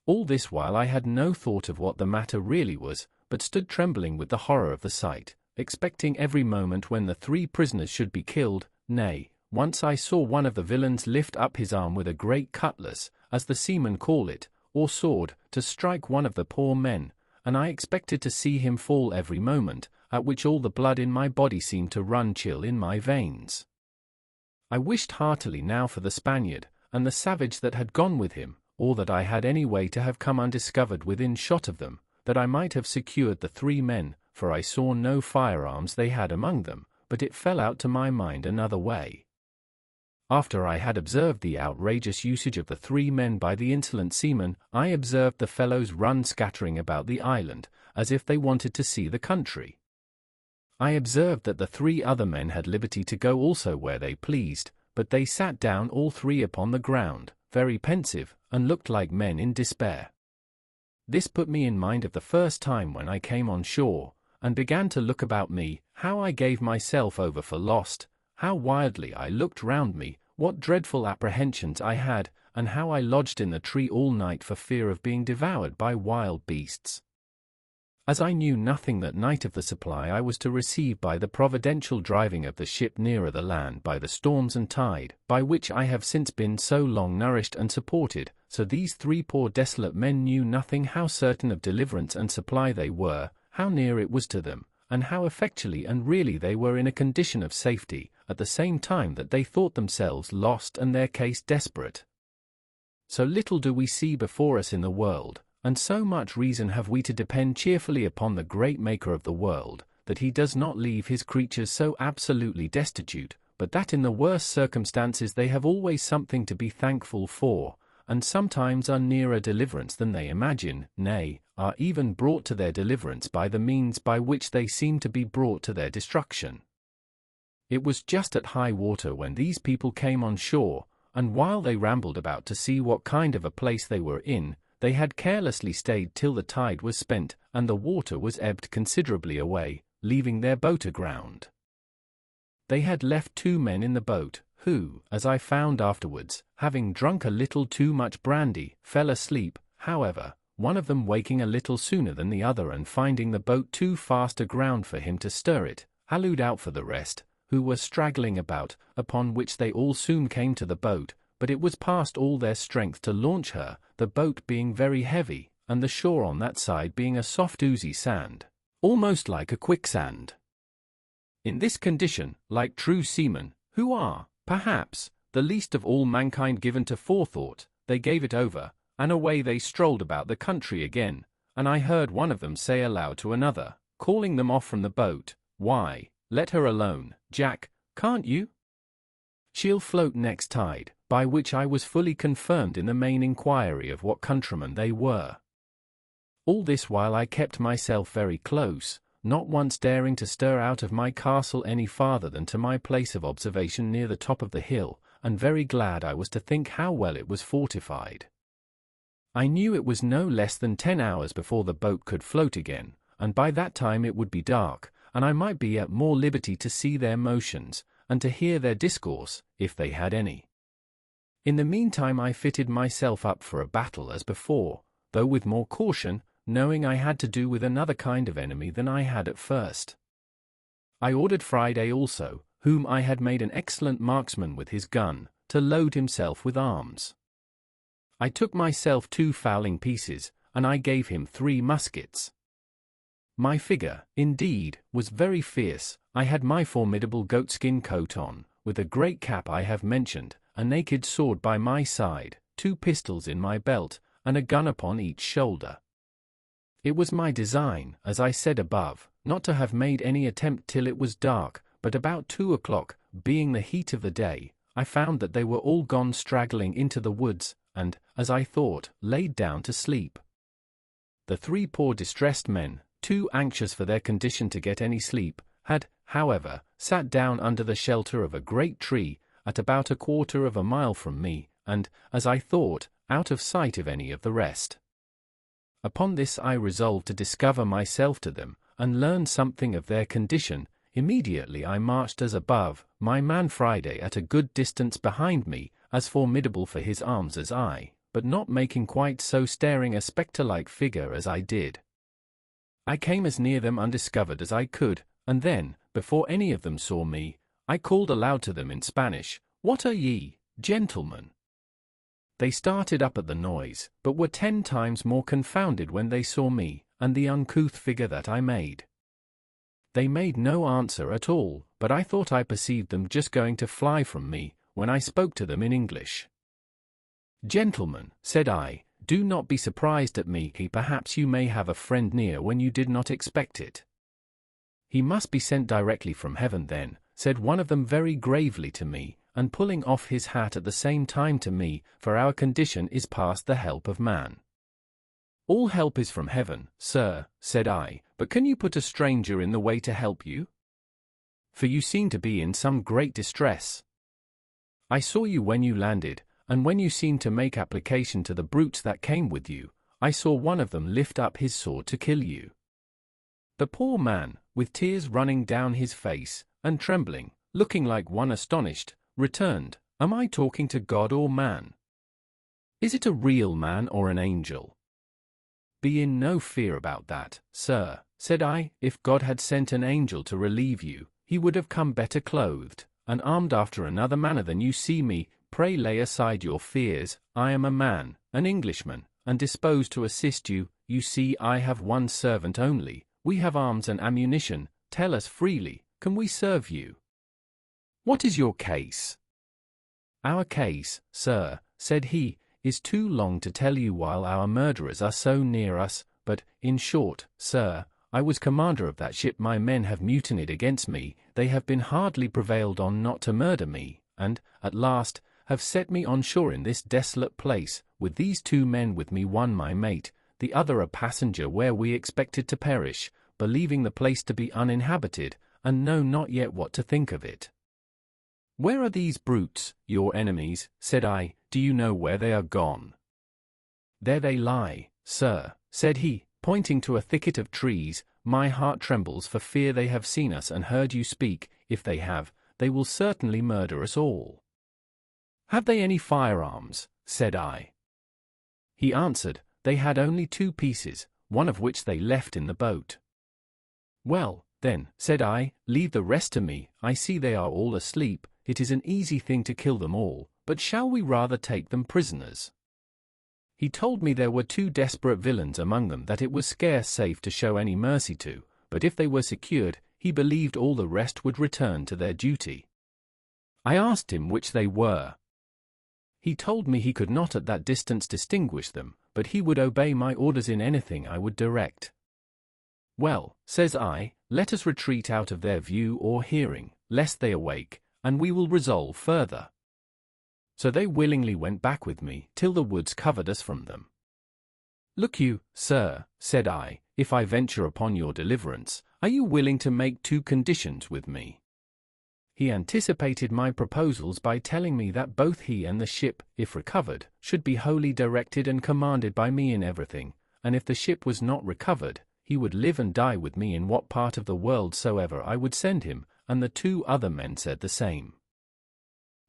All this while I had no thought of what the matter really was, but stood trembling with the horror of the sight, expecting every moment when the 3 prisoners should be killed. Nay, once I saw one of the villains lift up his arm with a great cutlass, as the seamen call it, or sword, to strike one of the poor men, and I expected to see him fall every moment, at which all the blood in my body seemed to run chill in my veins. I wished heartily now for the Spaniard, and the savage that had gone with him, or that I had any way to have come undiscovered within shot of them, that I might have secured the 3 men, for I saw no firearms they had among them, but it fell out to my mind another way. After I had observed the outrageous usage of the 3 men by the insolent seamen, I observed the fellows run scattering about the island, as if they wanted to see the country. I observed that the 3 other men had liberty to go also where they pleased, but they sat down all 3 upon the ground, very pensive, and looked like men in despair. This put me in mind of the first time when I came on shore, and began to look about me, how I gave myself over for lost, how wildly I looked round me, what dreadful apprehensions I had, and how I lodged in the tree all night for fear of being devoured by wild beasts. As I knew nothing that night of the supply I was to receive by the providential driving of the ship nearer the land by the storms and tide, by which I have since been so long nourished and supported, so these 3 poor desolate men knew nothing how certain of deliverance and supply they were, how near it was to them, and how effectually and really they were in a condition of safety, at the same time that they thought themselves lost and their case desperate. So little do we see before us in the world, and so much reason have we to depend cheerfully upon the great Maker of the world, that he does not leave his creatures so absolutely destitute, but that in the worst circumstances they have always something to be thankful for, and sometimes are nearer deliverance than they imagine, nay, are even brought to their deliverance by the means by which they seem to be brought to their destruction. It was just at high water when these people came on shore, and while they rambled about to see what kind of a place they were in, they had carelessly stayed till the tide was spent, and the water was ebbed considerably away, leaving their boat aground. They had left 2 men in the boat, who, as I found afterwards, having drunk a little too much brandy, fell asleep. However, one of them waking a little sooner than the other and finding the boat too fast aground for him to stir it, hallooed out for the rest, who were straggling about, upon which they all soon came to the boat, but it was past all their strength to launch her, the boat being very heavy, and the shore on that side being a soft oozy sand, almost like a quicksand. In this condition, like true seamen, who are, perhaps, the least of all mankind given to forethought, they gave it over, and away they strolled about the country again, and I heard one of them say aloud to another, calling them off from the boat, "Why, let her alone, Jack, can't you? She'll float next tide," by which I was fully confirmed in the main inquiry of what countrymen they were. All this while I kept myself very close, not once daring to stir out of my castle any farther than to my place of observation near the top of the hill, and very glad I was to think how well it was fortified. I knew it was no less than 10 hours before the boat could float again, and by that time it would be dark, and I might be at more liberty to see their motions, and to hear their discourse, if they had any. In the meantime I fitted myself up for a battle as before, though with more caution, knowing I had to do with another kind of enemy than I had at first. I ordered Friday also, whom I had made an excellent marksman with his gun, to load himself with arms. I took myself 2 fowling pieces, and I gave him 3 muskets. My figure, indeed, was very fierce. I had my formidable goatskin coat on, with a great cap I have mentioned, a naked sword by my side, 2 pistols in my belt, and a gun upon each shoulder. It was my design, as I said above, not to have made any attempt till it was dark, but about 2 o'clock, being the heat of the day, I found that they were all gone straggling into the woods, and, as I thought, laid down to sleep. The 3 poor distressed men, too anxious for their condition to get any sleep, had, however, sat down under the shelter of a great tree, at about 1/4 of a mile from me, and, as I thought, out of sight of any of the rest. Upon this I resolved to discover myself to them, and learn something of their condition. Immediately I marched as above, my man Friday at a good distance behind me, as formidable for his arms as I, but not making quite so staring a spectre-like figure as I did. I came as near them undiscovered as I could, and then, before any of them saw me, I called aloud to them in Spanish, "What are ye, gentlemen?" They started up at the noise, but were 10 times more confounded when they saw me, and the uncouth figure that I made. They made no answer at all, but I thought I perceived them just going to fly from me, when I spoke to them in English. "Gentlemen," said I, "do not be surprised at me. Perhaps you may have a friend near when you did not expect it." "He must be sent directly from heaven then," said one of them very gravely to me, and pulling off his hat at the same time to me, "for our condition is past the help of man." "All help is from heaven, sir," said I, "but can you put a stranger in the way to help you? For you seem to be in some great distress. I saw you when you landed, and when you seemed to make application to the brutes that came with you, I saw one of them lift up his sword to kill you." The poor man, with tears running down his face, and trembling, looking like one astonished, returned, "Am I talking to God or man? Is it a real man or an angel?" "Be in no fear about that, sir," said I. "If God had sent an angel to relieve you, he would have come better clothed, and armed after another manner than you see me. Pray lay aside your fears. I am a man, an Englishman, and disposed to assist you. You see I have one servant only. We have arms and ammunition. Tell us freely, can we serve you? What is your case?" "Our case, sir," said he, "is too long to tell you while our murderers are so near us, but, in short, sir, I was commander of that ship. My men have mutinied against me. They have been hardly prevailed on not to murder me, and, at last, have set me on shore in this desolate place, with these 2 men with me, one my mate, the other a passenger, where we expected to perish, believing the place to be uninhabited, and know not yet what to think of it." "Where are these brutes, your enemies?" said I. "Do you know where they are gone?" "There they lie, sir," said he, pointing to a thicket of trees. "My heart trembles for fear they have seen us and heard you speak. If they have, they will certainly murder us all." "Have they any firearms?" said I. He answered, they had only 2 pieces, one of which they left in the boat. "Well, then," said I, "leave the rest to me. I see they are all asleep. It is an easy thing to kill them all, but shall we rather take them prisoners?" He told me there were 2 desperate villains among them that it was scarce safe to show any mercy to, but if they were secured, he believed all the rest would return to their duty. I asked him which they were. He told me he could not at that distance distinguish them, but he would obey my orders in anything I would direct. "Well," says I, "let us retreat out of their view or hearing, lest they awake, and we will resolve further." So they willingly went back with me, till the woods covered us from them. "Look you, sir," said I, "if I venture upon your deliverance, are you willing to make 2 conditions with me?" He anticipated my proposals by telling me that both he and the ship, if recovered, should be wholly directed and commanded by me in everything, and if the ship was not recovered, he would live and die with me in what part of the world soever I would send him, and the 2 other men said the same.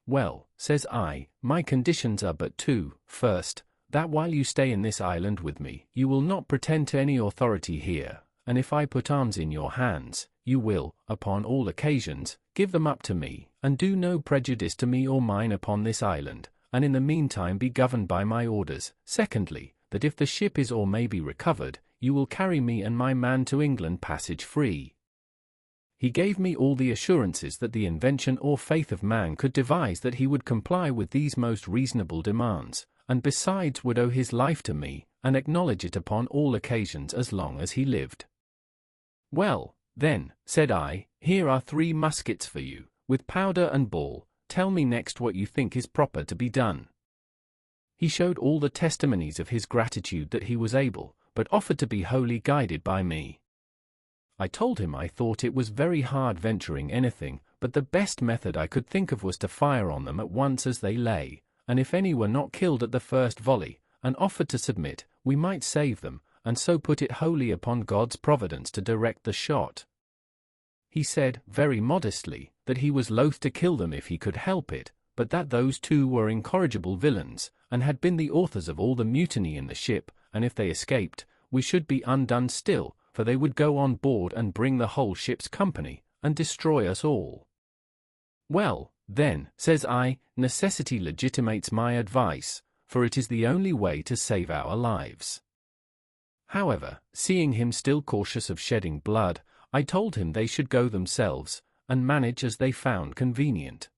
"Well," says I, "my conditions are but 2. First, that while you stay in this island with me, you will not pretend to any authority here, and if I put arms in your hands, you will, upon all occasions, give them up to me, and do no prejudice to me or mine upon this island, and in the meantime be governed by my orders. Secondly, that if the ship is or may be recovered, you will carry me and my man to England passage free." He gave me all the assurances that the invention or faith of man could devise that he would comply with these most reasonable demands, and besides would owe his life to me, and acknowledge it upon all occasions as long as he lived. "Well, then," said I, "here are 3 muskets for you, with powder and ball. Tell me next what you think is proper to be done." He showed all the testimonies of his gratitude that he was able, but offered to be wholly guided by me. I told him I thought it was very hard venturing anything, but the best method I could think of was to fire on them at once as they lay, and if any were not killed at the first volley, and offered to submit, we might save them, and so put it wholly upon God's providence to direct the shot. He said, very modestly, that he was loath to kill them if he could help it, but that those two were incorrigible villains, and had been the authors of all the mutiny in the ship, and if they escaped, we should be undone still, for they would go on board and bring the whole ship's company, and destroy us all. Well, then, says I, necessity legitimates my advice, for it is the only way to save our lives. However, seeing him still cautious of shedding blood, I told him they should go themselves, and manage as they found convenient.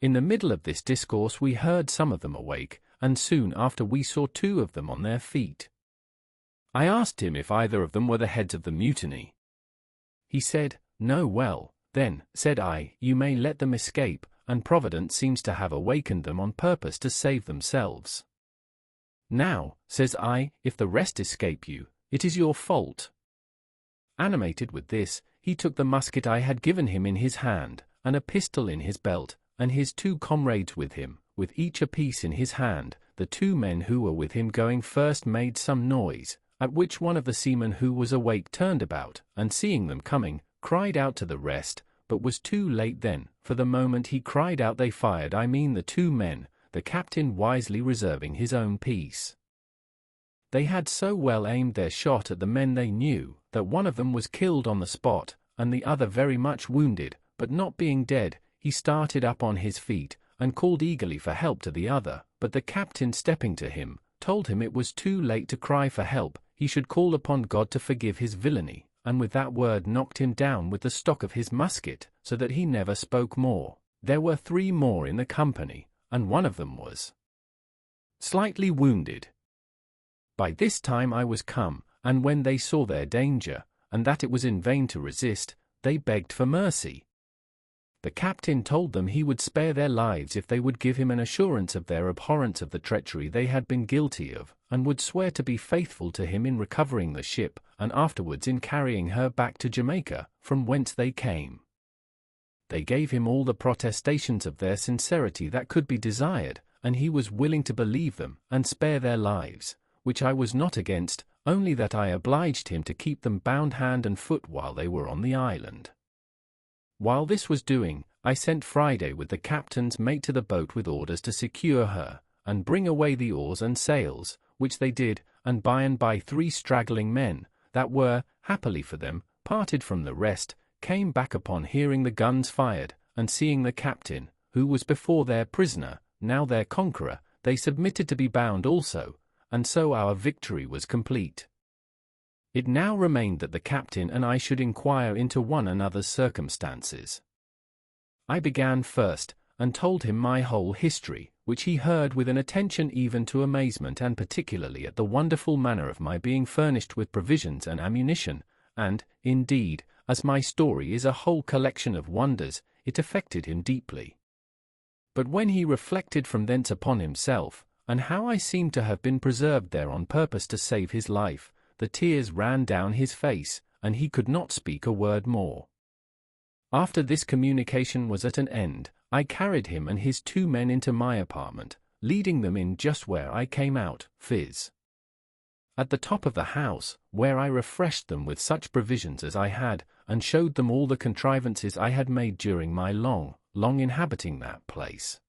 In the middle of this discourse we heard some of them awake, and soon after we saw two of them on their feet. I asked him if either of them were the heads of the mutiny. He said, no. Well, then, said I, you may let them escape, and Providence seems to have awakened them on purpose to save themselves. Now, says I, if the rest escape you, it is your fault. Animated with this, he took the musket I had given him in his hand, and a pistol in his belt, and his two comrades with him, with each a piece in his hand. The two men who were with him going first made some noise, at which one of the seamen who was awake turned about, and seeing them coming, cried out to the rest, but was too late then, for the moment he cried out they fired, I mean the two men, the captain wisely reserving his own piece. They had so well aimed their shot at the men they knew, that one of them was killed on the spot, and the other very much wounded, but not being dead, he started up on his feet, and called eagerly for help to the other, but the captain stepping to him, told him it was too late to cry for help, he should call upon God to forgive his villainy, and with that word knocked him down with the stock of his musket, so that he never spoke more. There were 3 more in the company, and one of them was slightly wounded. By this time I was come, and when they saw their danger, and that it was in vain to resist, they begged for mercy. The captain told them he would spare their lives if they would give him an assurance of their abhorrence of the treachery they had been guilty of, and would swear to be faithful to him in recovering the ship, and afterwards in carrying her back to Jamaica, from whence they came. They gave him all the protestations of their sincerity that could be desired, and he was willing to believe them, and spare their lives, which I was not against, only that I obliged him to keep them bound hand and foot while they were on the island. While this was doing, I sent Friday with the captain's mate to the boat with orders to secure her, and bring away the oars and sails, which they did, and by 3 straggling men, that were, happily for them, parted from the rest, came back upon hearing the guns fired, and seeing the captain, who was before their prisoner, now their conqueror, they submitted to be bound also, and so our victory was complete. It now remained that the captain and I should inquire into one another's circumstances. I began first, and told him my whole history, which he heard with an attention even to amazement, and particularly at the wonderful manner of my being furnished with provisions and ammunition, and, indeed, as my story is a whole collection of wonders, it affected him deeply. But when he reflected from thence upon himself, and how I seemed to have been preserved there on purpose to save his life, the tears ran down his face, and he could not speak a word more. After this communication was at an end, I carried him and his 2 men into my apartment, leading them in just where I came out, viz. at the top of the house, where I refreshed them with such provisions as I had, and showed them all the contrivances I had made during my long inhabiting that place.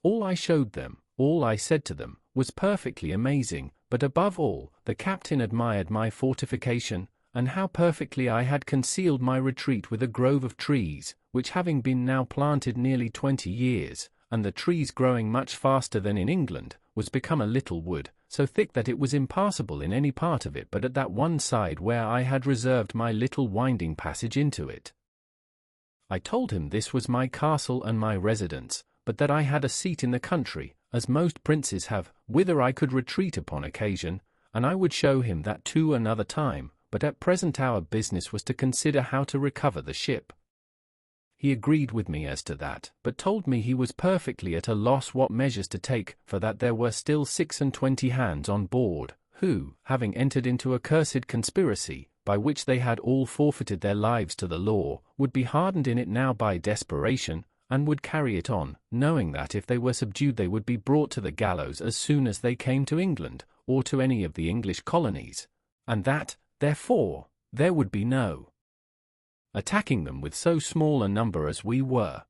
All I showed them, all I said to them, was perfectly amazing, but above all, the captain admired my fortification, and how perfectly I had concealed my retreat with a grove of trees, which having been now planted nearly 20 years, and the trees growing much faster than in England, was become a little wood, so thick that it was impassable in any part of it but at that one side where I had reserved my little winding passage into it. I told him this was my castle and my residence, but that I had a seat in the country, as most princes have, whither I could retreat upon occasion, and I would show him that too another time, but at present our business was to consider how to recover the ship. He agreed with me as to that, but told me he was perfectly at a loss what measures to take, for that there were still 26 hands on board, who, having entered into a cursed conspiracy, by which they had all forfeited their lives to the law, would be hardened in it now by desperation, and would carry it on, knowing that if they were subdued they would be brought to the gallows as soon as they came to England, or to any of the English colonies, and that, therefore, there would be no attacking them with so small a number as we were.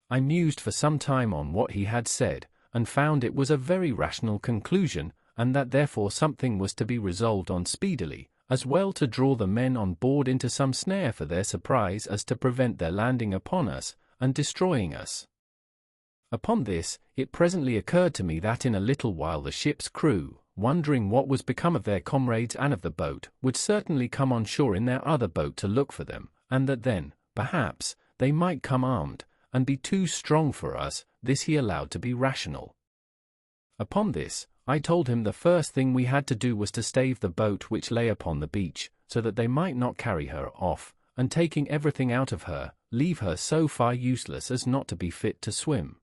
I mused for some time on what he had said, and found it was a very rational conclusion, and that therefore something was to be resolved on speedily, as well to draw the men on board into some snare for their surprise as to prevent their landing upon us, and destroying us. Upon this, it presently occurred to me that in a little while the ship's crew, wondering what was become of their comrades and of the boat, would certainly come on shore in their other boat to look for them, and that then, perhaps, they might come armed, and be too strong for us. This he allowed to be rational. Upon this, I told him the first thing we had to do was to stave the boat which lay upon the beach, so that they might not carry her off, and taking everything out of her, leave her so far useless as not to be fit to swim.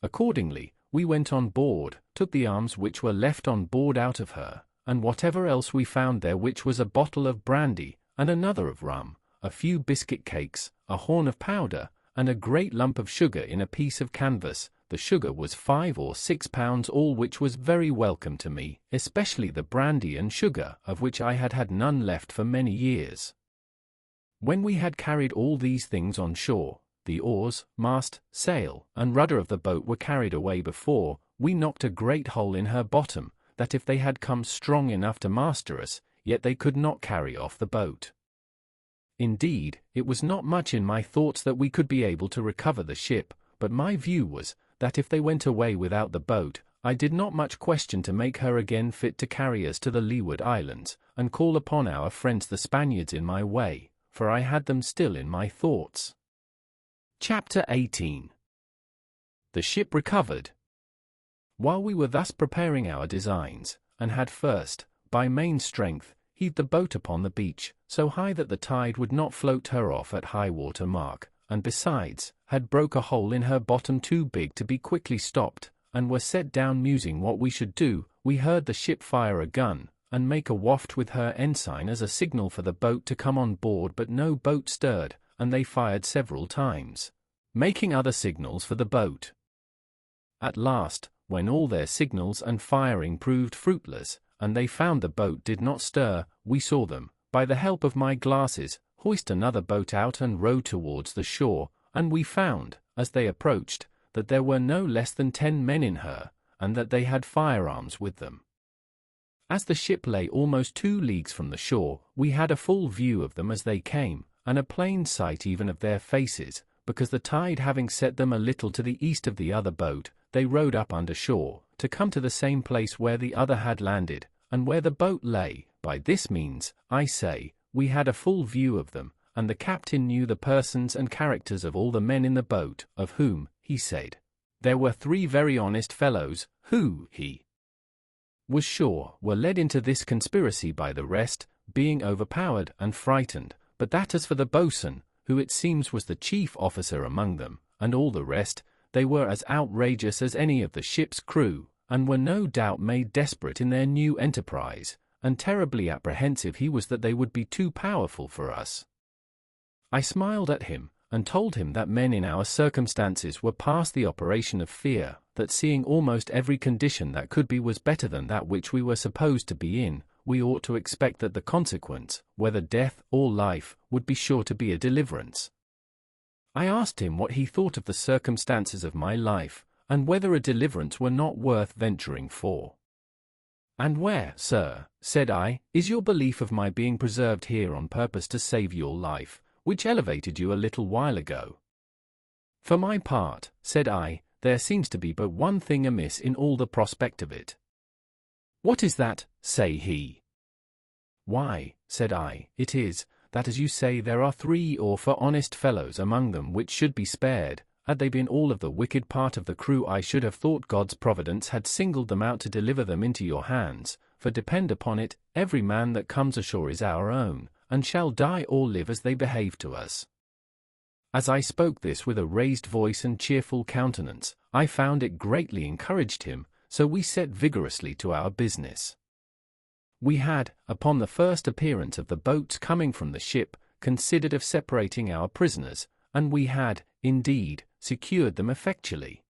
Accordingly, we went on board, took the arms which were left on board out of her, and whatever else we found there, which was a bottle of brandy, and another of rum, a few biscuit cakes, a horn of powder, and a great lump of sugar in a piece of canvas. The sugar was 5 or 6 pounds all, which was very welcome to me, especially the brandy and sugar, of which I had had none left for many years. When we had carried all these things on shore, the oars, mast, sail, and rudder of the boat were carried away before we knocked a great hole in her bottom, that if they had come strong enough to master us, yet they could not carry off the boat. Indeed, it was not much in my thoughts that we could be able to recover the ship, but my view was, that if they went away without the boat, I did not much question to make her again fit to carry us to the Leeward Islands, and call upon our friends the Spaniards in my way, for I had them still in my thoughts. Chapter 18. The ship recovered. While we were thus preparing our designs, and had first, by main strength, heaved the boat upon the beach, so high that the tide would not float her off at high water mark, and besides, had broke a hole in her bottom too big to be quickly stopped, and were set down musing what we should do, we heard the ship fire a gun, and make a waft with her ensign as a signal for the boat to come on board, but no boat stirred, and they fired several times, making other signals for the boat. At last, when all their signals and firing proved fruitless, and they found the boat did not stir, we saw them, by the help of my glasses, hoist another boat out and row towards the shore, and we found, as they approached, that there were no less than 10 men in her, and that they had firearms with them. As the ship lay almost 2 leagues from the shore, we had a full view of them as they came, and a plain sight even of their faces, because the tide having set them a little to the east of the other boat, they rowed up under shore, to come to the same place where the other had landed, and where the boat lay. By this means, I say, we had a full view of them, and the captain knew the persons and characters of all the men in the boat, of whom, he said, there were 3 very honest fellows, who, he was sure, were led into this conspiracy by the rest, being overpowered and frightened, but that as for the boatswain, who it seems was the chief officer among them, and all the rest, they were as outrageous as any of the ship's crew, and were no doubt made desperate in their new enterprise, and terribly apprehensive he was that they would be too powerful for us. I smiled at him, and told him that men in our circumstances were past the operation of fear, that seeing almost every condition that could be was better than that which we were supposed to be in, we ought to expect that the consequence, whether death or life, would be sure to be a deliverance. I asked him what he thought of the circumstances of my life, and whether a deliverance were not worth venturing for. "And where, sir," said I, "is your belief of my being preserved here on purpose to save your life, which elevated you a little while ago?" "For my part," said I, "there seems to be but one thing amiss in all the prospect of it." "What is that?" say he. "Why," said I, "it is, that as you say there are 3 or 4 honest fellows among them which should be spared. Had they been all of the wicked part of the crew, I should have thought God's providence had singled them out to deliver them into your hands, for depend upon it, every man that comes ashore is our own, and shall die or live as they behave to us." As I spoke this with a raised voice and cheerful countenance, I found it greatly encouraged him, so we set vigorously to our business. We had, upon the first appearance of the boats coming from the ship, considered of separating our prisoners, and we had, indeed, secured them effectually.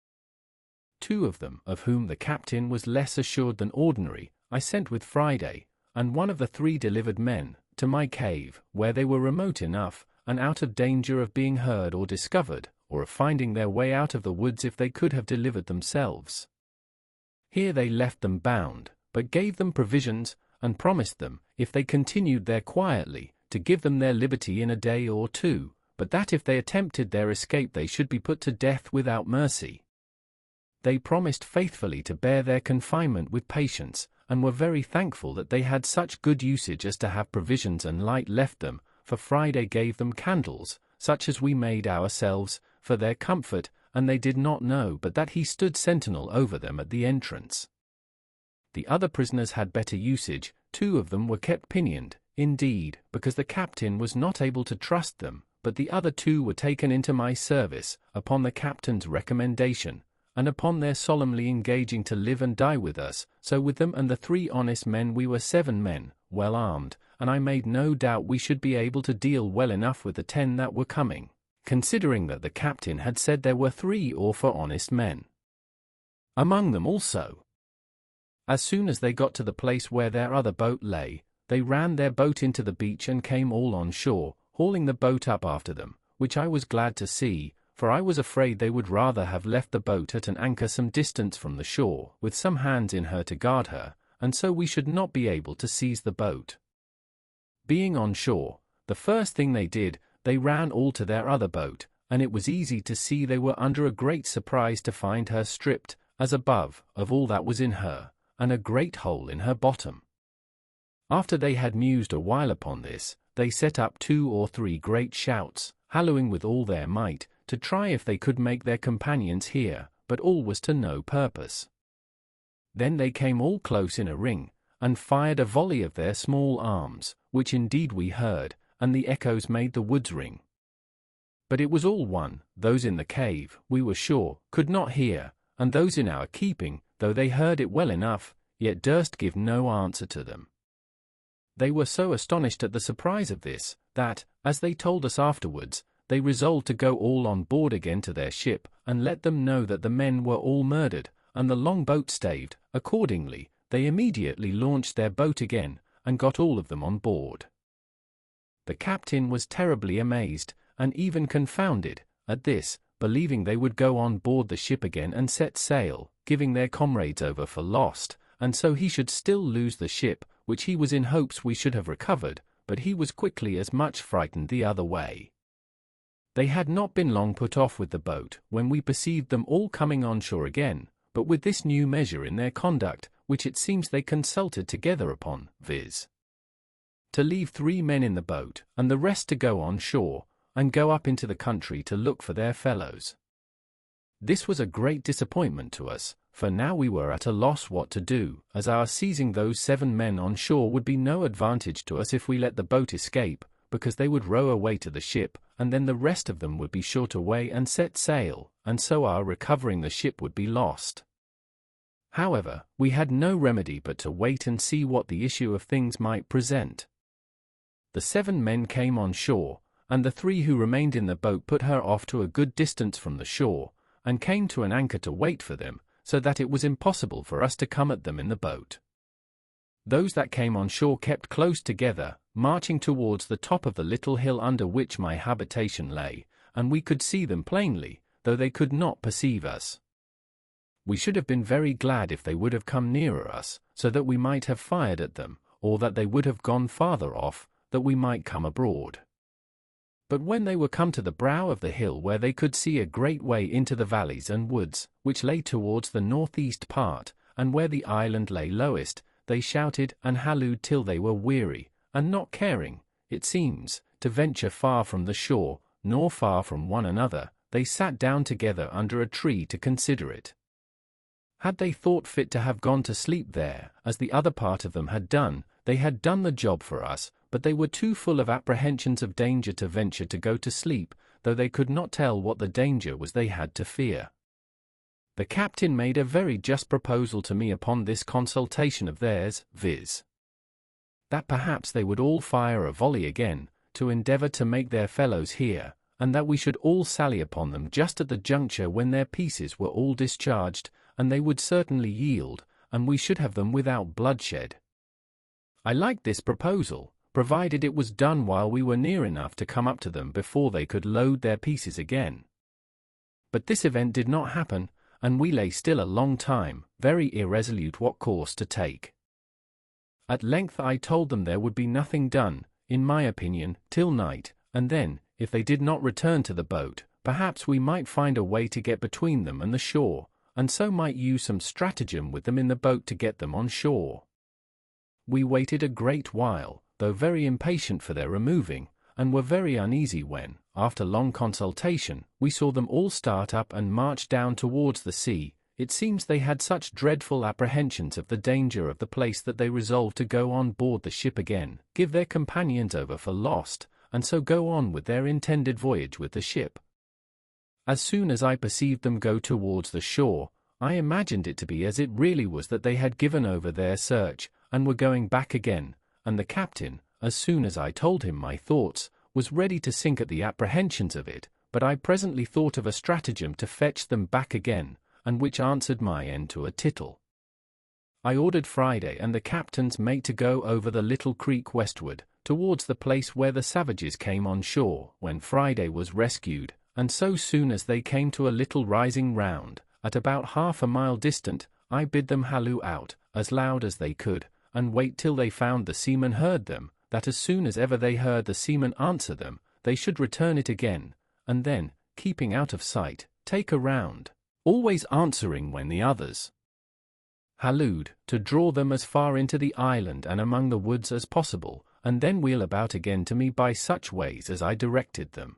2 of them, of whom the captain was less assured than ordinary, I sent with Friday, and 1 of the 3 delivered men, to my cave, where they were remote enough, and out of danger of being heard or discovered, or of finding their way out of the woods if they could have delivered themselves. Here they left them bound, but gave them provisions, and promised them, if they continued there quietly, to give them their liberty in a day or 2, but that if they attempted their escape they should be put to death without mercy. They promised faithfully to bear their confinement with patience, and were very thankful that they had such good usage as to have provisions and light left them, for Friday gave them candles, such as we made ourselves, for their comfort, and they did not know but that he stood sentinel over them at the entrance. The other prisoners had better usage. 2 of them were kept pinioned, indeed, because the captain was not able to trust them, but the other 2 were taken into my service, upon the captain's recommendation, and upon their solemnly engaging to live and die with us. So with them and the 3 honest men we were 7 men, well armed, and I made no doubt we should be able to deal well enough with the 10 that were coming, considering that the captain had said there were 3 or 4 honest men among them also. As soon as they got to the place where their other boat lay, they ran their boat into the beach and came all on shore, hauling the boat up after them, which I was glad to see, for I was afraid they would rather have left the boat at an anchor some distance from the shore, with some hands in her to guard her, and so we should not be able to seize the boat. Being on shore, the first thing they did, they ran all to their other boat, and it was easy to see they were under a great surprise to find her stripped, as above, of all that was in her, and a great hole in her bottom. After they had mused a while upon this, they set up 2 or 3 great shouts, hallooing with all their might, to try if they could make their companions hear, but all was to no purpose. Then they came all close in a ring, and fired a volley of their small arms, which indeed we heard, and the echoes made the woods ring. But it was all one, those in the cave, we were sure, could not hear, and those in our keeping, though they heard it well enough, yet durst give no answer to them. They were so astonished at the surprise of this, that, as they told us afterwards, they resolved to go all on board again to their ship, and let them know that the men were all murdered, and the long boat staved. Accordingly, they immediately launched their boat again, and got all of them on board. The captain was terribly amazed, and even confounded, at this, believing they would go on board the ship again and set sail, giving their comrades over for lost, and so he should still lose the ship, which he was in hopes we should have recovered, but he was quickly as much frightened the other way. They had not been long put off with the boat, when we perceived them all coming on shore again, but with this new measure in their conduct, which it seems they consulted together upon, viz. to leave 3 men in the boat, and the rest to go on shore, and go up into the country to look for their fellows. This was a great disappointment to us, for now we were at a loss what to do, as our seizing those 7 men on shore would be no advantage to us if we let the boat escape, because they would row away to the ship, and then the rest of them would be short away and set sail, and so our recovering the ship would be lost. However, we had no remedy but to wait and see what the issue of things might present. The 7 men came on shore, and the 3 who remained in the boat put her off to a good distance from the shore, and came to an anchor to wait for them, so that it was impossible for us to come at them in the boat. Those that came on shore kept close together, marching towards the top of the little hill under which my habitation lay, and we could see them plainly, though they could not perceive us. We should have been very glad if they would have come nearer us, so that we might have fired at them, or that they would have gone farther off, that we might come abroad. But when they were come to the brow of the hill where they could see a great way into the valleys and woods, which lay towards the northeast part, and where the island lay lowest, they shouted and hallooed till they were weary, and not caring, it seems, to venture far from the shore, nor far from one another, they sat down together under a tree to consider it. Had they thought fit to have gone to sleep there, as the other part of them had done, they had done the job for us, but they were too full of apprehensions of danger to venture to go to sleep, though they could not tell what the danger was they had to fear. The captain made a very just proposal to me upon this consultation of theirs, viz. that perhaps they would all fire a volley again, to endeavor to make their fellows hear, and that we should all sally upon them just at the juncture when their pieces were all discharged, and they would certainly yield, and we should have them without bloodshed. I liked this proposal, provided it was done while we were near enough to come up to them before they could load their pieces again. But this event did not happen, and we lay still a long time, very irresolute what course to take. At length I told them there would be nothing done, in my opinion, till night, and then, if they did not return to the boat, perhaps we might find a way to get between them and the shore, and so might use some stratagem with them in the boat to get them on shore. We waited a great while, though very impatient for their removing, and were very uneasy when, after long consultation, we saw them all start up and march down towards the sea. It seems they had such dreadful apprehensions of the danger of the place that they resolved to go on board the ship again, give their companions over for lost, and so go on with their intended voyage with the ship. As soon as I perceived them go towards the shore, I imagined it to be as it really was, that they had given over their search, and were going back again, and the captain, as soon as I told him my thoughts, was ready to sink at the apprehensions of it, but I presently thought of a stratagem to fetch them back again, and which answered my end to a tittle. I ordered Friday and the captain's mate to go over the little creek westward, towards the place where the savages came on shore, when Friday was rescued, and so soon as they came to a little rising ground, at about half a mile distant, I bid them halloo out, as loud as they could, and wait till they found the seamen heard them, that as soon as ever they heard the seamen answer them, they should return it again, and then, keeping out of sight, take a round, always answering when the others hallooed, to draw them as far into the island and among the woods as possible, and then wheel about again to me by such ways as I directed them.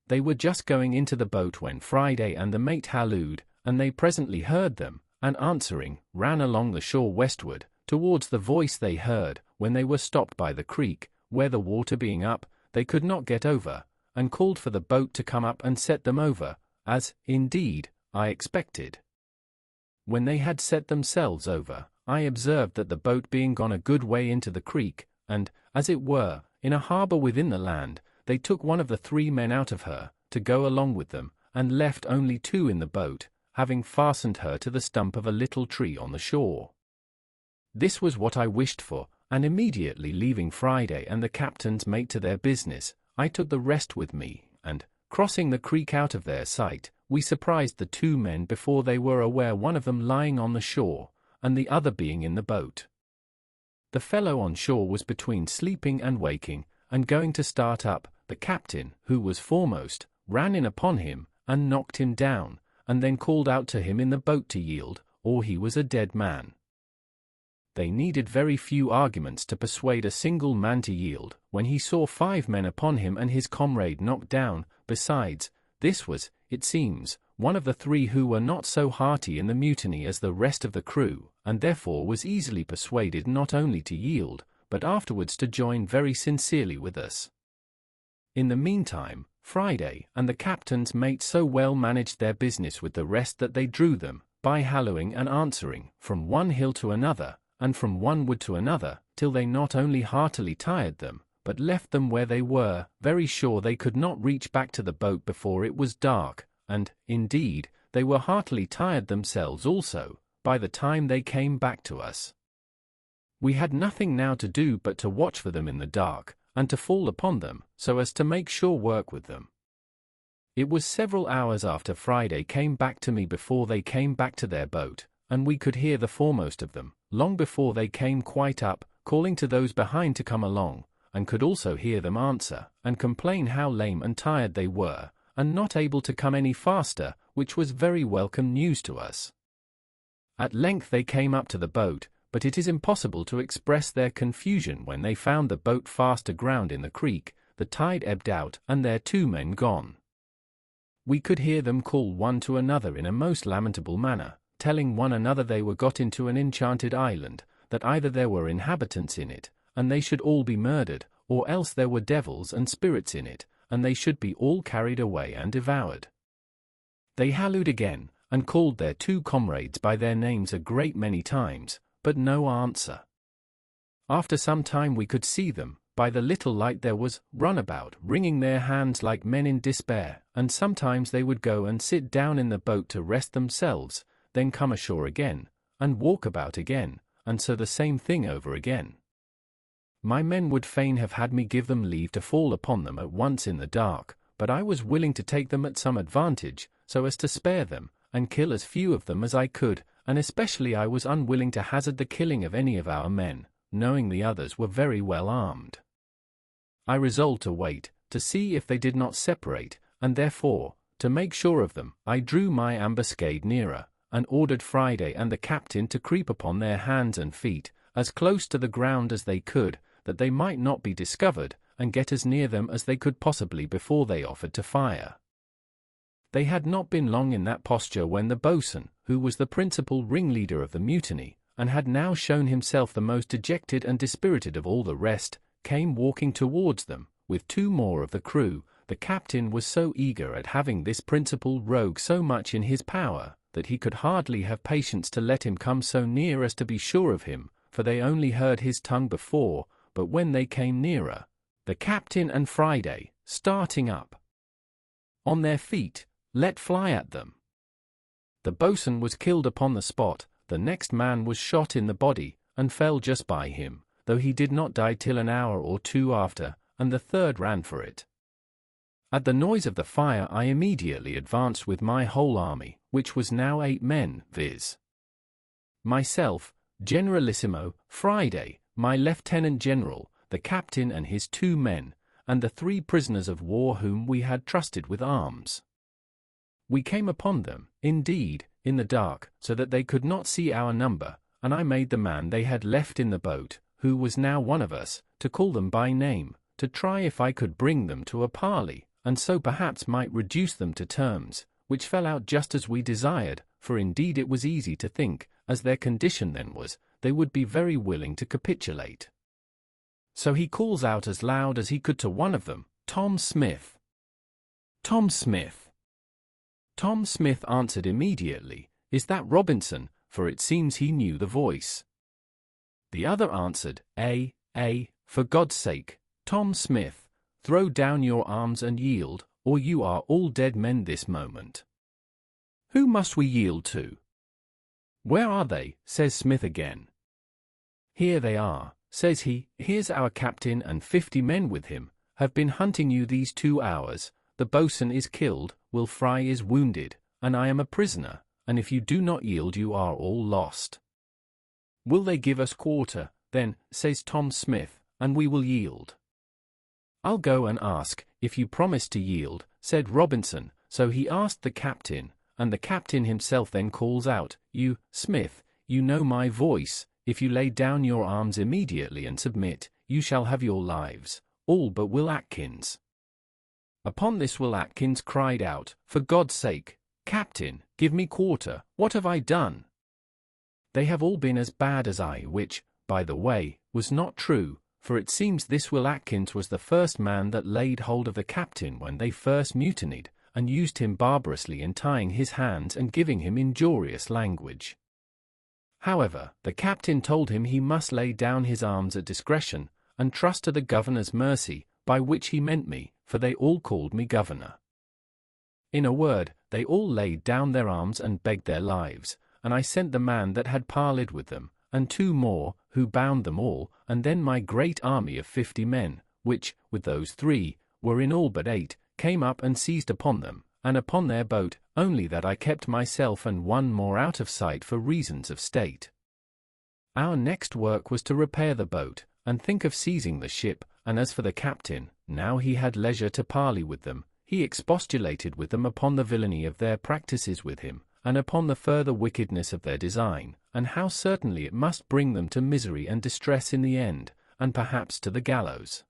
They were just going into the boat when Friday and the mate hallooed, and they presently heard them, and answering, ran along the shore westward, towards the voice they heard, when they were stopped by the creek, where the water being up, they could not get over, and called for the boat to come up and set them over, as, indeed, I expected. When they had set themselves over, I observed that the boat being gone a good way into the creek, and, as it were, in a harbour within the land, they took one of the 3 men out of her, to go along with them, and left only 2 in the boat, having fastened her to the stump of a little tree on the shore. This was what I wished for, and immediately leaving Friday and the captain's mate to their business, I took the rest with me, and, crossing the creek out of their sight, we surprised the 2 men before they were aware, one of them lying on the shore, and the other being in the boat. The fellow on shore was between sleeping and waking, and going to start up. The captain, who was foremost, ran in upon him, and knocked him down, and then called out to him in the boat to yield, or he was a dead man. They needed very few arguments to persuade a single man to yield, when he saw 5 men upon him and his comrade knocked down. Besides, this was, it seems, one of the 3 who were not so hearty in the mutiny as the rest of the crew, and therefore was easily persuaded not only to yield, but afterwards to join very sincerely with us. In the meantime, Friday and the captain's mate so well managed their business with the rest that they drew them, by hallooing and answering, from one hill to another, and from one wood to another, till they not only heartily tired them, but left them where they were, very sure they could not reach back to the boat before it was dark, and, indeed, they were heartily tired themselves also, by the time they came back to us. We had nothing now to do but to watch for them in the dark, and to fall upon them, so as to make sure work with them. It was several hours after Friday came back to me before they came back to their boat, and we could hear the foremost of them, long before they came quite up, calling to those behind to come along, and could also hear them answer, and complain how lame and tired they were, and not able to come any faster, which was very welcome news to us. At length they came up to the boat, but it is impossible to express their confusion when they found the boat fast aground in the creek, the tide ebbed out, and their 2 men gone. We could hear them call one to another in a most lamentable manner, telling one another they were got into an enchanted island, that either there were inhabitants in it, and they should all be murdered, or else there were devils and spirits in it, and they should be all carried away and devoured. They hallooed again, and called their 2 comrades by their names a great many times, but no answer. After some time we could see them, by the little light there was, run about, wringing their hands like men in despair, and sometimes they would go and sit down in the boat to rest themselves, then come ashore again, and walk about again, and so the same thing over again. My men would fain have had me give them leave to fall upon them at once in the dark, but I was willing to take them at some advantage, so as to spare them, and kill as few of them as I could, and especially I was unwilling to hazard the killing of any of our men, knowing the others were very well armed. I resolved to wait, to see if they did not separate, and therefore, to make sure of them, I drew my ambuscade nearer, and ordered Friday and the captain to creep upon their hands and feet, as close to the ground as they could, that they might not be discovered, and get as near them as they could possibly before they offered to fire. They had not been long in that posture when the boatswain, who was the principal ringleader of the mutiny, and had now shown himself the most dejected and dispirited of all the rest, came walking towards them, with 2 more of the crew. The captain was so eager at having this principal rogue so much in his power, that he could hardly have patience to let him come so near as to be sure of him, for they only heard his tongue before, but when they came nearer, the captain and Friday, starting up on their feet, let fly at them. The boatswain was killed upon the spot, the next man was shot in the body, and fell just by him, though he did not die till an hour or 2 after, and the third ran for it. At the noise of the fire I immediately advanced with my whole army, which was now 8 men, viz. myself, Generalissimo, Friday, my lieutenant general, the captain and his 2 men, and the 3 prisoners of war whom we had trusted with arms. We came upon them, indeed, in the dark, so that they could not see our number, and I made the man they had left in the boat, who was now one of us, to call them by name, to try if I could bring them to a parley, and so perhaps might reduce them to terms, which fell out just as we desired, for indeed it was easy to think, as their condition then was, they would be very willing to capitulate. So he calls out as loud as he could to one of them, Tom Smith. Tom Smith. Tom Smith answered immediately, Is that Robinson? For it seems he knew the voice. The other answered, for God's sake, Tom Smith, throw down your arms and yield, or you are all dead men this moment. Who must we yield to? Where are they? Says Smith again. Here they are, says he. Here's our captain and 50 men with him, have been hunting you these 2 hours. The boatswain is killed, Will Fry is wounded, and I am a prisoner, and if you do not yield you are all lost. Will they give us quarter, then, says Tom Smith, and we will yield. I'll go and ask, if you promise to yield, said Robinson. So he asked the captain, and the captain himself then calls out, You, Smith, you know my voice. If you lay down your arms immediately and submit, you shall have your lives, all but Will Atkins. Upon this Will Atkins cried out, For God's sake, Captain, give me quarter, what have I done? They have all been as bad as I, which, by the way, was not true, for it seems this Will Atkins was the first man that laid hold of the captain when they first mutinied, and used him barbarously in tying his hands and giving him injurious language. However, the captain told him he must lay down his arms at discretion, and trust to the governor's mercy, by which he meant me, for they all called me governor. In a word, they all laid down their arms and begged their lives, and I sent the man that had parleyed with them, and 2 more, who bound them all, and then my great army of 50 men, which, with those 3, were in all but 8, came up and seized upon them, and upon their boat, only that I kept myself and 1 more out of sight for reasons of state. Our next work was to repair the boat, and think of seizing the ship, and as for the captain, now he had leisure to parley with them, he expostulated with them upon the villainy of their practices with him, and upon the further wickedness of their design, and how certainly it must bring them to misery and distress in the end, and perhaps to the gallows.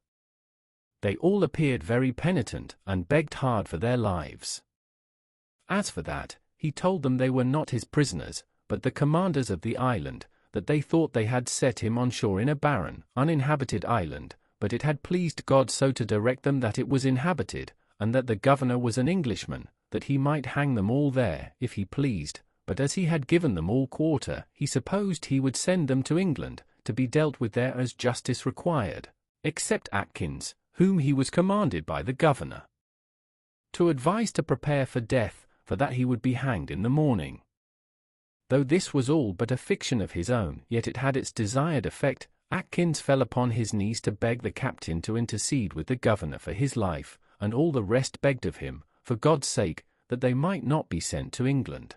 They all appeared very penitent, and begged hard for their lives. As for that, he told them they were not his prisoners, but the commanders of the island, that they thought they had set him on shore in a barren, uninhabited island, but it had pleased God so to direct them that it was inhabited, and that the governor was an Englishman, that he might hang them all there, if he pleased, but as he had given them all quarter, he supposed he would send them to England, to be dealt with there as justice required, except Atkins, whom he was commanded by the governor to advise to prepare for death, for that he would be hanged in the morning. Though this was all but a fiction of his own, yet it had its desired effect. Atkins fell upon his knees to beg the captain to intercede with the governor for his life, and all the rest begged of him, for God's sake, that they might not be sent to England.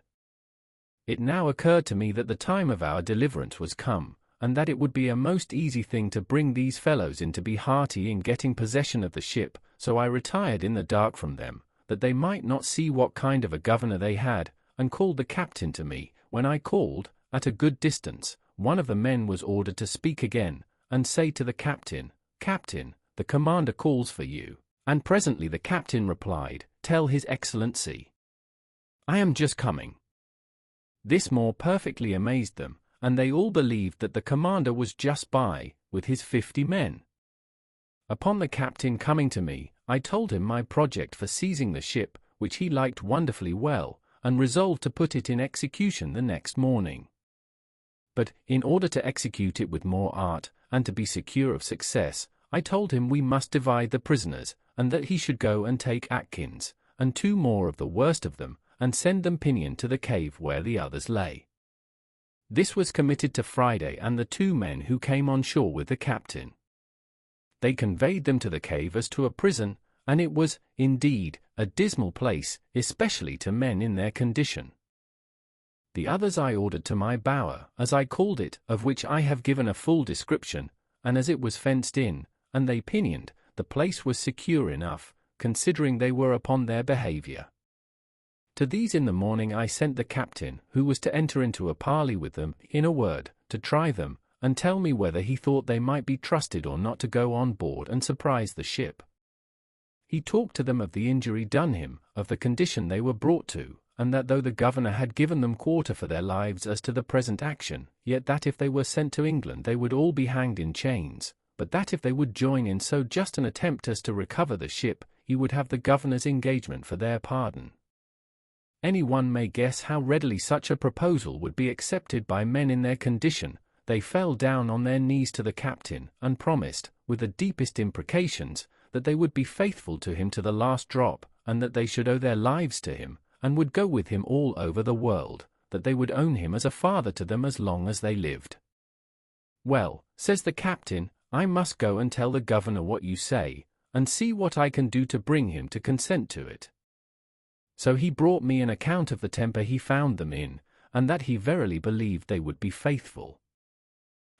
It now occurred to me that the time of our deliverance was come, and that it would be a most easy thing to bring these fellows in to be hearty in getting possession of the ship, so I retired in the dark from them, that they might not see what kind of a governor they had, and called the captain to me. When I called, at a good distance, one of the men was ordered to speak again, and say to the captain, "Captain, the commander calls for you." And presently the captain replied, "Tell his excellency, I am just coming." This more perfectly amazed them, and they all believed that the commander was just by, with his 50 men. Upon the captain coming to me, I told him my project for seizing the ship, which he liked wonderfully well, and resolved to put it in execution the next morning. But, in order to execute it with more art, and to be secure of success, I told him we must divide the prisoners, and that he should go and take Atkins, and 2 more of the worst of them, and send them pinioned to the cave where the others lay. This was committed to Friday and the 2 men who came on shore with the captain. They conveyed them to the cave as to a prison, and it was, indeed, a dismal place, especially to men in their condition. The others I ordered to my bower, as I called it, of which I have given a full description, and as it was fenced in, and they pinioned, the place was secure enough, considering they were upon their behavior. To these in the morning I sent the captain, who was to enter into a parley with them, in a word, to try them, and tell me whether he thought they might be trusted or not to go on board and surprise the ship. He talked to them of the injury done him, of the condition they were brought to, and that though the governor had given them quarter for their lives as to the present action, yet that if they were sent to England they would all be hanged in chains, but that if they would join in so just an attempt as to recover the ship, he would have the governor's engagement for their pardon. Any one may guess how readily such a proposal would be accepted by men in their condition. They fell down on their knees to the captain, and promised, with the deepest imprecations, that they would be faithful to him to the last drop, and that they should owe their lives to him, and would go with him all over the world, that they would own him as a father to them as long as they lived. "Well," says the captain, "I must go and tell the governor what you say, and see what I can do to bring him to consent to it." So he brought me an account of the temper he found them in, and that he verily believed they would be faithful.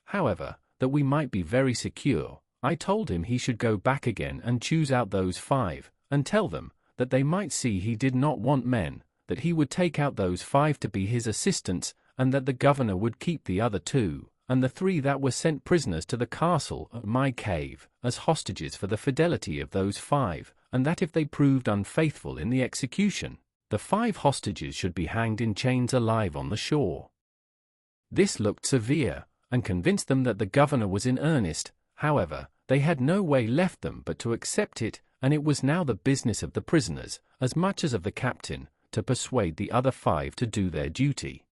However, that we might be very secure, I told him he should go back again and choose out those 5, and tell them, that they might see he did not want men, that he would take out those 5 to be his assistants, and that the governor would keep the other 2, and the 3 that were sent prisoners to the castle of my cave, as hostages for the fidelity of those 5, and that if they proved unfaithful in the execution, the 5 hostages should be hanged in chains alive on the shore. This looked severe, and convinced them that the governor was in earnest. However, they had no way left them but to accept it, and it was now the business of the prisoners, as much as of the captain, to persuade the other 5 to do their duty.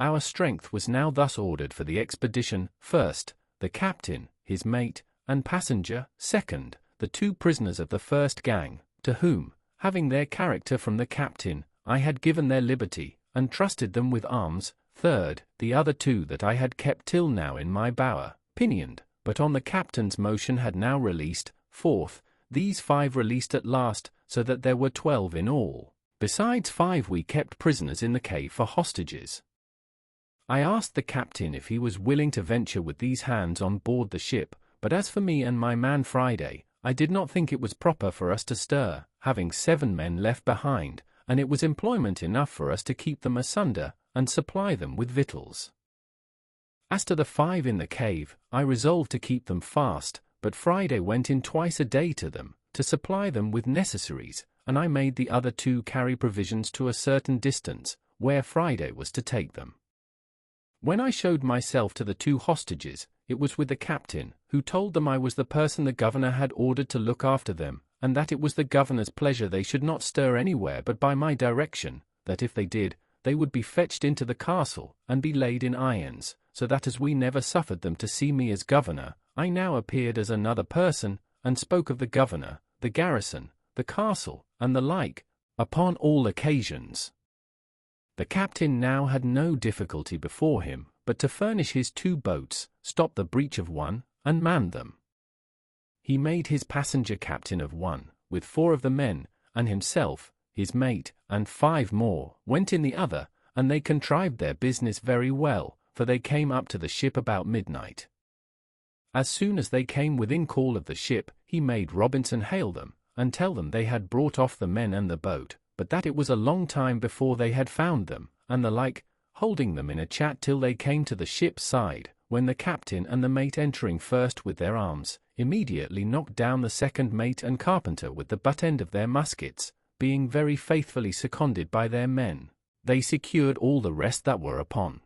Our strength was now thus ordered for the expedition: first, the captain, his mate, and passenger; second, the 2 prisoners of the first gang, to whom, having their character from the captain, I had given their liberty, and trusted them with arms; third, the other 2 that I had kept till now in my bower, pinioned, but on the captain's motion had now released; fourth, these 5 released at last, so that there were 12 in all, besides 5 we kept prisoners in the cave for hostages. I asked the captain if he was willing to venture with these hands on board the ship, but as for me and my man Friday, I did not think it was proper for us to stir, having 7 men left behind, and it was employment enough for us to keep them asunder, and supply them with victuals. As to the 5 in the cave, I resolved to keep them fast, but Friday went in twice a day to them, to supply them with necessaries, and I made the other 2 carry provisions to a certain distance, where Friday was to take them. When I showed myself to the 2 hostages, it was with the captain, who told them I was the person the governor had ordered to look after them, and that it was the governor's pleasure they should not stir anywhere but by my direction, that if they did, they would be fetched into the castle, and be laid in irons, so that as we never suffered them to see me as governor, I now appeared as another person, and spoke of the governor, the garrison, the castle, and the like, upon all occasions. The captain now had no difficulty before him, but to furnish his 2 boats, stop the breach of one, and man them. He made his passenger captain of one, with 4 of the men, and himself, his mate, and 5 more, went in the other, and they contrived their business very well, for they came up to the ship about midnight. As soon as they came within call of the ship, he made Robinson hail them, and tell them they had brought off the men and the boat, but that it was a long time before they had found them, and the like, holding them in a chat till they came to the ship's side, when the captain and the mate entering first with their arms, immediately knocked down the second mate and carpenter with the butt end of their muskets, being very faithfully seconded by their men, they secured all the rest that were upon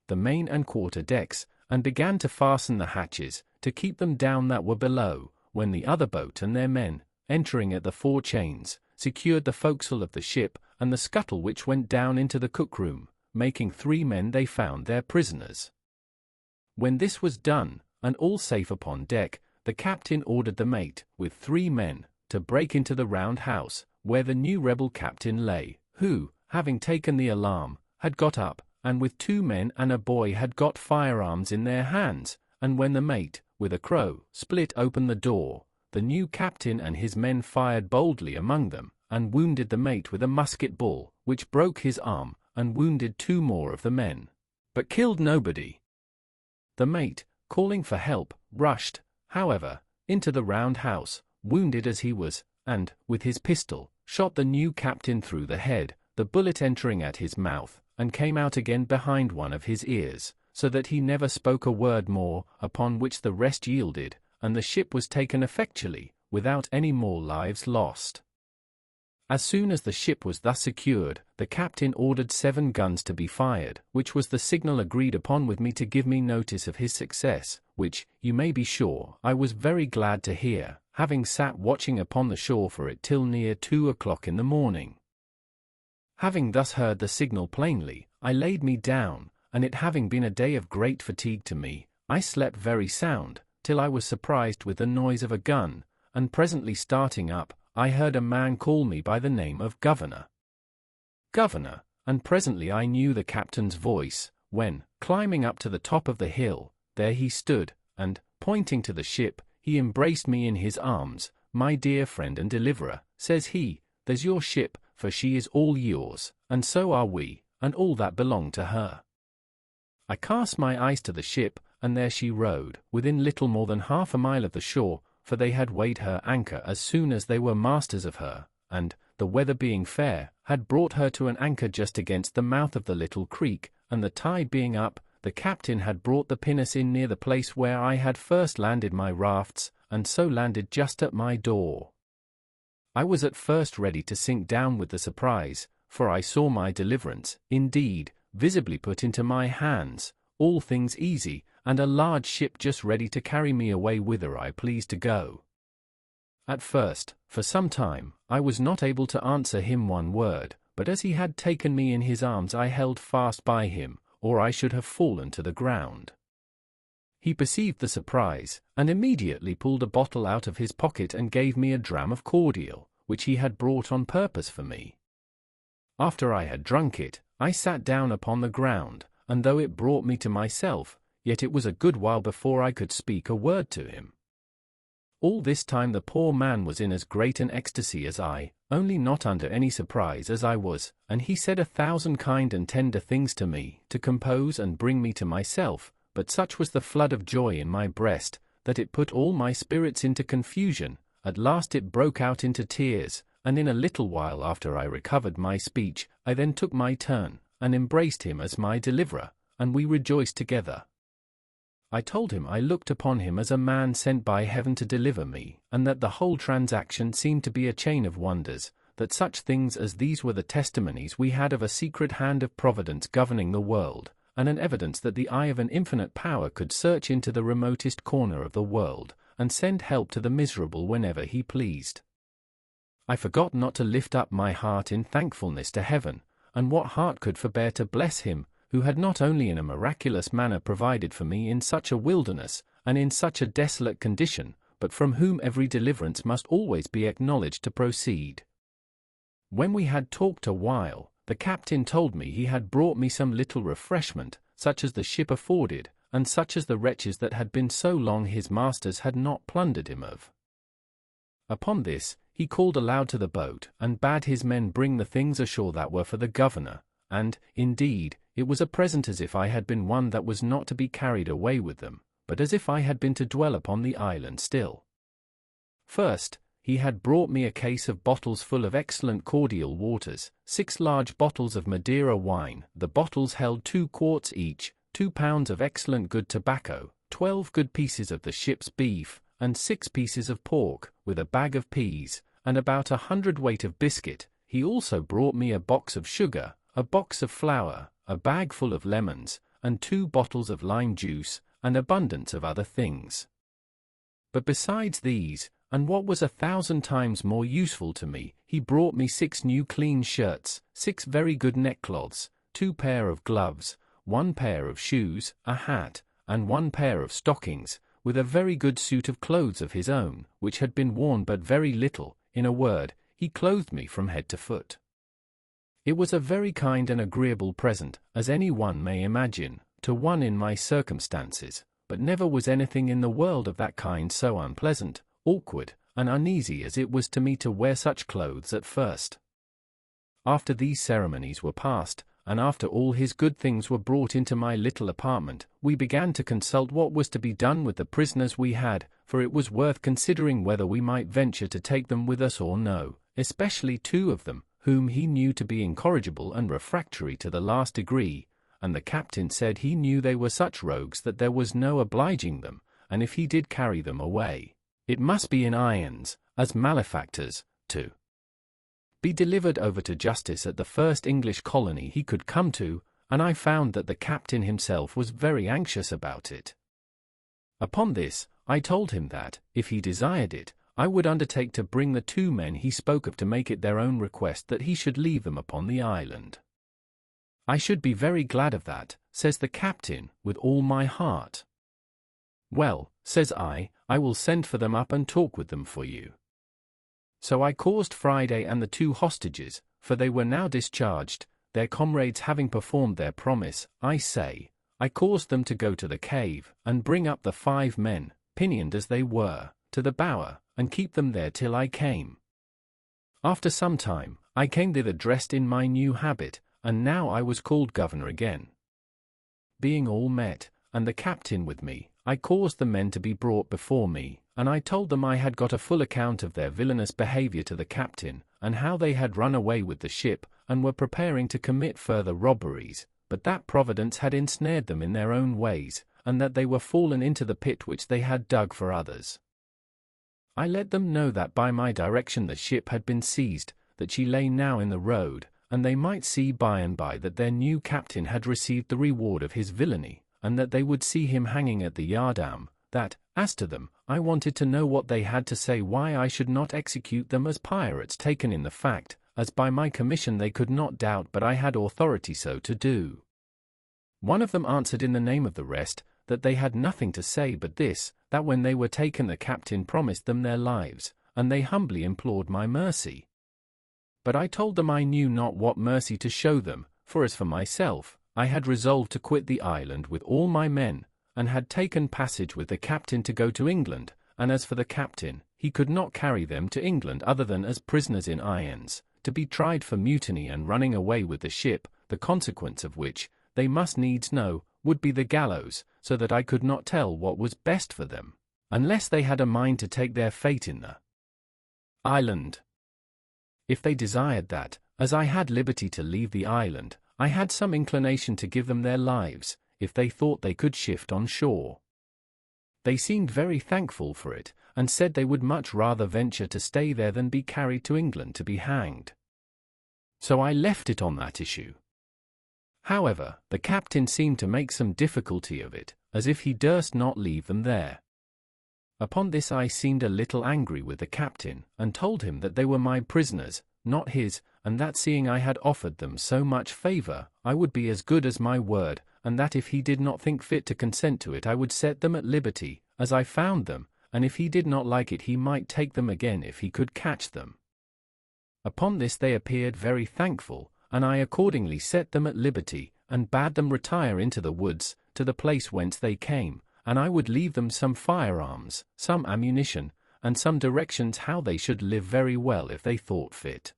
the main and quarter decks, and began to fasten the hatches, to keep them down that were below, when the other boat and their men, entering at the 4 chains, secured the forecastle of the ship, and the scuttle which went down into the cook-room, making 3 men they found their prisoners. When this was done, and all safe upon deck, the captain ordered the mate, with 3 men, to break into the round house, where the new rebel captain lay, who, having taken the alarm, had got up, and with 2 men and a boy had got firearms in their hands, and when the mate, with a crow, split open the door, the new captain and his men fired boldly among them, and wounded the mate with a musket ball, which broke his arm, and wounded 2 more of the men, but killed nobody. The mate, calling for help, rushed, however, into the round house, wounded as he was, and, with his pistol, shot the new captain through the head, the bullet entering at his mouth, and came out again behind one of his ears, so that he never spoke a word more, upon which the rest yielded, and the ship was taken effectually, without any more lives lost. As soon as the ship was thus secured, the captain ordered 7 guns to be fired, which was the signal agreed upon with me to give me notice of his success, which, you may be sure, I was very glad to hear, having sat watching upon the shore for it till near 2 o'clock in the morning. Having thus heard the signal plainly, I laid me down, and it having been a day of great fatigue to me, I slept very sound, till I was surprised with the noise of a gun, and presently starting up, I heard a man call me by the name of Governor. Governor, and presently I knew the captain's voice, when, climbing up to the top of the hill, there he stood, and, pointing to the ship, he embraced me in his arms. My dear friend and deliverer, says he, there's your ship, for she is all yours, and so are we, and all that belong to her. I cast my eyes to the ship, and there she rode, within little more than 1/2 mile of the shore, for they had weighed her anchor as soon as they were masters of her, and, the weather being fair, had brought her to an anchor just against the mouth of the little creek, and the tide being up, the captain had brought the pinnace in near the place where I had first landed my rafts, and so landed just at my door. I was at first ready to sink down with the surprise, for I saw my deliverance, indeed, visibly put into my hands, all things easy, and a large ship just ready to carry me away whither I pleased to go. At first, for some time, I was not able to answer him one word, but as he had taken me in his arms I held fast by him, or I should have fallen to the ground. He perceived the surprise, and immediately pulled a bottle out of his pocket and gave me a dram of cordial, which he had brought on purpose for me. After I had drunk it, I sat down upon the ground, and though it brought me to myself, yet it was a good while before I could speak a word to him. All this time the poor man was in as great an ecstasy as I, only not under any surprise as I was, and he said 1,000 kind and tender things to me, to compose and bring me to myself, but such was the flood of joy in my breast, that it put all my spirits into confusion. At last it broke out into tears, and in a little while after I recovered my speech, I then took my turn, and embraced him as my deliverer, and we rejoiced together. I told him I looked upon him as a man sent by heaven to deliver me, and that the whole transaction seemed to be a chain of wonders, that such things as these were the testimonies we had of a secret hand of Providence governing the world, and an evidence that the eye of an infinite power could search into the remotest corner of the world, and send help to the miserable whenever he pleased. I forgot not to lift up my heart in thankfulness to heaven, and what heart could forbear to bless him, who had not only in a miraculous manner provided for me in such a wilderness, and in such a desolate condition, but from whom every deliverance must always be acknowledged to proceed. When we had talked a while, the captain told me he had brought me some little refreshment, such as the ship afforded, and such as the wretches that had been so long his masters had not plundered him of. Upon this, he called aloud to the boat, and bade his men bring the things ashore that were for the governor, and, indeed, it was a present as if I had been one that was not to be carried away with them, but as if I had been to dwell upon the island still. First, he had brought me a case of bottles full of excellent cordial waters, 6 large bottles of Madeira wine, the bottles held 2 quarts each, 2 pounds of excellent good tobacco, 12 good pieces of the ship's beef, and 6 pieces of pork, with a bag of peas, and about 100 weight of biscuit. He also brought me a box of sugar, a box of flour, a bag full of lemons, and 2 bottles of lime juice, and abundance of other things. But besides these, and what was 1,000 times more useful to me, he brought me 6 new clean shirts, 6 very good neckcloths, 2 pair of gloves, 1 pair of shoes, a hat, and 1 pair of stockings, with a very good suit of clothes of his own, which had been worn but very little. In a word, he clothed me from head to foot. It was a very kind and agreeable present, as any one may imagine, to one in my circumstances, but never was anything in the world of that kind so unpleasant, awkward, and uneasy as it was to me to wear such clothes at first. After these ceremonies were past, and after all his good things were brought into my little apartment, we began to consult what was to be done with the prisoners we had, for it was worth considering whether we might venture to take them with us or no, especially 2 of them, whom he knew to be incorrigible and refractory to the last degree, and the captain said he knew they were such rogues that there was no obliging them, and if he did carry them away, it must be in irons, as malefactors, to be delivered over to justice at the first English colony he could come to, and I found that the captain himself was very anxious about it. Upon this, I told him that, if he desired it, I would undertake to bring the 2 men he spoke of to make it their own request that he should leave them upon the island. I should be very glad of that, says the captain, with all my heart. Well, says I will send for them up and talk with them for you. So I caused Friday and the 2 hostages, for they were now discharged, their comrades having performed their promise, I caused them to go to the cave, and bring up the 5 men, pinioned as they were, to the bower, and keep them there till I came. After some time, I came thither dressed in my new habit, and now I was called governor again. Being all met, and the captain with me, I caused the men to be brought before me, and I told them I had got a full account of their villainous behavior to the captain, and how they had run away with the ship, and were preparing to commit further robberies, but that Providence had ensnared them in their own ways, and that they were fallen into the pit which they had dug for others. I let them know that by my direction the ship had been seized, that she lay now in the road, and they might see by and by that their new captain had received the reward of his villainy, and that they would see him hanging at the yardarm, that, as to them, I wanted to know what they had to say why I should not execute them as pirates taken in the fact, as by my commission they could not doubt but I had authority so to do. One of them answered in the name of the rest, that they had nothing to say but this, that when they were taken the captain promised them their lives, and they humbly implored my mercy. But I told them I knew not what mercy to show them, for as for myself, I had resolved to quit the island with all my men, and had taken passage with the captain to go to England, and as for the captain, he could not carry them to England other than as prisoners in irons, to be tried for mutiny and running away with the ship, the consequence of which, they must needs know, would be the gallows, so that I could not tell what was best for them, unless they had a mind to take their fate in the island. If they desired that, as I had liberty to leave the island, I had some inclination to give them their lives, if they thought they could shift on shore. They seemed very thankful for it, and said they would much rather venture to stay there than be carried to England to be hanged. So I left it on that issue. However, the captain seemed to make some difficulty of it, as if he durst not leave them there. Upon this I seemed a little angry with the captain, and told him that they were my prisoners, not his, and that seeing I had offered them so much favor, I would be as good as my word, and that if he did not think fit to consent to it I would set them at liberty, as I found them, and if he did not like it he might take them again if he could catch them. Upon this they appeared very thankful, and I accordingly set them at liberty, and bade them retire into the woods, to the place whence they came, and I would leave them some firearms, some ammunition, and some directions how they should live very well if they thought fit.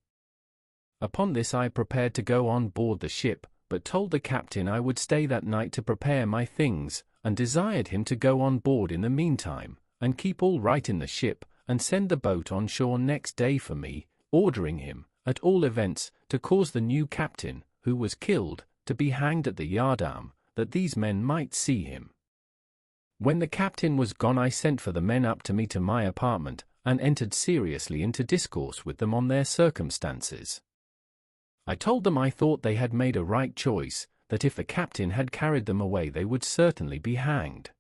Upon this I prepared to go on board the ship, but told the captain I would stay that night to prepare my things, and desired him to go on board in the meantime, and keep all right in the ship, and send the boat on shore next day for me, ordering him, at all events, to cause the new captain, who was killed, to be hanged at the yardarm, that these men might see him. When the captain was gone I sent for the men up to me to my apartment, and entered seriously into discourse with them on their circumstances. I told them I thought they had made a right choice, that if the captain had carried them away they would certainly be hanged.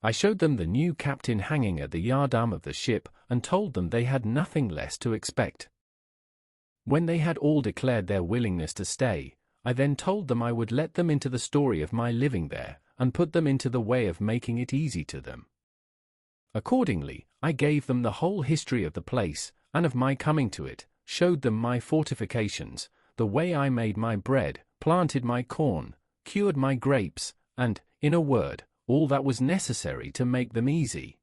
I showed them the new captain hanging at the yardarm of the ship, and told them they had nothing less to expect. When they had all declared their willingness to stay, I then told them I would let them into the story of my living there, and put them into the way of making it easy to them. Accordingly, I gave them the whole history of the place, and of my coming to it, showed them my fortifications, the way I made my bread, planted my corn, cured my grapes, and, in a word, all that was necessary to make them easy.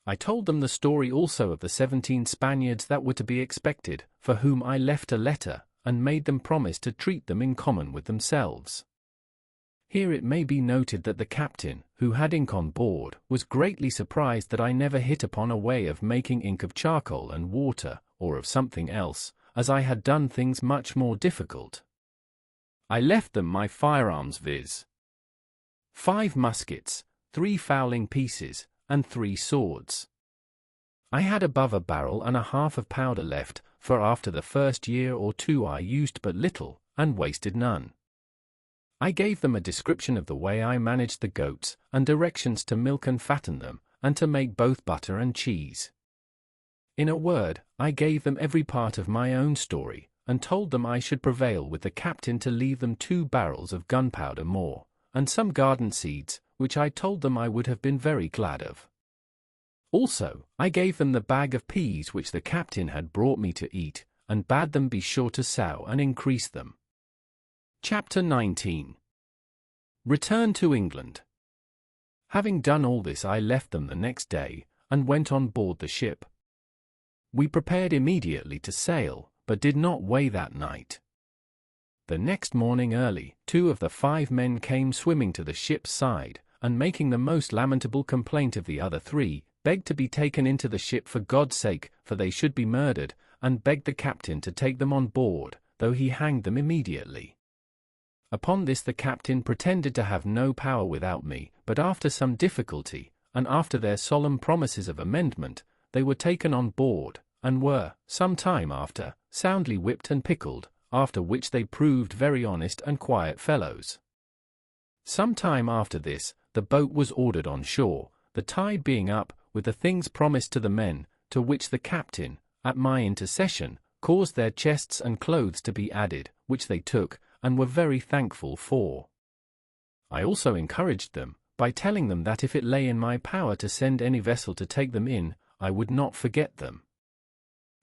I told them the story also of the 17 Spaniards that were to be expected, for whom I left a letter, and made them promise to treat them in common with themselves. Here it may be noted that the captain, who had ink on board, was greatly surprised that I never hit upon a way of making ink of charcoal and water, or of something else, as I had done things much more difficult. I left them my firearms, viz. 5 muskets, 3 fowling pieces, and 3 swords. I had above a barrel and a half of powder left, for after the first year or two I used but little, and wasted none. I gave them a description of the way I managed the goats, and directions to milk and fatten them, and to make both butter and cheese. In a word, I gave them every part of my own story, and told them I should prevail with the captain to leave them 2 barrels of gunpowder more, and some garden seeds, which I told them I would have been very glad of. Also, I gave them the bag of peas which the captain had brought me to eat, and bade them be sure to sow and increase them. Chapter 19. Return to England. Having done all this I left them the next day, and went on board the ship. We prepared immediately to sail, but did not weigh that night. The next morning early, 2 of the 5 men came swimming to the ship's side, and making the most lamentable complaint of the other 3, begged to be taken into the ship for God's sake, for they should be murdered, and begged the captain to take them on board, though he hanged them immediately. Upon this the captain pretended to have no power without me, but after some difficulty, and after their solemn promises of amendment, they were taken on board, and were, some time after, soundly whipped and pickled, after which they proved very honest and quiet fellows. Some time after this, the boat was ordered on shore, the tide being up, with the things promised to the men, to which the captain, at my intercession, caused their chests and clothes to be added, which they took, and were very thankful for. I also encouraged them, by telling them that if it lay in my power to send any vessel to take them in, I would not forget them.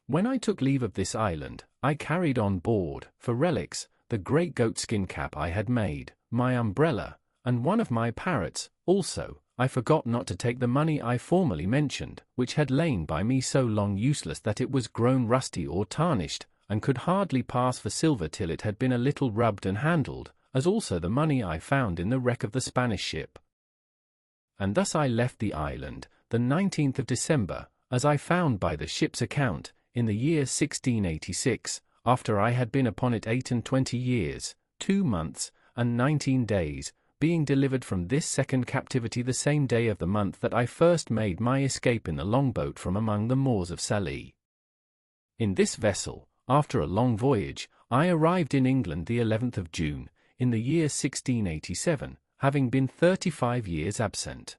When I took leave of this island, I carried on board, for relics, the great goatskin cap I had made, my umbrella, and one of my parrots. Also, I forgot not to take the money I formerly mentioned, which had lain by me so long useless that it was grown rusty or tarnished, and could hardly pass for silver till it had been a little rubbed and handled, as also the money I found in the wreck of the Spanish ship. And thus I left the island, the 19th of December, as I found by the ship's account, in the year 1686, after I had been upon it 28 years, 2 months, and 19 days, being delivered from this second captivity the same day of the month that I first made my escape in the longboat from among the Moors of Sallee. In this vessel, after a long voyage, I arrived in England the 11th of June, in the year 1687, having been 35 years absent.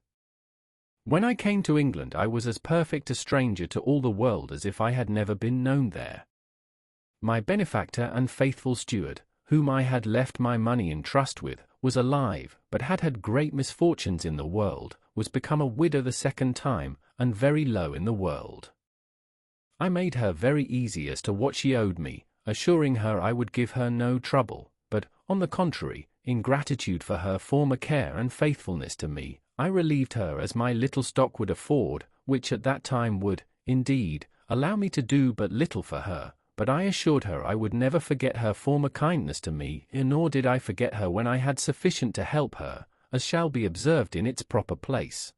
When I came to England I was as perfect a stranger to all the world as if I had never been known there. My benefactor and faithful steward, whom I had left my money in trust with, was alive, but had had great misfortunes in the world, was become a widow the second time, and very low in the world. I made her very easy as to what she owed me, assuring her I would give her no trouble, but, on the contrary, in gratitude for her former care and faithfulness to me, I relieved her as my little stock would afford, which at that time would, indeed, allow me to do but little for her, but I assured her I would never forget her former kindness to me, nor did I forget her when I had sufficient to help her, as shall be observed in its proper place.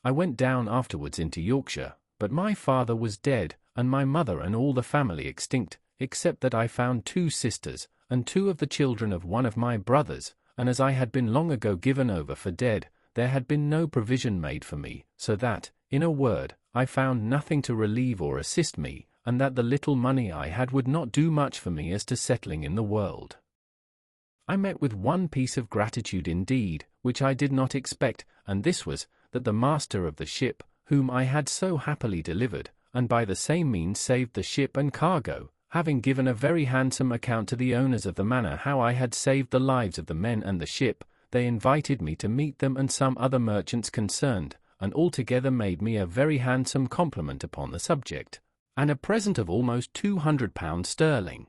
I went down afterwards into Yorkshire, but my father was dead, and my mother and all the family extinct, except that I found 2 sisters, and 2 of the children of one of my brothers, and as I had been long ago given over for dead, there had been no provision made for me, so that, in a word, I found nothing to relieve or assist me, and that the little money I had would not do much for me as to settling in the world. I met with one piece of gratitude indeed, which I did not expect, and this was, that the master of the ship, whom I had so happily delivered, and by the same means saved the ship and cargo, having given a very handsome account to the owners of the manner how I had saved the lives of the men and the ship, they invited me to meet them and some other merchants concerned, and altogether made me a very handsome compliment upon the subject, and a present of almost £200 sterling.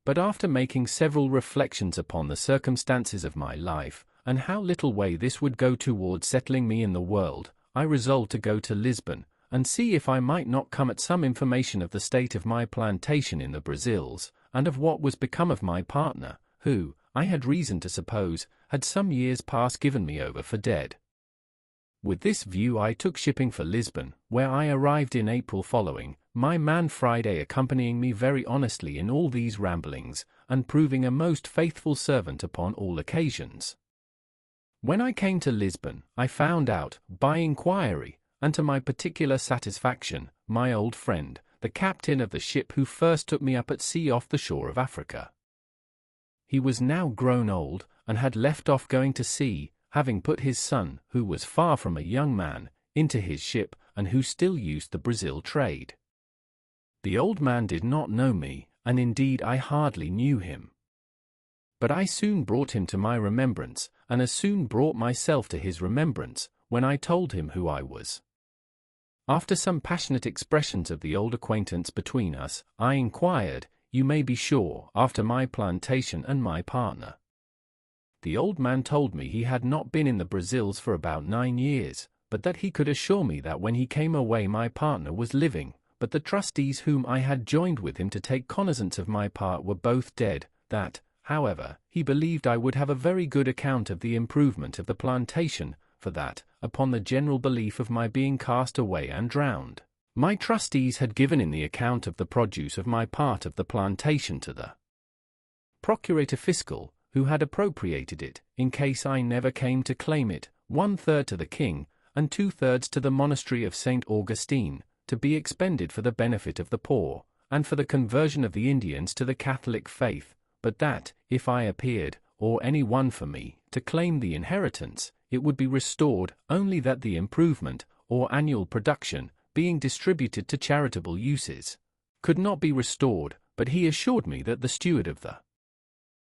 But after making several reflections upon the circumstances of my life, and how little way this would go towards settling me in the world, I resolved to go to Lisbon, and see if I might not come at some information of the state of my plantation in the Brazils, and of what was become of my partner, who, I had reason to suppose, had some years past given me over for dead. With this view I took shipping for Lisbon, where I arrived in April following, my man Friday accompanying me very honestly in all these ramblings, and proving a most faithful servant upon all occasions. When I came to Lisbon, I found out, by inquiry, and to my particular satisfaction, my old friend, the captain of the ship who first took me up at sea off the shore of Africa. He was now grown old, and had left off going to sea, having put his son, who was far from a young man, into his ship, and who still used the Brazil trade. The old man did not know me, and indeed I hardly knew him. But I soon brought him to my remembrance, and as soon brought myself to his remembrance, when I told him who I was. After some passionate expressions of the old acquaintance between us, I inquired, you may be sure, after my plantation and my partner. The old man told me he had not been in the Brazils for about 9 years, but that he could assure me that when he came away my partner was living, but the trustees whom I had joined with him to take cognizance of my part were both dead, that, however, he believed I would have a very good account of the improvement of the plantation, for that, upon the general belief of my being cast away and drowned, my trustees had given in the account of the produce of my part of the plantation to the procurator fiscal, who had appropriated it, in case I never came to claim it, 1/3 to the king, and 2/3 to the monastery of St. Augustine, to be expended for the benefit of the poor, and for the conversion of the Indians to the Catholic faith, but that, if I appeared, or any one for me, to claim the inheritance, it would be restored, only that the improvement, or annual production, being distributed to charitable uses, could not be restored, but he assured me that the steward of the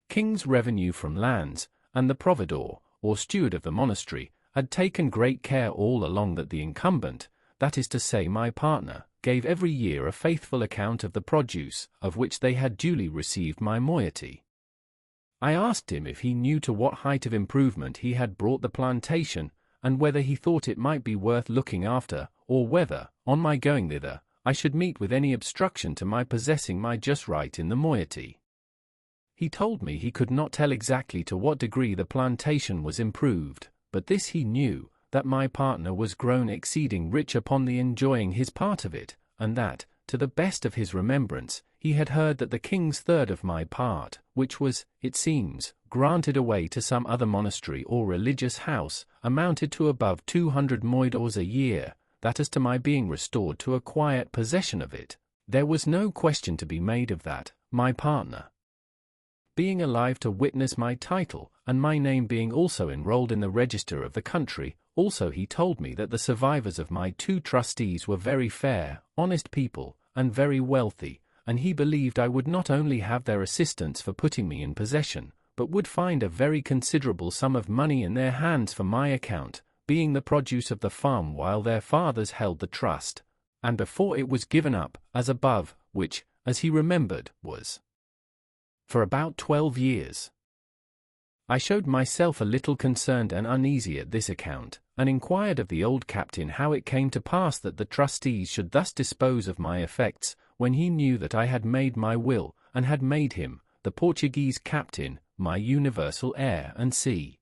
king's revenue from lands, and the providor, or steward of the monastery, had taken great care all along that the incumbent, that is to say my partner, gave every year a faithful account of the produce, of which they had duly received my moiety. I asked him if he knew to what height of improvement he had brought the plantation, and whether he thought it might be worth looking after, or whether, on my going thither, I should meet with any obstruction to my possessing my just right in the moiety. He told me he could not tell exactly to what degree the plantation was improved, but this he knew, that my partner was grown exceeding rich upon the enjoying his part of it, and that, to the best of his remembrance, he had heard that the king's third of my part, which was, it seems, granted away to some other monastery or religious house, amounted to above 200 moidores a year, that as to my being restored to a quiet possession of it, there was no question to be made of that, my partner being alive to witness my title, and my name being also enrolled in the register of the country. Also he told me that the survivors of my 2 trustees were very fair, honest people, and very wealthy, and he believed I would not only have their assistance for putting me in possession, but would find a very considerable sum of money in their hands for my account, being the produce of the farm while their fathers held the trust, and before it was given up, as above, which, as he remembered, was for about 12 years. I showed myself a little concerned and uneasy at this account, and inquired of the old captain how it came to pass that the trustees should thus dispose of my effects, when he knew that I had made my will, and had made him, the Portuguese captain, my universal heir and see.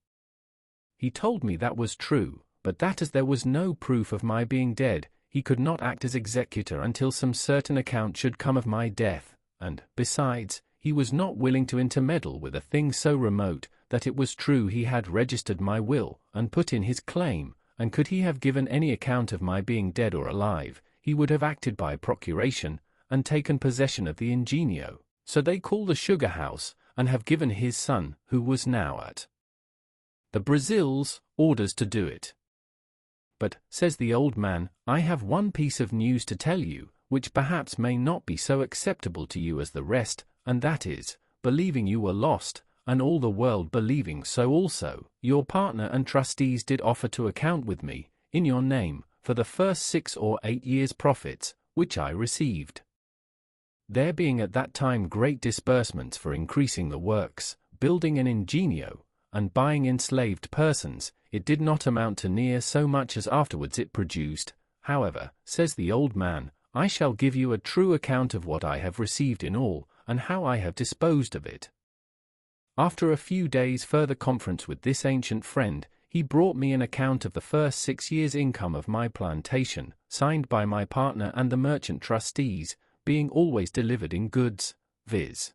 He told me that was true, but that as there was no proof of my being dead, he could not act as executor until some certain account should come of my death, and, besides, he was not willing to intermeddle with a thing so remote, that it was true he had registered my will, and put in his claim, and could he have given any account of my being dead or alive, he would have acted by procuration, and taken possession of the ingenio, so they call the sugar house, and have given his son, who was now at the Brazils, orders to do it. But, says the old man, I have one piece of news to tell you, which perhaps may not be so acceptable to you as the rest, and that is, believing you were lost, and all the world believing so also, your partner and trustees did offer to account with me, in your name, for the first 6 or 8 years' profits, which I received. There being at that time great disbursements for increasing the works, building an ingenio, and buying enslaved persons, it did not amount to near so much as afterwards it produced. However, says the old man, I shall give you a true account of what I have received in all, and how I have disposed of it. After a few days' further conference with this ancient friend, he brought me an account of the first 6 years' income of my plantation, signed by my partner and the merchant trustees, being always delivered in goods, viz.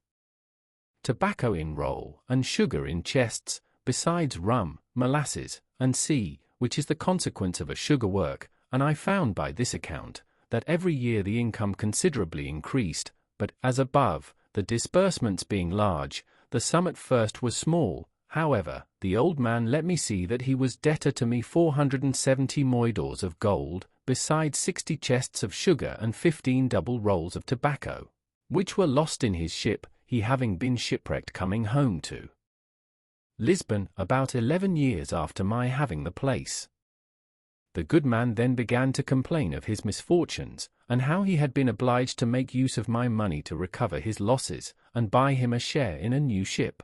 Tobacco in roll, and sugar in chests, besides rum, molasses, and sea, which is the consequence of a sugar work, and I found by this account, that every year the income considerably increased, but, as above, the disbursements being large, the sum at first was small. However, the old man let me see that he was debtor to me 470 moidores of gold, besides 60 chests of sugar and 15 double rolls of tobacco, which were lost in his ship, he having been shipwrecked coming home to Lisbon about 11 years after my having the place. The good man then began to complain of his misfortunes, and how he had been obliged to make use of my money to recover his losses, and buy him a share in a new ship.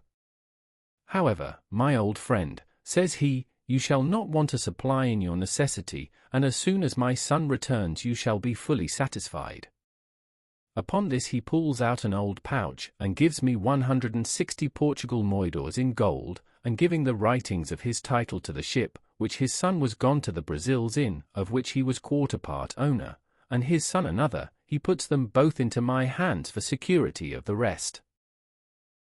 However, my old friend, says he, you shall not want a supply in your necessity, and as soon as my son returns you shall be fully satisfied. Upon this he pulls out an old pouch, and gives me 160 Portugal moidores in gold, and giving the writings of his title to the ship, which his son was gone to the Brazils in, of which he was quarter part owner, and his son another, he puts them both into my hands for security of the rest.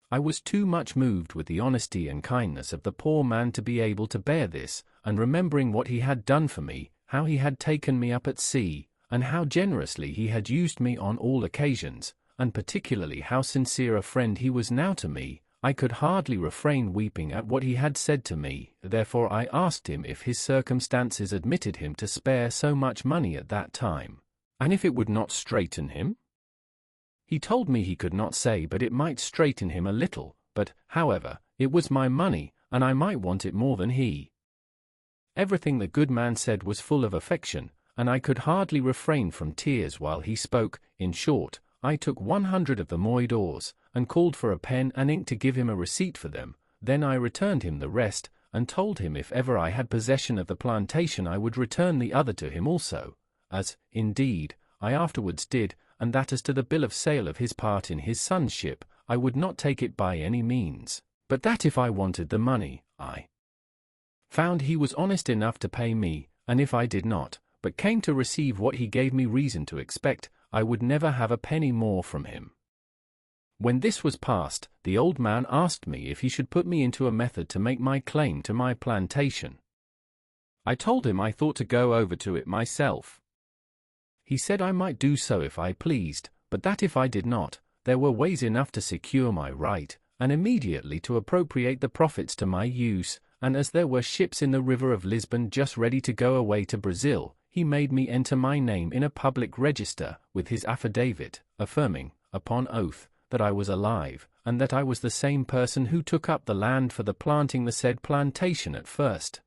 I was too much moved with the honesty and kindness of the poor man to be able to bear this, and remembering what he had done for me, how he had taken me up at sea, and how generously he had used me on all occasions, and particularly how sincere a friend he was now to me, I could hardly refrain weeping at what he had said to me. Therefore I asked him if his circumstances admitted him to spare so much money at that time, and if it would not straiten him? He told me he could not say, but it might straiten him a little, but, however, it was my money, and I might want it more than he. Everything the good man said was full of affection, and I could hardly refrain from tears while he spoke. In short, I took 100 of the moidores, and called for a pen and ink to give him a receipt for them. Then I returned him the rest, and told him if ever I had possession of the plantation I would return the other to him also, as, indeed, I afterwards did, and that as to the bill of sale of his part in his son's ship, I would not take it by any means, but that if I wanted the money, I found he was honest enough to pay me, and if I did not, but came to receive what he gave me reason to expect, I would never have a penny more from him. When this was past, the old man asked me if he should put me into a method to make my claim to my plantation. I told him I thought to go over to it myself. He said I might do so if I pleased, but that if I did not, there were ways enough to secure my right, and immediately to appropriate the profits to my use, and as there were ships in the river of Lisbon just ready to go away to Brazil, he made me enter my name in a public register, with his affidavit, affirming, upon oath, that I was alive, and that I was the same person who took up the land for the planting the said plantation at first.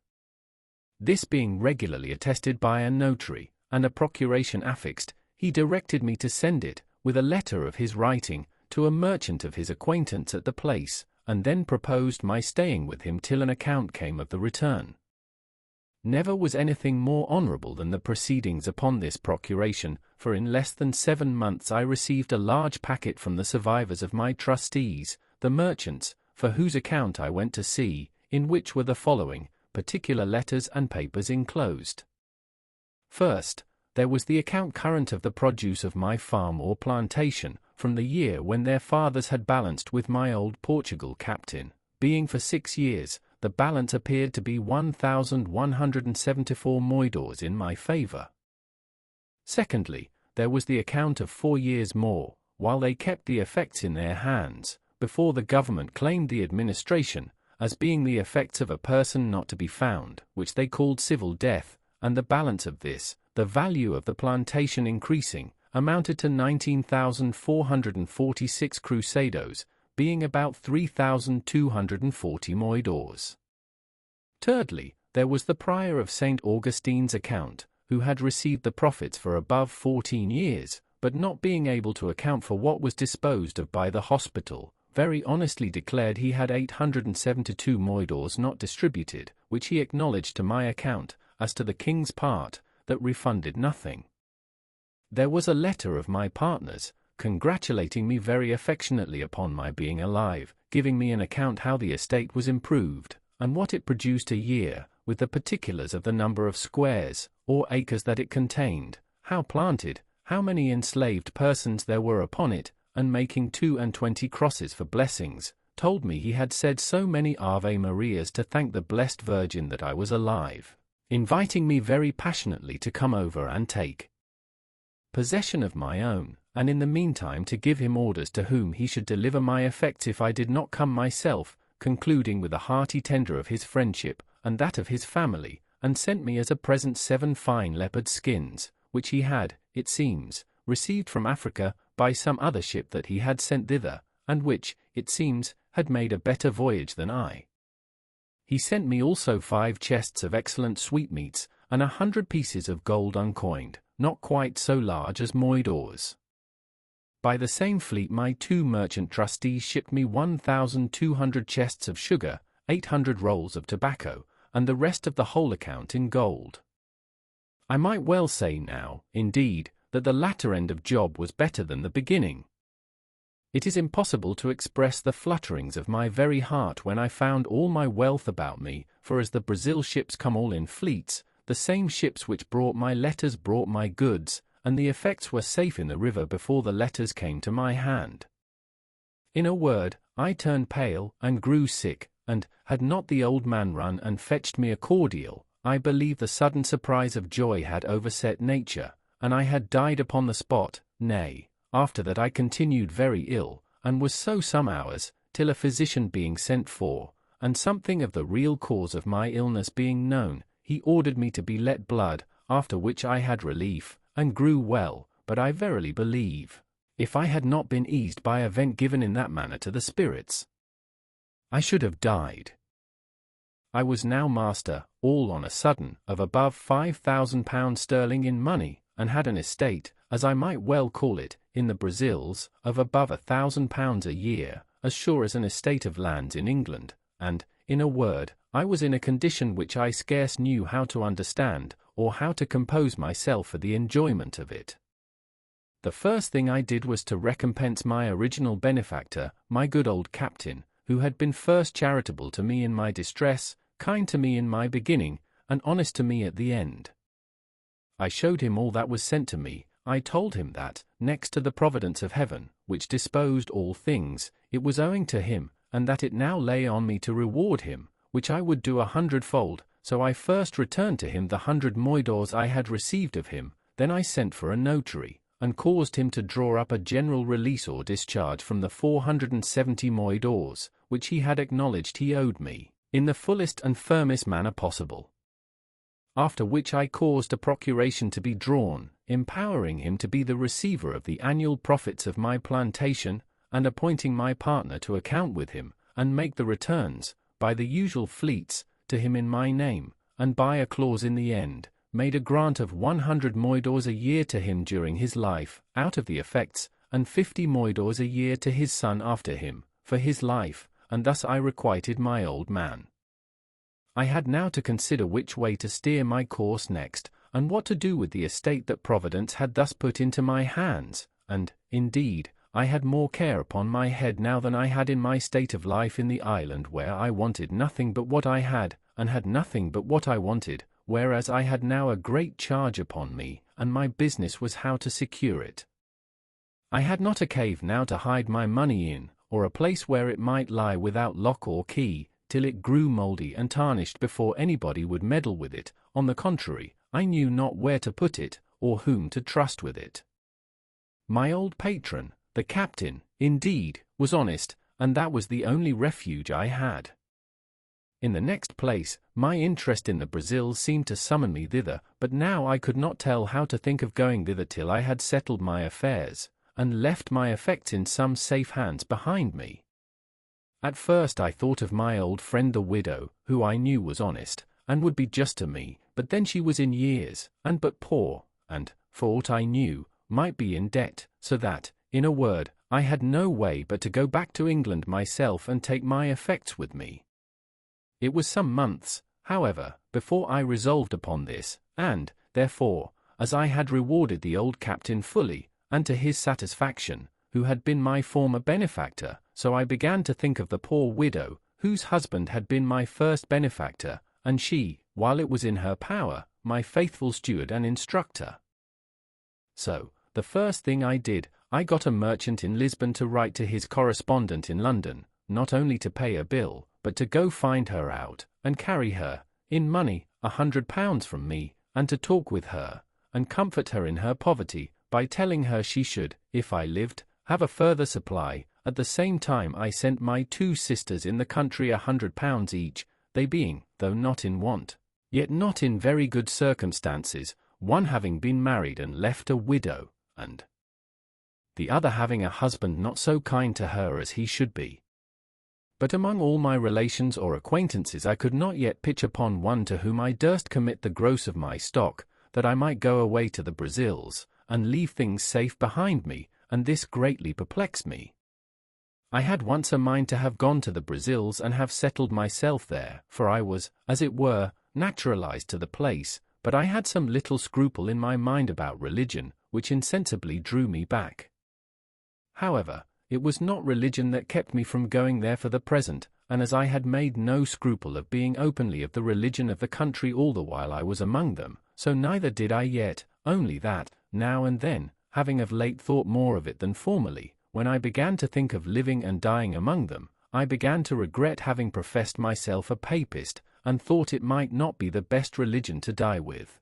This being regularly attested by a notary, and a procuration affixed, he directed me to send it, with a letter of his writing, to a merchant of his acquaintance at the place, and then proposed my staying with him till an account came of the return. Never was anything more honourable than the proceedings upon this procuration, for in less than 7 months I received a large packet from the survivors of my trustees, the merchants, for whose account I went to sea, in which were the following particular letters and papers enclosed. First, there was the account current of the produce of my farm or plantation, from the year when their fathers had balanced with my old Portugal captain, being for 6 years, the balance appeared to be 1,174 moidores in my favour. Secondly, there was the account of 4 years more, while they kept the effects in their hands, before the government claimed the administration, as being the effects of a person not to be found, which they called civil death, and the balance of this, the value of the plantation increasing, amounted to 19,446 cruzados, being about 3,240 moidores. Thirdly, there was the prior of St. Augustine's account, who had received the profits for above 14 years, but not being able to account for what was disposed of by the hospital, very honestly declared he had 872 moidores not distributed, which he acknowledged to my account, as to the king's part, that refunded nothing. There was a letter of my partner's, congratulating me very affectionately upon my being alive, giving me an account how the estate was improved, and what it produced a year, with the particulars of the number of squares, or acres that it contained, how planted, how many enslaved persons there were upon it, and making 22 crosses for blessings, told me he had said so many Ave Marias to thank the Blessed Virgin that I was alive, inviting me very passionately to come over and take possession of my own, and in the meantime to give him orders to whom he should deliver my effects if I did not come myself, concluding with a hearty tender of his friendship, and that of his family, and sent me as a present 7 fine leopard skins, which he had, it seems, received from Africa, by some other ship that he had sent thither, and which, it seems, had made a better voyage than I. He sent me also 5 chests of excellent sweetmeats, and 100 pieces of gold uncoined, not quite so large as moidores. By the same fleet my 2 merchant trustees shipped me 1,200 chests of sugar, 800 rolls of tobacco, and the rest of the whole account in gold. I might well say now, indeed, that the latter end of job was better than the beginning. It is impossible to express the flutterings of my very heart when I found all my wealth about me, for as the Brazil ships come all in fleets, the same ships which brought my letters brought my goods, and the effects were safe in the river before the letters came to my hand. In a word, I turned pale, and grew sick, and, had not the old man run and fetched me a cordial, I believe the sudden surprise of joy had overset nature, and I had died upon the spot. Nay, after that I continued very ill, and was so some hours, till a physician being sent for, and something of the real cause of my illness being known, he ordered me to be let blood, after which I had relief, and grew well, but I verily believe, if I had not been eased by a vent given in that manner to the spirits, I should have died. I was now master, all on a sudden, of above £5,000 in money, and had an estate, as I might well call it, in the Brazils, of above £1,000 a year, as sure as an estate of lands in England, and, in a word, I was in a condition which I scarce knew how to understand, or how to compose myself for the enjoyment of it. The first thing I did was to recompense my original benefactor, my good old captain, who had been first charitable to me in my distress, kind to me in my beginning, and honest to me at the end. I showed him all that was sent to me. I told him that, next to the providence of heaven, which disposed all things, it was owing to him, and that it now lay on me to reward him, which I would do 100-fold. So I first returned to him the 100 moidores I had received of him, then I sent for a notary, and caused him to draw up a general release or discharge from the 470 moidores, which he had acknowledged he owed me, in the fullest and firmest manner possible. After which I caused a procuration to be drawn, empowering him to be the receiver of the annual profits of my plantation, and appointing my partner to account with him, and make the returns, by the usual fleets, to him in my name, and by a clause in the end, made a grant of 100 moidores a year to him during his life, out of the effects, and 50 moidores a year to his son after him, for his life, and thus I requited my old man. I had now to consider which way to steer my course next, and what to do with the estate that Providence had thus put into my hands, and, indeed, I had more care upon my head now than I had in my state of life in the island, where I wanted nothing but what I had, and had nothing but what I wanted, whereas I had now a great charge upon me, and my business was how to secure it. I had not a cave now to hide my money in, or a place where it might lie without lock or key, till it grew mouldy and tarnished before anybody would meddle with it. On the contrary, I knew not where to put it, or whom to trust with it. My old patron, the captain, indeed, was honest, and that was the only refuge I had. In the next place, my interest in the Brazils seemed to summon me thither, but now I could not tell how to think of going thither till I had settled my affairs, and left my effects in some safe hands behind me. At first I thought of my old friend the widow, who I knew was honest, and would be just to me, but then she was in years, and but poor, and, for aught I knew, might be in debt, so that, in a word, I had no way but to go back to England myself and take my effects with me. It was some months, however, before I resolved upon this, and, therefore, as I had rewarded the old captain fully, and to his satisfaction, who had been my former benefactor, so I began to think of the poor widow, whose husband had been my first benefactor, and she, while it was in her power, my faithful steward and instructor. So, the first thing I did, I got a merchant in Lisbon to write to his correspondent in London, not only to pay a bill, but to go find her out, and carry her, in money, £100 from me, and to talk with her, and comfort her in her poverty, by telling her she should, if I lived, have a further supply. At the same time I sent my 2 sisters in the country £100 each, they being, though not in want, yet not in very good circumstances, one having been married and left a widow, and the other having a husband not so kind to her as he should be. But among all my relations or acquaintances I could not yet pitch upon one to whom I durst commit the gross of my stock, that I might go away to the Brazils, and leave things safe behind me, and this greatly perplexed me. I had once a mind to have gone to the Brazils and have settled myself there, for I was, as it were, naturalized to the place, but I had some little scruple in my mind about religion, which insensibly drew me back. However, it was not religion that kept me from going there for the present, and as I had made no scruple of being openly of the religion of the country all the while I was among them, so neither did I yet, only that, now and then, having of late thought more of it than formerly, when I began to think of living and dying among them, I began to regret having professed myself a papist, and thought it might not be the best religion to die with.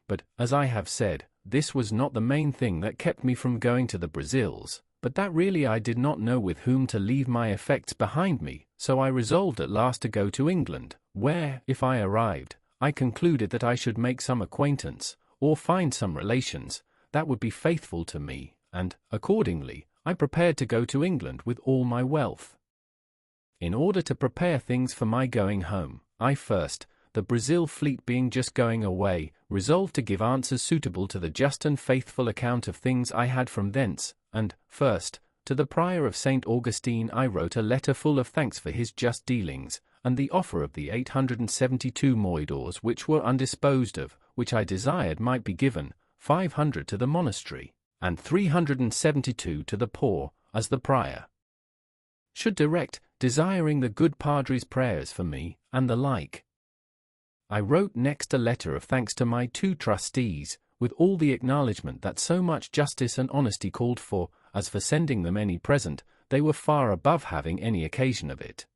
But, as I have said, this was not the main thing that kept me from going to the Brazils, but that really I did not know with whom to leave my effects behind me, so I resolved at last to go to England, where, if I arrived, I concluded that I should make some acquaintance, or find some relations, that would be faithful to me, and, accordingly, I prepared to go to England with all my wealth. In order to prepare things for my going home, I first, the Brazil fleet being just going away, resolved to give answers suitable to the just and faithful account of things I had from thence, and, first, to the Prior of St. Augustine I wrote a letter full of thanks for his just dealings, and the offer of the 872 moidores which were undisposed of, which I desired might be given, 500 to the monastery, and 372 to the poor, as the Prior should direct, desiring the good Padre's prayers for me, and the like. I wrote next a letter of thanks to my 2 trustees, with all the acknowledgment that so much justice and honesty called for, as for sending them any present, they were far above having any occasion of it.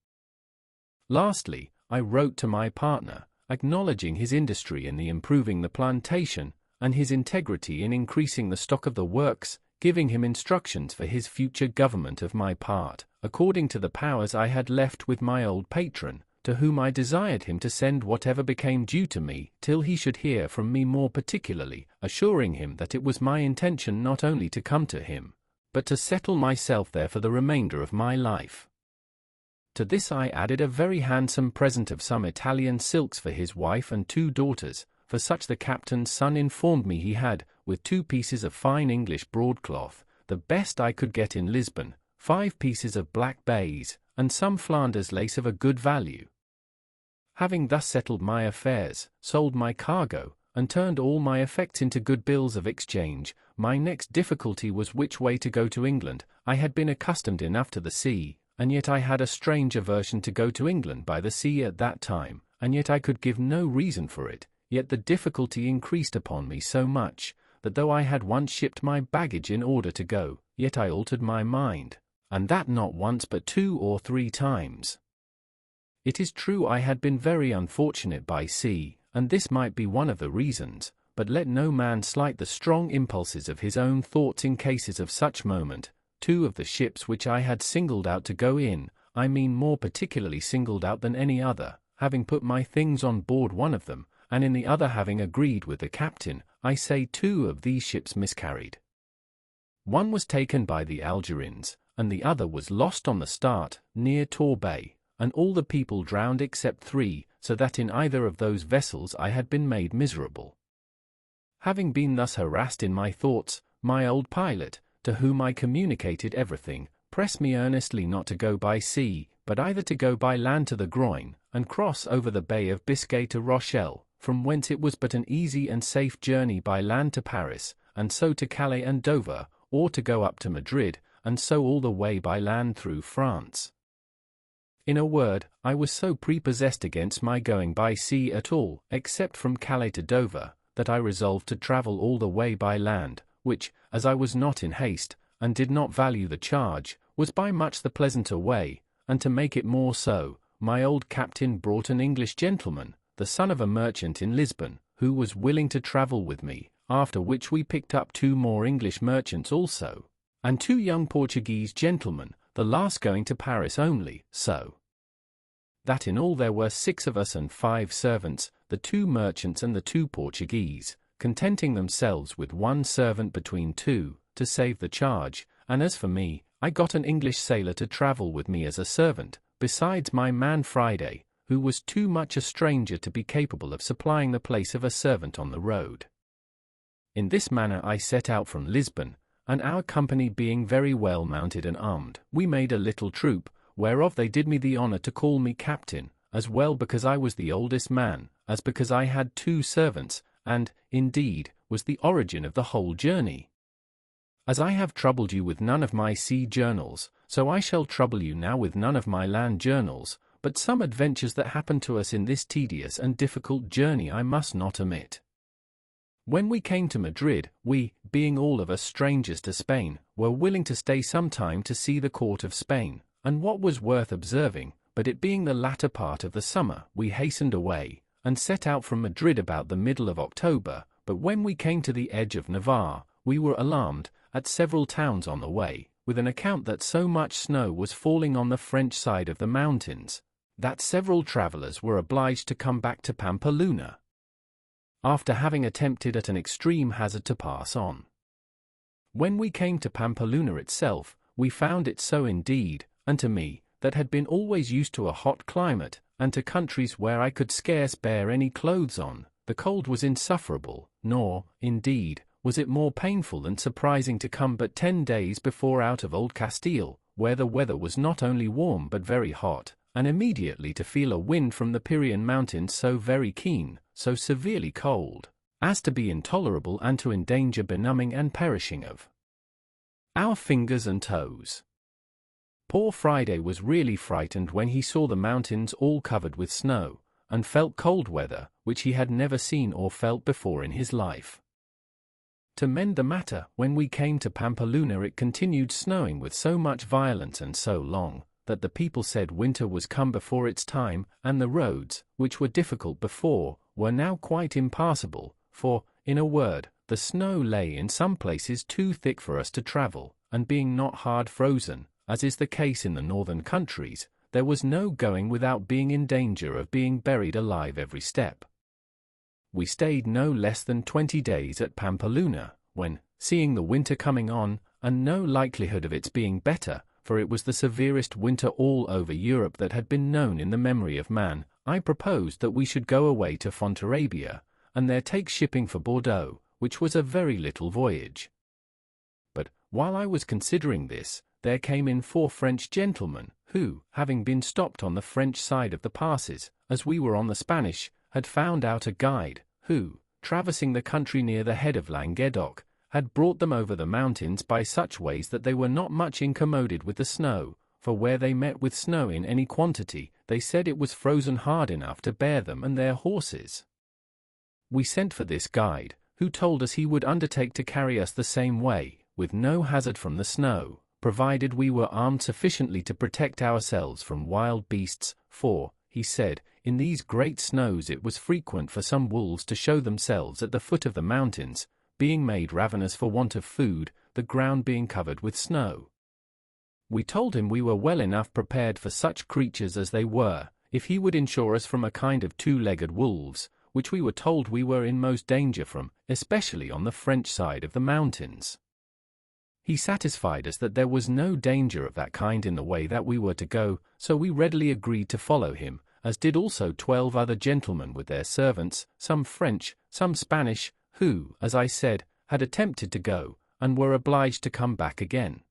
Lastly, I wrote to my partner, acknowledging his industry in the improving the plantation, and his integrity in increasing the stock of the works, giving him instructions for his future government of my part, according to the powers I had left with my old patron, to whom I desired him to send whatever became due to me, till he should hear from me more particularly, assuring him that it was my intention not only to come to him, but to settle myself there for the remainder of my life. To this I added a very handsome present of some Italian silks for his wife and 2 daughters, for such the captain's son informed me he had, with 2 pieces of fine English broadcloth, the best I could get in Lisbon, 5 pieces of black baize, and some Flanders lace of a good value. Having thus settled my affairs, sold my cargo, and turned all my effects into good bills of exchange, my next difficulty was which way to go to England. I had been accustomed enough to the sea, and yet I had a strange aversion to go to England by the sea at that time, and yet I could give no reason for it. Yet the difficulty increased upon me so much, that though I had once shipped my baggage in order to go, yet I altered my mind, and that not once but 2 or 3 times. It is true I had been very unfortunate by sea, and this might be one of the reasons, but let no man slight the strong impulses of his own thoughts in cases of such moment. 2 of the ships which I had singled out to go in, I mean more particularly singled out than any other, having put my things on board one of them, and in the other having agreed with the captain, I say 2 of these ships miscarried. One was taken by the Algerines, and the other was lost on the start, near Torbay, and all the people drowned except 3, so that in either of those vessels I had been made miserable. Having been thus harassed in my thoughts, my old pilot, to whom I communicated everything, pressed me earnestly not to go by sea, but either to go by land to the Groine, and cross over the Bay of Biscay to Rochelle, from whence it was but an easy and safe journey by land to Paris, and so to Calais and Dover, or to go up to Madrid, and so all the way by land through France. In a word, I was so prepossessed against my going by sea at all, except from Calais to Dover, that I resolved to travel all the way by land, which, as I was not in haste, and did not value the charge, was by much the pleasanter way, and to make it more so, my old captain brought an English gentleman, the son of a merchant in Lisbon, who was willing to travel with me, after which we picked up 2 more English merchants also, and 2 young Portuguese gentlemen, the last going to Paris only, so that in all there were 6 of us and 5 servants, the 2 merchants and the 2 Portuguese, contenting themselves with 1 servant between 2, to save the charge, and as for me, I got an English sailor to travel with me as a servant, besides my man Friday, who was too much a stranger to be capable of supplying the place of a servant on the road. In this manner I set out from Lisbon, and our company being very well mounted and armed, we made a little troop, whereof they did me the honour to call me captain, as well because I was the oldest man, as because I had 2 servants, and, indeed, was the origin of the whole journey. As I have troubled you with none of my sea journals, so I shall trouble you now with none of my land journals, but some adventures that happened to us in this tedious and difficult journey I must not omit. When we came to Madrid, we, being all of us strangers to Spain, were willing to stay some time to see the court of Spain, and what was worth observing, but it being the latter part of the summer, we hastened away, and set out from Madrid about the middle of October, but when we came to the edge of Navarre, we were alarmed, at several towns on the way, with an account that so much snow was falling on the French side of the mountains, that several travellers were obliged to come back to Pampeluna, after having attempted at an extreme hazard to pass on. When we came to Pampeluna itself, we found it so indeed, and to me, that had been always used to a hot climate, and to countries where I could scarce bear any clothes on, the cold was insufferable, nor, indeed, was it more painful than surprising to come but 10 days before out of Old Castile, where the weather was not only warm but very hot, and immediately to feel a wind from the Pyrenean mountains so very keen, so severely cold, as to be intolerable and to endanger benumbing and perishing of our fingers and toes. Poor Friday was really frightened when he saw the mountains all covered with snow, and felt cold weather, which he had never seen or felt before in his life. To mend the matter, when we came to Pampeluna it continued snowing with so much violence and so long, that the people said winter was come before its time, and the roads, which were difficult before, were now quite impassable, for, in a word, the snow lay in some places too thick for us to travel, and being not hard frozen, as is the case in the northern countries, there was no going without being in danger of being buried alive every step. We stayed no less than 20 days at Pampeluna, when, seeing the winter coming on, and no likelihood of its being better, for it was the severest winter all over Europe that had been known in the memory of man, I proposed that we should go away to Fontarabia, and there take shipping for Bordeaux, which was a very little voyage. But, while I was considering this, there came in 4 French gentlemen, who, having been stopped on the French side of the passes, as we were on the Spanish, had found out a guide, who, traversing the country near the head of Languedoc, had brought them over the mountains by such ways that they were not much incommoded with the snow, for where they met with snow in any quantity, they said it was frozen hard enough to bear them and their horses. We sent for this guide, who told us he would undertake to carry us the same way, with no hazard from the snow, provided we were armed sufficiently to protect ourselves from wild beasts, for, he said, in these great snows it was frequent for some wolves to show themselves at the foot of the mountains, being made ravenous for want of food, the ground being covered with snow. We told him we were well enough prepared for such creatures as they were, if he would insure us from a kind of 2-legged wolves, which we were told we were in most danger from, especially on the French side of the mountains. He satisfied us that there was no danger of that kind in the way that we were to go, so we readily agreed to follow him, as did also 12 other gentlemen with their servants, some French, some Spanish, who, as I said, had attempted to go, and were obliged to come back again.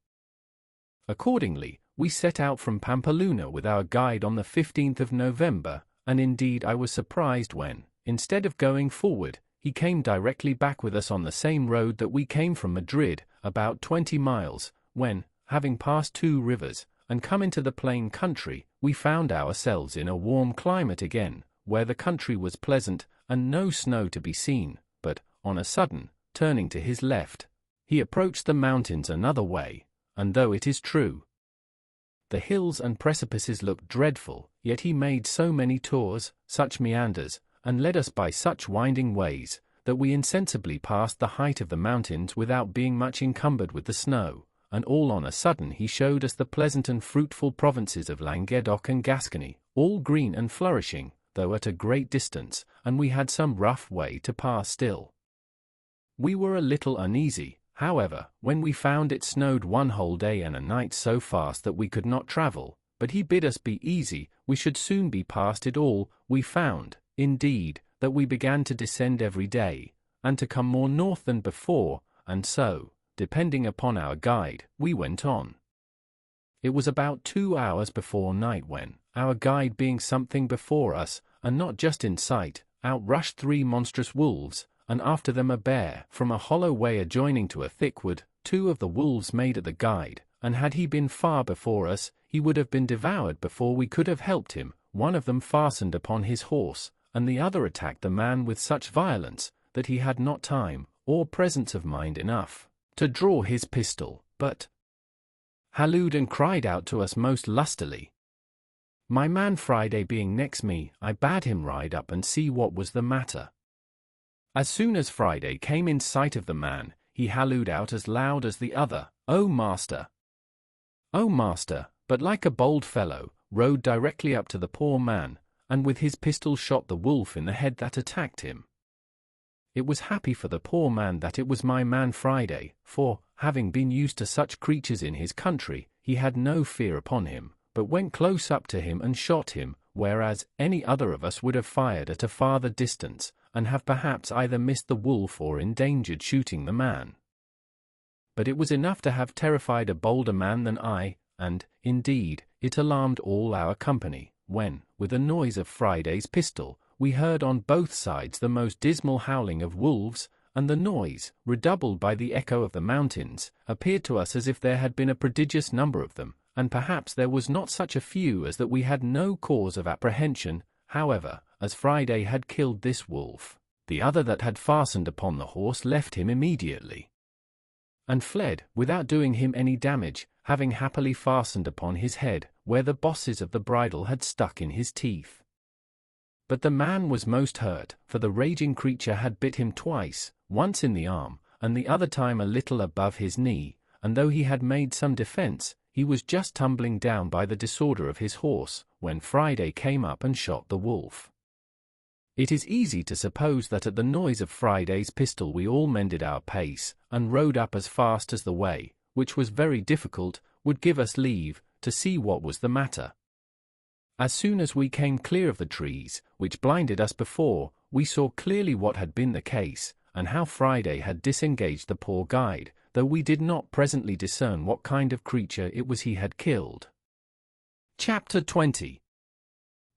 Accordingly, we set out from Pampeluna with our guide on the 15th of November, and indeed I was surprised when, instead of going forward, he came directly back with us on the same road that we came from Madrid, about 20 miles, when, having passed 2 rivers, and come into the plain country, we found ourselves in a warm climate again, where the country was pleasant, and no snow to be seen, but, on a sudden, turning to his left, he approached the mountains another way, and though it is true, the hills and precipices looked dreadful, yet he made so many tours, such meanders, and led us by such winding ways, that we insensibly passed the height of the mountains without being much encumbered with the snow, and all on a sudden he showed us the pleasant and fruitful provinces of Languedoc and Gascony, all green and flourishing, though at a great distance, and we had some rough way to pass still. We were a little uneasy, however, when we found it snowed 1 whole day and a night so fast that we could not travel, but he bid us be easy, we should soon be past it all. We found, indeed, that we began to descend every day, and to come more north than before, and so, depending upon our guide, we went on. It was about 2 hours before night when, our guide being something before us, and not just in sight, out rushed 3 monstrous wolves, and after them a bear, from a hollow way adjoining to a thick wood. 2 of the wolves made at the guide, and had he been far before us, he would have been devoured before we could have helped him. One of them fastened upon his horse, and the other attacked the man with such violence, that he had not time, or presence of mind enough, to draw his pistol, but hallooed and cried out to us most lustily. My man Friday being next me, I bade him ride up and see what was the matter. As soon as Friday came in sight of the man, he hallooed out as loud as the other, "Oh, master! Oh, master!" but like a bold fellow, rode directly up to the poor man, and with his pistol shot the wolf in the head that attacked him. It was happy for the poor man that it was my man Friday, for, having been used to such creatures in his country, he had no fear upon him, but went close up to him and shot him, whereas any other of us would have fired at a farther distance, and have perhaps either missed the wolf or endangered shooting the man. But it was enough to have terrified a bolder man than I, and, indeed, it alarmed all our company, when, with the noise of Friday's pistol, we heard on both sides the most dismal howling of wolves, and the noise, redoubled by the echo of the mountains, appeared to us as if there had been a prodigious number of them, and perhaps there was not such a few as that we had no cause of apprehension. However, as Friday had killed this wolf, the other that had fastened upon the horse left him immediately, and fled, without doing him any damage, having happily fastened upon his head, where the bosses of the bridle had stuck in his teeth. But the man was most hurt, for the raging creature had bit him twice, once in the arm, and the other time a little above his knee, and though he had made some defense, he was just tumbling down by the disorder of his horse, when Friday came up and shot the wolf. It is easy to suppose that at the noise of Friday's pistol we all mended our pace, and rode up as fast as the way, which was very difficult, would give us leave, to see what was the matter. As soon as we came clear of the trees, which blinded us before, we saw clearly what had been the case, and how Friday had disengaged the poor guide, though we did not presently discern what kind of creature it was he had killed. Chapter 20.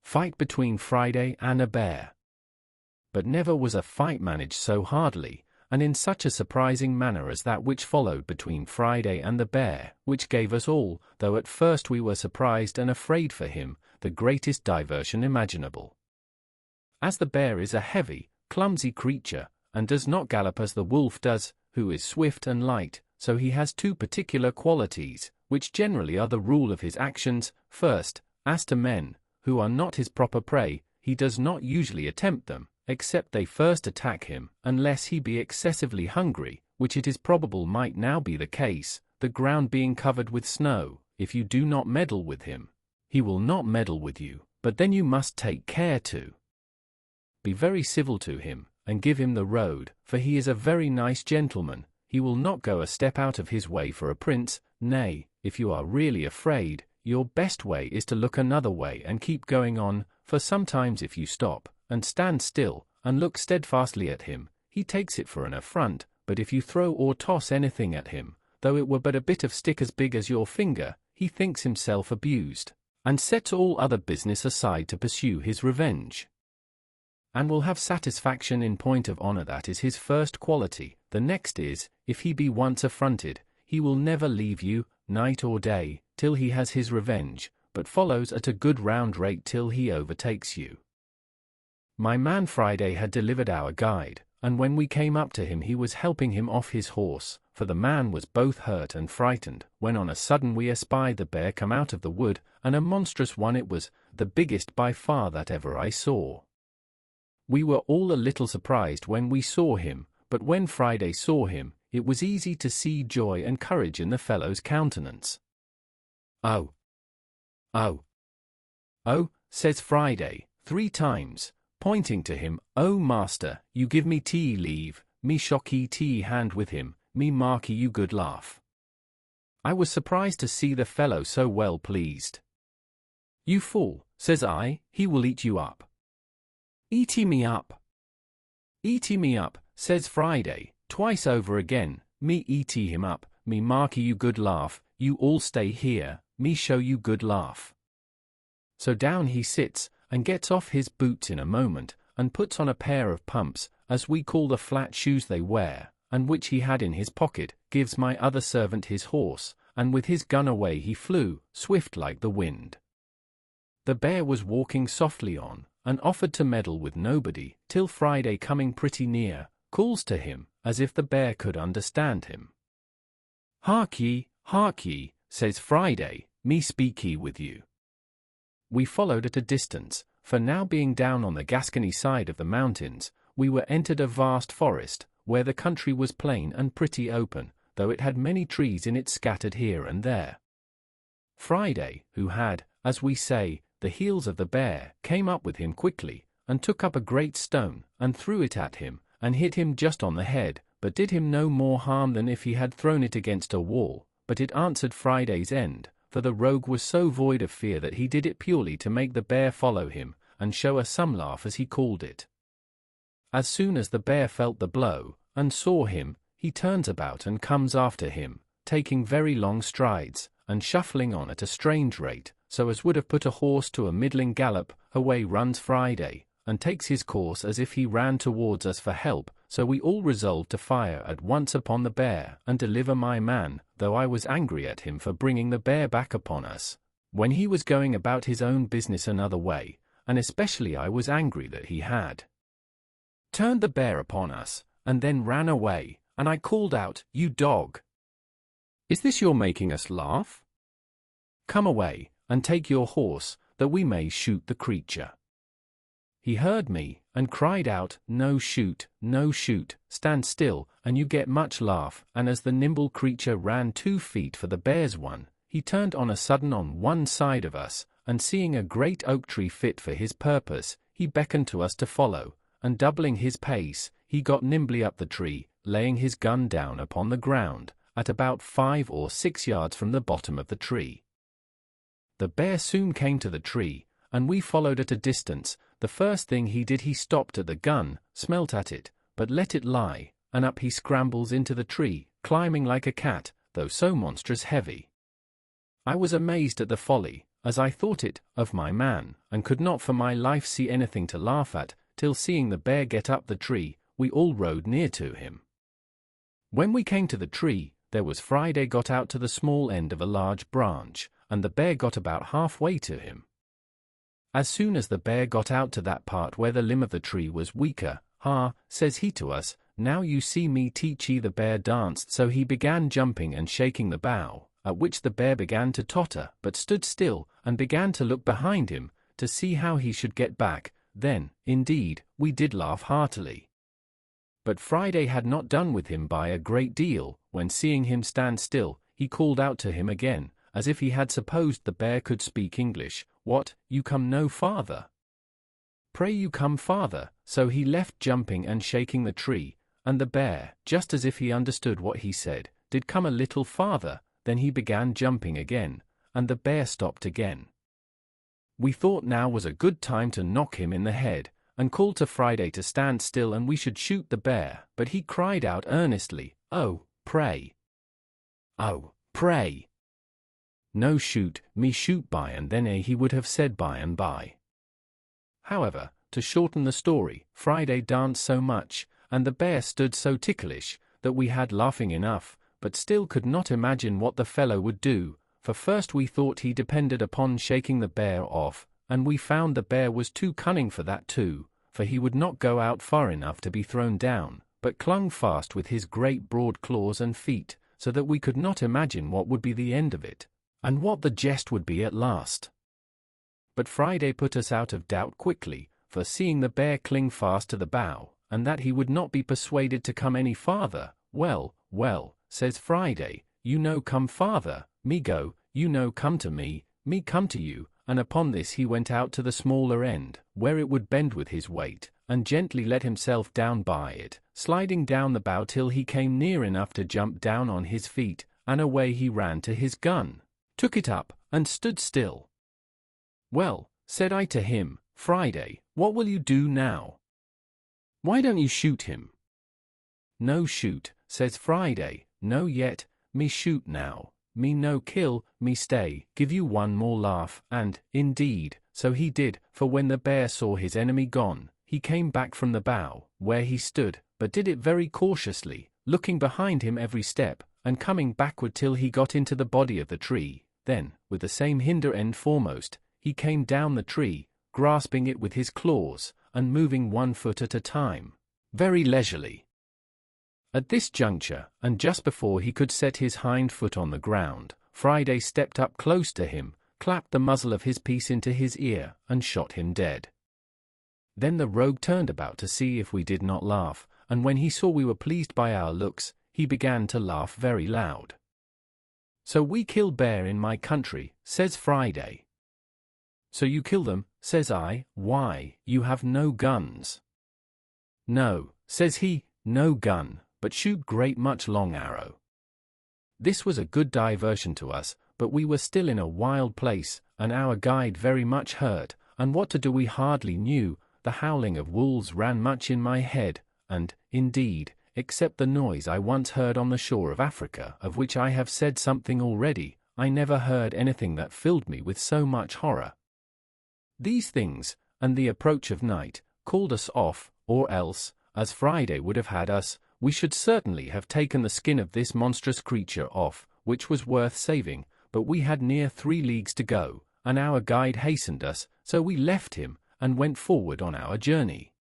Fight between Friday and a bear. But never was a fight managed so hardily, and in such a surprising manner as that which followed between Friday and the bear, which gave us all, though at first we were surprised and afraid for him, the greatest diversion imaginable. As the bear is a heavy, clumsy creature, and does not gallop as the wolf does, who is swift and light, so he has two particular qualities, which generally are the rule of his actions. First, as to men, who are not his proper prey, he does not usually attempt them, except they first attack him, unless he be excessively hungry, which it is probable might now be the case, the ground being covered with snow. If you do not meddle with him, he will not meddle with you, but then you must take care to be very civil to him, and give him the road, for he is a very nice gentleman. He will not go a step out of his way for a prince. Nay, if you are really afraid, your best way is to look another way and keep going on, for sometimes if you stop, and stand still, and look steadfastly at him, he takes it for an affront, but if you throw or toss anything at him, though it were but a bit of stick as big as your finger, he thinks himself abused, and sets all other business aside to pursue his revenge, and will have satisfaction in point of honor. That is his first quality. The next is, if he be once affronted, he will never leave you, night or day, till he has his revenge, but follows at a good round rate till he overtakes you. My man Friday had delivered our guide, and when we came up to him he was helping him off his horse, for the man was both hurt and frightened, when on a sudden we espied the bear come out of the wood, and a monstrous one it was, the biggest by far that ever I saw. We were all a little surprised when we saw him, but when Friday saw him, it was easy to see joy and courage in the fellow's countenance. "Oh! Oh! Oh!" says Friday, 3 times, pointing to him. "Oh, master, you give me tea leave, me shocky tea hand with him, me marky you good laugh." I was surprised to see the fellow so well pleased. "You fool," says I, "he will eat you up." "Eaty me up. Eaty me up," says Friday, twice over again. "Me eaty him up, me marky you good laugh, you all stay here, me show you good laugh." So down he sits, and gets off his boots in a moment, and puts on a pair of pumps, as we call the flat shoes they wear, and which he had in his pocket, gives my other servant his horse, and with his gun away he flew, swift like the wind. The bear was walking softly on, and offered to meddle with nobody, till Friday coming pretty near, calls to him, as if the bear could understand him. Hark ye, says Friday, "me speak ye with you." We followed at a distance, for now being down on the Gascony side of the mountains, we were entered a vast forest, where the country was plain and pretty open, though it had many trees in it scattered here and there. Friday, who had, as we say, the heels of the bear, came up with him quickly, and took up a great stone, and threw it at him, and hit him just on the head, but did him no more harm than if he had thrown it against a wall, but it answered Friday's end, for the rogue was so void of fear that he did it purely to make the bear follow him, and show us some laugh as he called it. As soon as the bear felt the blow, and saw him, he turns about and comes after him, taking very long strides, and shuffling on at a strange rate, so as would have put a horse to a middling gallop. Away runs Friday, and takes his course as if he ran towards us for help, so we all resolved to fire at once upon the bear, and deliver my man, though I was angry at him for bringing the bear back upon us, when he was going about his own business another way, and especially I was angry that he had turned the bear upon us, and then ran away, and I called out, "You dog! Is this your making us laugh? Come away, and take your horse, that we may shoot the creature." He heard me, and cried out, no shoot, stand still, and you get much laugh." And as the nimble creature ran 2 feet for the bear's one, he turned on a sudden on one side of us, and seeing a great oak tree fit for his purpose, he beckoned to us to follow, and doubling his pace, he got nimbly up the tree, laying his gun down upon the ground, at about 5 or 6 yards from the bottom of the tree. The bear soon came to the tree, and we followed at a distance. The first thing he did, he stopped at the gun, smelt at it, but let it lie, and up he scrambles into the tree, climbing like a cat, though so monstrous heavy. I was amazed at the folly, as I thought it, of my man, and could not for my life see anything to laugh at, till seeing the bear get up the tree, we all rode near to him. When we came to the tree, there was Friday got out to the small end of a large branch, and the bear got about halfway to him. As soon as the bear got out to that part where the limb of the tree was weaker, says he to us, now you see me teach ye. The bear danced, so he began jumping and shaking the bough, at which the bear began to totter, but stood still, and began to look behind him, to see how he should get back. Then, indeed, we did laugh heartily. But Friday had not done with him by a great deal, when seeing him stand still, he called out to him again, as if he had supposed the bear could speak English, "What, you come no farther? Pray you come farther." So he left jumping and shaking the tree, and the bear, just as if he understood what he said, did come a little farther. Then he began jumping again, and the bear stopped again. We thought now was a good time to knock him in the head, and called to Friday to stand still and we should shoot the bear, but he cried out earnestly, "Oh, pray! Oh, pray! No shoot, me shoot by and then he would have said by and by." However, to shorten the story, Friday danced so much, and the bear stood so ticklish, that we had laughing enough, but still could not imagine what the fellow would do, for first we thought he depended upon shaking the bear off, and we found the bear was too cunning for that too, for he would not go out far enough to be thrown down, but clung fast with his great broad claws and feet, so that we could not imagine what would be the end of it, and what the jest would be at last. But Friday put us out of doubt quickly, for seeing the bear cling fast to the bough, and that he would not be persuaded to come any farther, "Well, well," says Friday, "you no come farther, me go, you no come to me come to you," and upon this he went out to the smaller end, where it would bend with his weight, and gently let himself down by it, sliding down the bough till he came near enough to jump down on his feet, and away he ran to his gun, took it up, and stood still. "Well," said I to him, "Friday, what will you do now? Why don't you shoot him?" "No shoot," says Friday, "no yet, me shoot now, me no kill, me stay, give you one more laugh," and, indeed, so he did, for when the bear saw his enemy gone, he came back from the bough, where he stood, but did it very cautiously, looking behind him every step, and coming backward till he got into the body of the tree. Then, with the same hinder end foremost, he came down the tree, grasping it with his claws, and moving 1 foot at a time, very leisurely. At this juncture, and just before he could set his hind foot on the ground, Friday stepped up close to him, clapped the muzzle of his piece into his ear, and shot him dead. Then the rogue turned about to see if we did not laugh, and when he saw we were pleased by our looks, he began to laugh very loud. "So we kill bear in my country," says Friday. "So you kill them," says I, "why, you have no guns." "No," says he, "no gun, but shoot great much long arrow." This was a good diversion to us, but we were still in a wild place, and our guide very much hurt, and what to do we hardly knew. The howling of wolves ran much in my head, and, indeed, except the noise I once heard on the shore of Africa, of which I have said something already, I never heard anything that filled me with so much horror. These things, and the approach of night, called us off, or else, as Friday would have had us, we should certainly have taken the skin of this monstrous creature off, which was worth saving, but we had near 3 leagues to go, and our guide hastened us, so we left him, and went forward on our journey.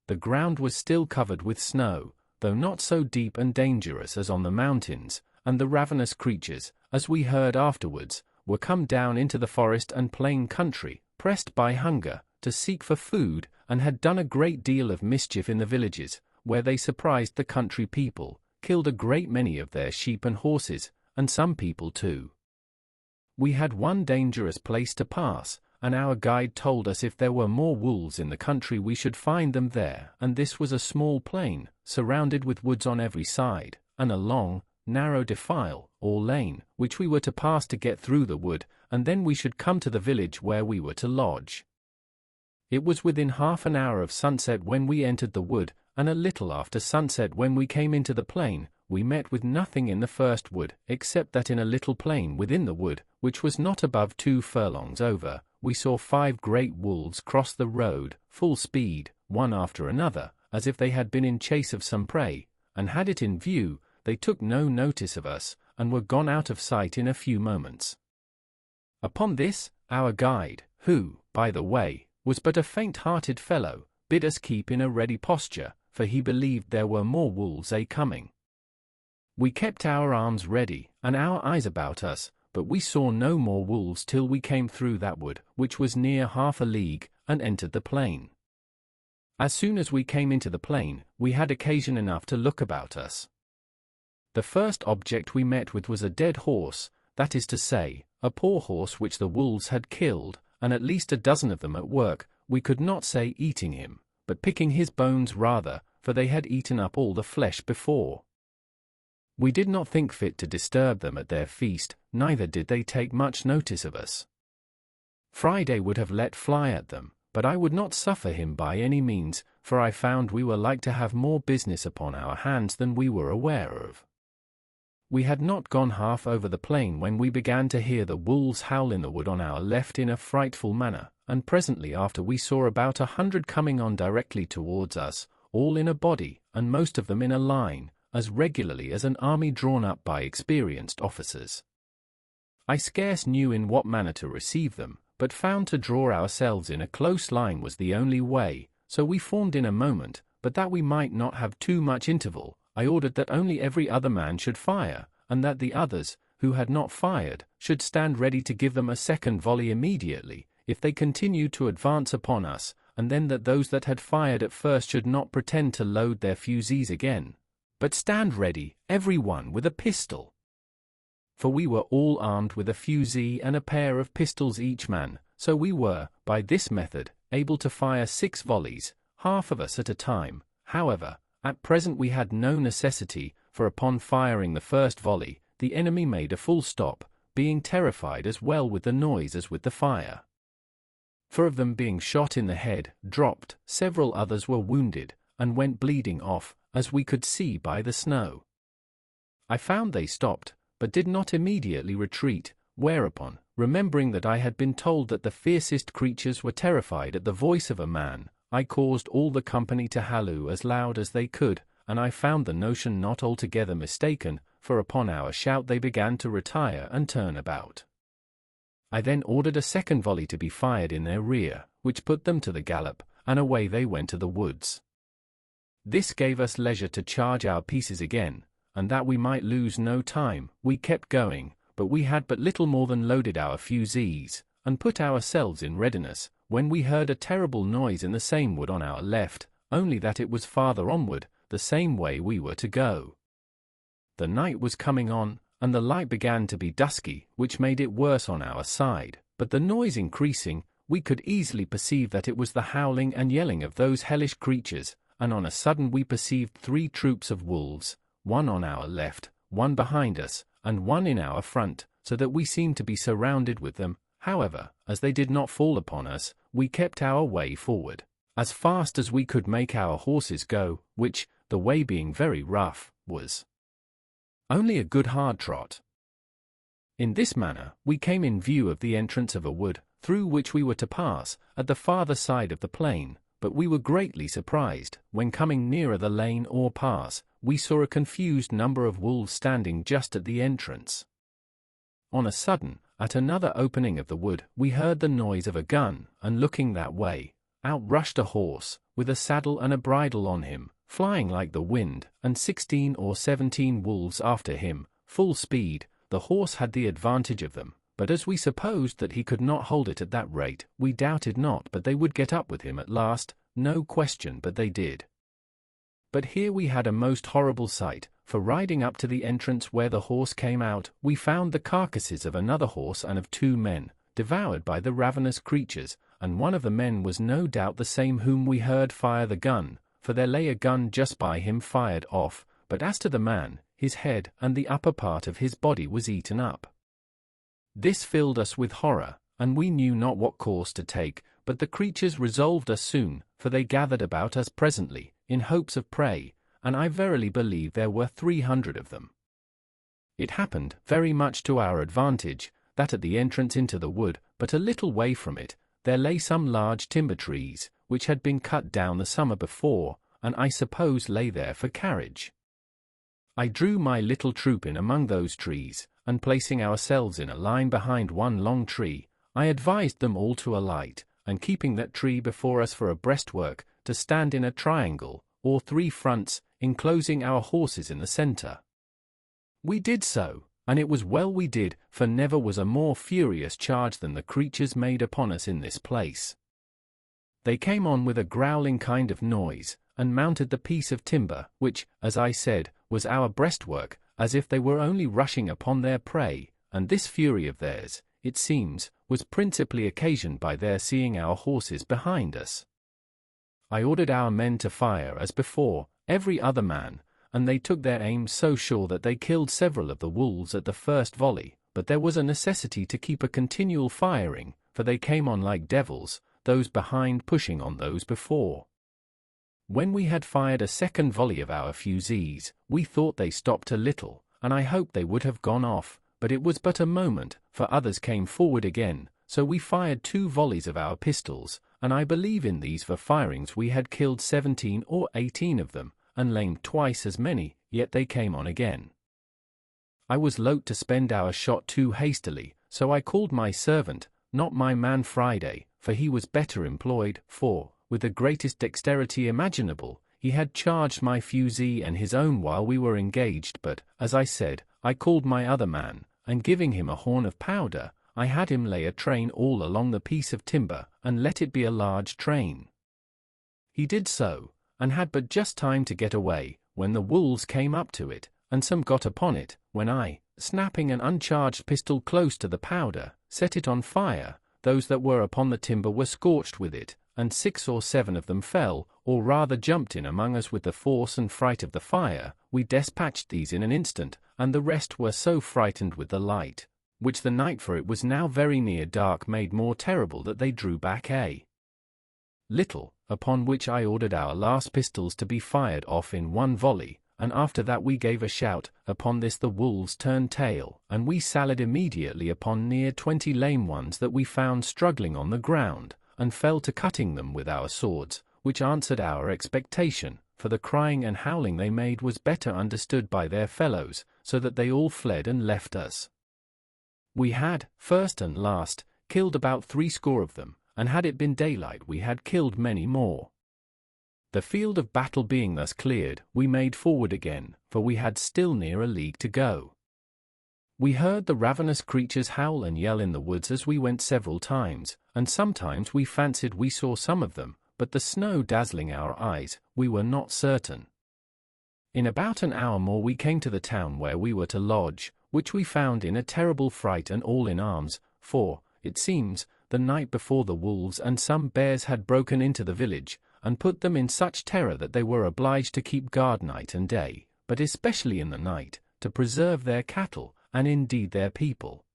The ground was still covered with snow, though not so deep and dangerous as on the mountains, and the ravenous creatures, as we heard afterwards, were come down into the forest and plain country, pressed by hunger, to seek for food, and had done a great deal of mischief in the villages, where they surprised the country people, killed a great many of their sheep and horses, and some people too. We had one dangerous place to pass, and our guide told us if there were more wolves in the country we should find them there, and this was a small plain, surrounded with woods on every side, and a long, narrow defile, or lane, which we were to pass to get through the wood, and then we should come to the village where we were to lodge. It was within half an hour of sunset when we entered the wood, and a little after sunset when we came into the plain. We met with nothing in the first wood, except that in a little plain within the wood, which was not above 2 furlongs over, we saw 5 great wolves cross the road, full speed, one after another, as if they had been in chase of some prey, and had it in view, they took no notice of us, and were gone out of sight in a few moments. Upon this, our guide, who, by the way, was but a faint-hearted fellow, bid us keep in a ready posture, for he believed there were more wolves coming. We kept our arms ready, and our eyes about us, but we saw no more wolves till we came through that wood, which was near half a league, and entered the plain. As soon as we came into the plain, we had occasion enough to look about us. The first object we met with was a dead horse, that is to say, a poor horse which the wolves had killed, and at least a dozen of them at work, we could not say eating him, but picking his bones rather, for they had eaten up all the flesh before. We did not think fit to disturb them at their feast, neither did they take much notice of us. Friday would have let fly at them, but I would not suffer him by any means, for I found we were like to have more business upon our hands than we were aware of. We had not gone half over the plain when we began to hear the wolves howl in the wood on our left in a frightful manner, and presently after we saw about 100 coming on directly towards us, all in a body, and most of them in a line, as regularly as an army drawn up by experienced officers. I scarce knew in what manner to receive them, but found to draw ourselves in a close line was the only way, so we formed in a moment, but that we might not have too much interval, I ordered that only every other man should fire, and that the others, who had not fired, should stand ready to give them a second volley immediately, if they continued to advance upon us, and then that those that had fired at first should not pretend to load their fusees again, but stand ready, every one with a pistol. For we were all armed with a fusee and a pair of pistols each man, so we were, by this method, able to fire 6 volleys, half of us at a time. However, at present we had no necessity, for upon firing the first volley, the enemy made a full stop, being terrified as well with the noise as with the fire. 4 of them being shot in the head, dropped, several others were wounded, and went bleeding off, as we could see by the snow. I found they stopped, but did not immediately retreat, whereupon, remembering that I had been told that the fiercest creatures were terrified at the voice of a man, I caused all the company to halloo as loud as they could, and I found the notion not altogether mistaken, for upon our shout they began to retire and turn about. I then ordered a second volley to be fired in their rear, which put them to the gallop, and away they went to the woods. This gave us leisure to charge our pieces again, and that we might lose no time, we kept going, but we had but little more than loaded our fusees, and put ourselves in readiness, when we heard a terrible noise in the same wood on our left, only that it was farther onward, the same way we were to go. The night was coming on, and the light began to be dusky, which made it worse on our side, but the noise increasing, we could easily perceive that it was the howling and yelling of those hellish creatures, and on a sudden we perceived 3 troops of wolves, one on our left, one behind us, and one in our front, so that we seemed to be surrounded with them. However, as they did not fall upon us, we kept our way forward, as fast as we could make our horses go, which, the way being very rough, was only a good hard trot. In this manner, we came in view of the entrance of a wood, through which we were to pass, at the farther side of the plain, but we were greatly surprised, when coming nearer the lane or pass, we saw a confused number of wolves standing just at the entrance. On a sudden, at another opening of the wood, we heard the noise of a gun, and looking that way, out rushed a horse, with a saddle and a bridle on him, flying like the wind, and 16 or 17 wolves after him, full speed. The horse had the advantage of them, but as we supposed that he could not hold it at that rate, we doubted not but they would get up with him at last, no question but they did. But here we had a most horrible sight, for riding up to the entrance where the horse came out, we found the carcasses of another horse and of 2 men, devoured by the ravenous creatures, and one of the men was no doubt the same whom we heard fire the gun, for there lay a gun just by him fired off, but as to the man, his head and the upper part of his body was eaten up. This filled us with horror, and we knew not what course to take, but the creatures resolved us soon, for they gathered about us presently, in hopes of prey, and I verily believe there were 300 of them. It happened, very much to our advantage, that at the entrance into the wood, but a little way from it, there lay some large timber trees, which had been cut down the summer before, and I suppose lay there for carriage. I drew my little troop in among those trees, and placing ourselves in a line behind one long tree, I advised them all to alight, and keeping that tree before us for a breastwork, to stand in a triangle, or 3 fronts, enclosing our horses in the centre. We did so, and it was well we did, for never was a more furious charge than the creatures made upon us in this place. They came on with a growling kind of noise, and mounted the piece of timber, which, as I said, was our breastwork, as if they were only rushing upon their prey, and this fury of theirs, it seems, was principally occasioned by their seeing our horses behind us. I ordered our men to fire as before, every other man, and they took their aim so sure that they killed several of the wolves at the first volley, but there was a necessity to keep a continual firing, for they came on like devils, those behind pushing on those before. When we had fired a second volley of our fusees, we thought they stopped a little, and I hoped they would have gone off, but it was but a moment, for others came forward again, so we fired 2 volleys of our pistols, and I believe in these for firings we had killed 17 or 18 of them, and lamed twice as many, yet they came on again. I was loath to spend our shot too hastily, so I called my servant, not my man Friday, for he was better employed, for, with the greatest dexterity imaginable, he had charged my fusee and his own while we were engaged, but, as I said, I called my other man, and giving him a horn of powder, I had him lay a train all along the piece of timber, and let it be a large train. He did so, and had but just time to get away, when the wolves came up to it, and some got upon it, when I, snapping an uncharged pistol close to the powder, set it on fire. Those that were upon the timber were scorched with it, and 6 or 7 of them fell, or rather jumped in among us with the force and fright of the fire. We despatched these in an instant, and the rest were so frightened with the light, which the night, for it was now very near dark, made more terrible, that they drew back a little, upon which I ordered our last pistols to be fired off in one volley, and after that we gave a shout. Upon this the wolves turned tail, and we sallied immediately upon near 20 lame ones that we found struggling on the ground, and fell to cutting them with our swords, which answered our expectation, for the crying and howling they made was better understood by their fellows, so that they all fled and left us. We had, first and last, killed about 60 of them, and had it been daylight we had killed many more. The field of battle being thus cleared, we made forward again, for we had still near a league to go. We heard the ravenous creatures howl and yell in the woods as we went several times, and sometimes we fancied we saw some of them, but the snow dazzling our eyes, we were not certain. In about an hour more we came to the town where we were to lodge, which we found in a terrible fright and all in arms, for, it seems, the night before the wolves and some bears had broken into the village, and put them in such terror that they were obliged to keep guard night and day, but especially in the night, to preserve their cattle, and indeed their people.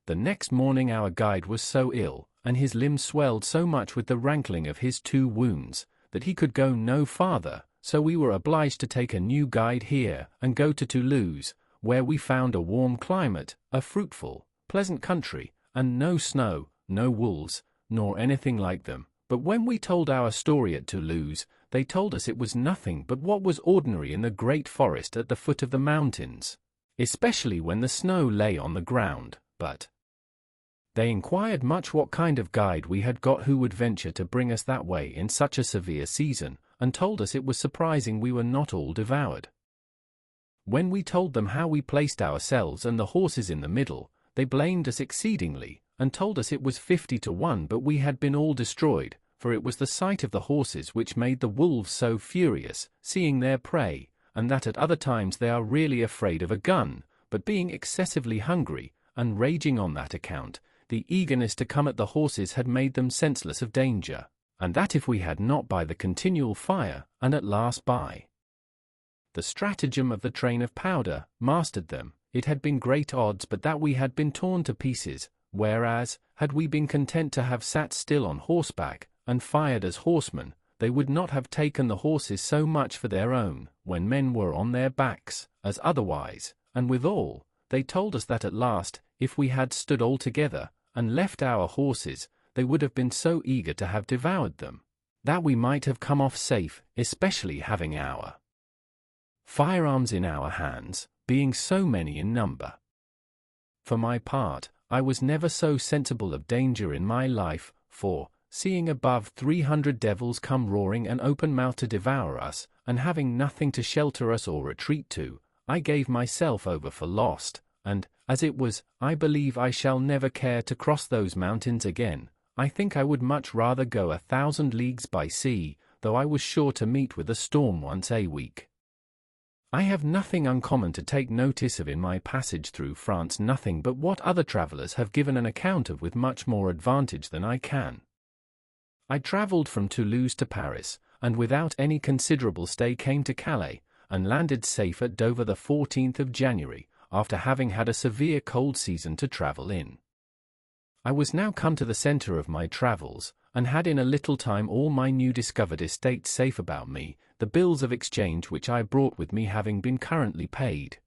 The next morning our guide was so ill, and his limbs swelled so much with the rankling of his 2 wounds, that he could go no farther, so we were obliged to take a new guide here, and go to Toulouse, where we found a warm climate, a fruitful, pleasant country, and no snow, no wolves, nor anything like them. But when we told our story at Toulouse, they told us it was nothing but what was ordinary in the great forest at the foot of the mountains, especially when the snow lay on the ground, but they inquired much what kind of guide we had got who would venture to bring us that way in such a severe season, and told us it was surprising we were not all devoured. When we told them how we placed ourselves and the horses in the middle, they blamed us exceedingly, and told us it was 50 to 1, but we had been all destroyed, for it was the sight of the horses which made the wolves so furious, seeing their prey, and that at other times they are really afraid of a gun, but being excessively hungry, and raging on that account, the eagerness to come at the horses had made them senseless of danger, and that if we had not by the continual fire, and at last by the stratagem of the train of powder, mastered them, it had been great odds but that we had been torn to pieces, whereas, had we been content to have sat still on horseback, and fired as horsemen, they would not have taken the horses so much for their own, when men were on their backs, as otherwise, and withal, they told us that at last, if we had stood all together, and left our horses, they would have been so eager to have devoured them, that we might have come off safe, especially having our firearms in our hands, being so many in number. For my part, I was never so sensible of danger in my life, for, seeing above 300 devils come roaring and open-mouthed to devour us, and having nothing to shelter us or retreat to, I gave myself over for lost, and, as it was, I believe I shall never care to cross those mountains again. I think I would much rather go 1,000 leagues by sea, though I was sure to meet with a storm once a week. I have nothing uncommon to take notice of in my passage through France, nothing but what other travellers have given an account of with much more advantage than I can. I travelled from Toulouse to Paris, and without any considerable stay came to Calais, and landed safe at Dover the 14th of January, after having had a severe cold season to travel in. I was now come to the centre of my travels, and had in a little time all my new discovered estate safe about me, the bills of exchange which I brought with me having been currently paid.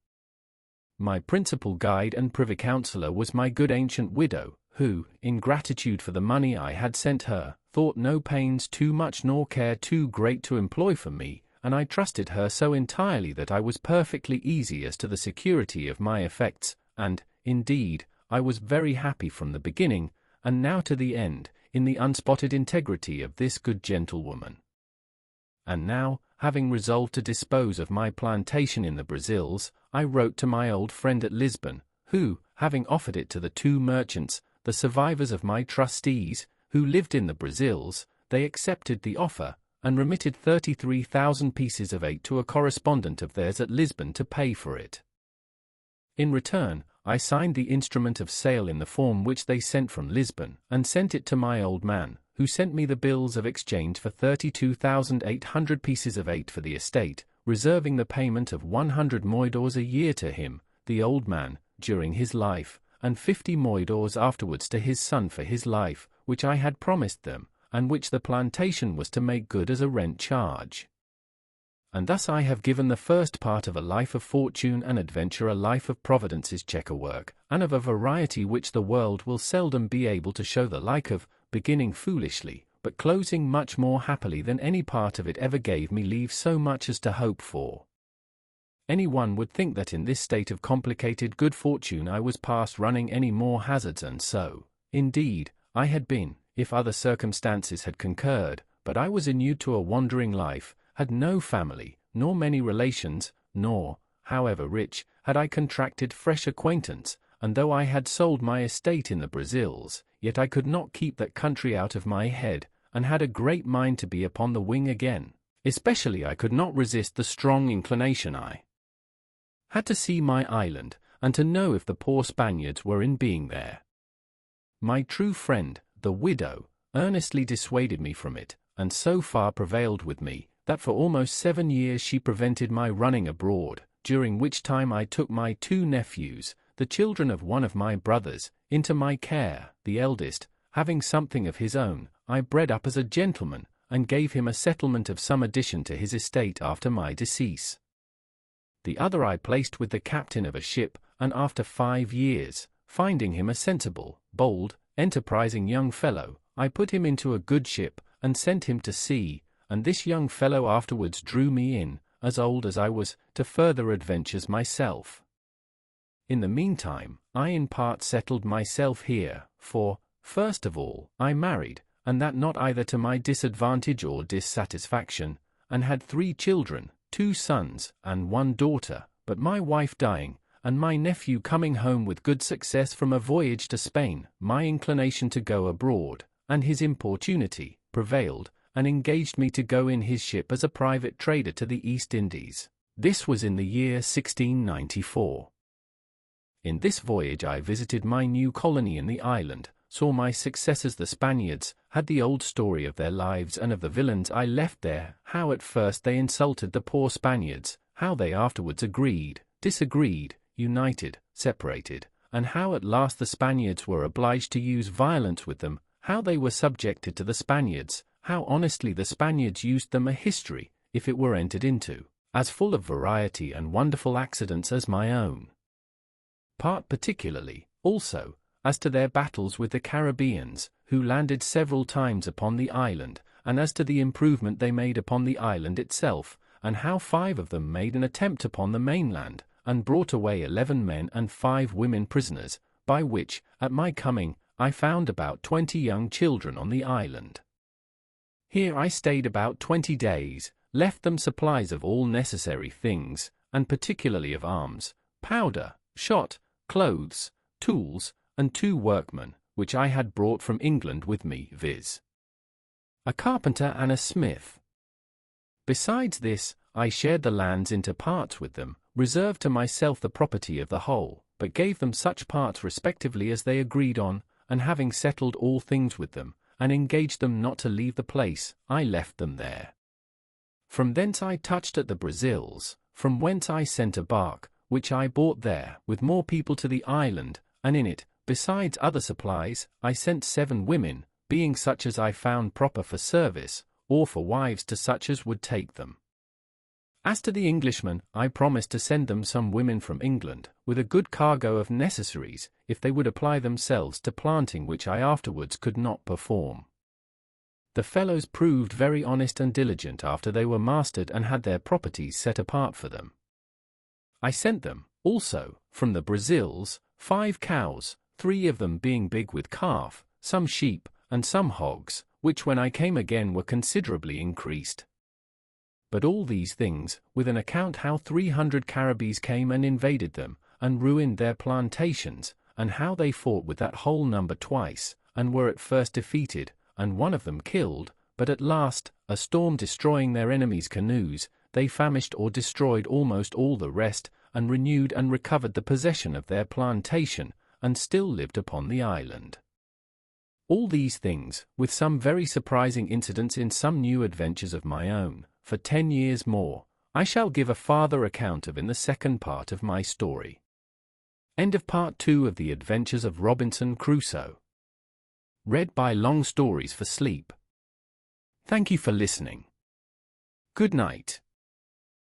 My principal guide and privy counsellor was my good ancient widow, who, in gratitude for the money I had sent her, thought no pains too much nor care too great to employ for me, and I trusted her so entirely that I was perfectly easy as to the security of my effects, and, indeed, I was very happy from the beginning, and now to the end, in the unspotted integrity of this good gentlewoman. And now, having resolved to dispose of my plantation in the Brazils, I wrote to my old friend at Lisbon, who, having offered it to the two merchants, the survivors of my trustees, who lived in the Brazils, they accepted the offer, and remitted 33,000 pieces of 8 to a correspondent of theirs at Lisbon to pay for it. In return, I signed the instrument of sale in the form which they sent from Lisbon, and sent it to my old man, who sent me the bills of exchange for 32,800 pieces of 8 for the estate, reserving the payment of 100 moidores a year to him, the old man, during his life, and 50 moidores afterwards to his son for his life, which I had promised them, and which the plantation was to make good as a rent charge. And thus I have given the first part of a life of fortune and adventure, a life of Providence's chequerwork, and of a variety which the world will seldom be able to show the like of, beginning foolishly, but closing much more happily than any part of it ever gave me leave so much as to hope for. Any one would think that in this state of complicated good fortune I was past running any more hazards, and so, indeed, I had been, if other circumstances had concurred, but I was inured to a wandering life, had no family, nor many relations, nor, however rich, had I contracted fresh acquaintance, and though I had sold my estate in the Brazils, yet I could not keep that country out of my head, and had a great mind to be upon the wing again. Especially I could not resist the strong inclination I had to see my island, and to know if the poor Spaniards were in being there. My true friend, the widow, earnestly dissuaded me from it, and so far prevailed with me, that for almost 7 years she prevented my running abroad, during which time I took my 2 nephews, the children of one of my brothers, into my care. The eldest, having something of his own, I bred up as a gentleman, and gave him a settlement of some addition to his estate after my decease. The other I placed with the captain of a ship, and after 5 years, finding him a sensible, bold, enterprising young fellow, I put him into a good ship, and sent him to sea, and this young fellow afterwards drew me in, as old as I was, to further adventures myself. In the meantime, I in part settled myself here, for, first of all, I married, and that not either to my disadvantage or dissatisfaction, and had 3 children, 2 sons, and 1 daughter, but my wife dying, and my nephew coming home with good success from a voyage to Spain, my inclination to go abroad, and his importunity, prevailed, and engaged me to go in his ship as a private trader to the East Indies. This was in the year 1694. In this voyage I visited my new colony in the island, saw my successors the Spaniards, had the old story of their lives and of the villains I left there, how at first they insulted the poor Spaniards, how they afterwards agreed, disagreed, united, separated, and how at last the Spaniards were obliged to use violence with them, how they were subjected to the Spaniards, how honestly the Spaniards used them, a history, if it were entered into, as full of variety and wonderful accidents as my own. Part particularly, also, as to their battles with the Caribbeans, who landed several times upon the island, and as to the improvement they made upon the island itself, and how 5 of them made an attempt upon the mainland, and brought away 11 men and 5 women prisoners, by which, at my coming, I found about 20 young children on the island. Here I stayed about 20 days, left them supplies of all necessary things, and particularly of arms, powder, shot, clothes, tools, and 2 workmen, which I had brought from England with me, viz. a carpenter and a smith. Besides this, I shared the lands into parts with them, reserved to myself the property of the whole, but gave them such parts respectively as they agreed on, and having settled all things with them, and engaged them not to leave the place, I left them there. From thence I touched at the Brazils, from whence I sent a bark, which I bought there, with more people to the island, and in it, besides other supplies, I sent 7 women, being such as I found proper for service, or for wives to such as would take them. As to the Englishmen, I promised to send them some women from England, with a good cargo of necessaries, if they would apply themselves to planting, which I afterwards could not perform. The fellows proved very honest and diligent after they were mastered and had their properties set apart for them. I sent them, also, from the Brazils, 5 cows, 3 of them being big with calf, some sheep, and some hogs, which when I came again were considerably increased. But all these things, with an account how 300 Caribbees came and invaded them, and ruined their plantations, and how they fought with that whole number twice, and were at first defeated, and one of them killed, but at last, a storm destroying their enemies' canoes, they famished or destroyed almost all the rest, and renewed and recovered the possession of their plantation, and still lived upon the island. All these things, with some very surprising incidents in some new adventures of my own, for 10 years more, I shall give a farther account of in the second part of my story. End of Part 2 of The Adventures of Robinson Crusoe. Read by Long Stories for Sleep. Thank you for listening. Good night.